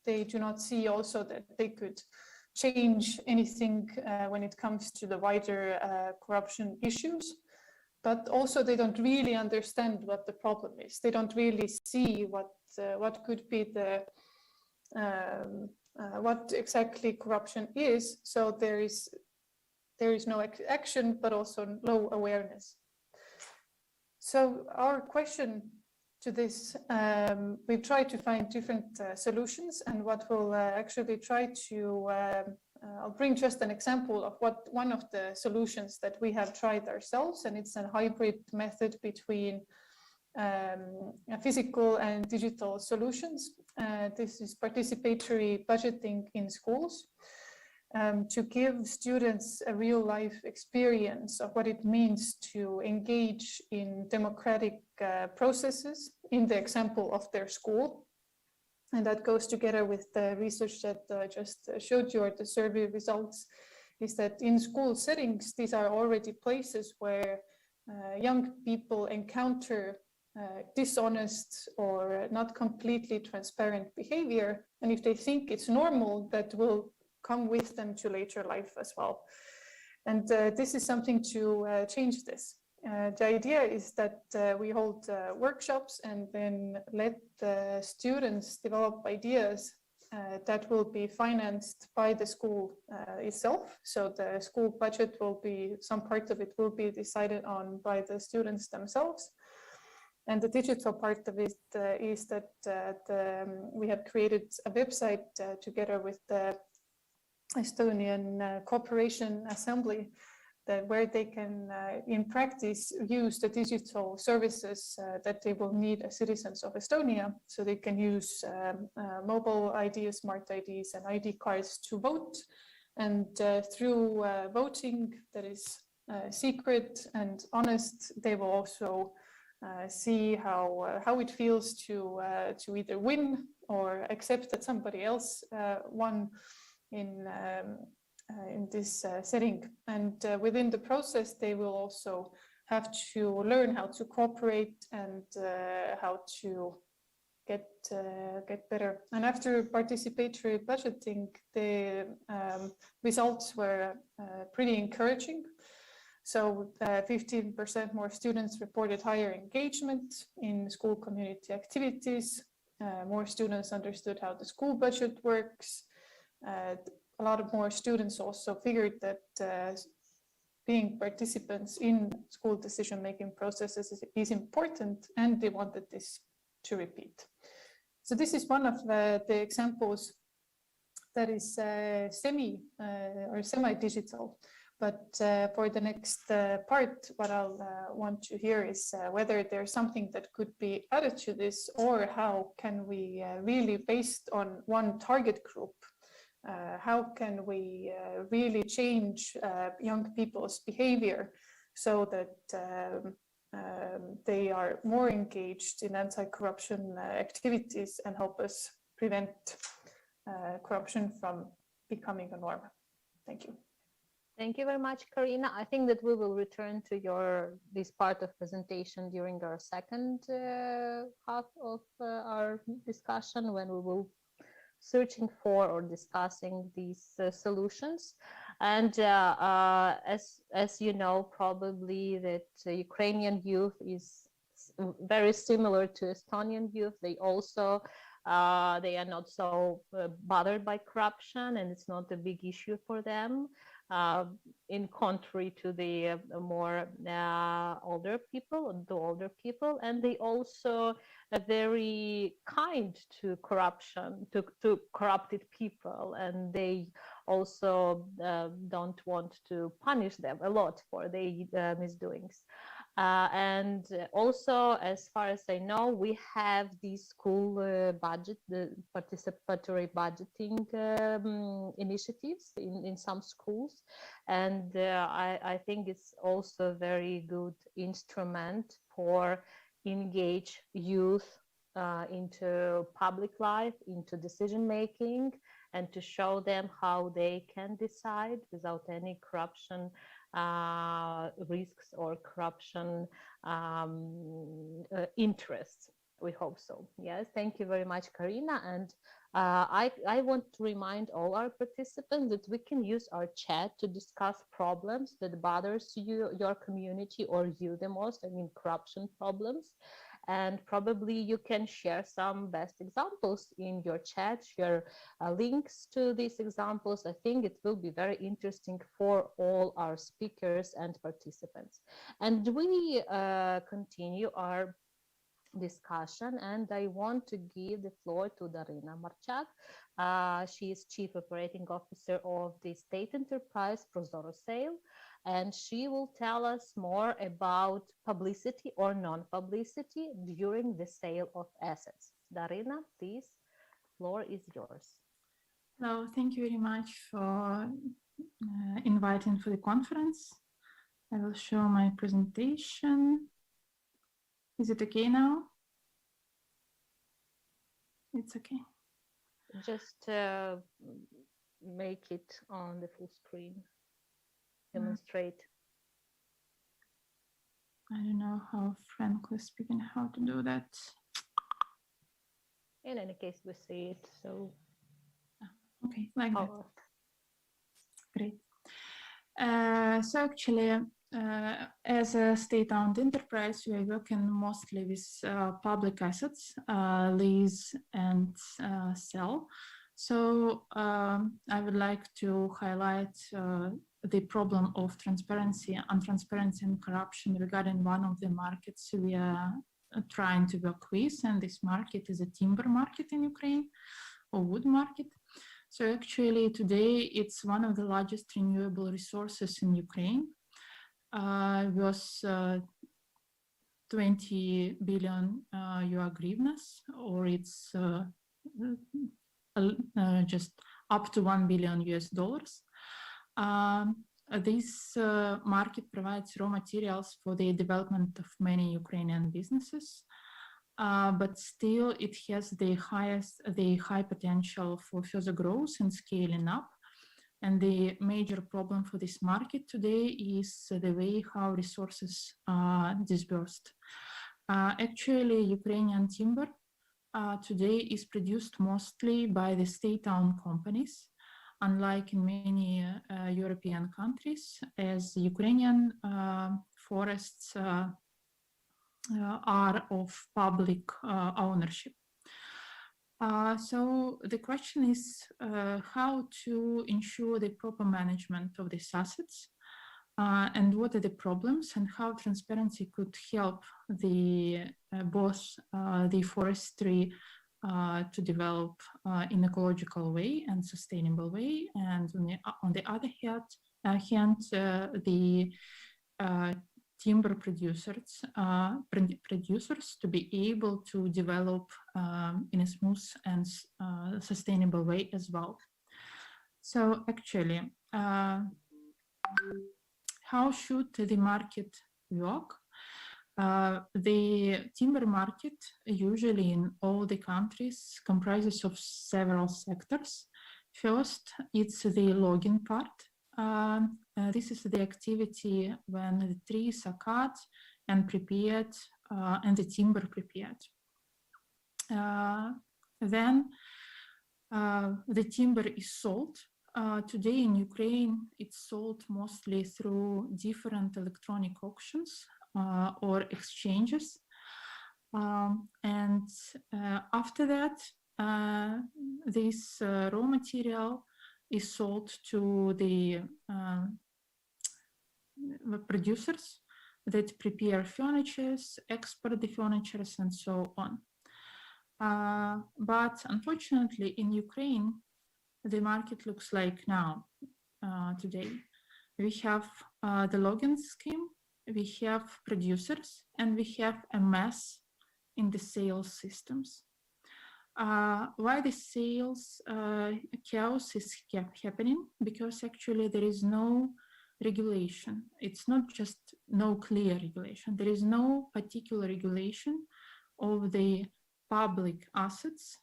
S1: they do not see also that they could change anything when it comes to the wider corruption issues, but also they don't really understand what the problem is. They don't really see what could be the what exactly corruption is. So there is no action, but also low awareness. So our question to this, we've tried to find different solutions, and what we'll actually try to, I'll bring just an example of what one of the solutions that we have tried ourselves, and it's a hybrid method between physical and digital solutions. This is participatory budgeting in schools. To give students a real life experience of what it means to engage in democratic processes in the example of their school. And that goes together with the research that I just showed you, or the survey results, is that in school settings, these are already places where young people encounter dishonest or not completely transparent behavior. And if they think it's normal, that will come with them to later life as well. And this is something to change this. The idea is that we hold workshops and then let the students develop ideas that will be financed by the school itself. So the school budget will be, some part of it will be decided on by the students themselves. And the digital part of it is that we have created a website together with the Estonian Cooperation Assembly, where they can, in practice, use the digital services that they will need as citizens of Estonia. So they can use mobile IDs, smart IDs, and ID cards to vote. And through voting that is secret and honest, they will also see how it feels to either win or accept that somebody else won in this setting. And within the process, they will also have to learn how to cooperate and how to get better. And after participatory budgeting, the results were pretty encouraging. So 15% more students reported higher engagement in school community activities. More students understood how the school budget works. A lot of more students also figured that being participants in school decision-making processes is important, and they wanted this to repeat. So this is one of the examples that is semi-digital. But for the next part, what I'll want to hear is whether there's something that could be added to this, or how can we really, based on one target group, how can we really change young people's behavior so that they are more engaged in anti-corruption activities and help us prevent corruption from becoming a norm. Thank you.
S21: Thank you very much, Karina. I think that we will return to this part of presentation during our second half of our discussion, when we will searching for or discussing these solutions. And as you know, probably that Ukrainian youth is very similar to Estonian youth. They also they are not so bothered by corruption, and it's not a big issue for them, in contrary to the more older people, and they also are very kind to corruption, to corrupted people, and they also don't want to punish them a lot for their misdoings. And also, as far as I know, we have these school budget, the participatory budgeting initiatives in some schools, and I think it's also a very good instrument for engage youth into public life, into decision making, and to show them how they can decide without any corruption risks or corruption interests. We hope so. Yes, thank you very much, Karina. And I want to remind all our participants that we can use our chat to discuss problems that bothers you, your community, or you the most. I mean, corruption problems. And probably you can share some best examples in your chat, share links to these examples. I think it will be very interesting for all our speakers and participants. And we continue our discussion, and I want to give the floor to Darina Marchak. She is Chief Operating Officer of the State Enterprise Prozoro Sale, and she will tell us more about publicity or non-publicity during the sale of assets. Darina, please, floor is yours.
S6: Hello, thank you very much for inviting for the conference. I will show my presentation. Is it okay now? It's okay.
S21: Just make it on the full screen. Demonstrate.
S6: I don't know how frankly speaking how to do that.
S21: In any case, we see it, so.
S6: Okay, like that. Great. So actually, as a state-owned enterprise, we are working mostly with public assets, lease and sell. So I would like to highlight the problem of transparency, untransparency, and corruption regarding one of the markets we are trying to work with, and this market is a timber market in Ukraine, or wood market. So actually today it's one of the largest renewable resources in Ukraine. Was 20 billion hryvnias, or it's just up to $1 billion US. This market provides raw materials for the development of many Ukrainian businesses, but still it has the high potential for further growth and scaling up. And the major problem for this market today is the way how resources are dispersed. Actually, Ukrainian timber today is produced mostly by the state-owned companies, unlike in many European countries, as Ukrainian forests are of public ownership. So the question is how to ensure the proper management of these assets, and what are the problems, and how transparency could help the both the forestry to develop in ecological way and sustainable way, and on the other hand the timber producers to be able to develop in a smooth and sustainable way as well. So actually, how should the market work? The timber market, usually in all the countries, comprises of several sectors. First, it's the logging part. This is the activity when the trees are cut and prepared and the timber prepared. Then The timber is sold. Today in Ukraine, it's sold mostly through different electronic auctions or exchanges. And after that, this raw material is sold to the producers that prepare furnitures, export the furnitures, and so on. But unfortunately, in Ukraine, the market looks like now, today. We have the login scheme, we have producers, and we have a mess in the sales systems. Why the sales chaos is happening? Because actually there is no regulation. It's not just no clear regulation. There is no particular regulation of the public assets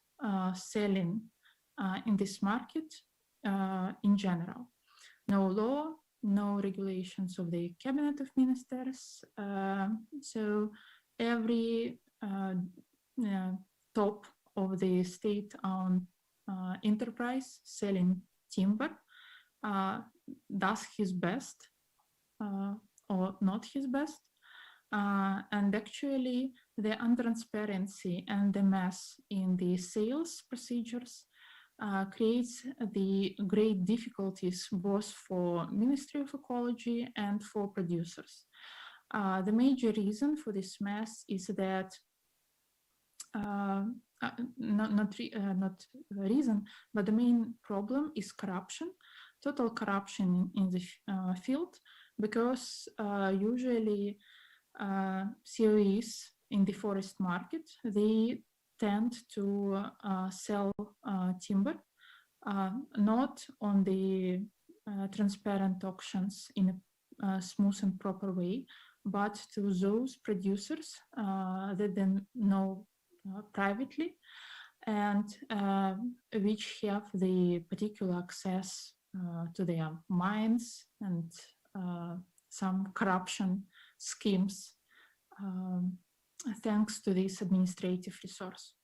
S6: selling in this market in general. No law, no regulations of the Cabinet of Ministers. So every top of the state-owned enterprise selling timber does his best or not his best. And actually the untransparency and the mess in the sales procedures creates the great difficulties both for Ministry of Ecology and for producers. The major reason for this mess is that not reason, but the main problem is corruption, total corruption in the field, because usually COEs in the forest market, they tend to sell timber not on the transparent auctions in a smooth and proper way, but to those producers that they know privately and which have the particular access to their mines and some corruption schemes thanks to this administrative resource.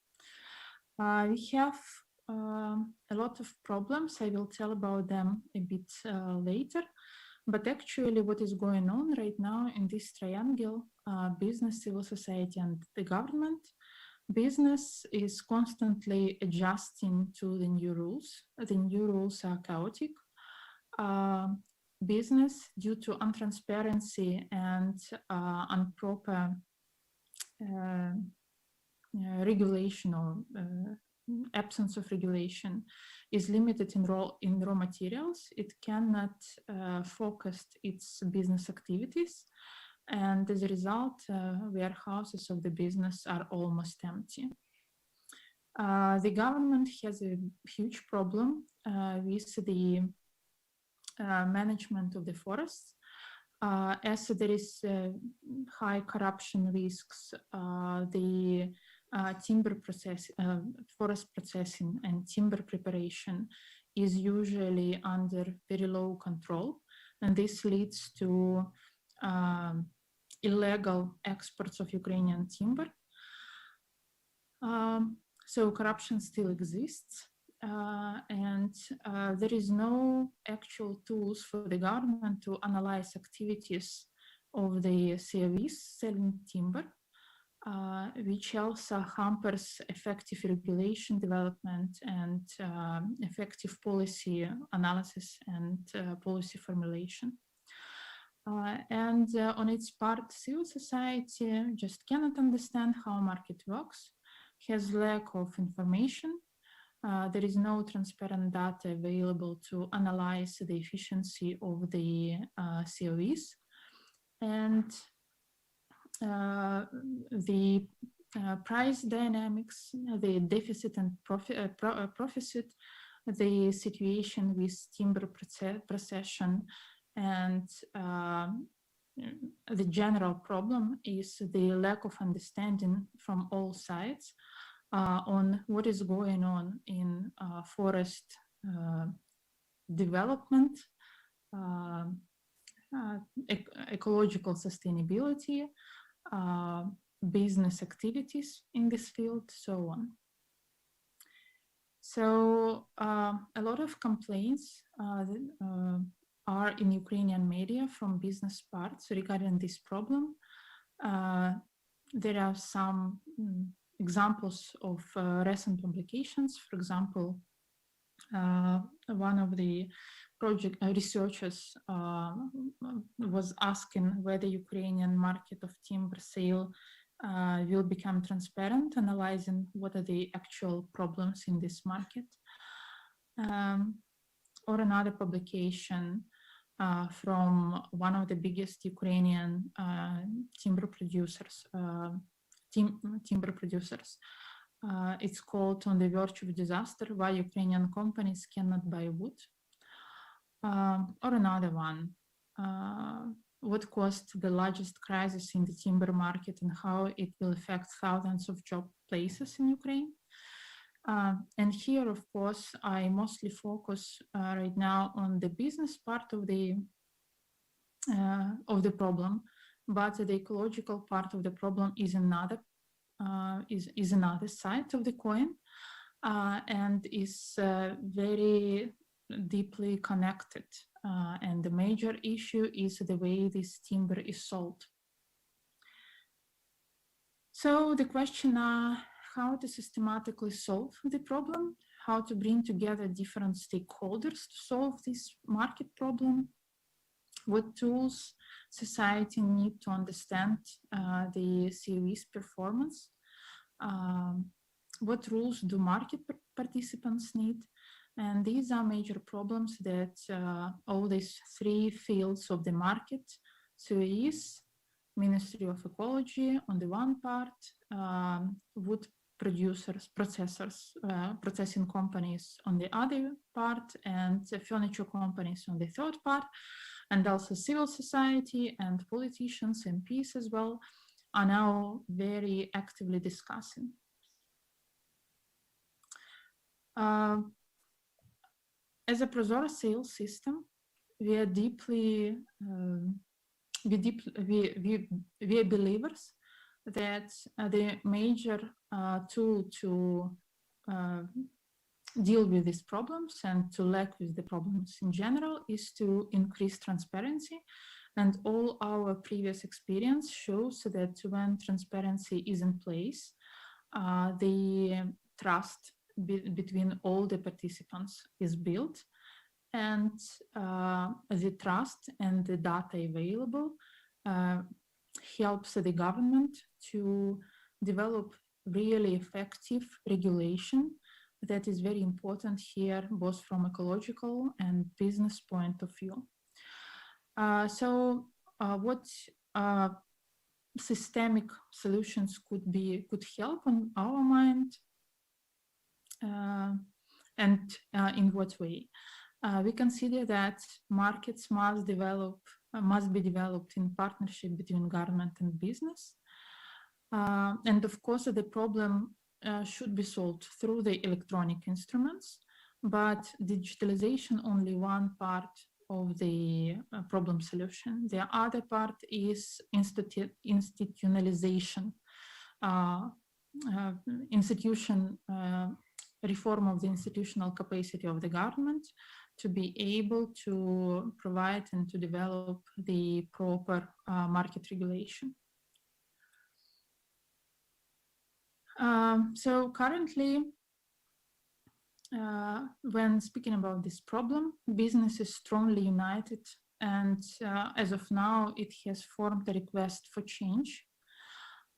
S6: We have a lot of problems. I will tell about them a bit later. But actually what is going on right now in this triangle, business, civil society, and the government, business is constantly adjusting to the new rules. The new rules are chaotic. Business, due to untransparency and improper regulation or absence of regulation, is limited in raw materials. It cannot focus its business activities, and as a result, warehouses of the business are almost empty. The government has a huge problem with the management of the forests. As there is high corruption risks, the timber process, forest processing and timber preparation is usually under very low control, and this leads to illegal exports of Ukrainian timber. So corruption still exists, and there is no actual tools for the government to analyze activities of the COEs selling timber, which also hampers effective regulation development and effective policy analysis and policy formulation. And on its part, civil society just cannot understand how market works, has lack of information. There is no transparent data available to analyze the efficiency of the COEs. And the price dynamics, the deficit and profit, the situation with timber procession, and the general problem is the lack of understanding from all sides on what is going on in forest development, ecological sustainability, business activities in this field, so on. So a lot of complaints are in Ukrainian media from business parts regarding this problem. There are some examples of recent publications. For example, one of the project researchers was asking whether Ukrainian market of timber sale will become transparent, analyzing what are the actual problems in this market. Or another publication from one of the biggest Ukrainian timber producers. It's called "On the Verge of Disaster: Why Ukrainian Companies Cannot Buy Wood." Or another one, what caused the largest crisis in the timber market and how it will affect thousands of job places in Ukraine. And here, of course, I mostly focus right now on the business part of the problem, but the ecological part of the problem is another side of the coin, and is very deeply connected. And the major issue is the way this timber is sold. So the question how to systematically solve the problem, how to bring together different stakeholders to solve this market problem, what tools society need to understand the COE's performance, what rules do market participants need. And these are major problems that all these three fields of the market, COEs, Ministry of Ecology on the one part, wood producers, processing companies on the other part, and furniture companies on the third part, and also civil society and politicians, MPs as well, are now very actively discussing. As a Prozora sales system, we are deeply, we are believers that the major tool to deal with these problems and to lack with the problems in general is to increase transparency. And all our previous experience shows that when transparency is in place, the trust between all the participants is built, and the trust and the data available helps the government to develop really effective regulation that is very important here, both from ecological and business point of view. What systemic solutions could help on our mind, and in what way? We consider that markets must be developed in partnership between government and business. And of course, the problem should be solved through the electronic instruments, but digitalization only one part of the problem solution. The other part is institutionalization, reform of the institutional capacity of the government to be able to provide and to develop the proper market regulation. So currently, when speaking about this problem, business is strongly united, and as of now, it has formed a request for change.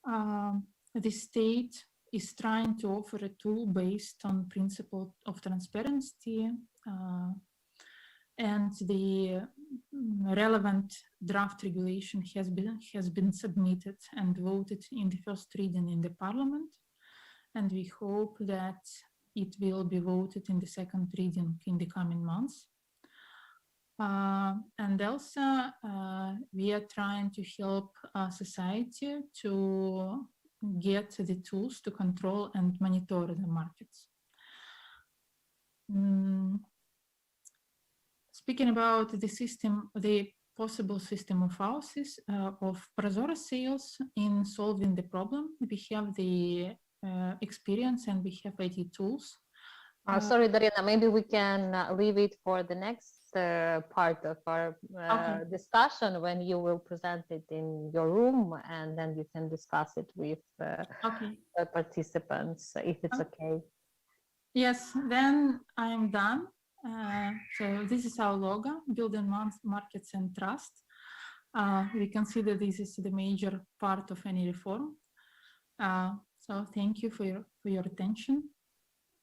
S6: The state is trying to offer a tool based on principle of transparency, and the relevant draft regulation has been submitted and voted in the first reading in the parliament, and we hope that it will be voted in the second reading in the coming months. And also, we are trying to help society to get the tools to control and monitor the markets. Speaking about the system, the possible system of houses of Prozora sales in solving the problem, we have the experience and we have IT tools
S21: Sorry, Darina, maybe we can leave it for the next part of our discussion when you will present it in your room, and then you can discuss it with the participants, if it's okay.
S6: Yes, then I'm done. So this is our logo, building markets and trust. We consider this is the major part of any reform. So thank you for your attention.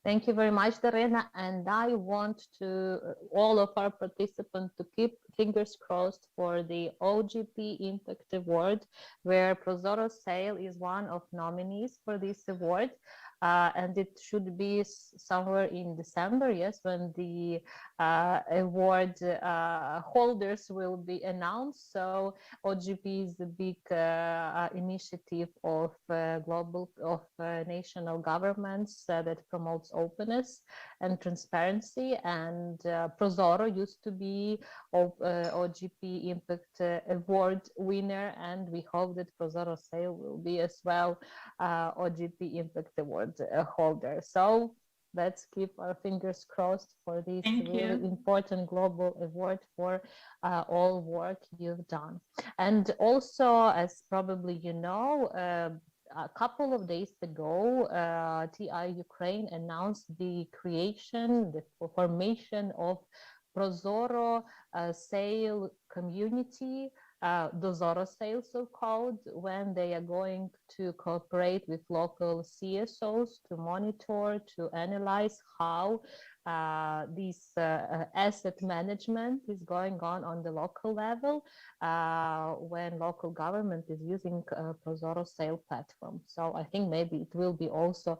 S21: Thank you very much, Darina. And I want to all of our participants to keep fingers crossed for the OGP Impact Award, where Prozoro Sale is one of nominees for this award. And it should be somewhere in December, yes, when the award holders will be announced. So OGP is a big initiative of national governments that promotes openness and transparency. And Prozoro used to be OGP Impact Award winner, and we hope that Prozoro Sale will be as well OGP Impact Award holder. So let's keep our fingers crossed for this really important global award for all work you've done. And also, as probably you know, a couple of days ago, TI Ukraine announced the formation of Prozoro Sale community, Dozoro Sale so-called, when they are going to cooperate with local CSOs to monitor, to analyze how this asset management is going on the local level when local government is using Prozoro Sale platform. So I think maybe it will be also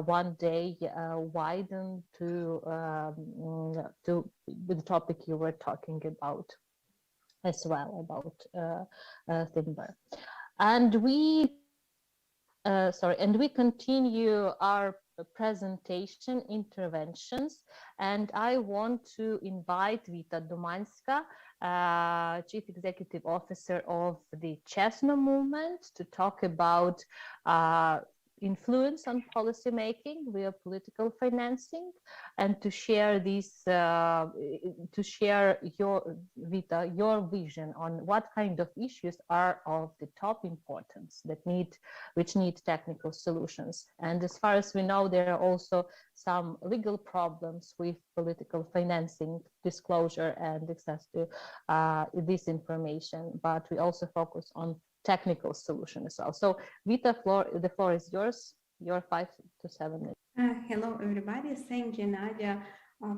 S21: one day widened to the topic you were talking about as well, about timber. And we continue our presentation interventions, and I want to invite Vita Dumanska, Chief Executive Officer of the Chesno movement, to talk about influence on policymaking via political financing, and to share your vision on what kind of issues are of the top importance which need technical solutions. And as far as we know, there are also some legal problems with political financing, disclosure, and access to this information, but we also focus on technical solution as well. So Vita, the floor is yours, your 5 to 7 minutes.
S7: Hello, everybody. Thank you, Nadia,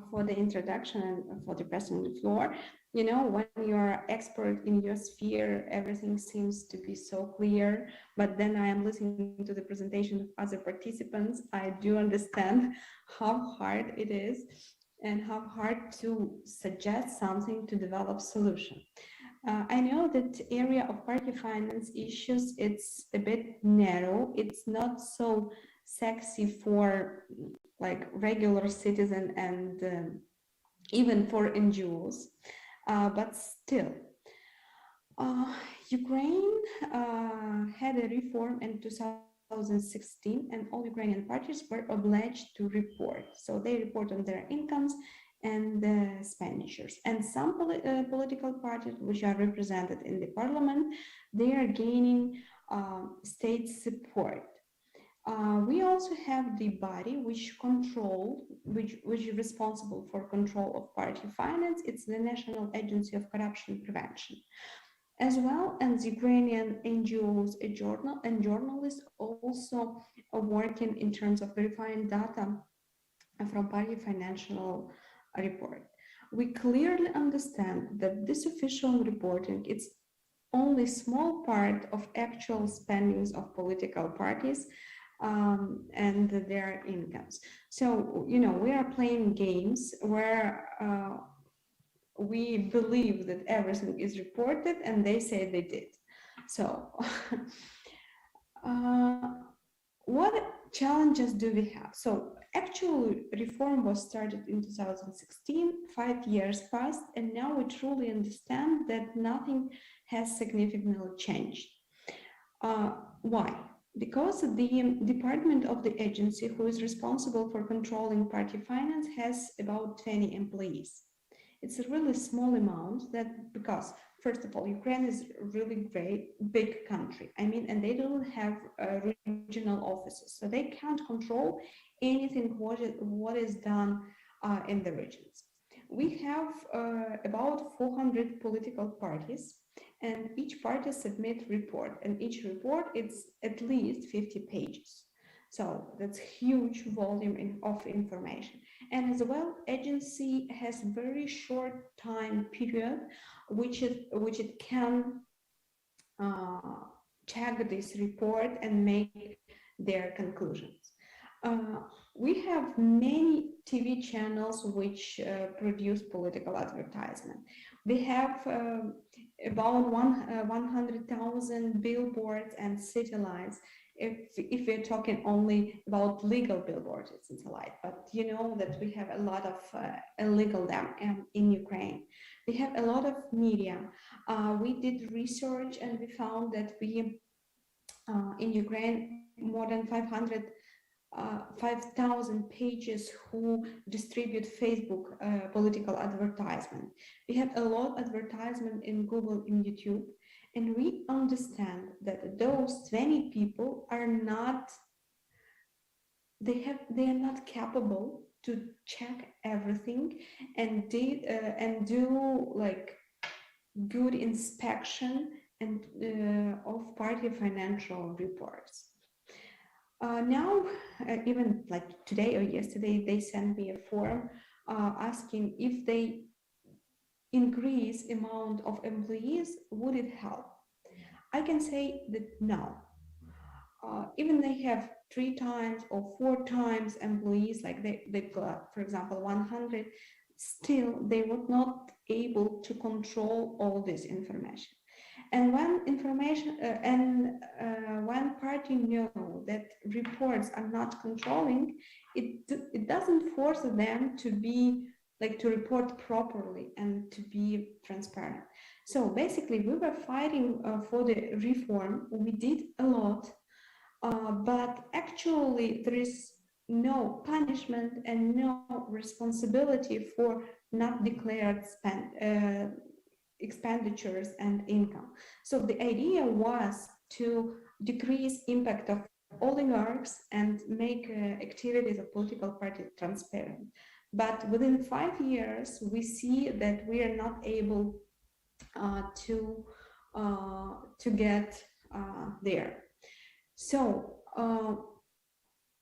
S7: for the introduction and for the pressing the floor. You know, when you're expert in your sphere, everything seems to be so clear, but then I am listening to the presentation of other participants. I do understand how hard it is and how hard to suggest something to develop solution. I know that area of party finance issues, it's a bit narrow. It's not so sexy for like regular citizen and even for NGOs, but still. Ukraine had a reform in 2016, and all Ukrainian parties were obliged to report. So they report on their incomes and the expenditures. And some political parties which are represented in the parliament, they are gaining state support. We also have the body which is responsible for control of party finance. It's the National Agency of Corruption Prevention. As well as Ukrainian NGOs and journalists also are working in terms of verifying data from party financial report. We clearly understand that this official reporting, it's only small part of actual spendings of political parties and their incomes. So, you know, we are playing games where we believe that everything is reported and they say they did. So what challenges do we have? So actual reform was started in 2016, 5 years passed, and now we truly understand that nothing has significantly changed. Why? because the department of the agency who is responsible for controlling party finance has about 20 employees. It's a really small amount that because, first of all, Ukraine is a really great, big country. I mean, and they don't have regional offices, so they can't control anything what is done in the regions. We have about 400 political parties, and each party submit report, and each report is at least 50 pages. So that's huge volume of information. And as well, agency has very short time period, which it can check this report and make their conclusions. We have many TV channels which produce political advertisement. We have about 100,000 billboards and satellites. If we're talking only about legal billboards and satellite, but you know that we have a lot of illegal them in Ukraine. We have a lot of media. We did research and we found that we in Ukraine more than 5,000 pages who distribute Facebook political advertisement. We have a lot of advertisement in Google, in YouTube, and we understand that those 20 people are not, they are not capable to check everything and do like good inspection and of party financial reports. Now, even like today or yesterday, they sent me a form asking if they increase amount of employees, would it help? I can say that no. Even they have 3 times or 4 times employees, like they've got, for example, 100, still they were not able to control all this information. And when information when party know that reports are not controlling, it doesn't force them to be like to report properly and to be transparent. So basically, we were fighting for the reform. We did a lot, but actually there is no punishment and no responsibility for not declared expenditures and income. So the idea was to decrease impact of oligarchs and make activities of political parties transparent. But within 5 years, we see that we are not able to get there. So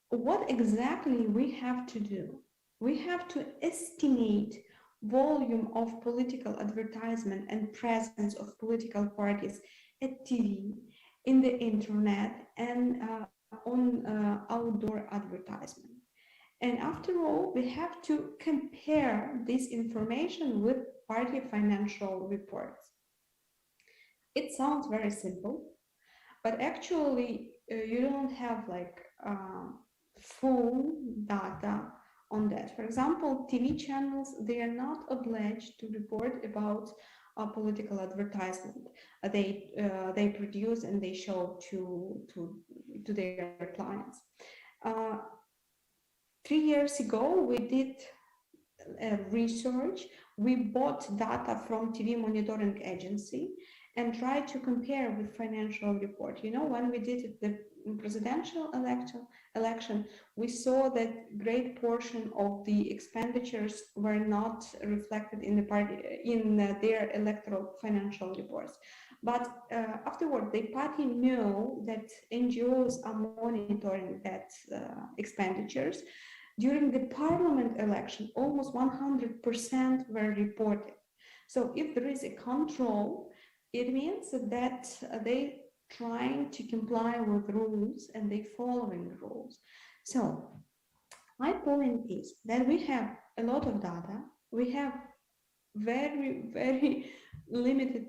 S7: what exactly we have to do? We have to estimate volume of political advertisement and presence of political parties at TV, in the internet, and on outdoor advertisement. And after all, we have to compare this information with party financial reports. It sounds very simple, but actually you don't have like full data on that. For example, TV channels, they are not obliged to report about political advertisement. They produce and they show to their clients. 3 years ago, we did research. We bought data from TV monitoring agency and tried to compare with financial report. You know, when we did the presidential election, we saw that great portion of the expenditures were not reflected in the party in their electoral financial reports. But afterward, the party knew that NGOs are monitoring that expenditures. During the parliament election, almost 100% were reported. So if there is a control, it means that they trying to comply with rules and they following rules. So my point is that we have a lot of data. We have very, very limited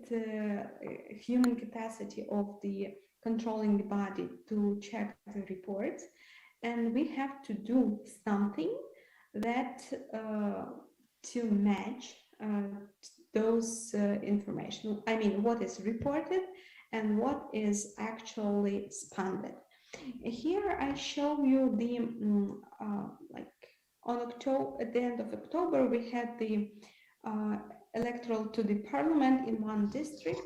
S7: human capacity of the controlling the body to check the reports. And we have to do something that to match those information. I mean, what is reported and what is actually spent. Here I show you the like on October, at the end of October, we had the electoral to the parliament in one district,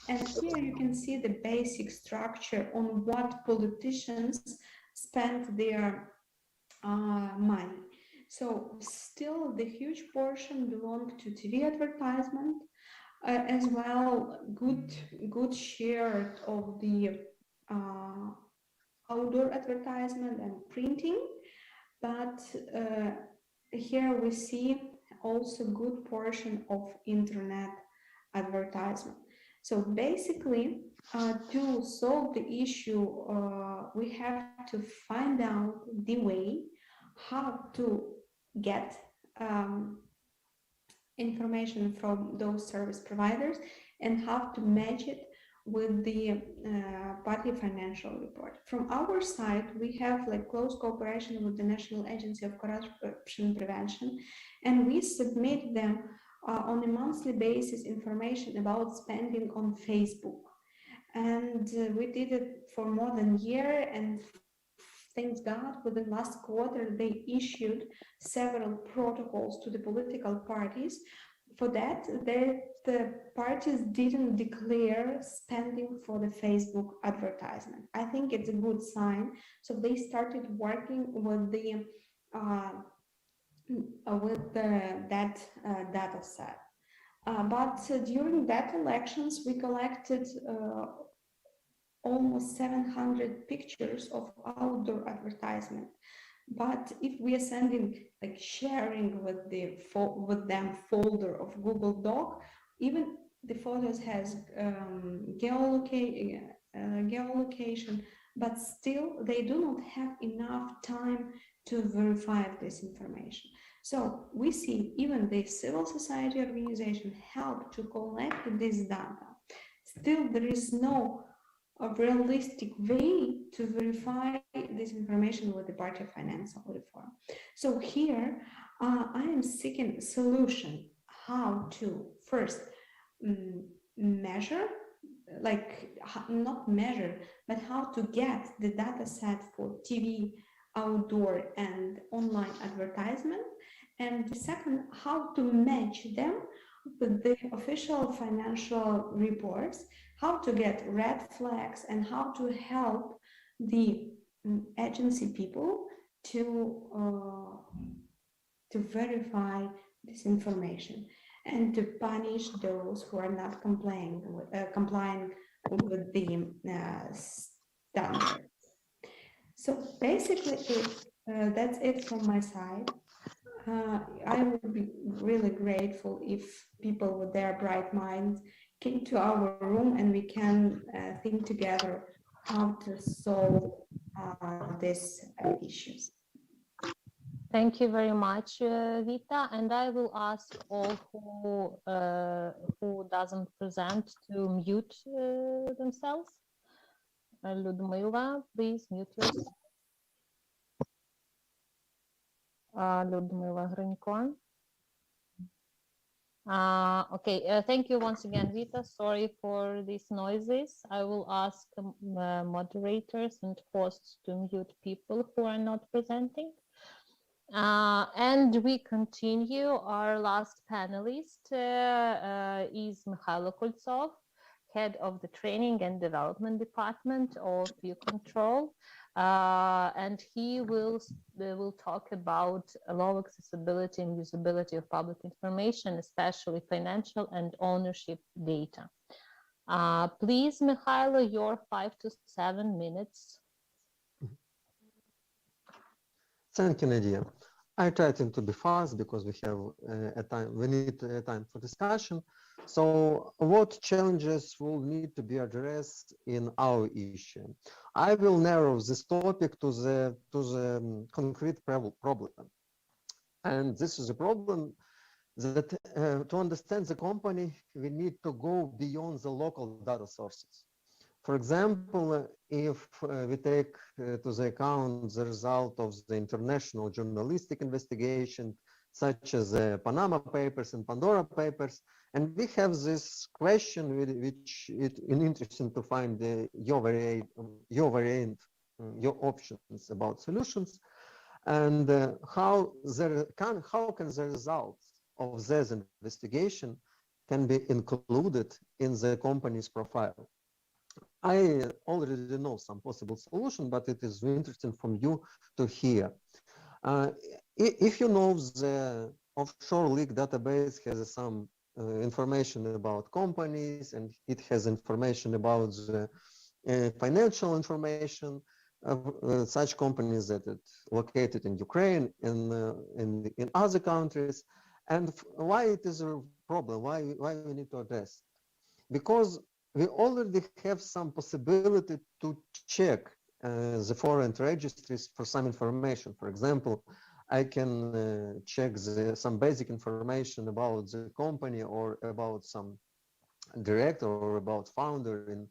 S7: and here you can see the basic structure on what politicians spent their money. So still the huge portion belonged to TV advertisement, as well good share of the outdoor advertisement and printing, but here we see also good portion of internet advertisement. So basically, to solve the issue, we have to find out the way how to get information from those service providers and how to match it with the party financial report. From our side, we have like close cooperation with the National Agency of Corruption Prevention, and we submit them on a monthly basis information about spending on Facebook. And we did it for more than a year, and thank God, within last quarter, they issued several protocols to the political parties. For that, the parties didn't declare spending for the Facebook advertisement. I think it's a good sign. So they started working with that data set. But during that elections, we collected almost 700 pictures of outdoor advertisement. But if we are sending, like sharing with them folder of Google Doc, even the photos has geolocation, but still they do not have enough time to verify this information. So we see even the civil society organization help to collect this data. Still, there is no realistic way to verify this information with the party financial reform. So here I am seeking a solution how to first measure, like not measure, but how to get the data set for TV, outdoor and online advertisement. And the second, how to match them with the official financial reports, how to get red flags, and how to help the agency people to verify this information and to punish those who are not complying with the standards. So basically, that's it from my side. I would be really grateful if people with their bright minds came to our room and we can think together how to solve these issues.
S21: Thank you very much, Vita. And I will ask all who doesn't present to mute themselves. Ludmila, please mute yourself. Ludmila Grinko. Okay, thank you once again, Vita. Sorry for these noises. I will ask moderators and hosts to mute people who are not presenting. And we continue. Our last panelist is Mikhailo Kultsov, head of the Training and Development Department of Control. And he will talk about low accessibility and usability of public information, especially financial and ownership data. Please, Mikhailo, your 5 to 7 minutes.
S9: Thank you, Nadia. I try to be fast because we have we need time for discussion. So what challenges will need to be addressed in our issue? I will narrow this topic to the concrete problem. And this is a problem that to understand the company, we need to go beyond the local data sources. For example, if we take to the account the result of the international journalistic investigation, such as the Panama Papers and Pandora Papers, and we have this question which is interesting to find your variant your options about solutions, and how can the results of this investigation can be included in the company's profile. I already know some possible solution, but it is interesting from you to hear. If you know the offshore leak database has some information about companies, and it has information about the financial information of such companies that are located in Ukraine and in other countries, and why it is a problem, why we need to address. Because we already have some possibility to check the foreign registries for some information. For example, I can check some basic information about the company or about some director or about founder in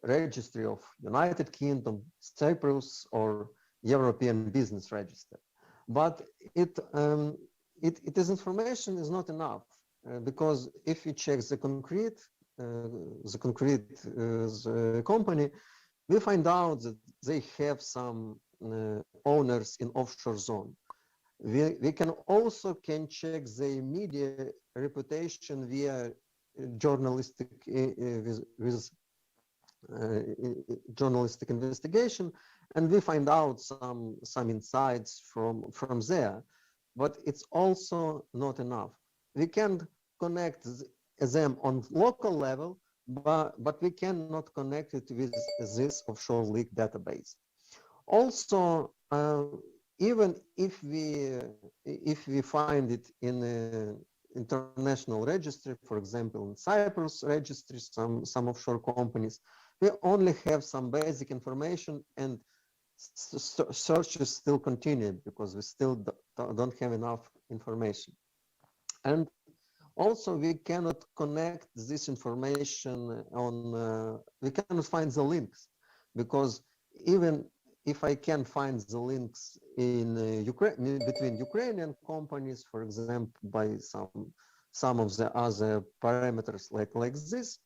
S9: registry of United Kingdom, Cyprus, or European Business Register. But it is information is not enough because if you check the concrete company, we find out that they have some owners in offshore zone. We can also check the media reputation via journalistic journalistic investigation, and we find out some insights from there. But it's also not enough. We can connect them on local level, but we cannot connect it with this offshore leak database. Also, even if we find it in an international registry, for example, in Cyprus registry, some offshore companies, we only have some basic information, and searches still continue because we still don't have enough information. And also, we cannot connect this information on, we cannot find the links, because even if I can find the links in Ukraine, between Ukrainian companies, for example, by some of the other parameters like this,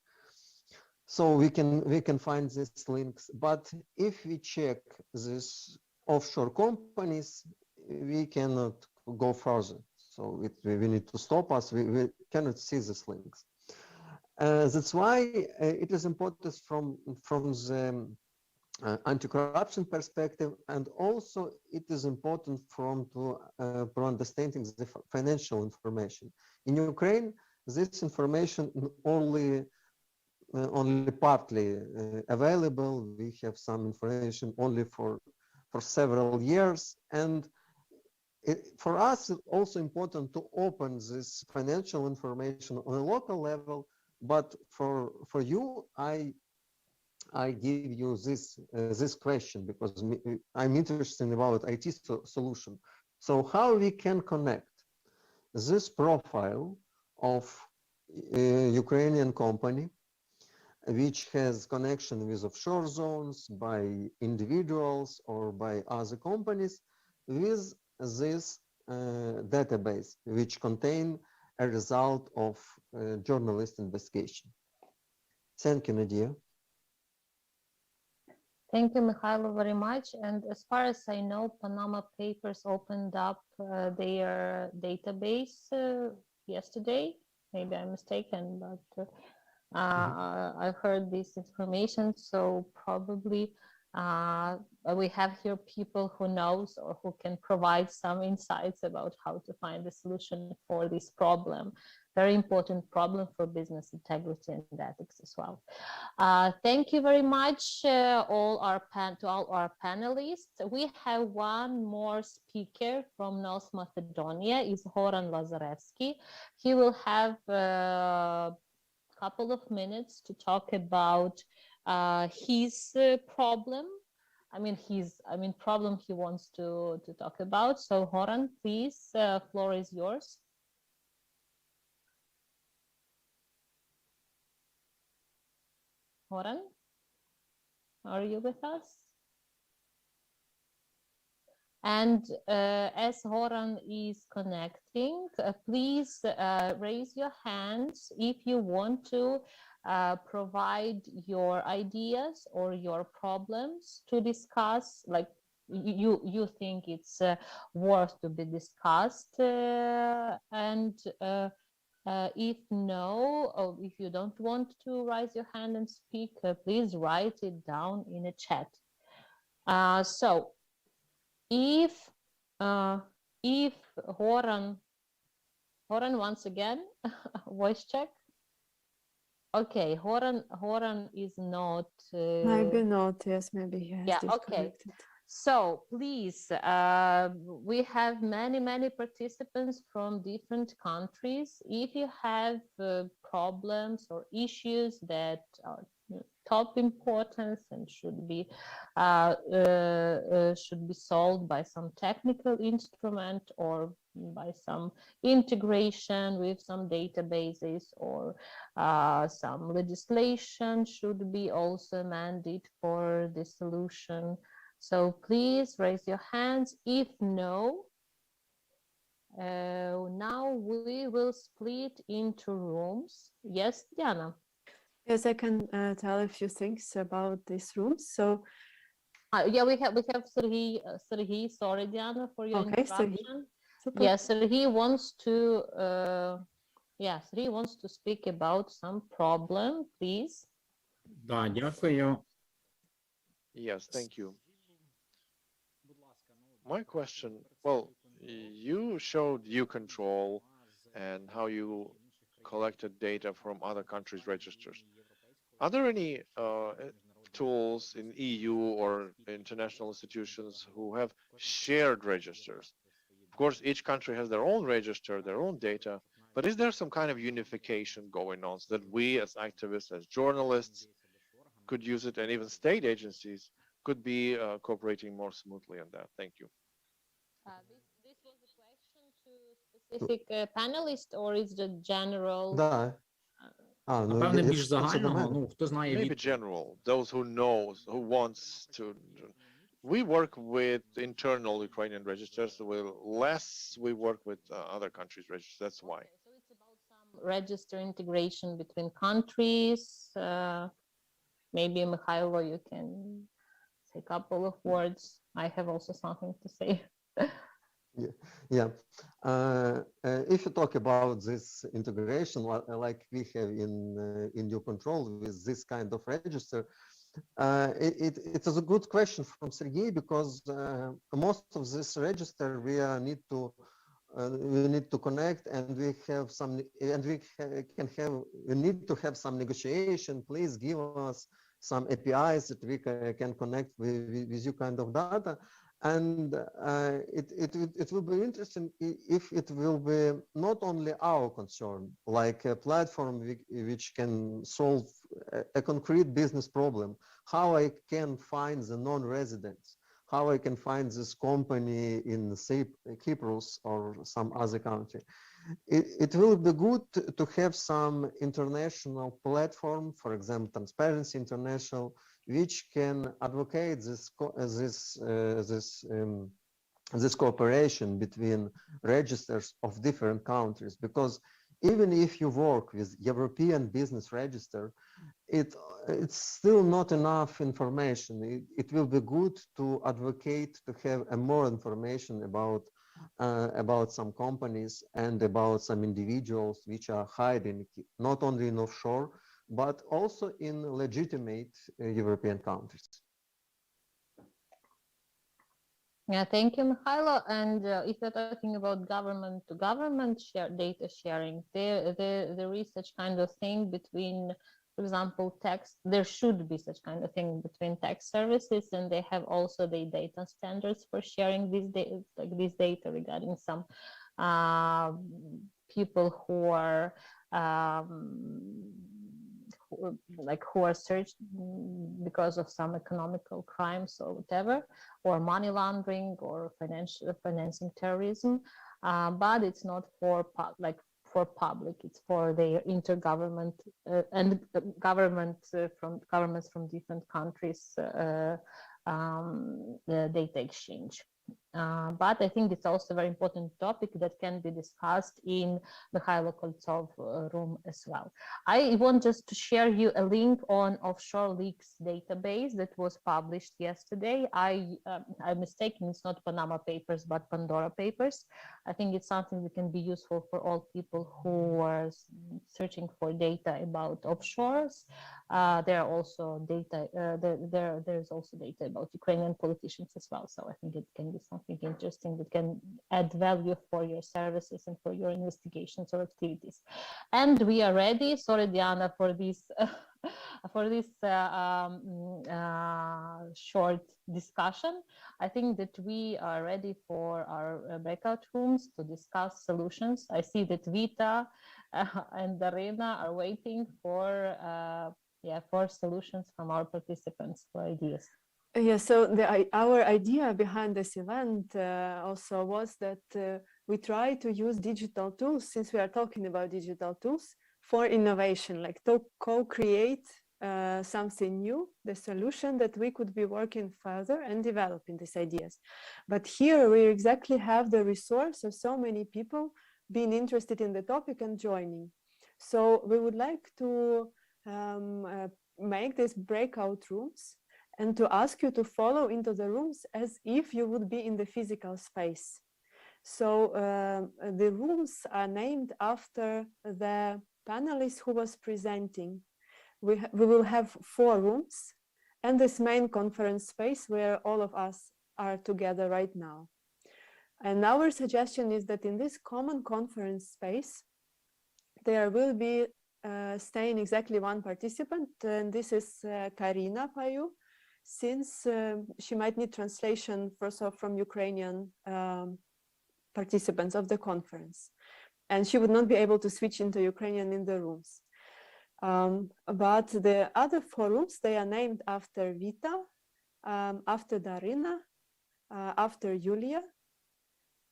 S9: so we can find these links. But if we check these offshore companies, we cannot go further. So we need to stop us. We cannot see these links. That's why it is important from the anti-corruption perspective, and also it is important for understanding the financial information. In Ukraine, this information only partly available. We have some information only for several years, and for us, it's also important to open this financial information on a local level. But for you, I give you this question because I'm interested about IT solution. So how we can connect this profile of a Ukrainian company which has connection with offshore zones by individuals or by other companies with this database, which contain a result of journalist investigation. Thank you, Nadia.
S21: Thank you, Mikhailo, very much. And as far as I know, Panama Papers opened up their database yesterday. Maybe I'm mistaken, but I heard this information. So probably we have here people who knows or who can provide some insights about how to find a solution for this problem. Very important problem for business integrity and ethics as well. Thank you very much to all our panelists. We have one more speaker from North Macedonia, is Goran Lazarevsky. He will have a couple of minutes to talk about his problem. Problem he wants to talk about. So Goran, please, floor is yours. Goran, are you with us? And as Goran is connecting, please raise your hands if you want to provide your ideas or your problems to discuss, like you think it's worth to be discussed, and if no, or if you don't want to raise your hand and speak, please write it down in a chat. So if Horan once again, voice check. Okay, Horan is not.
S2: Maybe not. Yes, maybe he has
S21: Yeah. Okay. So please, we have many participants from different countries. If you have problems or issues that are top importance and should be solved by some technical instrument or by some integration with some databases, or some legislation should be also amended for the solution. So please raise your hands. If no, now we will split into rooms. Yes, Diana?
S2: Yes, I can tell a few things about these rooms. So
S21: yeah, we have Sergey. Sorry, Diana, for your interruption. Yes, Sergey wants to Sergey wants to speak about some problem, please.
S18: Да, дякую.
S5: Yes, thank you. My question, well, you showed U-Control and how you collected data from other countries' registers. Are there any tools in EU or international institutions who have shared registers? Of course, each country has their own register, their own data, but is there some kind of unification going on so that we as activists, as journalists, could use it, and even state agencies could be cooperating more smoothly on that? Thank you.
S21: This was a question to specific panelist, or is it general?
S9: Да.
S18: Напевне, більш загального, ну, хто знає
S5: Maybe general, those who knows, who wants to. We work with internal Ukrainian registers, less we work with other countries' registers, that's why.
S21: Okay, so it's about some register integration between countries. Maybe Mikhailo, you can say a couple of words. I have also something to say.
S9: Yeah. If you talk about this integration, like we have in U-Control with this kind of register, it is a good question from Sergey, because most of this register we need to connect, and we have some, and we need to have some negotiation. Please give us some APIs that we can connect with you kind of data. And it will be interesting if it will be not only our concern, like a platform which can solve a concrete business problem. How I can find the non-residents, how I can find this company in, say, Cyprus or some other country. It will be good to have some international platform, for example, Transparency International, which can advocate this cooperation between registers of different countries. Because even if you work with European business register, it's still not enough information. It will be good to advocate to have more information about some companies and about some individuals which are hiding, not only in offshore, but also in legitimate European countries.
S21: Yeah, thank you, Mikhailo. And if you're talking about government-to-government data sharing, there is such kind of thing between, for example, there should be such kind of thing between tax services, and they have also the data standards for sharing this data regarding some people who are who are searched because of some economical crimes or whatever, or money laundering or financing terrorism, but it's not for public. It's for the intergovernment and governments from different countries data exchange. But I think it's also a very important topic that can be discussed in Mikhailo Koltsov room as well. I want just to share you a link on offshore leaks database that was published yesterday. I'm mistaken, it's not Panama Papers, but Pandora Papers. I think it's something that can be useful for all people who are searching for data about offshores. There are also data, there's also data about Ukrainian politicians as well. So I think it can be something interesting that can add value for your services and for your investigations or activities. And we are ready. Sorry, Diana, for this short discussion. I think that we are ready for our breakout rooms to discuss solutions. I see that Vita and Darina are waiting for solutions from our participants, for ideas.
S2: Yeah, so our idea behind this event also was that we try to use digital tools, since we are talking about digital tools, for innovation, like to co-create something new, the solution that we could be working further and developing these ideas. But here we exactly have the resource of so many people being interested in the topic and joining. So we would like to make these breakout rooms and to ask you to follow into the rooms as if you would be in the physical space. So the rooms are named after the panelist who was presenting. We will have 4 rooms and this main conference space where all of us are together right now. And our suggestion is that in this common conference space, there will be staying exactly 1 participant, and this is Karina Payu, since she might need translation first off from Ukrainian participants of the conference, and she would not be able to switch into Ukrainian in the rooms. But the other 4 rooms, they are named after Vita, after Darina, after Yulia,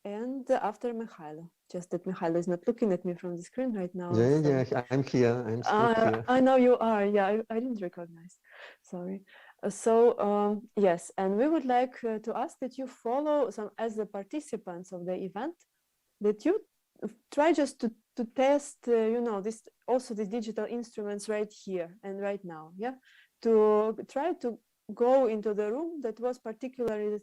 S2: and after Mikhailo. Just that Mikhailo is not looking at me from the screen right now.
S9: Yeah, I'm here. I'm still here.
S2: I know you are. Yeah, I didn't recognize. Sorry. So yes, and we would like to ask that you follow as the participants of the event, that you try just to test, you know, these digital instruments right here and right now. Yeah, to try to go into the room that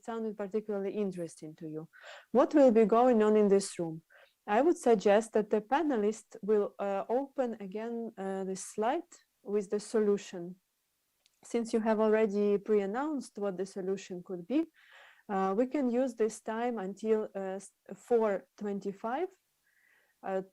S2: sounded particularly interesting to you. What will be going on in this room? I would suggest that the panelists will open again this slide with the solution. Since you have already pre-announced what the solution could be, we can use this time until 4:25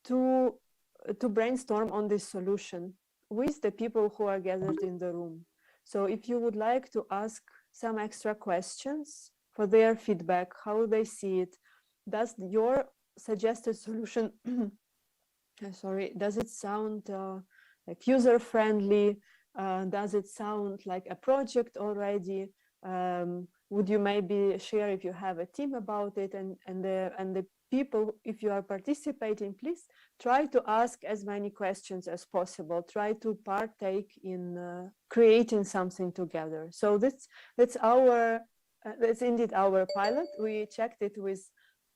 S2: to brainstorm on this solution with the people who are gathered in the room. So if you would like to ask some extra questions for their feedback, how they see it, does your suggested solution, does it sound like user-friendly? Does it sound like a project already? Would you maybe share if you have a team about it? And the people, if you are participating, please try to ask as many questions as possible. Try to partake in creating something together. So that's indeed our pilot. We checked it with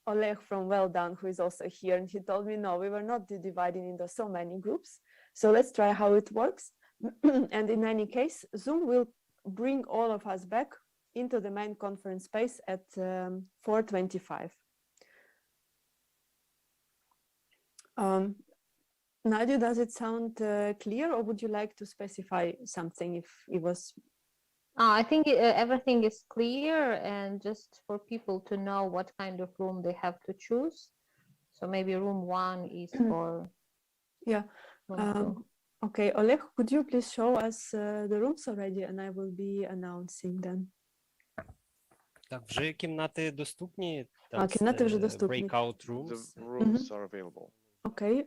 S2: Oleg from Well Done, who is also here, and he told me, no, we were not dividing into so many groups. So let's try how it works. And in any case, Zoom will bring all of us back into the main conference space at 4:25. Nadia, does it sound clear, or would you like to specify something if it was?
S21: I think everything is clear, and just for people to know what kind of room they have to choose. So maybe room 1 is for...
S2: Yeah. Okay, Oleg, could you please show us the rooms already, and I will be announcing them.
S10: Так, вже кімнати доступні.
S2: Кімнати вже доступні.
S10: Breakout rooms.
S5: The rooms are available.
S2: Okay,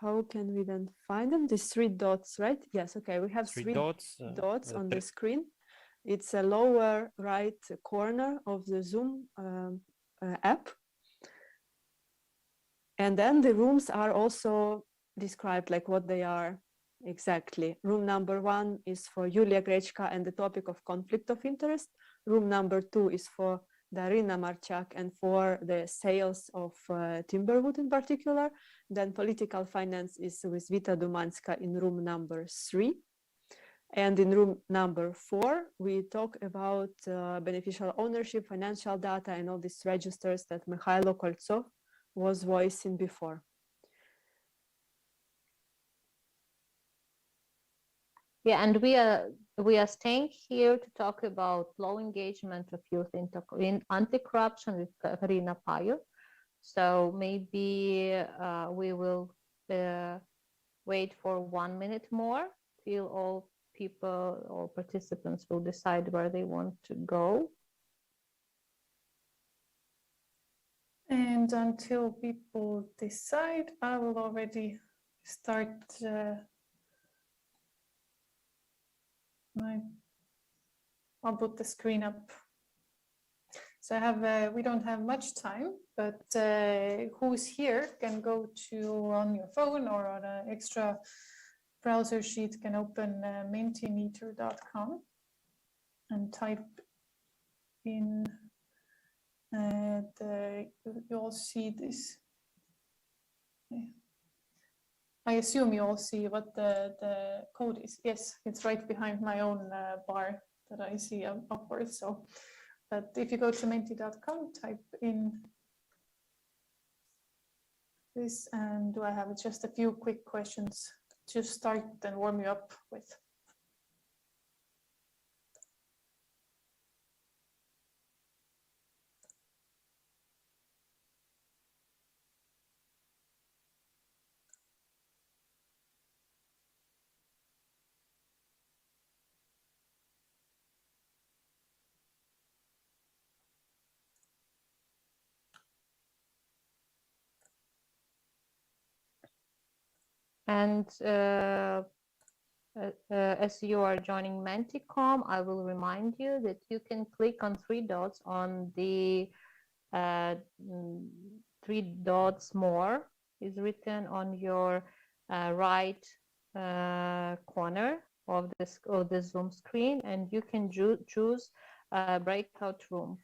S2: how can we then find them? These 3 dots, right? Yes, okay, we have 3 dots on the screen. It's a lower right corner of the Zoom app. And then the rooms are also described like what they are exactly. Room number 1 is for Yulia Grechka and the topic of conflict of interest. Room number 2 is for Darina Marchak, and for the sales of timberwood in particular. Then political finance is with Vita Dumanska in room number 3. And in room number 4, we talk about beneficial ownership, financial data, and all these registers that Mikhailo Koltsov was voicing before.
S21: Yeah, and we are staying here to talk about low engagement of youth in anti-corruption with Karina Payu. So maybe we will wait for 1 minute more till all people or participants will decide where they want to go.
S1: And until people decide, I will already start I'll put the screen up. So I have, we don't have much time, but who's here can go to on your phone or on an extra browser sheet can open mentimeter.com and type in you'll see this. I assume you all see what the code is. Yes, it's right behind my own bar that I see upwards. So, but if you go to menti.com, type in this, and do I have just a few quick questions to start and warm you up with?
S21: And as you are joining Menticom, I will remind you that you can click on 3 dots on the 3 dots more is written on your right corner of the Zoom screen, and you can choose a breakout room.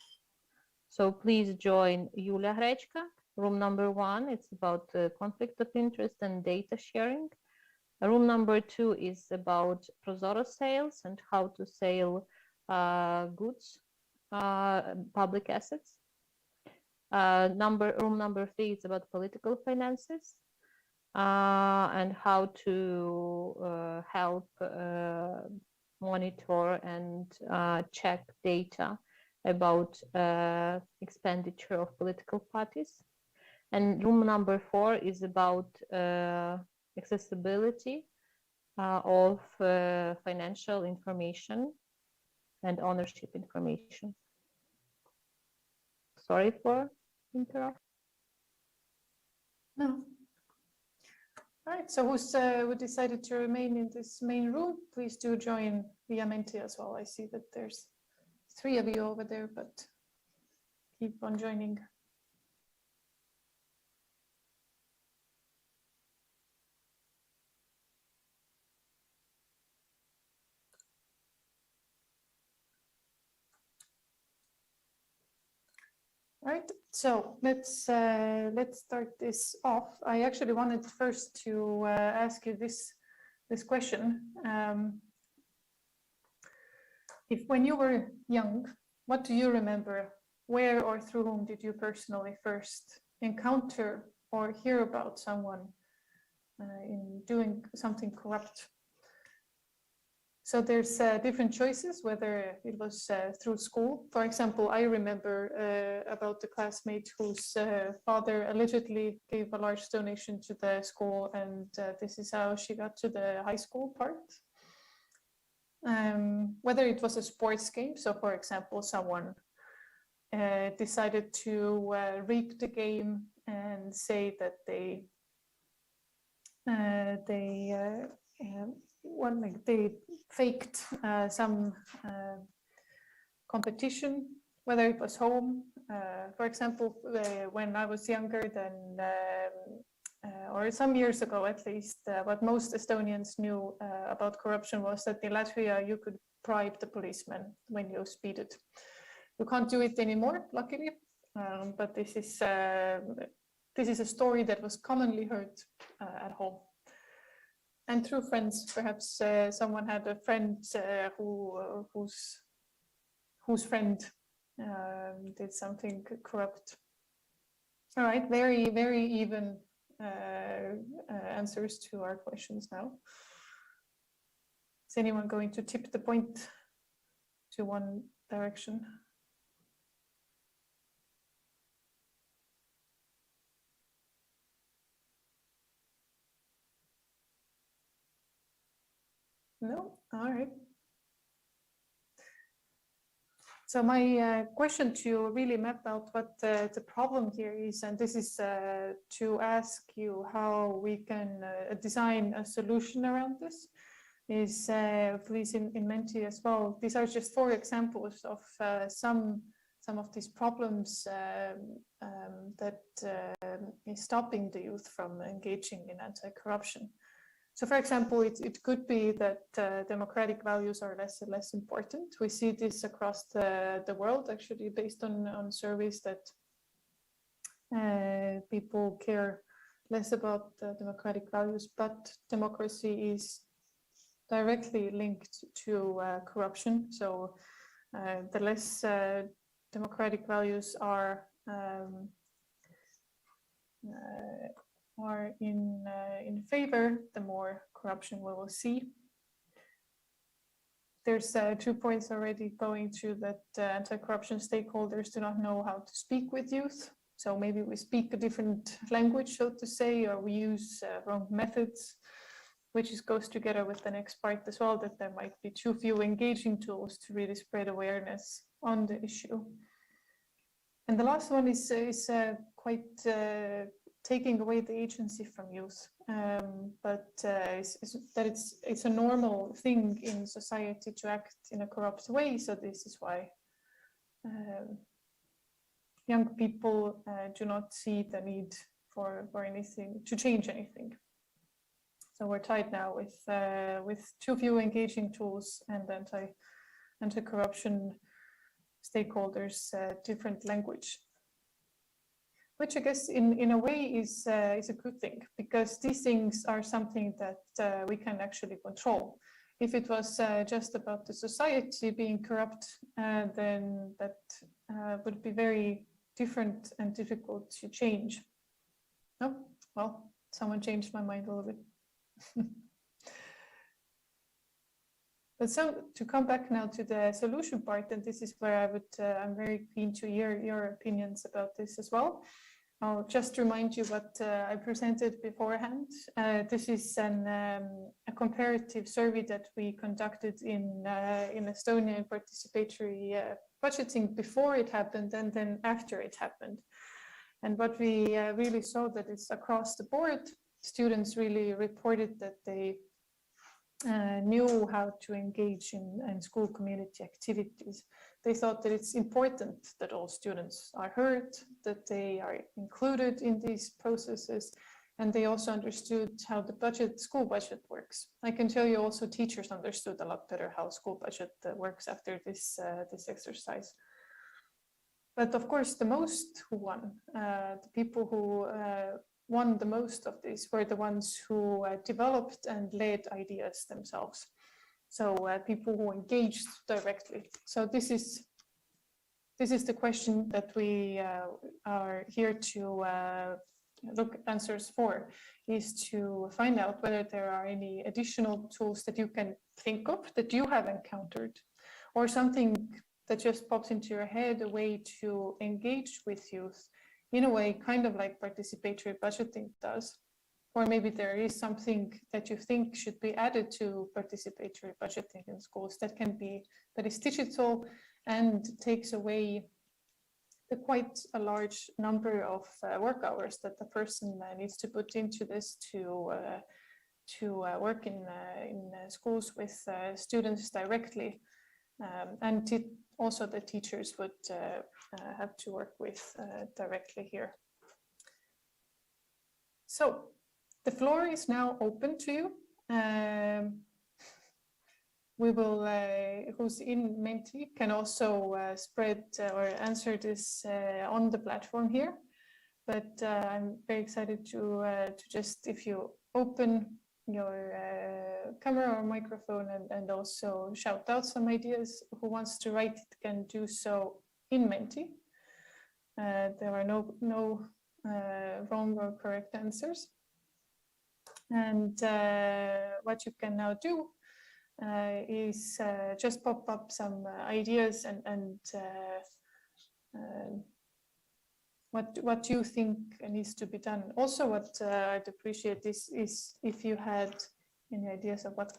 S21: So please join Yulia Grechka, room number 1. It's about conflict of interest and data sharing. Room number 2 is about Prozoro sales and how to sell goods, public assets. Room number 3 is about political finances and how to help monitor and check data about expenditure of political parties. And room number 4 is about accessibility of financial information and ownership information. Sorry for interrupt.
S1: No. All right, so who decided to remain in this main room, please do join via Menti as well. I see that there's 3 of you over there, but keep on joining. All right, so let's start this off. I actually wanted first to ask you this question. If when you were young, what do you remember? Where or through whom did you personally first encounter or hear about someone in doing something corrupt? So there's different choices, whether it was through school. For example, I remember about the classmate whose father allegedly gave a large donation to the school, and this is how she got to the high school part. Whether it was a sports game, so for example, someone decided to rig the game and say that they faked some competition, whether it was home. For example, when I was younger, then or some years ago at least, what most Estonians knew about corruption was that in Latvia you could bribe the policeman when you speeded. You can't do it anymore, luckily, but this is a story that was commonly heard at home. And through friends, perhaps someone had a friend whose friend did something corrupt. All right, very, very even answers to our questions now. Is anyone going to tip the point to one direction? No? All right. So my question to you really map out what the problem here is, and this is to ask you how we can design a solution around this. Is please in Menti as well. These are just 4 examples of some of these problems that is stopping the youth from engaging in anti-corruption. So, for example, it could be that democratic values are less and less important. We see this across the world, actually, based on surveys that people care less about democratic values, but democracy is directly linked to corruption. So, the less democratic values are in favor, the more corruption we will see. There's 2 points already going to that anti-corruption stakeholders do not know how to speak with youth. So maybe we speak a different language, so to say, or we use wrong methods, which goes together with the next part as well, that there might be too few engaging tools to really spread awareness on the issue. And the last one is quite taking away the agency from youth, but it's a normal thing in society to act in a corrupt way. So this is why young people do not see the need for anything to change anything. So we're tied now with too few engaging tools and anti-corruption stakeholders, different language. Which I guess in a way is a good thing, because these things are something that we can actually control. If it was just about the society being corrupt, then that would be very different and difficult to change. No? Well, someone changed my mind a little bit. But so to come back now to the solution part, and this is where I'm very keen to hear your opinions about this as well. I'll just remind you what I presented beforehand. This is a comparative survey that we conducted in Estonia in participatory budgeting before it happened and then after it happened. And what we really saw that it's across the board, students really reported that they knew how to engage in school community activities. They thought that it's important that all students are heard, that they are included in these processes, and they also understood how the school budget works. I can tell you also teachers understood a lot better how school budget works after this exercise. But of course, the most who won, the people who won the most of this were the ones who developed and led ideas themselves. So people who engaged directly. So this is the question that we are here to look at answers for, is to find out whether there are any additional tools that you can think of that you have encountered, or something that just pops into your head, a way to engage with youth in a way kind of like participatory budgeting does. Or maybe there is something that you think should be added to participatory budgeting in schools that is digital and takes away the quite a large number of work hours that the person needs to put into this to work in schools with students directly. And also the teachers would have to work with directly here. So the floor is now open to you. we will, who's in Menti can also spread or answer this on the platform here. But I'm very excited to just, if you open your camera or microphone and also shout out some ideas, who wants to write it can do so in Menti. There are no wrong or correct answers. And what you can now do is just pop up some ideas and what you think needs to be done. Also, what I'd appreciate is if you had any ideas of what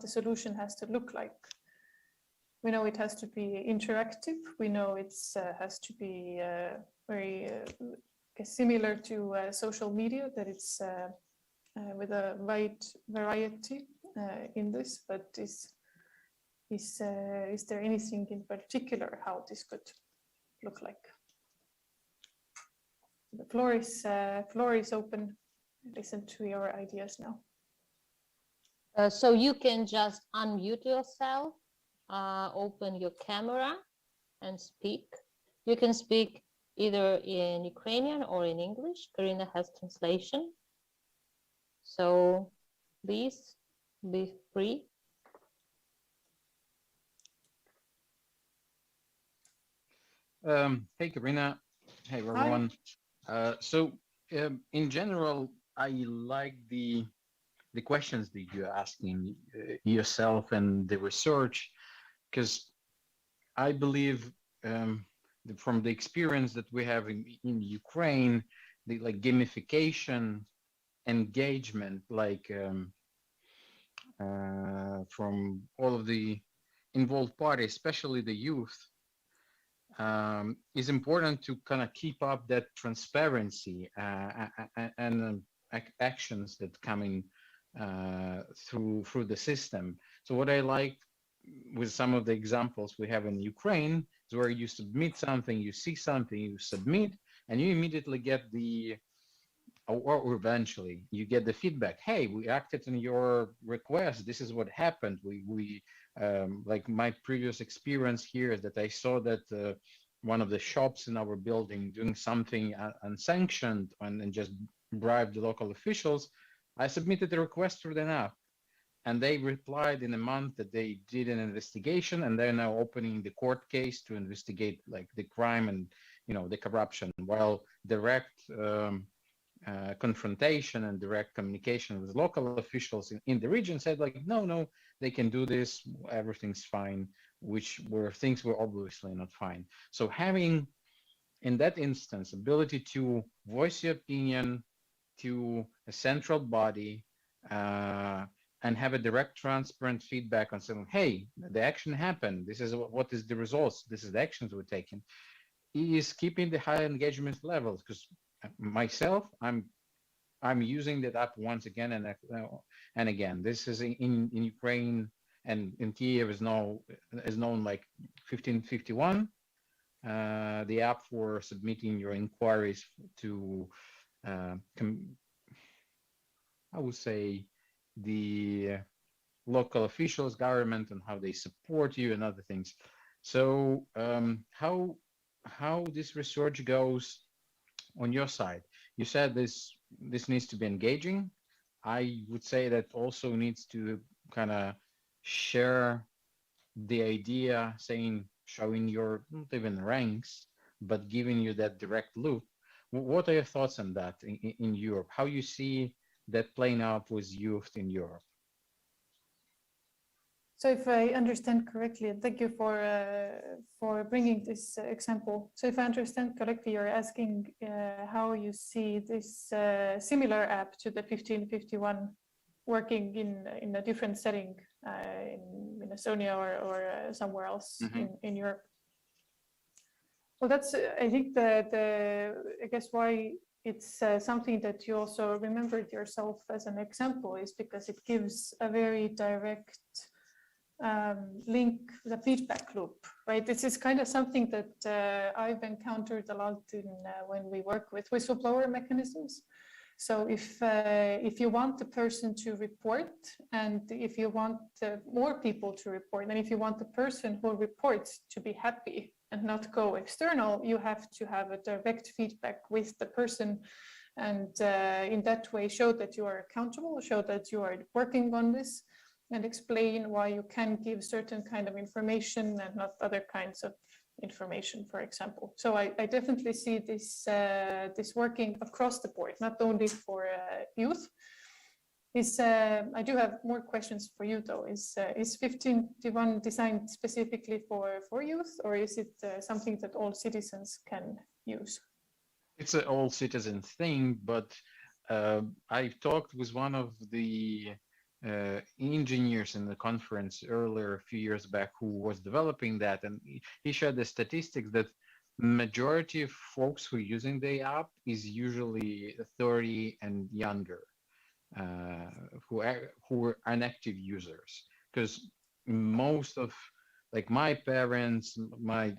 S1: the solution has to look like. We know it has to be interactive. We know it has to be very similar to social media, that it's with a wide variety in this, but is there anything in particular how this could look like? The floor is open. Listen to your ideas now.
S21: So you can just unmute yourself, open your camera and speak. You can speak either in Ukrainian or in English. Karina has translation. So please be free.
S18: Hey, Karina. Hey, everyone. In general, I like the questions that you're asking yourself and the research, because I believe from the experience that we have in Ukraine, the gamification, engagement, from all of the involved parties, especially the youth, is important to kind of keep up that transparency and actions that coming through the system. So what I like with some of the examples we have in Ukraine is where you submit something, you see something, you submit, and you immediately get or eventually you get the feedback. Hey, we acted on your request. This is what happened. We like my previous experience here is that I saw that one of the shops in our building doing something unsanctioned and just bribed the local officials. I submitted a request through the app, and they replied in a month that they did an investigation, and they're now opening the court case to investigate the crime and the corruption, while direct confrontation and direct communication with local officials in the region said no, they can do this, everything's fine, which were things were obviously not fine. So having in that instance ability to voice your opinion to a central body and have a direct, transparent feedback on saying, hey, the action happened, this is what is the results, this is the actions we're taking, is keeping the high engagement levels. Because myself, I'm using that app once again and again. This is in Ukraine and in Kyiv is known like 1551, the app for submitting your inquiries to I would say the local officials, government, and how they support you and other things. So how this research goes on your side? You said this needs to be engaging. I would say that also needs to kind of share the idea, showing your not even ranks, but giving you that direct loop. What are your thoughts on that in Europe? How you see that playing out with youth in Europe?
S1: So if I understand correctly, and thank you for bringing this example. So if I understand correctly, you're asking how you see this similar app to the 1551 working in a different setting in Estonia or somewhere else in Europe. Well, that's I think I guess why it's something that you also remembered yourself as an example is because it gives a very direct link, the feedback loop, right? This is kind of something that I've encountered a lot in when we work with whistleblower mechanisms, So if you want the person to report, and if you want more people to report, and if you want the person who reports to be happy and not go external, you have to have a direct feedback with the person, and in that way show that you are accountable, show that you are working on this, and explain why you can give certain kind of information and not other kinds of information, for example. So I definitely see this this working across the board, not only for youth. I do have more questions for you though. Is 1521 designed specifically for youth, or is it something that all citizens can use?
S18: It's an all citizen thing, but I've talked with one of the engineers in the conference earlier a few years back who was developing that, and he shared the statistics that majority of folks who are using the app is usually 30 and younger, who are inactive users, because most of like my parents, my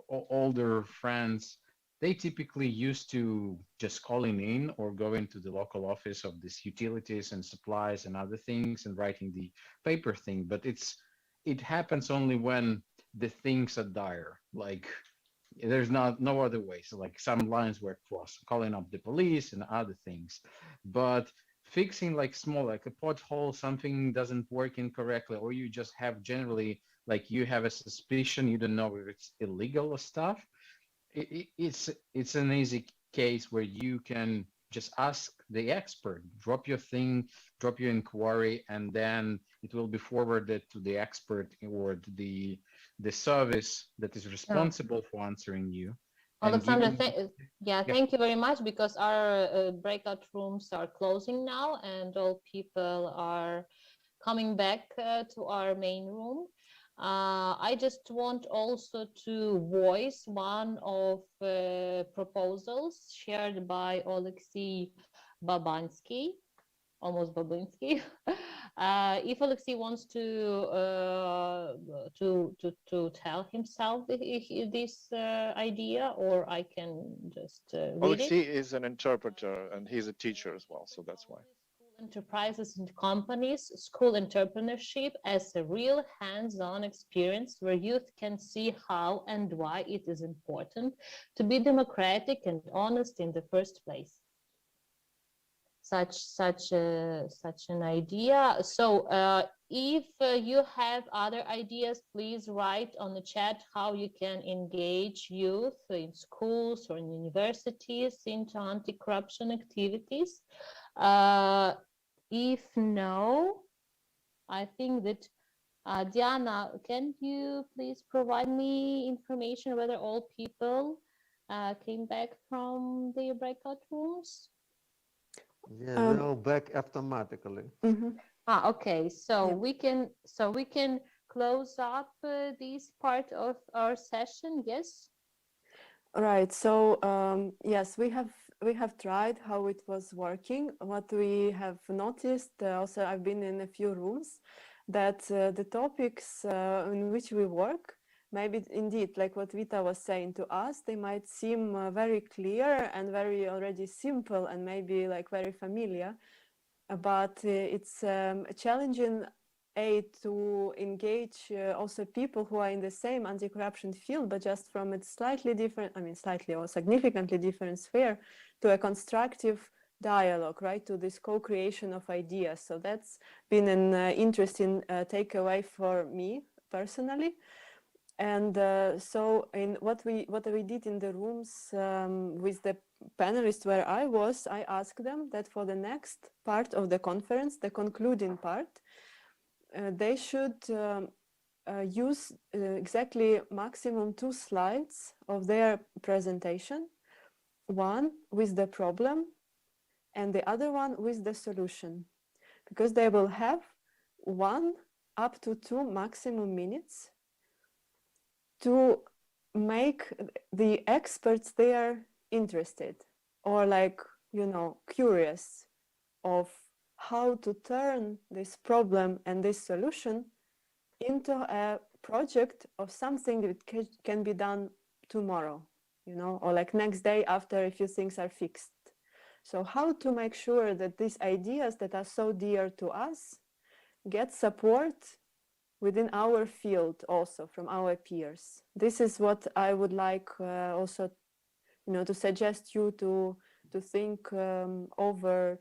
S18: older friends, they typically used to just calling in or going to the local office of these utilities and supplies and other things and writing the paper thing. But it happens only when the things are dire, like there's no other way. So like some lines were crossed, calling up the police and other things. But fixing like small, like a pothole, something doesn't work incorrectly, or you just have generally like you have a suspicion, you don't know if it's illegal or stuff. It's an easy case where you can just ask the expert, drop your thing, drop your inquiry, and then it will be forwarded to the expert or to the service that is responsible for answering you.
S21: Alexander, thank you very much, because our breakout rooms are closing now and all people are coming back to our main room. I just want also to voice one of proposals shared by Oleksiy Babansky, almost Babinsky. If Oleksiy wants to tell himself this idea, or I can just read
S5: Oleksiy
S21: it.
S5: is an interpreter and he's a teacher as well, so that's why.
S21: Enterprises and companies, school entrepreneurship as a real hands-on experience where youth can see how and why it is important to be democratic and honest in the first place. Such an idea. So if you have other ideas, please write on the chat how you can engage youth in schools or in universities into anti-corruption activities. If no, I think that Diana, can you please provide me information whether all people came back from their breakout rooms?
S9: Yeah, they're all back automatically.
S21: Okay, so we can close up this part of our session. Yes.
S2: Right. So yes, we have tried how it was working. What we have noticed, also I've been in a few rooms, that the topics in which we work, maybe indeed, like what Vita was saying to us, they might seem very clear and very already simple and maybe like very familiar, but it's a challenging to engage also people who are in the same anti-corruption field, but just from a slightly different, slightly or significantly different sphere, to a constructive dialogue, right, to this co-creation of ideas. So that's been an interesting takeaway for me personally. And so in what we did in the rooms with the panelists where I was, I asked them that for the next part of the conference, the concluding part, they should use exactly maximum 2 slides of their presentation, one with the problem and the other one with the solution, because they will have 1 up to 2 maximum minutes to make the experts there interested or like, curious of how to turn this problem and this solution into a project of something that can be done tomorrow, or like next day after a few things are fixed. So how to make sure that these ideas that are so dear to us get support within our field also from our peers. This is what I would like also, to suggest you to think over.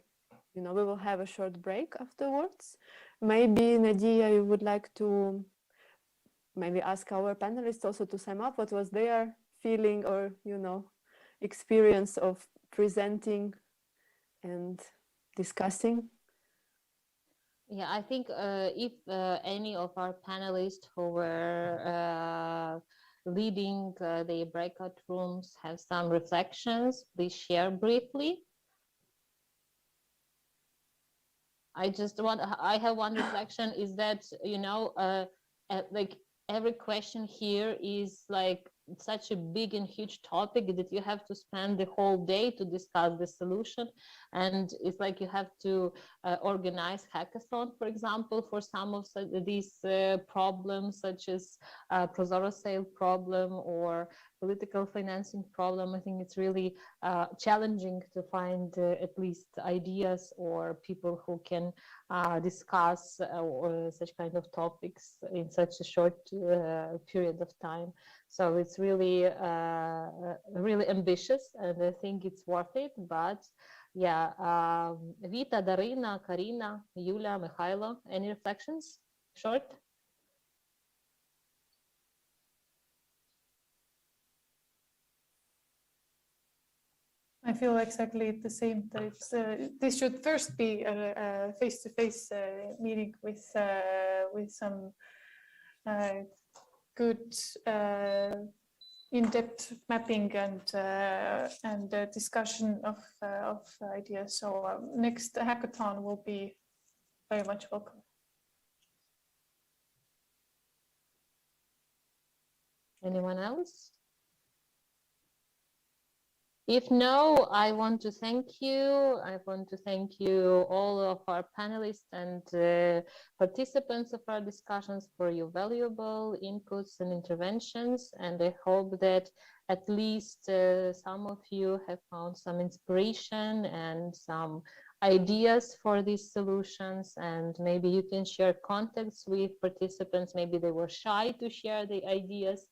S2: We will have a short break afterwards. Maybe Nadia, you would like to maybe ask our panelists also to sum up what was their feeling or, experience of presenting and discussing.
S21: Yeah, I think if any of our panelists who were leading the breakout rooms have some reflections, please share briefly. I have one reflection is that, like every question here is like such a big and huge topic that you have to spend the whole day to discuss the solution. And it's like you have to organize hackathon, for example, for some of these problems, such as Prozoro sale problem or political financing problem. I think it's really challenging to find at least ideas or people who can discuss or such kind of topics in such a short period of time. So it's really, really ambitious, and I think it's worth it. But yeah, Vita, Darina, Karina, Yulia, Mikhailo, any reflections? Short?
S1: I feel exactly the same. That it's, this should first be a face-to-face meeting with some good in-depth mapping and discussion of ideas. So next hackathon will be very much welcome.
S21: Anyone else? If no, I want to thank you. I want to thank you, all of our panelists and participants of our discussions, for your valuable inputs and interventions. And I hope that at least some of you have found some inspiration and some ideas for these solutions. And maybe you can share contacts with participants. Maybe they were shy to share the ideas.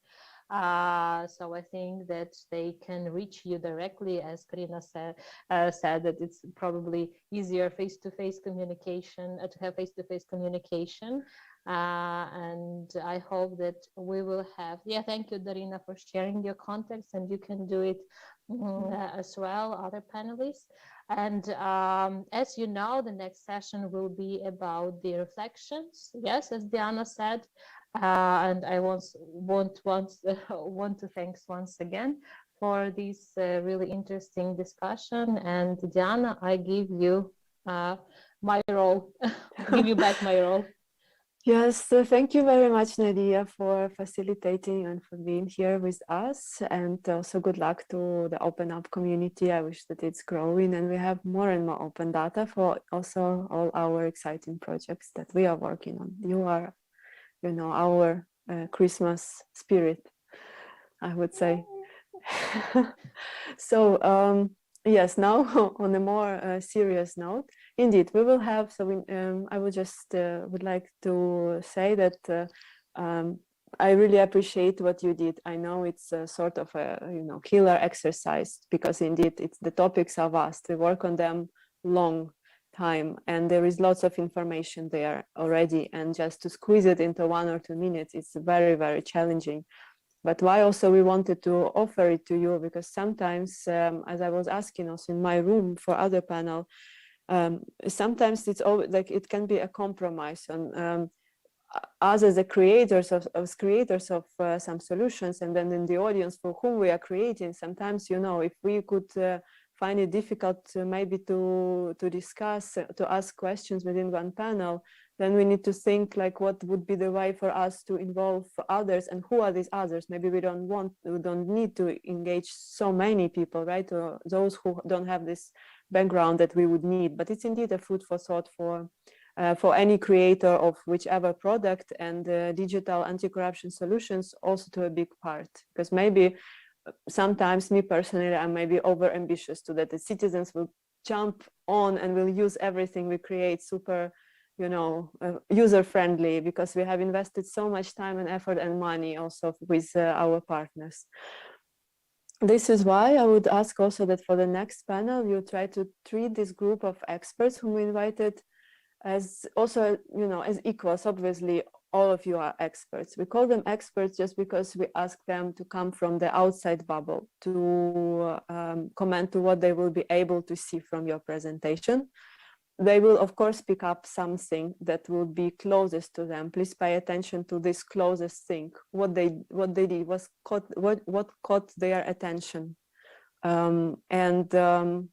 S21: So I think that they can reach you directly, as Karina said that it's probably easier face-to-face communication, to have face-to-face communication. And I hope that we will have, thank you, Darina, for sharing your contacts, and you can do it as well, other panelists. And as you know, the next session will be about the reflections, yes, as Diana said. And I want to thank once again for this really interesting discussion. And Diana, I give you my role, give you back my role.
S2: Yes, so thank you very much, Nadia, for facilitating and for being here with us. And also good luck to the Open Up community. I wish that it's growing and we have more and more open data for also all our exciting projects that we are working on. You are, our Christmas spirit, I would say. So, yes, now on a more serious note, indeed, we will have, I would just would like to say that I really appreciate what you did. I know it's a sort of a, killer exercise, because indeed the topics are vast. We work on them long time and there is lots of information there already, and just to squeeze it into 1 or 2 minutes, it's very, very challenging. But why also we wanted to offer it to you, because sometimes, as I was asking also in my room for other panel, sometimes it's always like it can be a compromise on us as the creators of some solutions, and then in the audience for whom we are creating. Sometimes, if we could find it difficult maybe to discuss, to ask questions within one panel, then we need to think like what would be the way for us to involve others, and who are these others. Maybe we don't need to engage so many people, right? Or those who don't have this background that we would need. But it's indeed a food for thought for any creator of whichever product, and digital anti-corruption solutions also to a big part, because maybe sometimes me personally, I may be over ambitious to that the citizens will jump on and we'll use everything we create super, you know, user-friendly, because we have invested so much time and effort and money also with our partners. This is why I would ask also that for the next panel, you try to treat this group of experts whom we invited as also, you know, as equals. Obviously, all of you are experts. We call them experts just because we ask them to come from the outside bubble to comment to what they will be able to see from your presentation. They will, of course, pick up something that will be closest to them. Please pay attention to this closest thing. What they did was what caught their attention.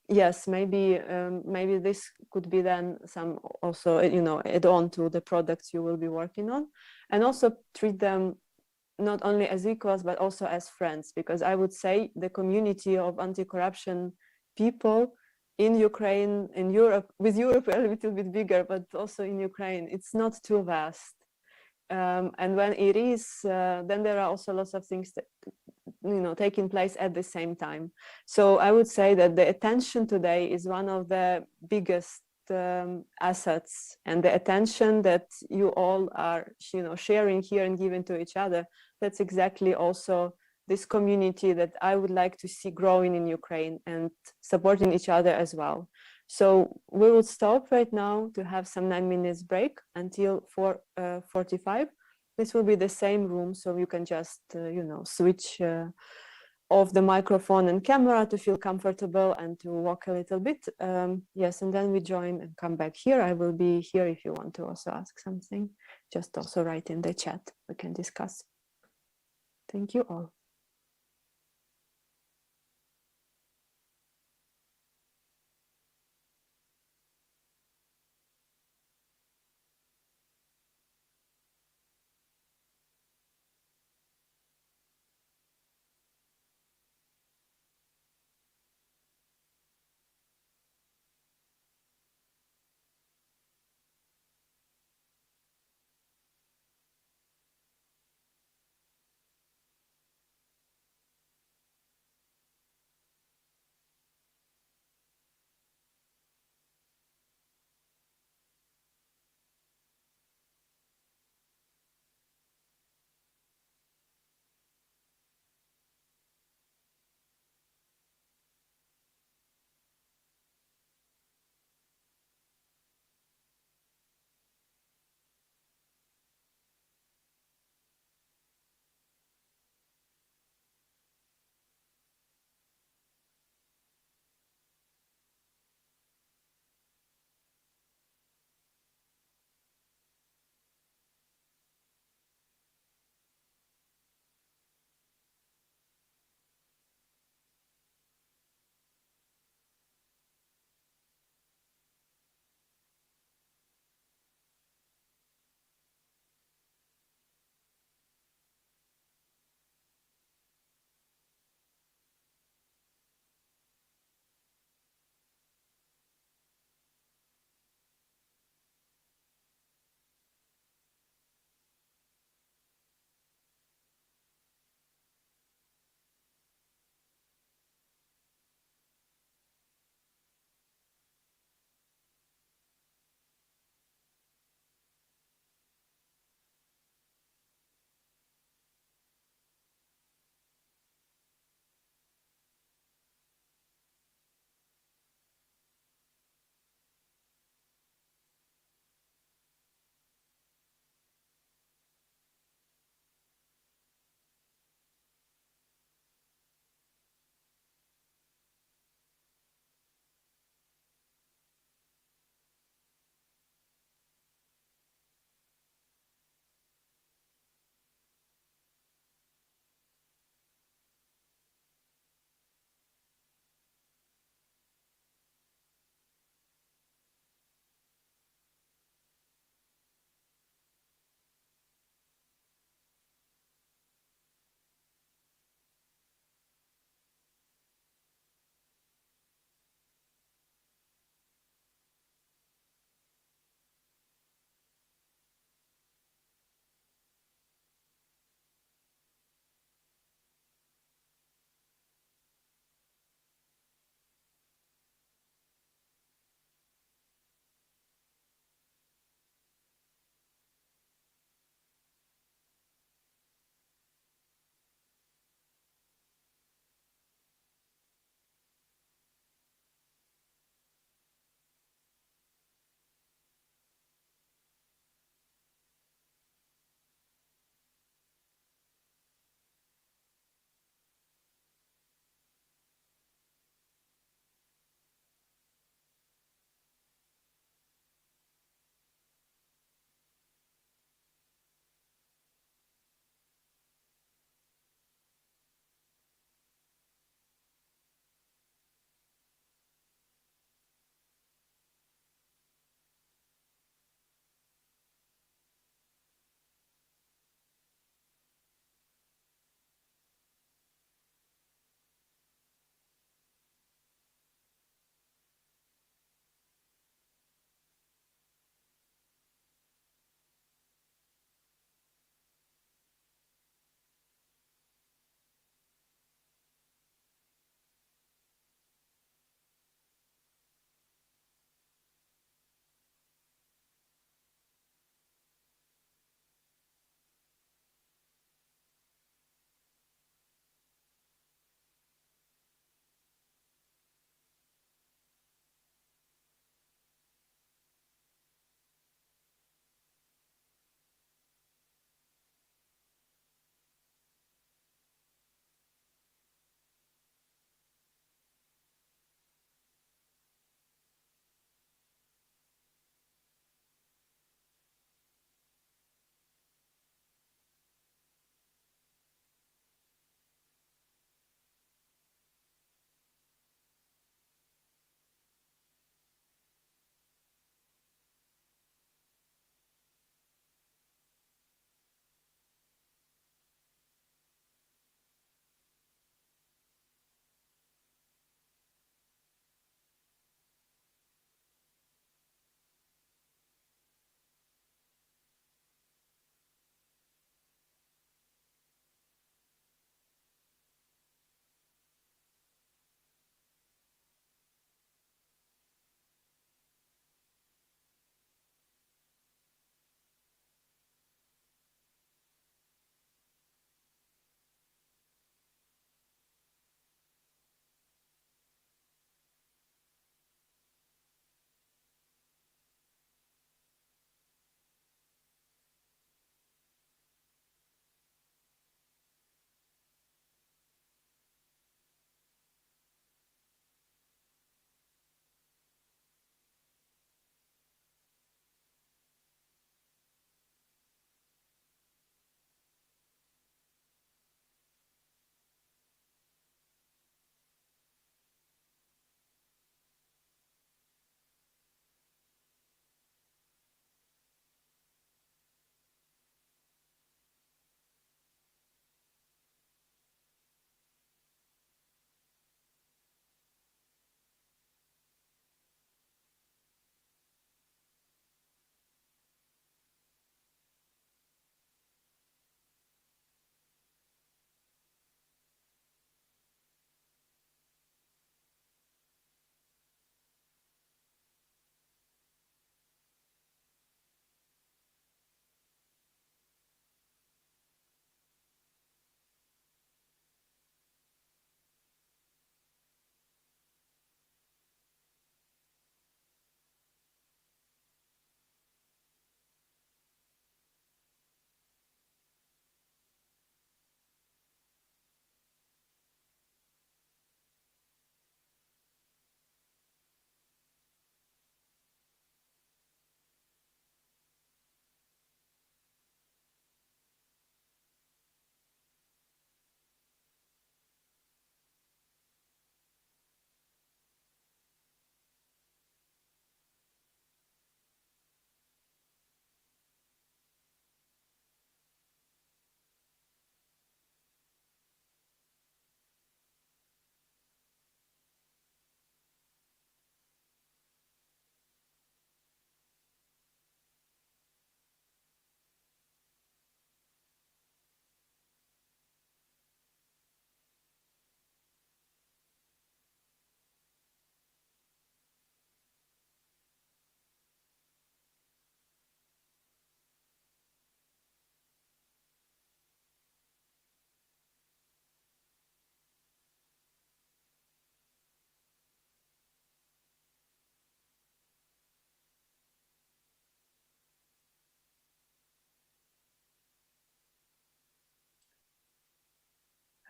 S2: Yes, maybe this could be then some also, you know, add on to the products you will be working on, and also treat them not only as equals but also as friends, because I would say the community of anti-corruption people in Ukraine, in Europe, with Europe a little bit bigger, but also in Ukraine, it's not too vast. And when it is, then there are also lots of things that, you know, taking place at the same time. So I would say that the attention today is one of the biggest assets, and the attention that you all are, you know, sharing here and giving to each other. That's exactly also this community that I would like to see growing in Ukraine and supporting each other as well. So we will stop right now to have some 9 minutes break until 4:45. This will be the same room, so you can just, you know, switch off the microphone and camera to feel comfortable and to walk a little bit. Yes, and then we join and come back here. I will be here if you want to also ask something. Just also write in the chat, we can discuss. Thank you all.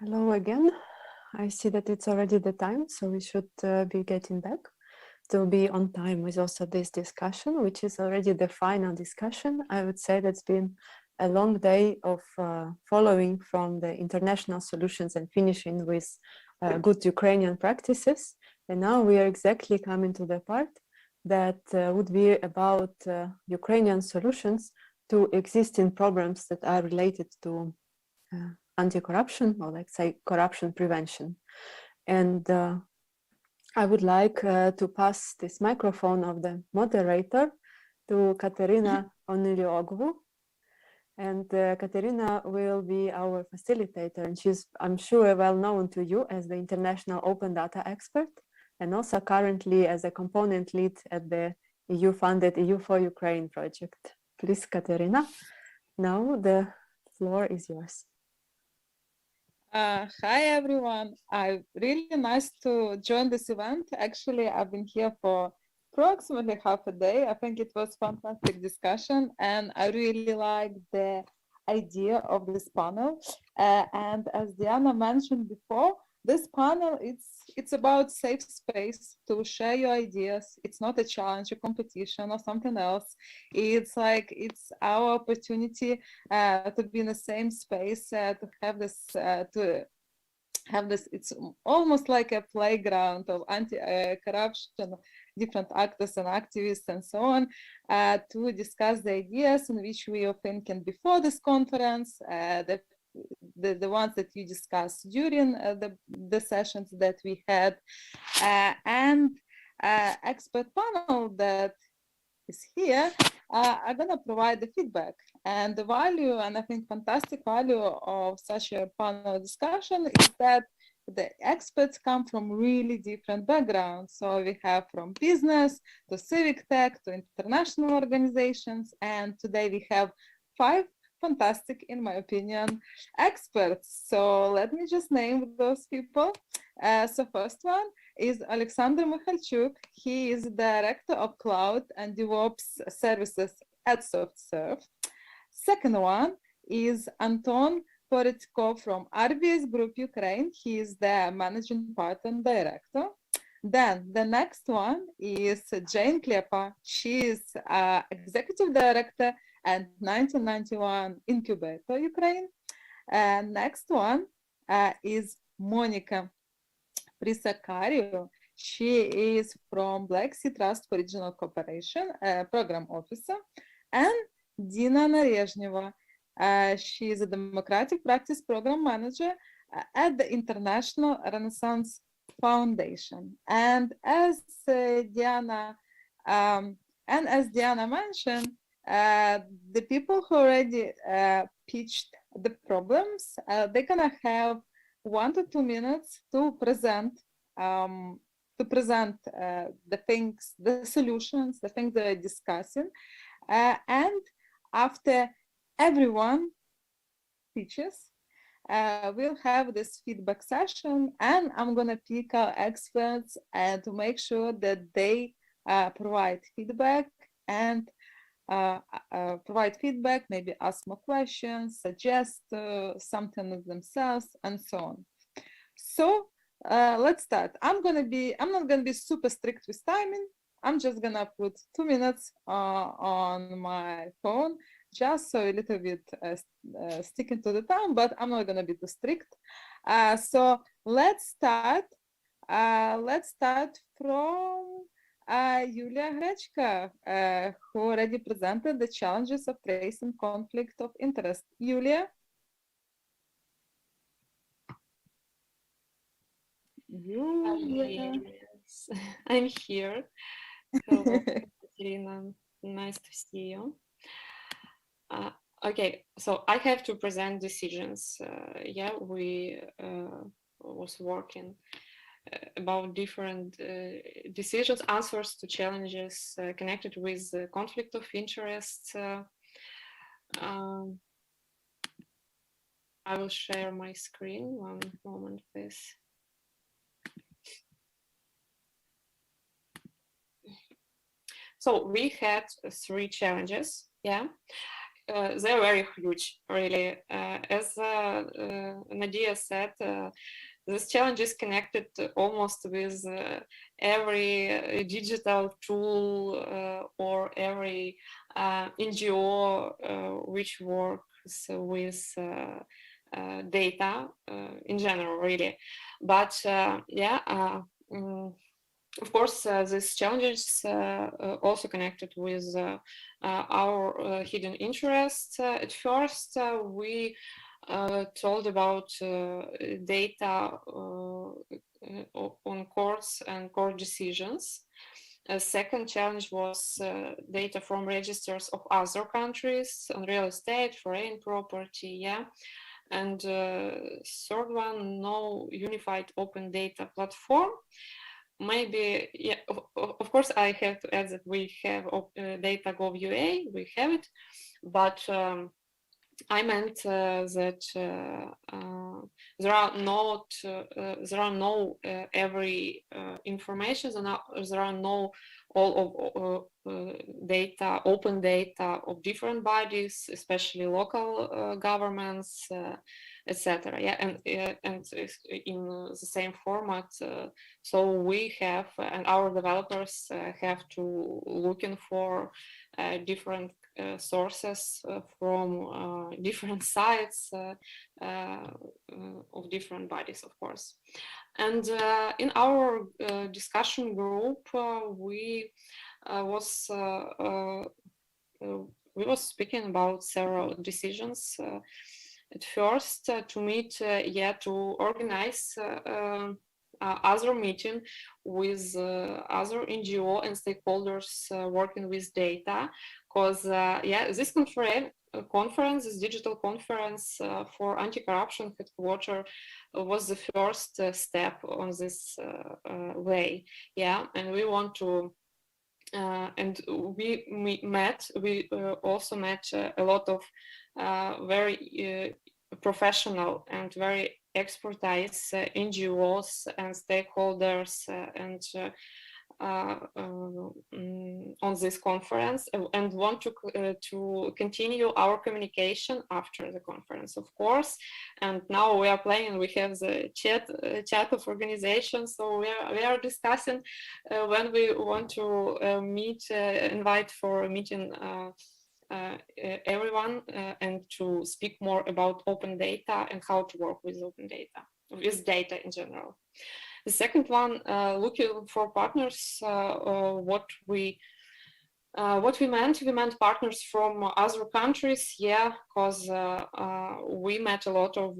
S2: Hello again. I see that it's already the time, so we should be getting back to be on time with also this discussion, which is already the final discussion. I would say that's been a long day of following from the international solutions and finishing with good Ukrainian practices. And now we are exactly coming to the part that would be about Ukrainian solutions to existing problems that are related to anti-corruption, or let's say corruption prevention. And I would like to pass this microphone of the moderator to Katerina Onilioglu. And Katerina will be our facilitator, and she's, I'm sure, well known to you as the international open data expert, and also currently as a component lead at the EU-funded EU for Ukraine project. Please, Katerina, now the floor is yours.
S11: Hi everyone, really nice to join this event. Actually, I've been here for approximately half a day. I think it was fantastic discussion, and I really like the idea of this panel. And as Diana mentioned before, this panel, it's about safe space to share your ideas. It's not a challenge, a competition or something else. It's like, it's our opportunity to be in the same space, to have this, it's almost like a playground of anti-corruption, different actors and activists and so on, to discuss the ideas in which we are thinking before this conference, the ones that you discussed during the sessions that we had, and expert panel that is here are going to provide the feedback. And the value, and I think fantastic value of such a panel discussion is that the experts come from really different backgrounds. So we have from business to civic tech to international organizations. And today we have 5 fantastic, in my opinion, experts. So let me just name those people. So first one is Alexander Mikhalchuk. He is Director of Cloud and DevOps Services at SoftServe. Second one is Anton Poretko from RBS Group Ukraine. He is the Managing Partner and Director. Then the next one is Jane Klepa. She is Executive Director at 1991 Incubator Ukraine. Next one is Monica Prisakario. She is from Black Sea Trust for Regional Cooperation, Program Officer. And Dina Narezhneva. She is a Democratic Practice Program Manager at the International Renaissance Foundation. And as Diana mentioned, the people who already pitched the problems, they're gonna have 1 to 2 minutes to present the things, the solutions, the things they're discussing, and after everyone pitches, we'll have this feedback session, and I'm gonna pick our experts to make sure that they provide feedback and maybe ask more questions, suggest something of themselves, and so on. So let's start. I'm not gonna be super strict with timing. I'm just gonna put 2 minutes on my phone, just so a little bit sticking to the time, but I'm not gonna be too strict. So let's start. Let's start from Yulia Grechka, who already presented the challenges of tracing conflict of interest. Yulia?
S4: Yes, I'm here. Hello, Katerina. Nice to see you. Okay, so I have to present decisions. Yeah, we was working about different decisions, answers to challenges connected with the conflict of interest. I will share my screen. One moment, please. So we had 3 challenges. Yeah. they're very huge, really. As Nadia said, this challenge is connected almost with every digital tool or every NGO which works with data in general, really. But of course, these challenges also connected with our hidden interests. At first, we told about data on courts and court decisions. A second challenge was data from registers of other countries on real estate, foreign property, and third one, no unified open data platform. Maybe, of course, I have to add that we have data.gov.ua, we have it, but I meant that there are no every information, there are no all of data, open data of different bodies, especially local governments, etc. And in the same format. So we have, and our developers have to looking for different sources from different sites of different bodies, of course. And in our discussion group, we was speaking about several decisions. At first, to meet, to organize other meeting with other NGO and stakeholders working with data, because this conference, this digital conference for anti-corruption headquarters was the first step on this way, and we want to and we also met a lot of very professional and very expertise NGOs and stakeholders and on this conference, and want to continue our communication after the conference, of course. And now we are planning, we have the chat of organization, so we are discussing when we want to invite for a meeting everyone and to speak more about open data and how to work with open data, with data in general. The second one, looking for partners, what we meant partners from other countries, because we met a lot of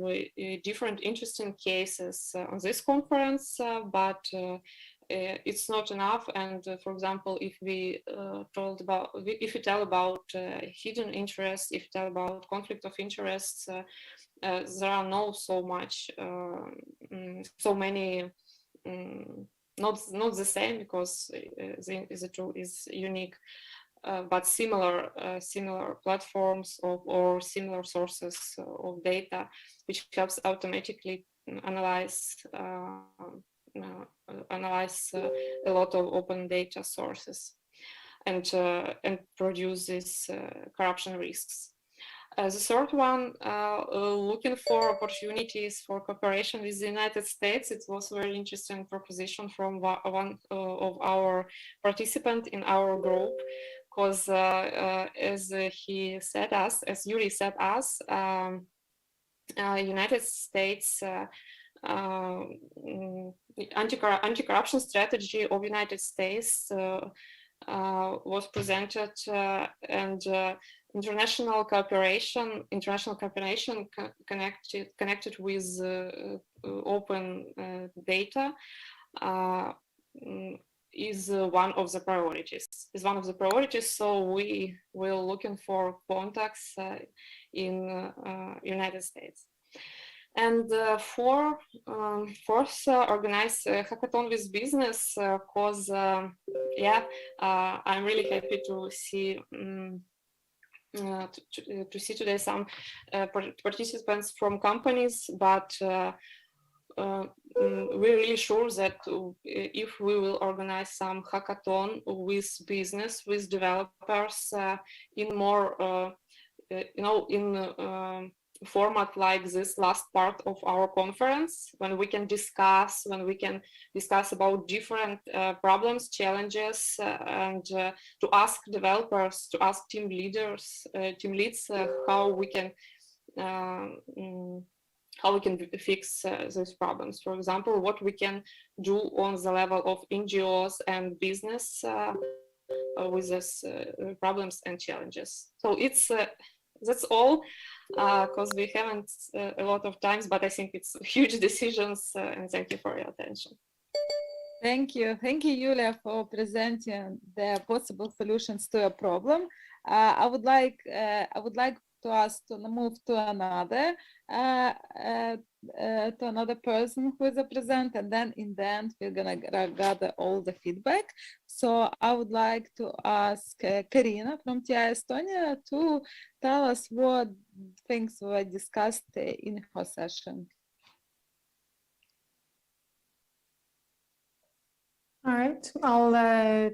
S4: different interesting cases on this conference, but it's not enough. And for example, if we tell about hidden interests, if we tell about conflict of interests, there are not so many. Not the same, because the tool is unique, but similar platforms or similar sources of data, which helps automatically analyze a lot of open data sources and produce corruption risks. The third one, looking for opportunities for cooperation with the United States. It was a very interesting proposition from one of our participants in our group, because as Yuri said us, United States anti-corruption strategy of United States was presented, and international cooperation connected with open data is one of the priorities. So we will looking for contacts in United States. And fourth, organize a hackathon with business, because I'm really happy to see today some participants from companies, but we're really sure that if we will organize some hackathon with business, with developers in more in format like this last part of our conference, when we can discuss about different problems, challenges, and to ask developers, to ask team leads how we can fix these problems. For example, what we can do on the level of NGOs and business with these problems and challenges. So it's that's all, because we haven't a lot of times, but I think it's huge decisions, and thank you for your attention.
S11: Thank you, Julia, for presenting the possible solutions to a problem. I would like to us to move to another person who is a presenter, and then in the end we're gonna gather all the feedback. So I would like to ask Karina from TI Estonia to tell us what things were discussed in her session.
S1: All right, I'll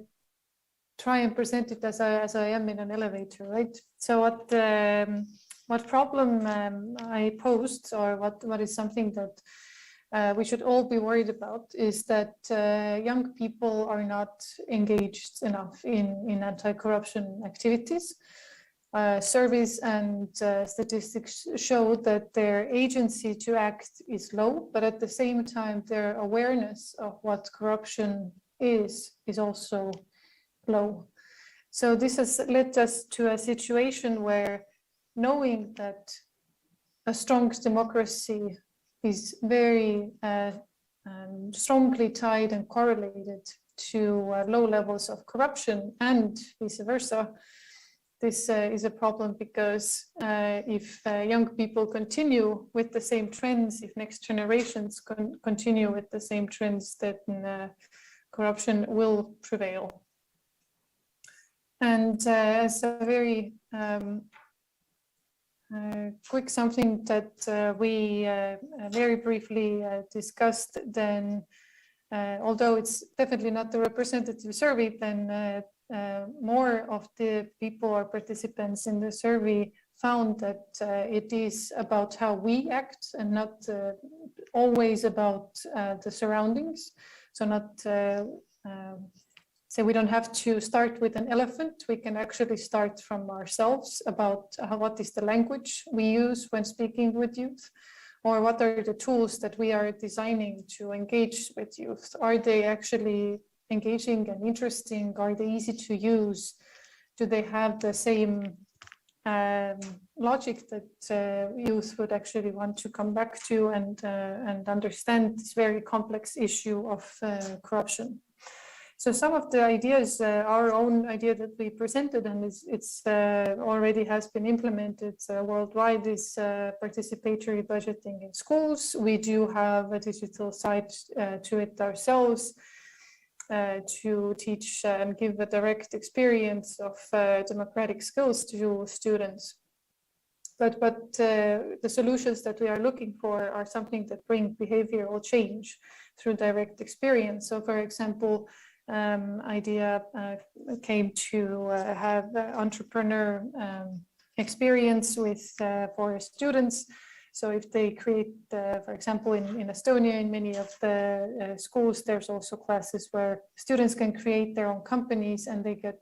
S1: try and present it as I am in an elevator, right? So what problem I posed, or what is something that we should all be worried about, is that young people are not engaged enough in anti-corruption activities. Surveys and statistics show that their agency to act is low, but at the same time their awareness of what corruption is also low. So this has led us to a situation where, knowing that a strong democracy is very strongly tied and correlated to low levels of corruption and vice versa, this is a problem, because if young people continue with the same trends, if next generations continue with the same trends, then corruption will prevail. And as a very quick something that we very briefly discussed, then although it's definitely not the representative survey, then more of the people or participants in the survey found that it is about how we act and not always about the surroundings. So not so we don't have to start with an elephant. We can actually start from ourselves about what is the language we use when speaking with youth, or what are the tools that we are designing to engage with youth. Are they actually engaging and interesting? Are they easy to use? Do they have the same logic that youth would actually want to come back to and understand this very complex issue of corruption? So some of the ideas, our own idea that we presented, and it's already has been implemented worldwide, is participatory budgeting in schools. We do have a digital side to it ourselves to teach and give a direct experience of democratic skills to students. But the solutions that we are looking for are something that bring behavioral change through direct experience. So, for example, idea came to have entrepreneur experience with for students. So if they create, for example, in Estonia, in many of the schools, there's also classes where students can create their own companies, and they get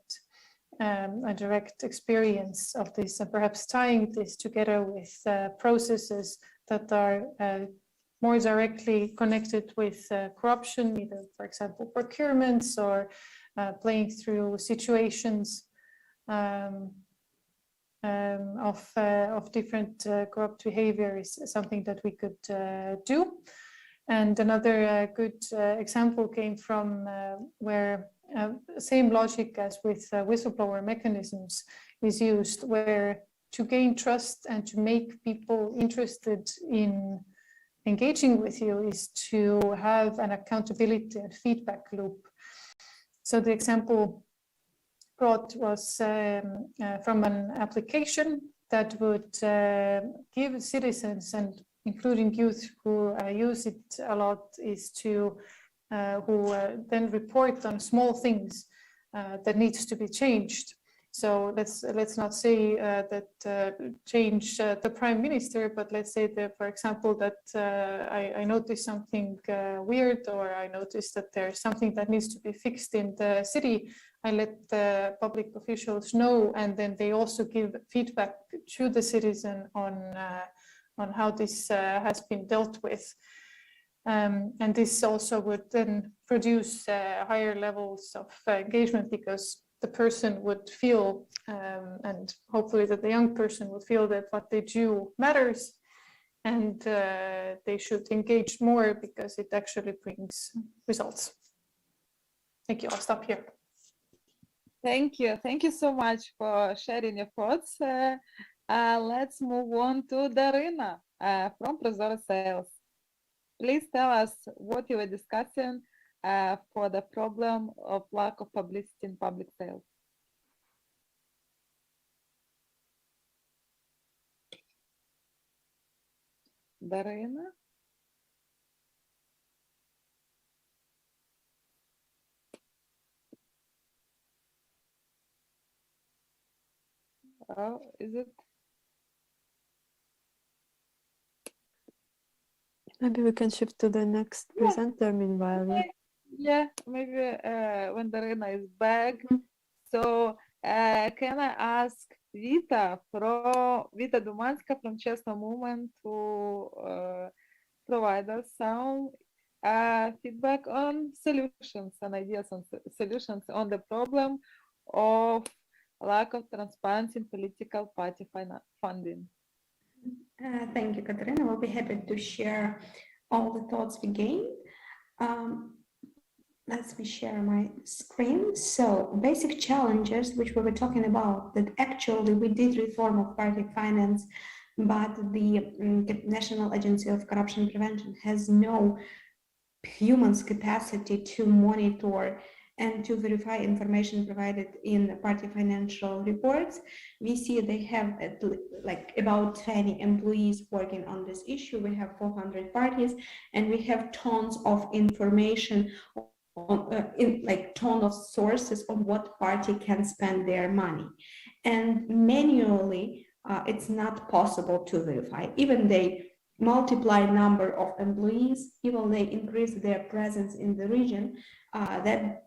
S1: a direct experience of this, and perhaps tying this together with processes that are more directly connected with corruption, either, for example, procurements, or playing through situations of different corrupt behavior is something that we could do. And another good example came from where same logic as with whistleblower mechanisms is used, where to gain trust and to make people interested in engaging with you is to have an accountability and feedback loop. So the example brought was from an application that would give citizens, and including youth who use it a lot, is to who then report on small things that needs to be changed. So let's not say that change the prime minister, but let's say that, for example, that I noticed something weird, or I noticed that there's something that needs to be fixed in the city. I let the public officials know, and then they also give feedback to the citizen on how this has been dealt with. And this also would then produce higher levels of engagement, because the person would feel, and hopefully that the young person would feel, that what they do matters, and they should engage more because it actually brings results. Thank you. I'll stop here.
S11: Thank you. Thank you so much for sharing your thoughts. Let's move on to Darina from Prozora Sales. Please tell us what you were discussing for the problem of lack of publicity in public sales. Darina? Oh, is it?
S2: Maybe we can shift to the next presenter meanwhile.
S11: Yeah, maybe when Darina is back. So can I ask Vita Dumanska from Chestnut Movement to provide us some feedback on solutions and ideas on solutions on the problem of lack of transparency in political party funding.
S7: Thank you, Katerina. We'll be happy to share all the thoughts we gained. Let me share my screen. So basic challenges which we were talking about, that actually we did reform of party finance, but the National Agency of Corruption Prevention has no human's capacity to monitor and to verify information provided in the party financial reports. We see they have like about 20 employees working on this issue. We have 400 parties, and we have tons of information in like ton of sources on what party can spend their money. And manually, it's not possible to verify. Even they multiply number of employees, even they increase their presence in the region, that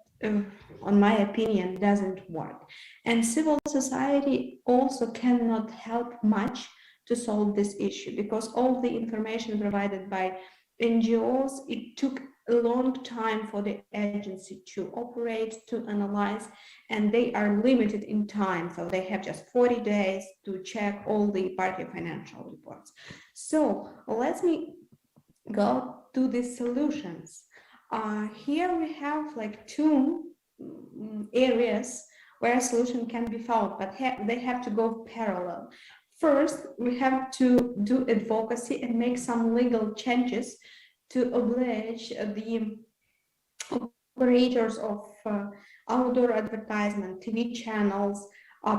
S7: on my opinion doesn't work. And civil society also cannot help much to solve this issue, because all the information provided by NGOs, it took a long time for the agency to operate, to analyze, and they are limited in time. So they have just 40 days to check all the party financial reports. So let me go to the solutions. Here we have like two areas where a solution can be found, but they have to go parallel. First, we have to do advocacy and make some legal changes to oblige the operators of outdoor advertisement, TV channels,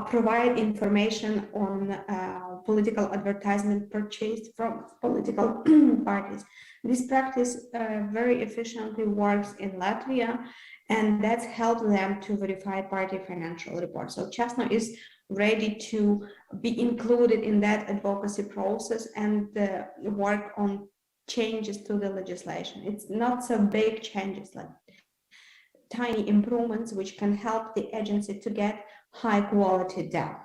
S7: provide information on political advertisement purchased from political parties. This practice very efficiently works in Latvia, and that's helped them to verify party financial reports. So Chestnut is ready to be included in that advocacy process and work on changes to the legislation. It's not so big changes, like tiny improvements which can help the agency to get high quality data.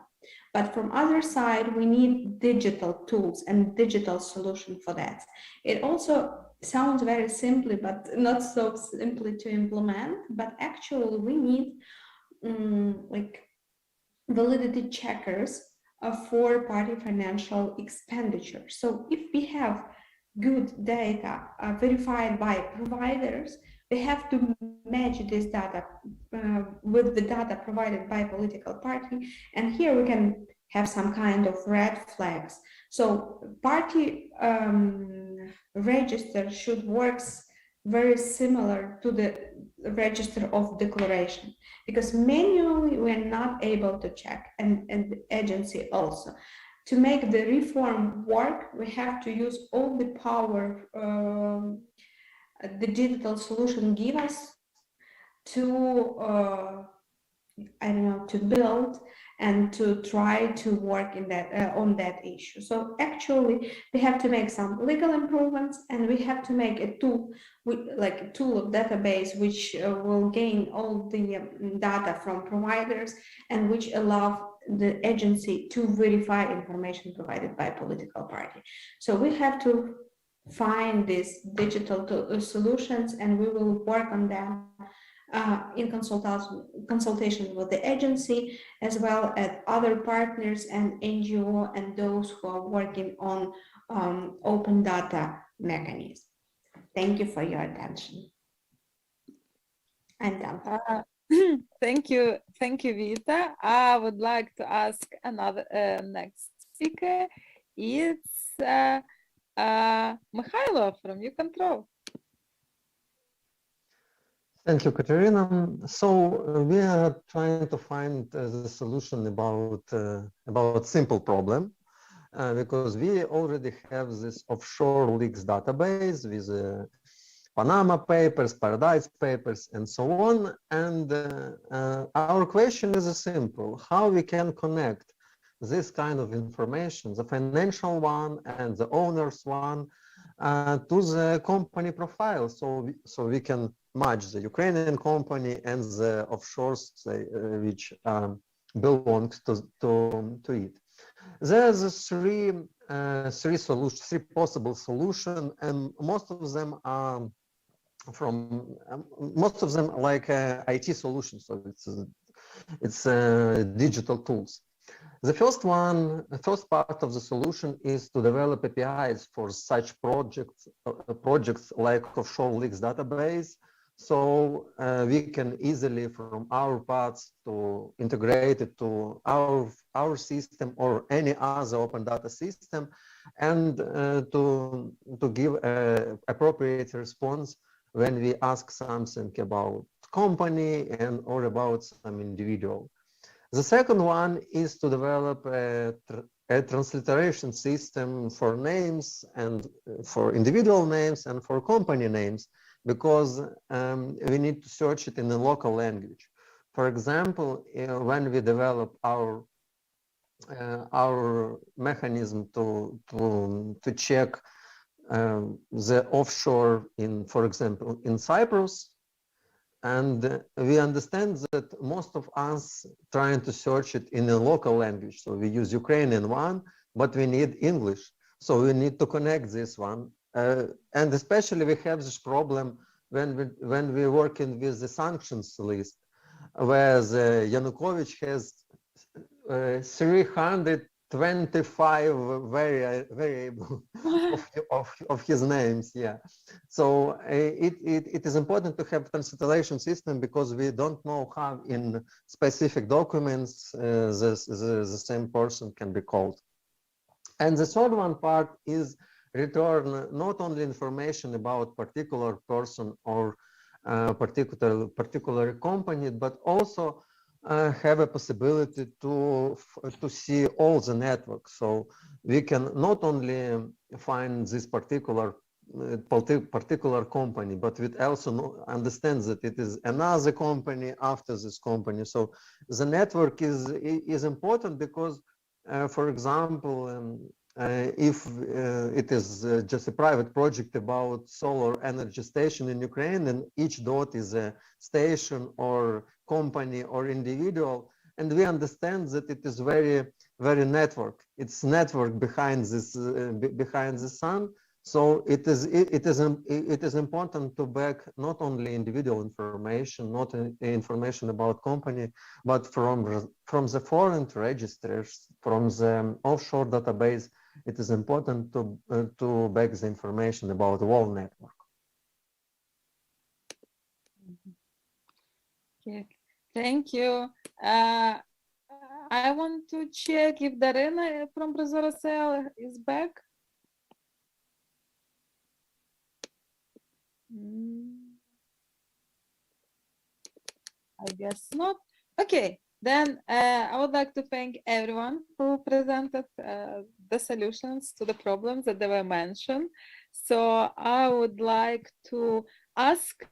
S7: But from other side, we need digital tools and digital solution for that. It also sounds very simply, but not so simply to implement, but actually we need like validity checkers for party financial expenditure. So if we have good data verified by providers, we have to match this data with the data provided by political party, and here we can have some kind of red flags. So party register should work very similar to the register of declaration, because manually we're not able to check, and the agency also. To make the reform work, we have to use all the power the digital solution give us to I don't know, to build and to try to work in that on that issue. So actually, we have to make some legal improvements, and we have to make a tool, like a tool of database, which will gain all the data from providers and which allow the agency to verify information provided by a political party. So we have to find these digital solutions, and we will work on them in consultation with the agency, as well as other partners and NGO and those who are working on open data mechanism. Thank you for your attention. I'm done.
S11: Thank you, Vita. I would like to ask another next speaker. It's Mikhailo from New Control.
S9: Thank you, Katerina. So we are trying to find the solution about simple problem because we already have this offshore leaks database with Panama Papers, Paradise Papers, and so on. And our question is simple: how we can connect this kind of information, the financial one and the owner's one, to the company profile, so we can match the Ukrainian company and the offshores which belongs to it. There's three possible solutions, and most of them are like IT solutions. So it's digital tools. The first part of the solution is to develop APIs for such projects like offshore leaks database. So we can easily, from our parts, to integrate it to our system or any other open data system, and to give an appropriate response when we ask something about company and or about some individual. The second one is to develop a transliteration system for names and for individual names and for company names, because we need to search it in the local language. For example, when we develop our mechanism to check the offshore for example, in Cyprus, and we understand that most of us trying to search it in a local language. So we use Ukrainian one, but we need English. So we need to connect this one. And especially we have this problem when we're working with the sanctions list, where Yanukovych has 325 variable of his names. Yeah. So it is important to have transliteration system, because we don't know how in specific documents the same person can be called. And the third one part is return not only information about particular person or particular company, but also have a possibility to see all the network. So we can not only find this particular company, but we also understand that it is another company after this company. So the network is important, because for example, if it is just a private project about solar energy station in Ukraine, and each dot is a station or company or individual, and we understand that it is very network. It's network behind the sun. So it is important to back not only individual information, not information about company, but from the foreign registers, from the offshore database. It is important to back the information about the whole network.
S11: Okay, thank you. I want to check if Darina from Prozorosel is back. I guess not. Okay, then I would like to thank everyone who presented the solutions to the problems that they were mentioned. So I would like to ask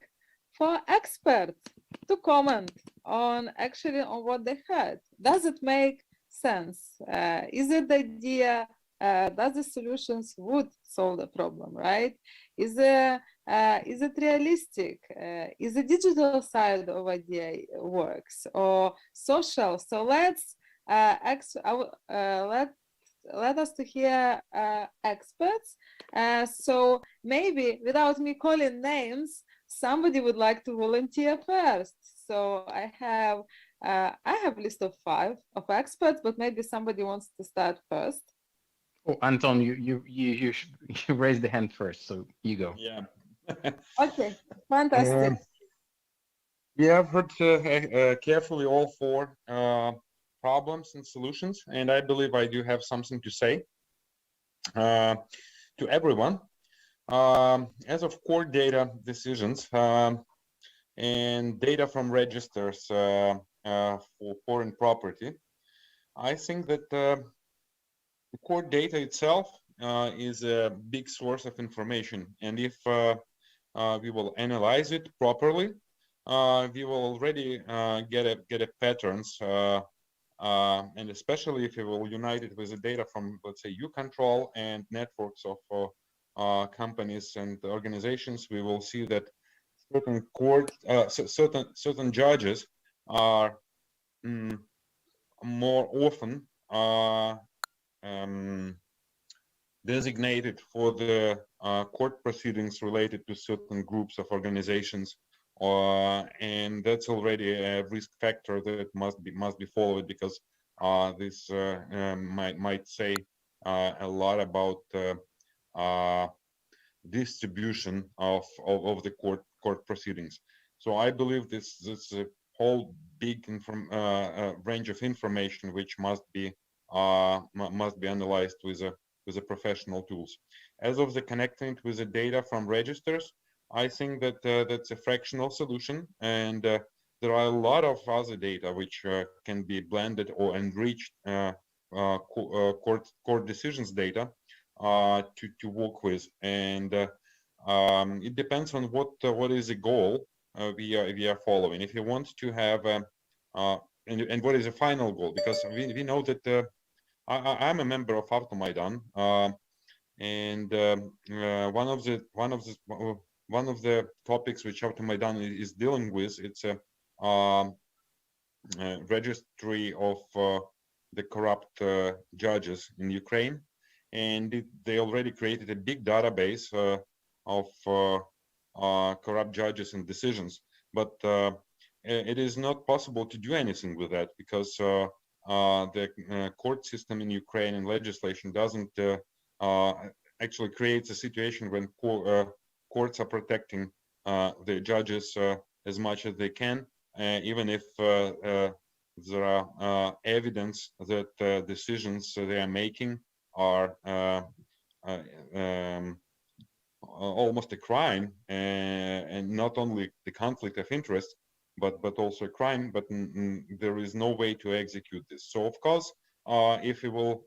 S11: for experts to comment on actually on what they heard. Does it make sense? Is it the idea? Does the solutions would solve the problem, right? Is it realistic? Is the digital side of idea works or social? So let's let us to hear experts. So maybe without me calling names, somebody would like to volunteer first. So I have a list of 5 of experts, but maybe somebody wants to start first.
S18: Oh, Anton, you raised the hand first, so you go.
S3: Yeah.
S11: Okay, fantastic.
S3: Yeah, I've heard carefully all 4 problems and solutions, and I believe I do have something to say to everyone. As of core data decisions and data from registers for foreign property, I think that the core data itself is a big source of information, and if we will analyze it properly, we will already get a patterns, and especially if we will unite it with the data from, let's say, U-Control and networks of companies and organizations, we will see that certain certain judges are more often designated for the court proceedings related to certain groups of organizations, and that's already a risk factor that must be followed, because this might say a lot about distribution of the court proceedings. So I believe this a whole big range of information which must be analyzed with a professional tools. As of the connecting with the data from registers, I think that that's a fractional solution, and there are a lot of other data which can be blended or enriched court decisions data to work with, and it depends on what is the goal we are following. If you want to have and what is the final goal, because we know that I'm a member of Automaidan, and one of the topics which Automaidan is dealing with, it's a registry of the corrupt judges in Ukraine, and they already created a big database of corrupt judges and decisions, but it is not possible to do anything with that, because the court system in Ukraine and legislation doesn't actually creates a situation when courts are protecting the judges as much as they can, even if there are evidence that decisions they are making are almost a crime, and not only the conflict of interest, but also a crime, but there is no way to execute this. So of course, if we will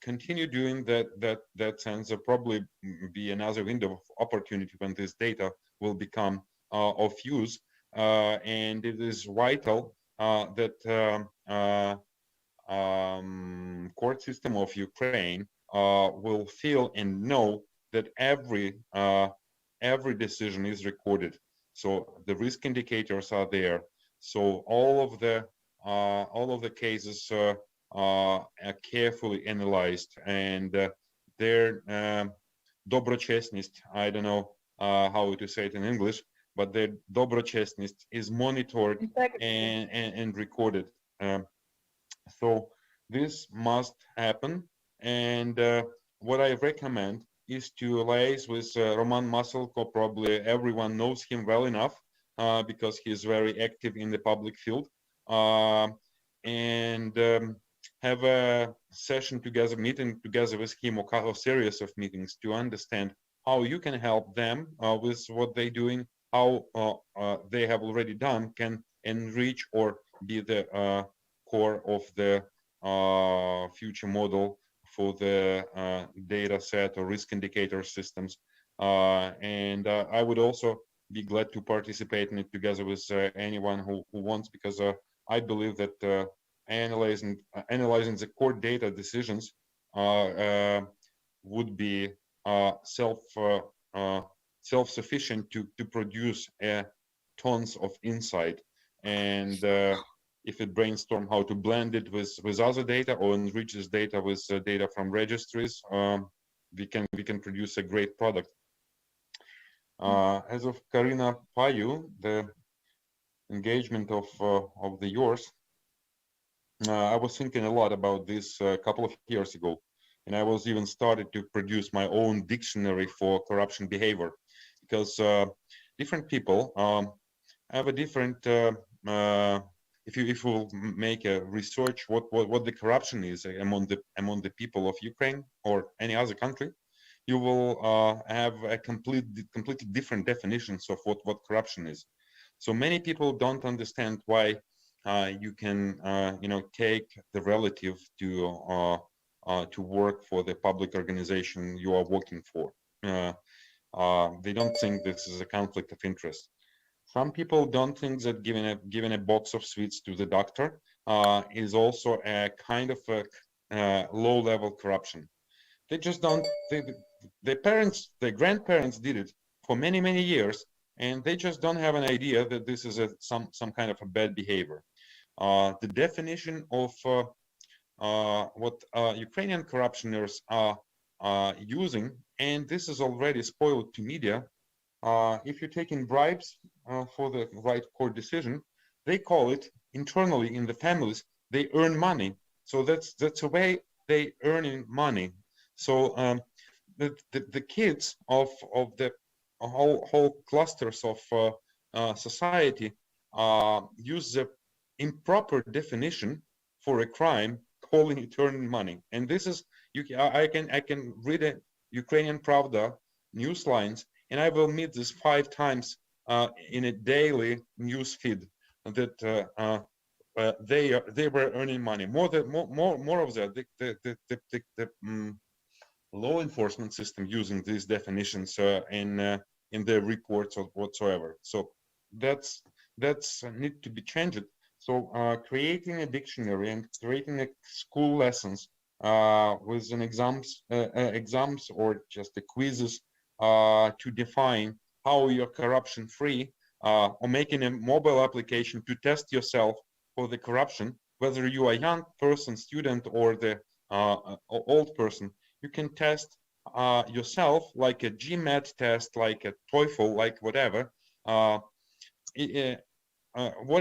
S3: continue doing that sense, there probably be another window of opportunity when this data will become of use, and it is vital that court system of Ukraine will feel and know that every decision is recorded. So the risk indicators are there. So all of the cases are carefully analyzed, and their dobrochestность, I don't know how to say it in English, but their dobrochestность is monitored and recorded. So this must happen, and what I recommend is to liaise with Roman Maselko. Probably everyone knows him well enough because he's very active in the public field, and have a session together, meeting together with him, or a series of meetings to understand how you can help them with what they're doing, how they have already done can enrich or be the core of the future model for the data set or risk indicator systems. And I would also be glad to participate in it together with anyone who wants, because I believe that analyzing the court data decisions would be self-sufficient to produce tons of insight. And if it brainstorm how to blend it with other data or enrich this data with data from registries, we can produce a great product. As of Karina Payu, the engagement of the yours, I was thinking a lot about this a couple of years ago, and I was even started to produce my own dictionary for corruption behavior, because different people have a different. If you make a research what the corruption is among the people of Ukraine or any other country, you will have a completely different definitions of what corruption is. So many people don't understand why you can take the relative to work for the public organization you are working for. They don't think this is a conflict of interest. Some people don't think that giving a box of sweets to the doctor is also a kind of a low-level corruption. They just don't. Their grandparents did it for many years, and they just don't have an idea that this is some kind of a bad behavior. The definition of what Ukrainian corruptioners are using, and this is already spoiled to media. If you're taking bribes for the right court decision, they call it internally in the families, they earn money. So that's a way they earning money. So the kids of the whole clusters of society use the improper definition for a crime, calling it earning money. And this is I can read a Ukrainian Pravda news lines, and I will meet this 5 times in a daily news feed that they were earning money. More of that, the law enforcement system using these definitions in their reports or whatsoever. So that's need to be changed. So creating a dictionary and creating a school lessons with an exams or just the quizzes to define how you're corruption free, or making a mobile application to test yourself for the corruption, whether you are a young person, student, or the old person. You can test yourself like a GMAT test, like a TOEFL, like whatever. What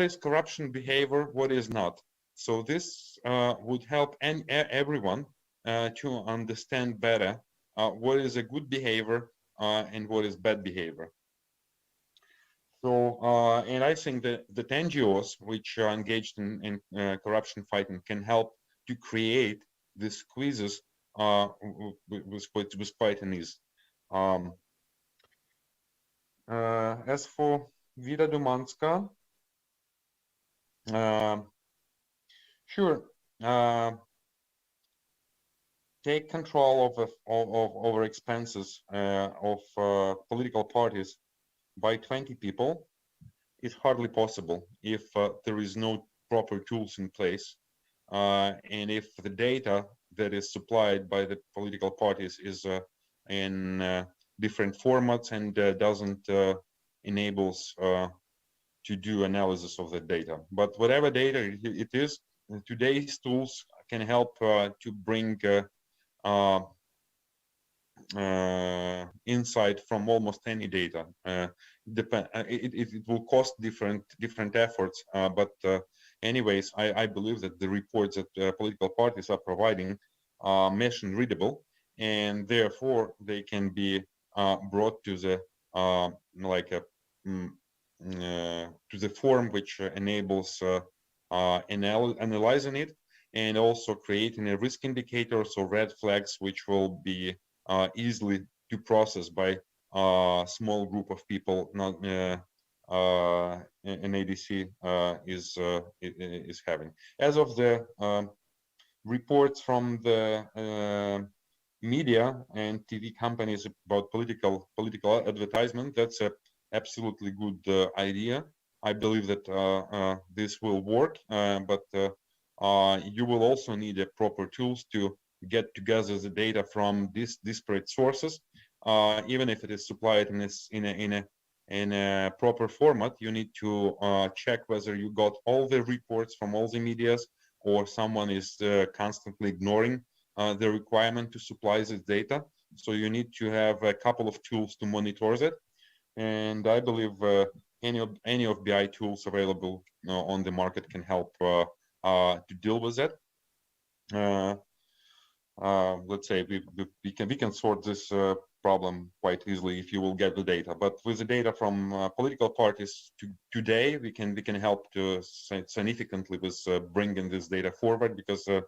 S3: is corruption behavior, what is not. So this would help everyone to understand better what is a good behavior and what is bad behavior. So, and I think that the NGOs which are engaged in corruption fighting can help to create these quizzes with quite an ease. As for Vida Dumanska, sure, take control of our expenses of political parties by 20 people is hardly possible if there is no proper tools in place, and if the data that is supplied by the political parties is in different formats and doesn't enables to do analysis of the data. But whatever data it is, today's tools can help to bring insight from almost any data. It will cost different efforts, but anyways, I believe that the reports that political parties are providing are machine readable, and therefore they can be brought to the to the form which enables analyzing it, and also creating a risk indicators or red flags which will be easily to process by a small group of people. Not an ADC is having. As of the reports from the media and TV companies about political advertisement, that's a absolutely good idea. I believe that this will work, but you will also need a proper tools to get together the data from these disparate sources. Even if it is supplied in a proper format, you need to check whether you got all the reports from all the medias, or someone is constantly ignoring the requirement to supply this data. So you need to have a couple of tools to monitor that. And I believe any of BI tools available on the market can help to deal with that. Let's say we can sort this problem quite easily if you will get the data. But with the data from political parties today, we can help to significantly with bringing this data forward, because a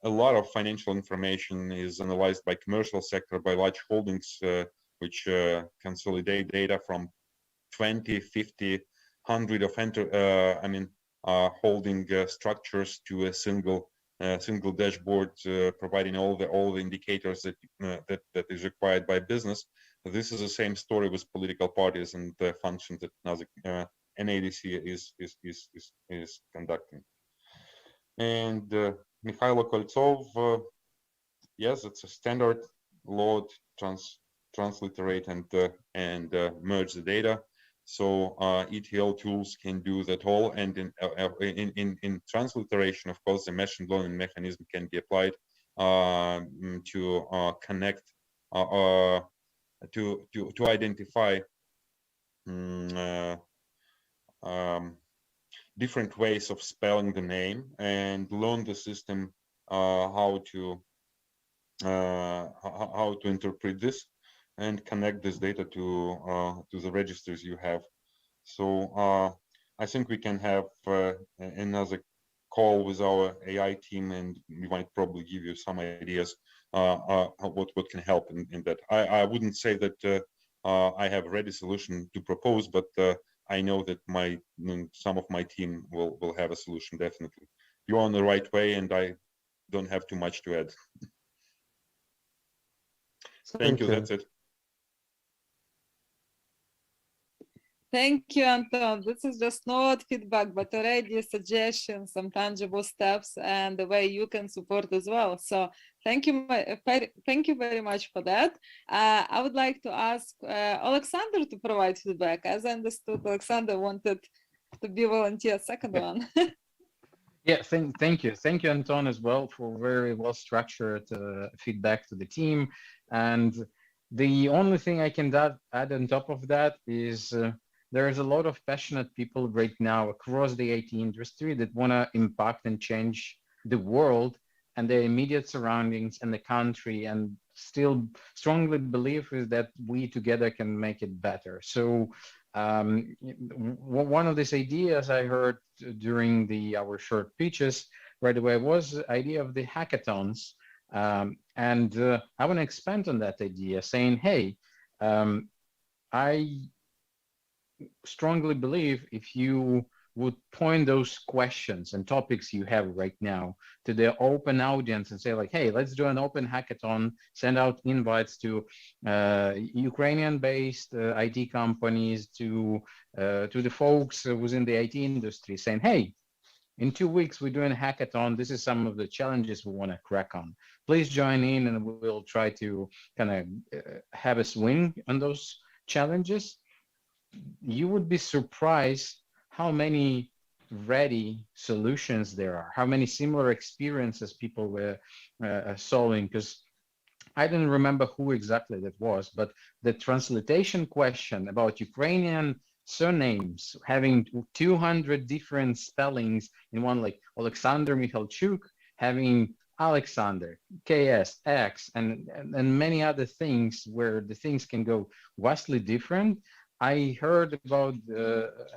S3: lot of financial information is analyzed by commercial sector, by large holdings, which consolidate data from 20, 50, 100 of holding structures to a single dashboard, providing all the indicators that is required by business. This is the same story with political parties and the functions that NADC is conducting. And Mikhailo Koltsov, yes, it's a standard load, transliterate and merge the data. So ETL tools can do that all, and in transliteration, of course, the machine learning mechanism can be applied to connect to identify different ways of spelling the name, and learn the system how to interpret this and connect this data to the registers you have. So I think we can have another call with our AI team, and we might probably give you some ideas what can help in that. I wouldn't say that I have a ready solution to propose, but I know that some of my team will have a solution, definitely. You're on the right way, and I don't have too much to add. Thank you. That's it.
S11: Thank you, Anton. This is just not feedback, but already suggestions, some tangible steps, and the way you can support as well. So thank you very much for that. I would like to ask Alexander to provide feedback. As I understood, Alexander wanted to be volunteer second one.
S18: Yeah, thank you. Thank you, Anton, as well, for very well-structured feedback to the team. And the only thing I can add on top of that is there's a lot of passionate people right now across the IT industry that want to impact and change the world and their immediate surroundings and the country, and still strongly believe that we together can make it better. So one of these ideas I heard during our short pitches right away was the idea of the hackathons. And I want to expand on that idea, saying, hey, I strongly believe if you would point those questions and topics you have right now to the open audience and say, like, hey, let's do an open hackathon, send out invites to Ukrainian-based IT companies, to the folks within the IT industry, saying, hey, in 2 weeks, we're doing a hackathon. This is some of the challenges we want to crack on. Please join in, and we'll try to kind of have a swing on those challenges. You would be surprised how many ready solutions there are, how many similar experiences people were solving. Because I didn't remember who exactly that was, but the translation question about Ukrainian surnames having 200 different spellings in one, like Alexander Michalchuk having Alexander, KS, X, and many other things where the things can go vastly different. I heard about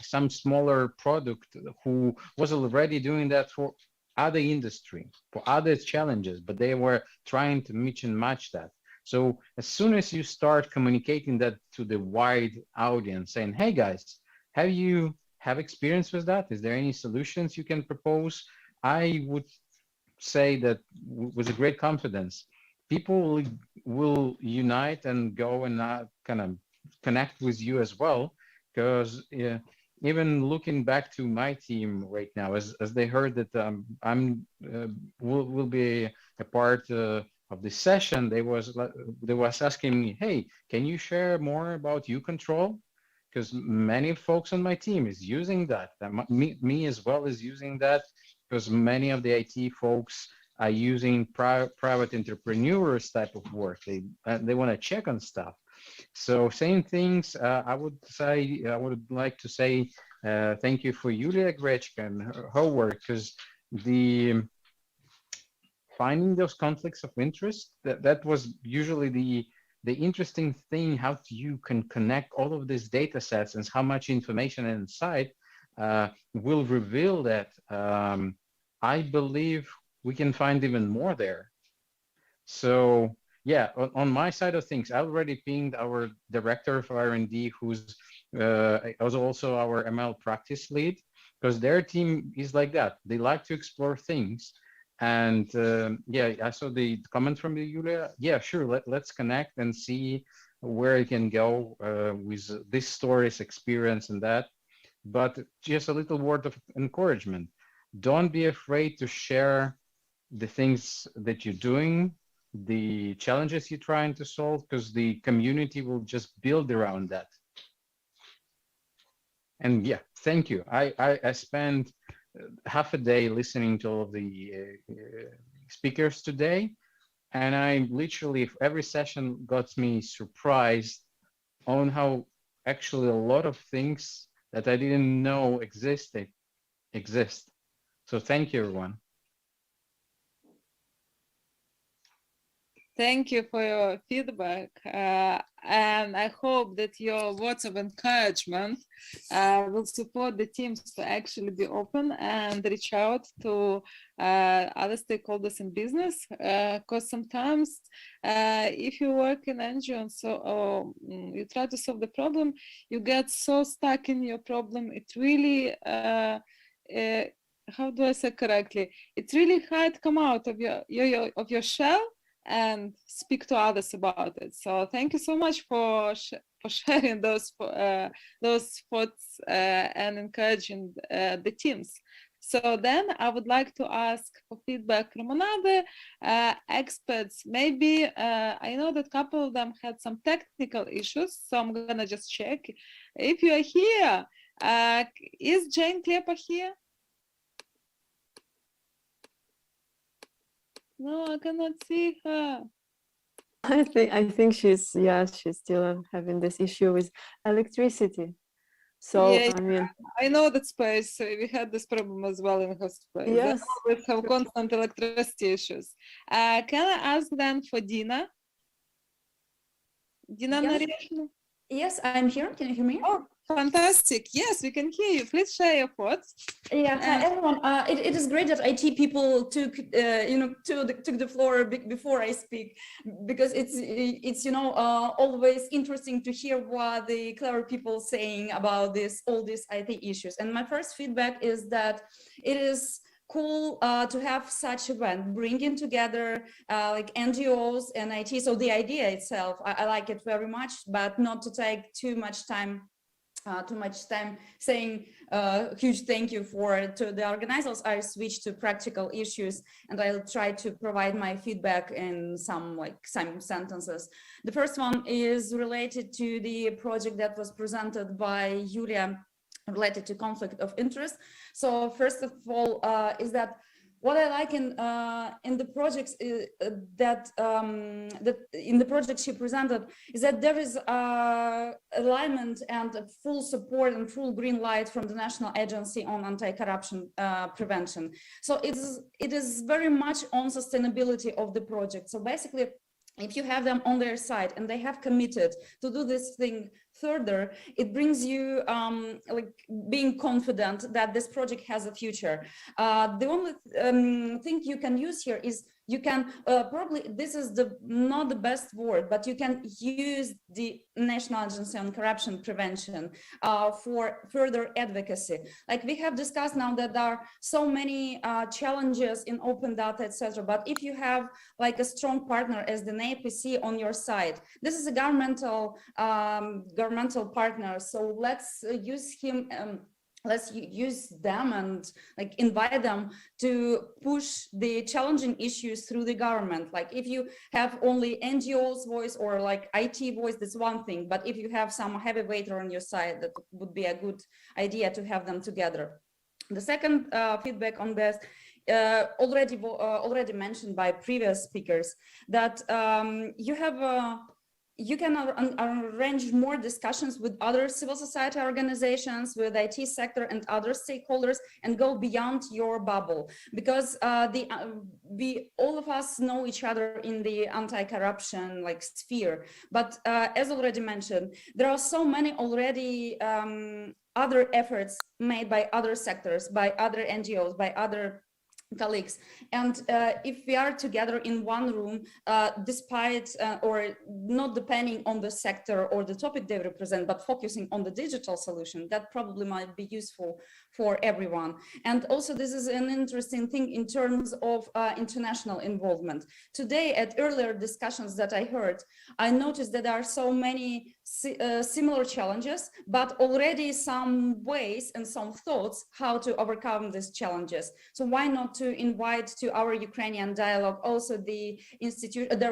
S18: some smaller product who was already doing that for other industry, for other challenges, but they were trying to mix and match that. So as soon as you start communicating that to the wide audience, saying, hey guys, have you have experience with that? Is there any solutions you can propose? I would say that with a great confidence, people will unite and go and kind of connect with you as well, because even looking back to my team right now, as they heard that will be a part of this session, they was asking me, hey, can you share more about uControl? Because many folks on my team is using that. Me as well is using that, because many of the IT folks are using private entrepreneurs type of work. They want to check on stuff. So same things. I would like to say thank you for Yulia Grechka and her work, because finding those conflicts of interest, that was usually the interesting thing, how you can connect all of these data sets and how much information inside will reveal that I believe we can find even more there. So yeah, on my side of things, I already pinged our director of R&D, who's also our ML practice lead, because their team is like that. They like to explore things. And yeah, I saw the comment from you, Yulia. Yeah, sure, let's connect and see where it can go with this story's experience and that. But just a little word of encouragement. Don't be afraid to share the things that you're doing, the challenges you're trying to solve, because the community will just build around that. And yeah, thank you. I spent half a day listening to all of the speakers today, and I literally, every session got me surprised on how actually a lot of things that I didn't know existed exist. So thank you, everyone.
S11: Thank you for your feedback, and I hope that your words of encouragement will support the teams to actually be open and reach out to other stakeholders in business, because sometimes if you work in NGO or you try to solve the problem, you get so stuck in your problem. It really, how do I say correctly? It's really hard to come out of your shell and speak to others about it. So thank you so much for sharing those thoughts and encouraging the teams. So then I would like to ask for feedback from another experts. Maybe I know that a couple of them had some technical issues, so I'm gonna just check if you are here. Is Jane Klepa here? No, I cannot see her.
S2: I think she's still having this issue with electricity. So
S11: yeah,
S2: I mean,
S11: I know that space. We had this problem as well in her space.
S2: Yes.
S11: They always have constant electricity issues. Can I ask then for Dina? Dina Nareshna?
S7: Yes, I'm here. Can you hear me?
S11: Oh, fantastic. Yes, we can hear you. Please share your thoughts.
S7: Yeah, hi everyone. It is great that IT people took the floor before I speak, because it's always interesting to hear what the clever people saying about all these IT issues. And my first feedback is that it is cool to have such event, bringing together like NGOs and IT. So the idea itself, I like it very much, but not to take too much time saying huge thank you to the organizers. I switch to practical issues and I'll try to provide my feedback in some sentences. The first one is related to the project that was presented by Yulia, related to conflict of interest. So first of all, is that what I like in the projects is that in the project she presented is that there is alignment and full support and full green light from the National Agency on Anti-Corruption Prevention. So it is very much on sustainability of the project. So basically, if you have them on their side and they have committed to do this thing further, it brings you like being confident that this project has a future. The only thing you can use here is
S8: you can probably, this is not the best word, but you can use the National Agency on Corruption Prevention for further advocacy. Like we have discussed now that there are so many challenges in open data, etc. But if you have like a strong partner as the NAPC on your side, this is a governmental partner. So let's use him. Let's use them and like invite them to push the challenging issues through the government. Like if you have only NGOs voice or like IT voice, that's one thing. But if you have some heavyweight on your side, that would be a good idea to have them together. The second feedback on this, already mentioned by previous speakers, that you can arrange more discussions with other civil society organizations, with IT sector and other stakeholders, and go beyond your bubble, because all of us know each other in the anti-corruption like sphere. But as already mentioned, there are so many already other efforts made by other sectors, by other NGOs, by other colleagues, and if we are together in one room, despite or not depending on the sector or the topic they represent, but focusing on the digital solution, that probably might be useful for everyone. And also this is an interesting thing in terms of international involvement. Today, at earlier discussions that I heard, I noticed that there are so many similar challenges, but already some ways and some thoughts how to overcome these challenges. So why not to invite to our Ukrainian dialogue also the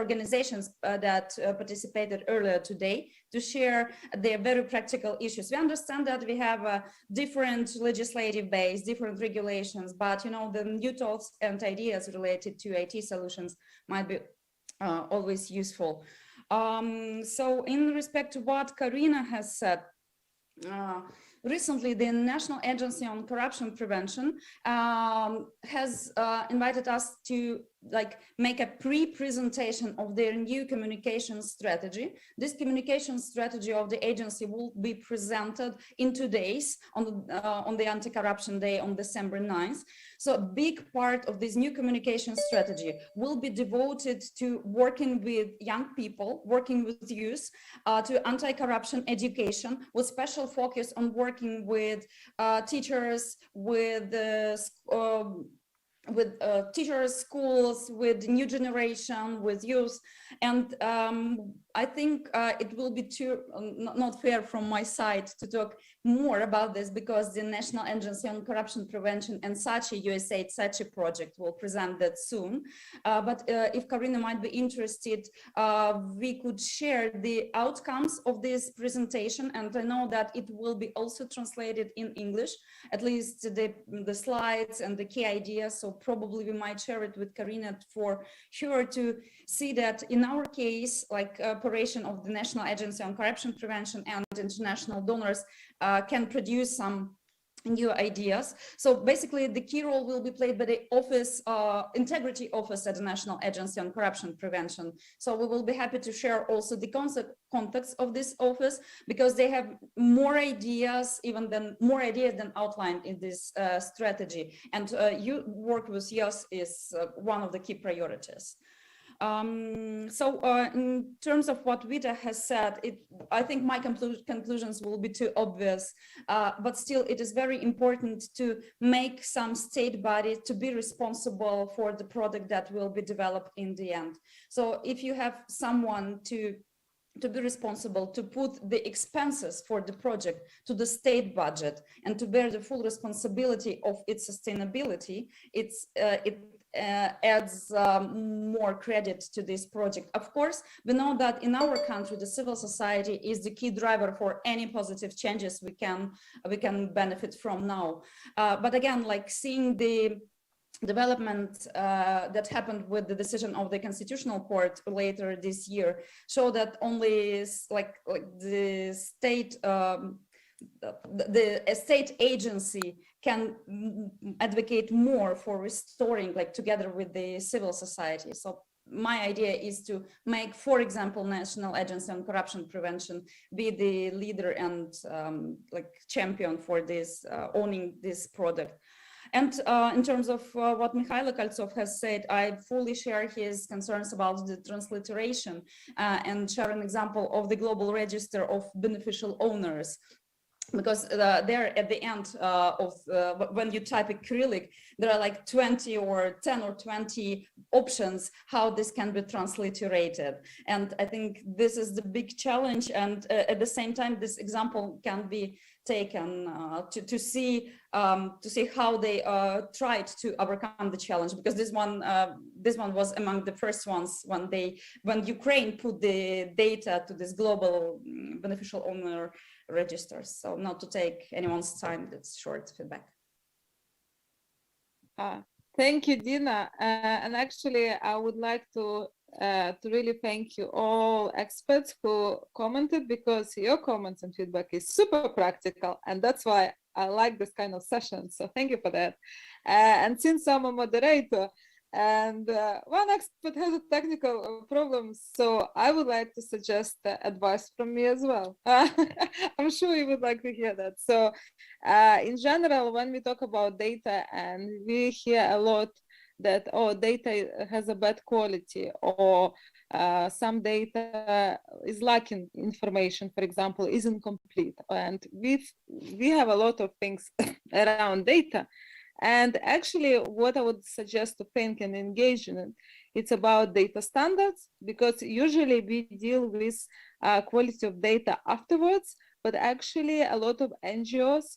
S8: organizations that participated earlier today to share their very practical issues. We understand that we have a different legislative base, different regulations, but you know, the new thoughts and ideas related to IT solutions might be always useful. So in respect to what Karina has said, recently the National Agency on Corruption Prevention has invited us to make a pre-presentation of their new communication strategy. This communication strategy of the agency will be presented in 2 days on the Anti-Corruption Day on December 9th. So a big part of this new communication strategy will be devoted to working with young people, working with youth, to anti-corruption education, with special focus on working with teachers, with teachers, schools, with new generation, with youth. And I think it will be not fair from my side to talk more about this, because the National Agency on Corruption Prevention and SACHI USAID SACHI project will present that soon. But if Karina might be interested, we could share the outcomes of this presentation, and I know that it will be also translated in English, at least the slides and the key ideas. So probably we might share it with Karina for her to see that in our case, like operation of the National Agency on Corruption Prevention and international donors can produce some new ideas. So basically the key role will be played by the office, integrity office at the National Agency on Corruption Prevention. So we will be happy to share also the context of this office, because they have more ideas than outlined in this strategy. And you work with YOS is one of the key priorities. In terms of what Vita has said, I think my conclusions will be too obvious, but still it is very important to make some state body to be responsible for the product that will be developed in the end. So if you have someone to be responsible to put the expenses for the project to the state budget and to bear the full responsibility of its sustainability, it adds more credit to this project. Of course, we know that in our country, the civil society is the key driver for any positive changes we can benefit from now. But again, like seeing the development that happened with the decision of the Constitutional Court later this year show that only the state agency can advocate more for restoring, together with the civil society. So my idea is to make, for example, National Agency on Corruption Prevention be the leader and champion for this, owning this product. And in terms of what Mikhailo Koltsov has said, I fully share his concerns about the transliteration and share an example of the global register of beneficial owners. Because there at the end when you type in Cyrillic, there are like 20 or 10 or 20 options how this can be transliterated. And I think this is the big challenge. And at the same time, this example can be taken to see how they tried to overcome the challenge. Because this one was among the first ones when Ukraine put the data to this global beneficial owner registers. So not to take anyone's time, that's short feedback.
S11: Thank you, Dina. And actually, I would like to really thank you all experts who commented, because your comments and feedback is super practical, and that's why I like this kind of session. So thank you for that. And since I'm a moderator, and one expert has a technical problem, so I would like to suggest advice from me as well. I'm sure you would like to hear that. So in general, when we talk about data, and we hear a lot that, oh, data has a bad quality, or some data is lacking information, for example, is incomplete. And we have a lot of things around data. And actually, what I would suggest to think and engage in, it's about data standards, because usually we deal with quality of data afterwards, but actually a lot of NGOs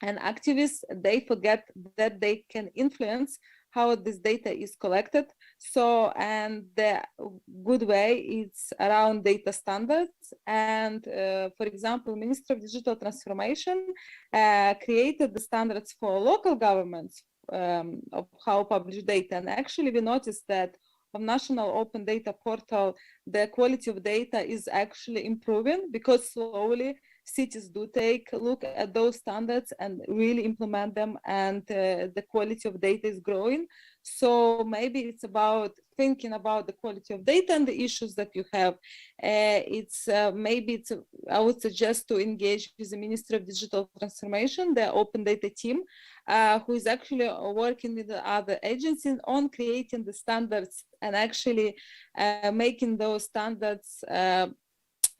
S11: and activists, they forget that they can influence how this data is collected. So, and the good way is around data standards. And for example, Ministry of Digital Transformation created the standards for local governments of how publish data. And actually we noticed that on National Open Data Portal, the quality of data is actually improving, because slowly cities do take a look at those standards and really implement them, and the quality of data is growing. So maybe it's about thinking about the quality of data and the issues that you have. I would suggest to engage with the Ministry of Digital Transformation, the Open Data team, who is actually working with the other agencies on creating the standards and actually making those standards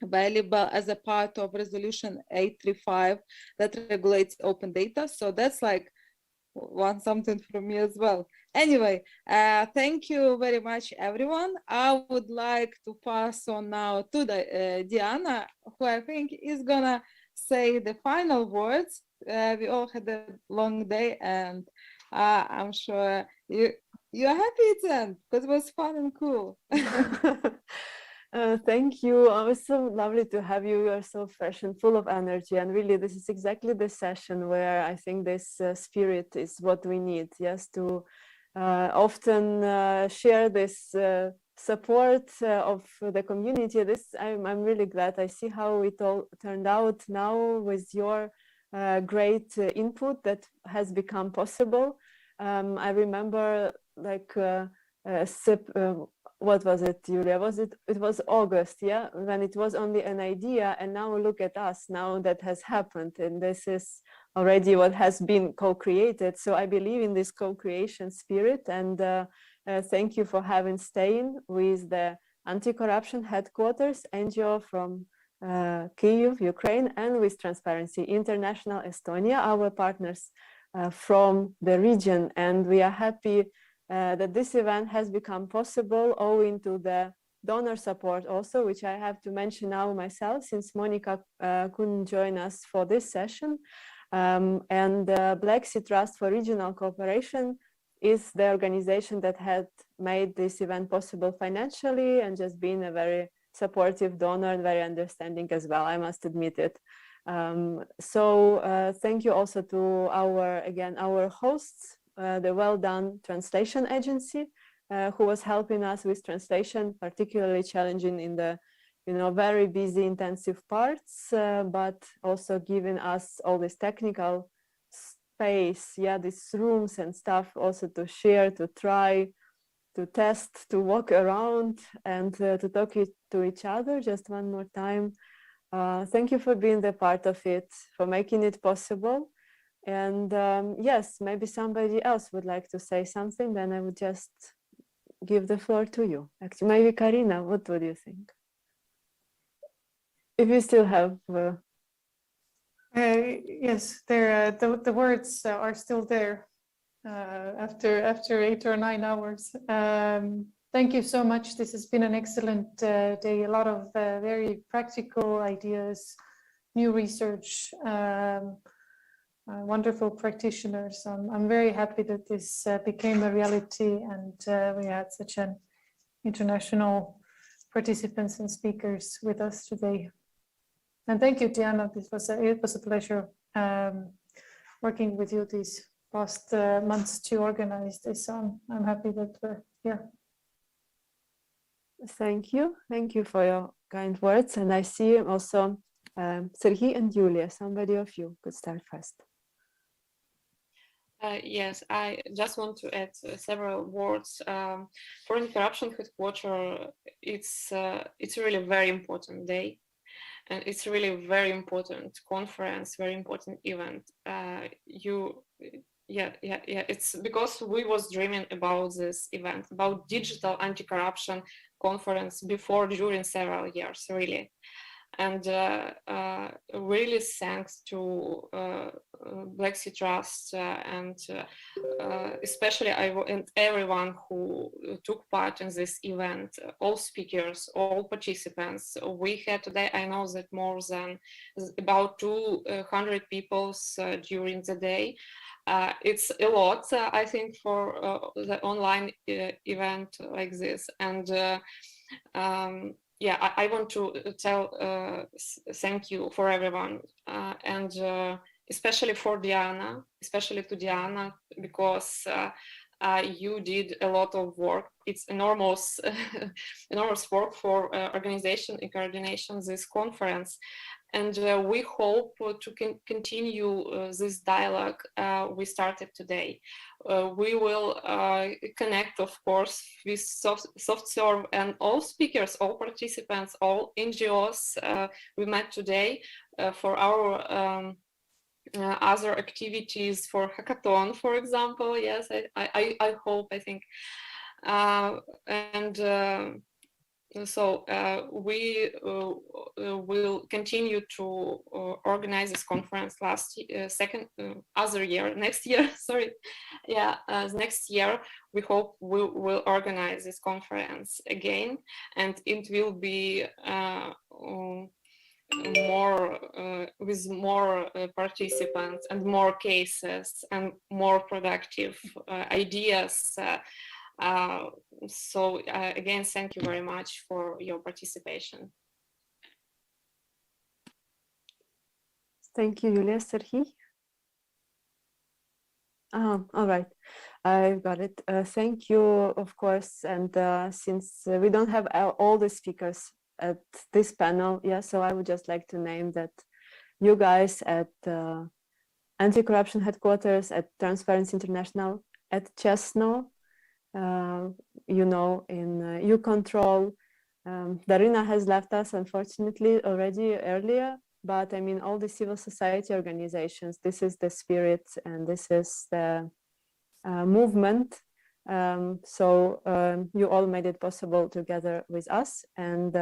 S11: valuable as a part of Resolution 835 that regulates open data. So that's like something from me as well. Anyway, thank you very much, everyone. I would like to pass on now to Diana, who I think is gonna say the final words. We all had a long day, and I'm sure you're happy it's end, because it was fun and cool.
S2: Thank you. It was so lovely to have you. You are so fresh and full of energy. And really, this is exactly the session where I think this spirit is what we need. Yes, to often share this support of the community. I'm really glad. I see how it all turned out now with your great input that has become possible. I remember like what was it, Julia? It was August, yeah, when it was only an idea, and now look at us, now that has happened, and this is already what has been co-created. So I believe in this co-creation spirit, and thank you for staying with the anti-corruption headquarters NGO from Kyiv, Ukraine, and with Transparency International Estonia, our partners from the region. And we are happy that this event has become possible owing to the donor support also, which I have to mention now myself, since Monica couldn't join us for this session. And Black Sea Trust for Regional Cooperation is the organization that had made this event possible financially, and just been a very supportive donor and very understanding as well, I must admit it. So thank you also to our hosts, the Well Done Translation Agency, who was helping us with translation, particularly challenging in the very busy, intensive parts, but also giving us all this technical space, these rooms and stuff, also to share, to try, to test, to walk around, and to talk to each other. Just one more time, thank you for being the part of it, for making it possible. And yes, maybe somebody else would like to say something, then I would just give the floor to you. Actually, maybe Karina, what would you think? If you still have...
S1: yes, the words are still there after 8 or 9 hours. Thank you so much. This has been an excellent day. A lot of very practical ideas, new research, wonderful practitioners. I'm very happy that this became a reality, and we had such an international participants and speakers with us today. And thank you, Diana. It was a pleasure working with you these past months to organize this. I'm happy that we're here.
S2: Thank you. Thank you for your kind words. And I see also Serhiy and Yulia. Somebody of you could start first.
S4: Yes, I just want to add several words. Foreign Corruption Headquarters, it's really a very important day, and it's really a very important conference, very important event. It's because we was dreaming about this event, about digital anti-corruption conference before, during several years, really. And really thanks to Black Sea Trust and especially and everyone who took part in this event, all speakers, all participants. We had today, I know that more than about 200 people during the day. It's a lot, I think, for the online event like this. And yeah, I want to tell thank you for everyone, and especially for Diana, especially to Diana, because you did a lot of work. It's enormous, enormous work for organization and coordination this conference. And we hope to continue this dialogue we started today. We will connect, of course, with SoftServe and all speakers, all participants, all NGOs we met today for our other activities, for hackathon, for example. Yes, I hope, I think. So we will continue to organize this conference next year, sorry. Yeah, next year, we hope we will organize this conference again, and it will be with more participants and more cases and more productive ideas. So again, thank you very much for your participation.
S2: Thank you, Yulia. Serhiy? All right, I've got it. Thank you, of course. And since we don't have all the speakers at this panel, yeah, so I would just like to name that you guys at Anti-Corruption Headquarters, at Transparency International, at Chesno, you know, in U-Control. Darina has left us, unfortunately, already earlier, but I mean, all the civil society organizations, this is the spirit and this is the movement. So you all made it possible together with us, and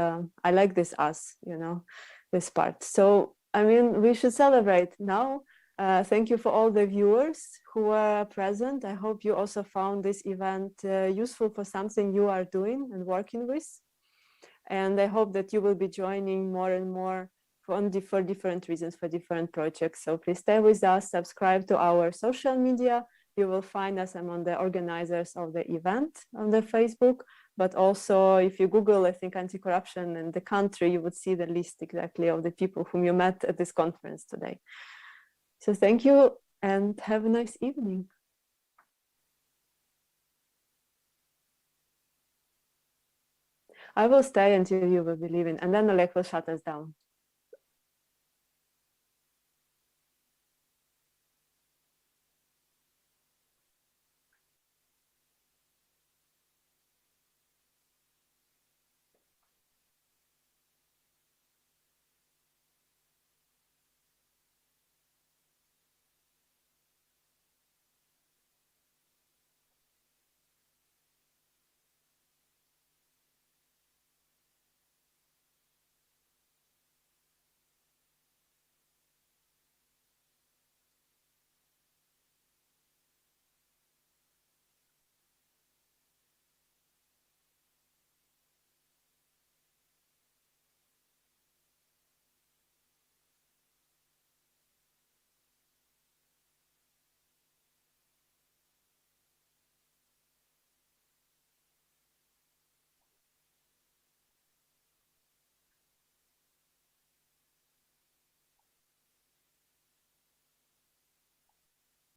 S2: I like this us, you know, this part. So, I mean, we should celebrate now. Thank you for all the viewers who were present. I hope you also found this event useful for something you are doing and working with. And I hope that you will be joining more and more for different reasons, for different projects. So please stay with us, subscribe to our social media. You will find us among the organizers of the event on the Facebook, but also if you Google, I think, anti-corruption in the country, you would see the list exactly of the people whom you met at this conference today. So thank you and have a nice evening. I will stay until you will be leaving, and then Oleg will shut us down.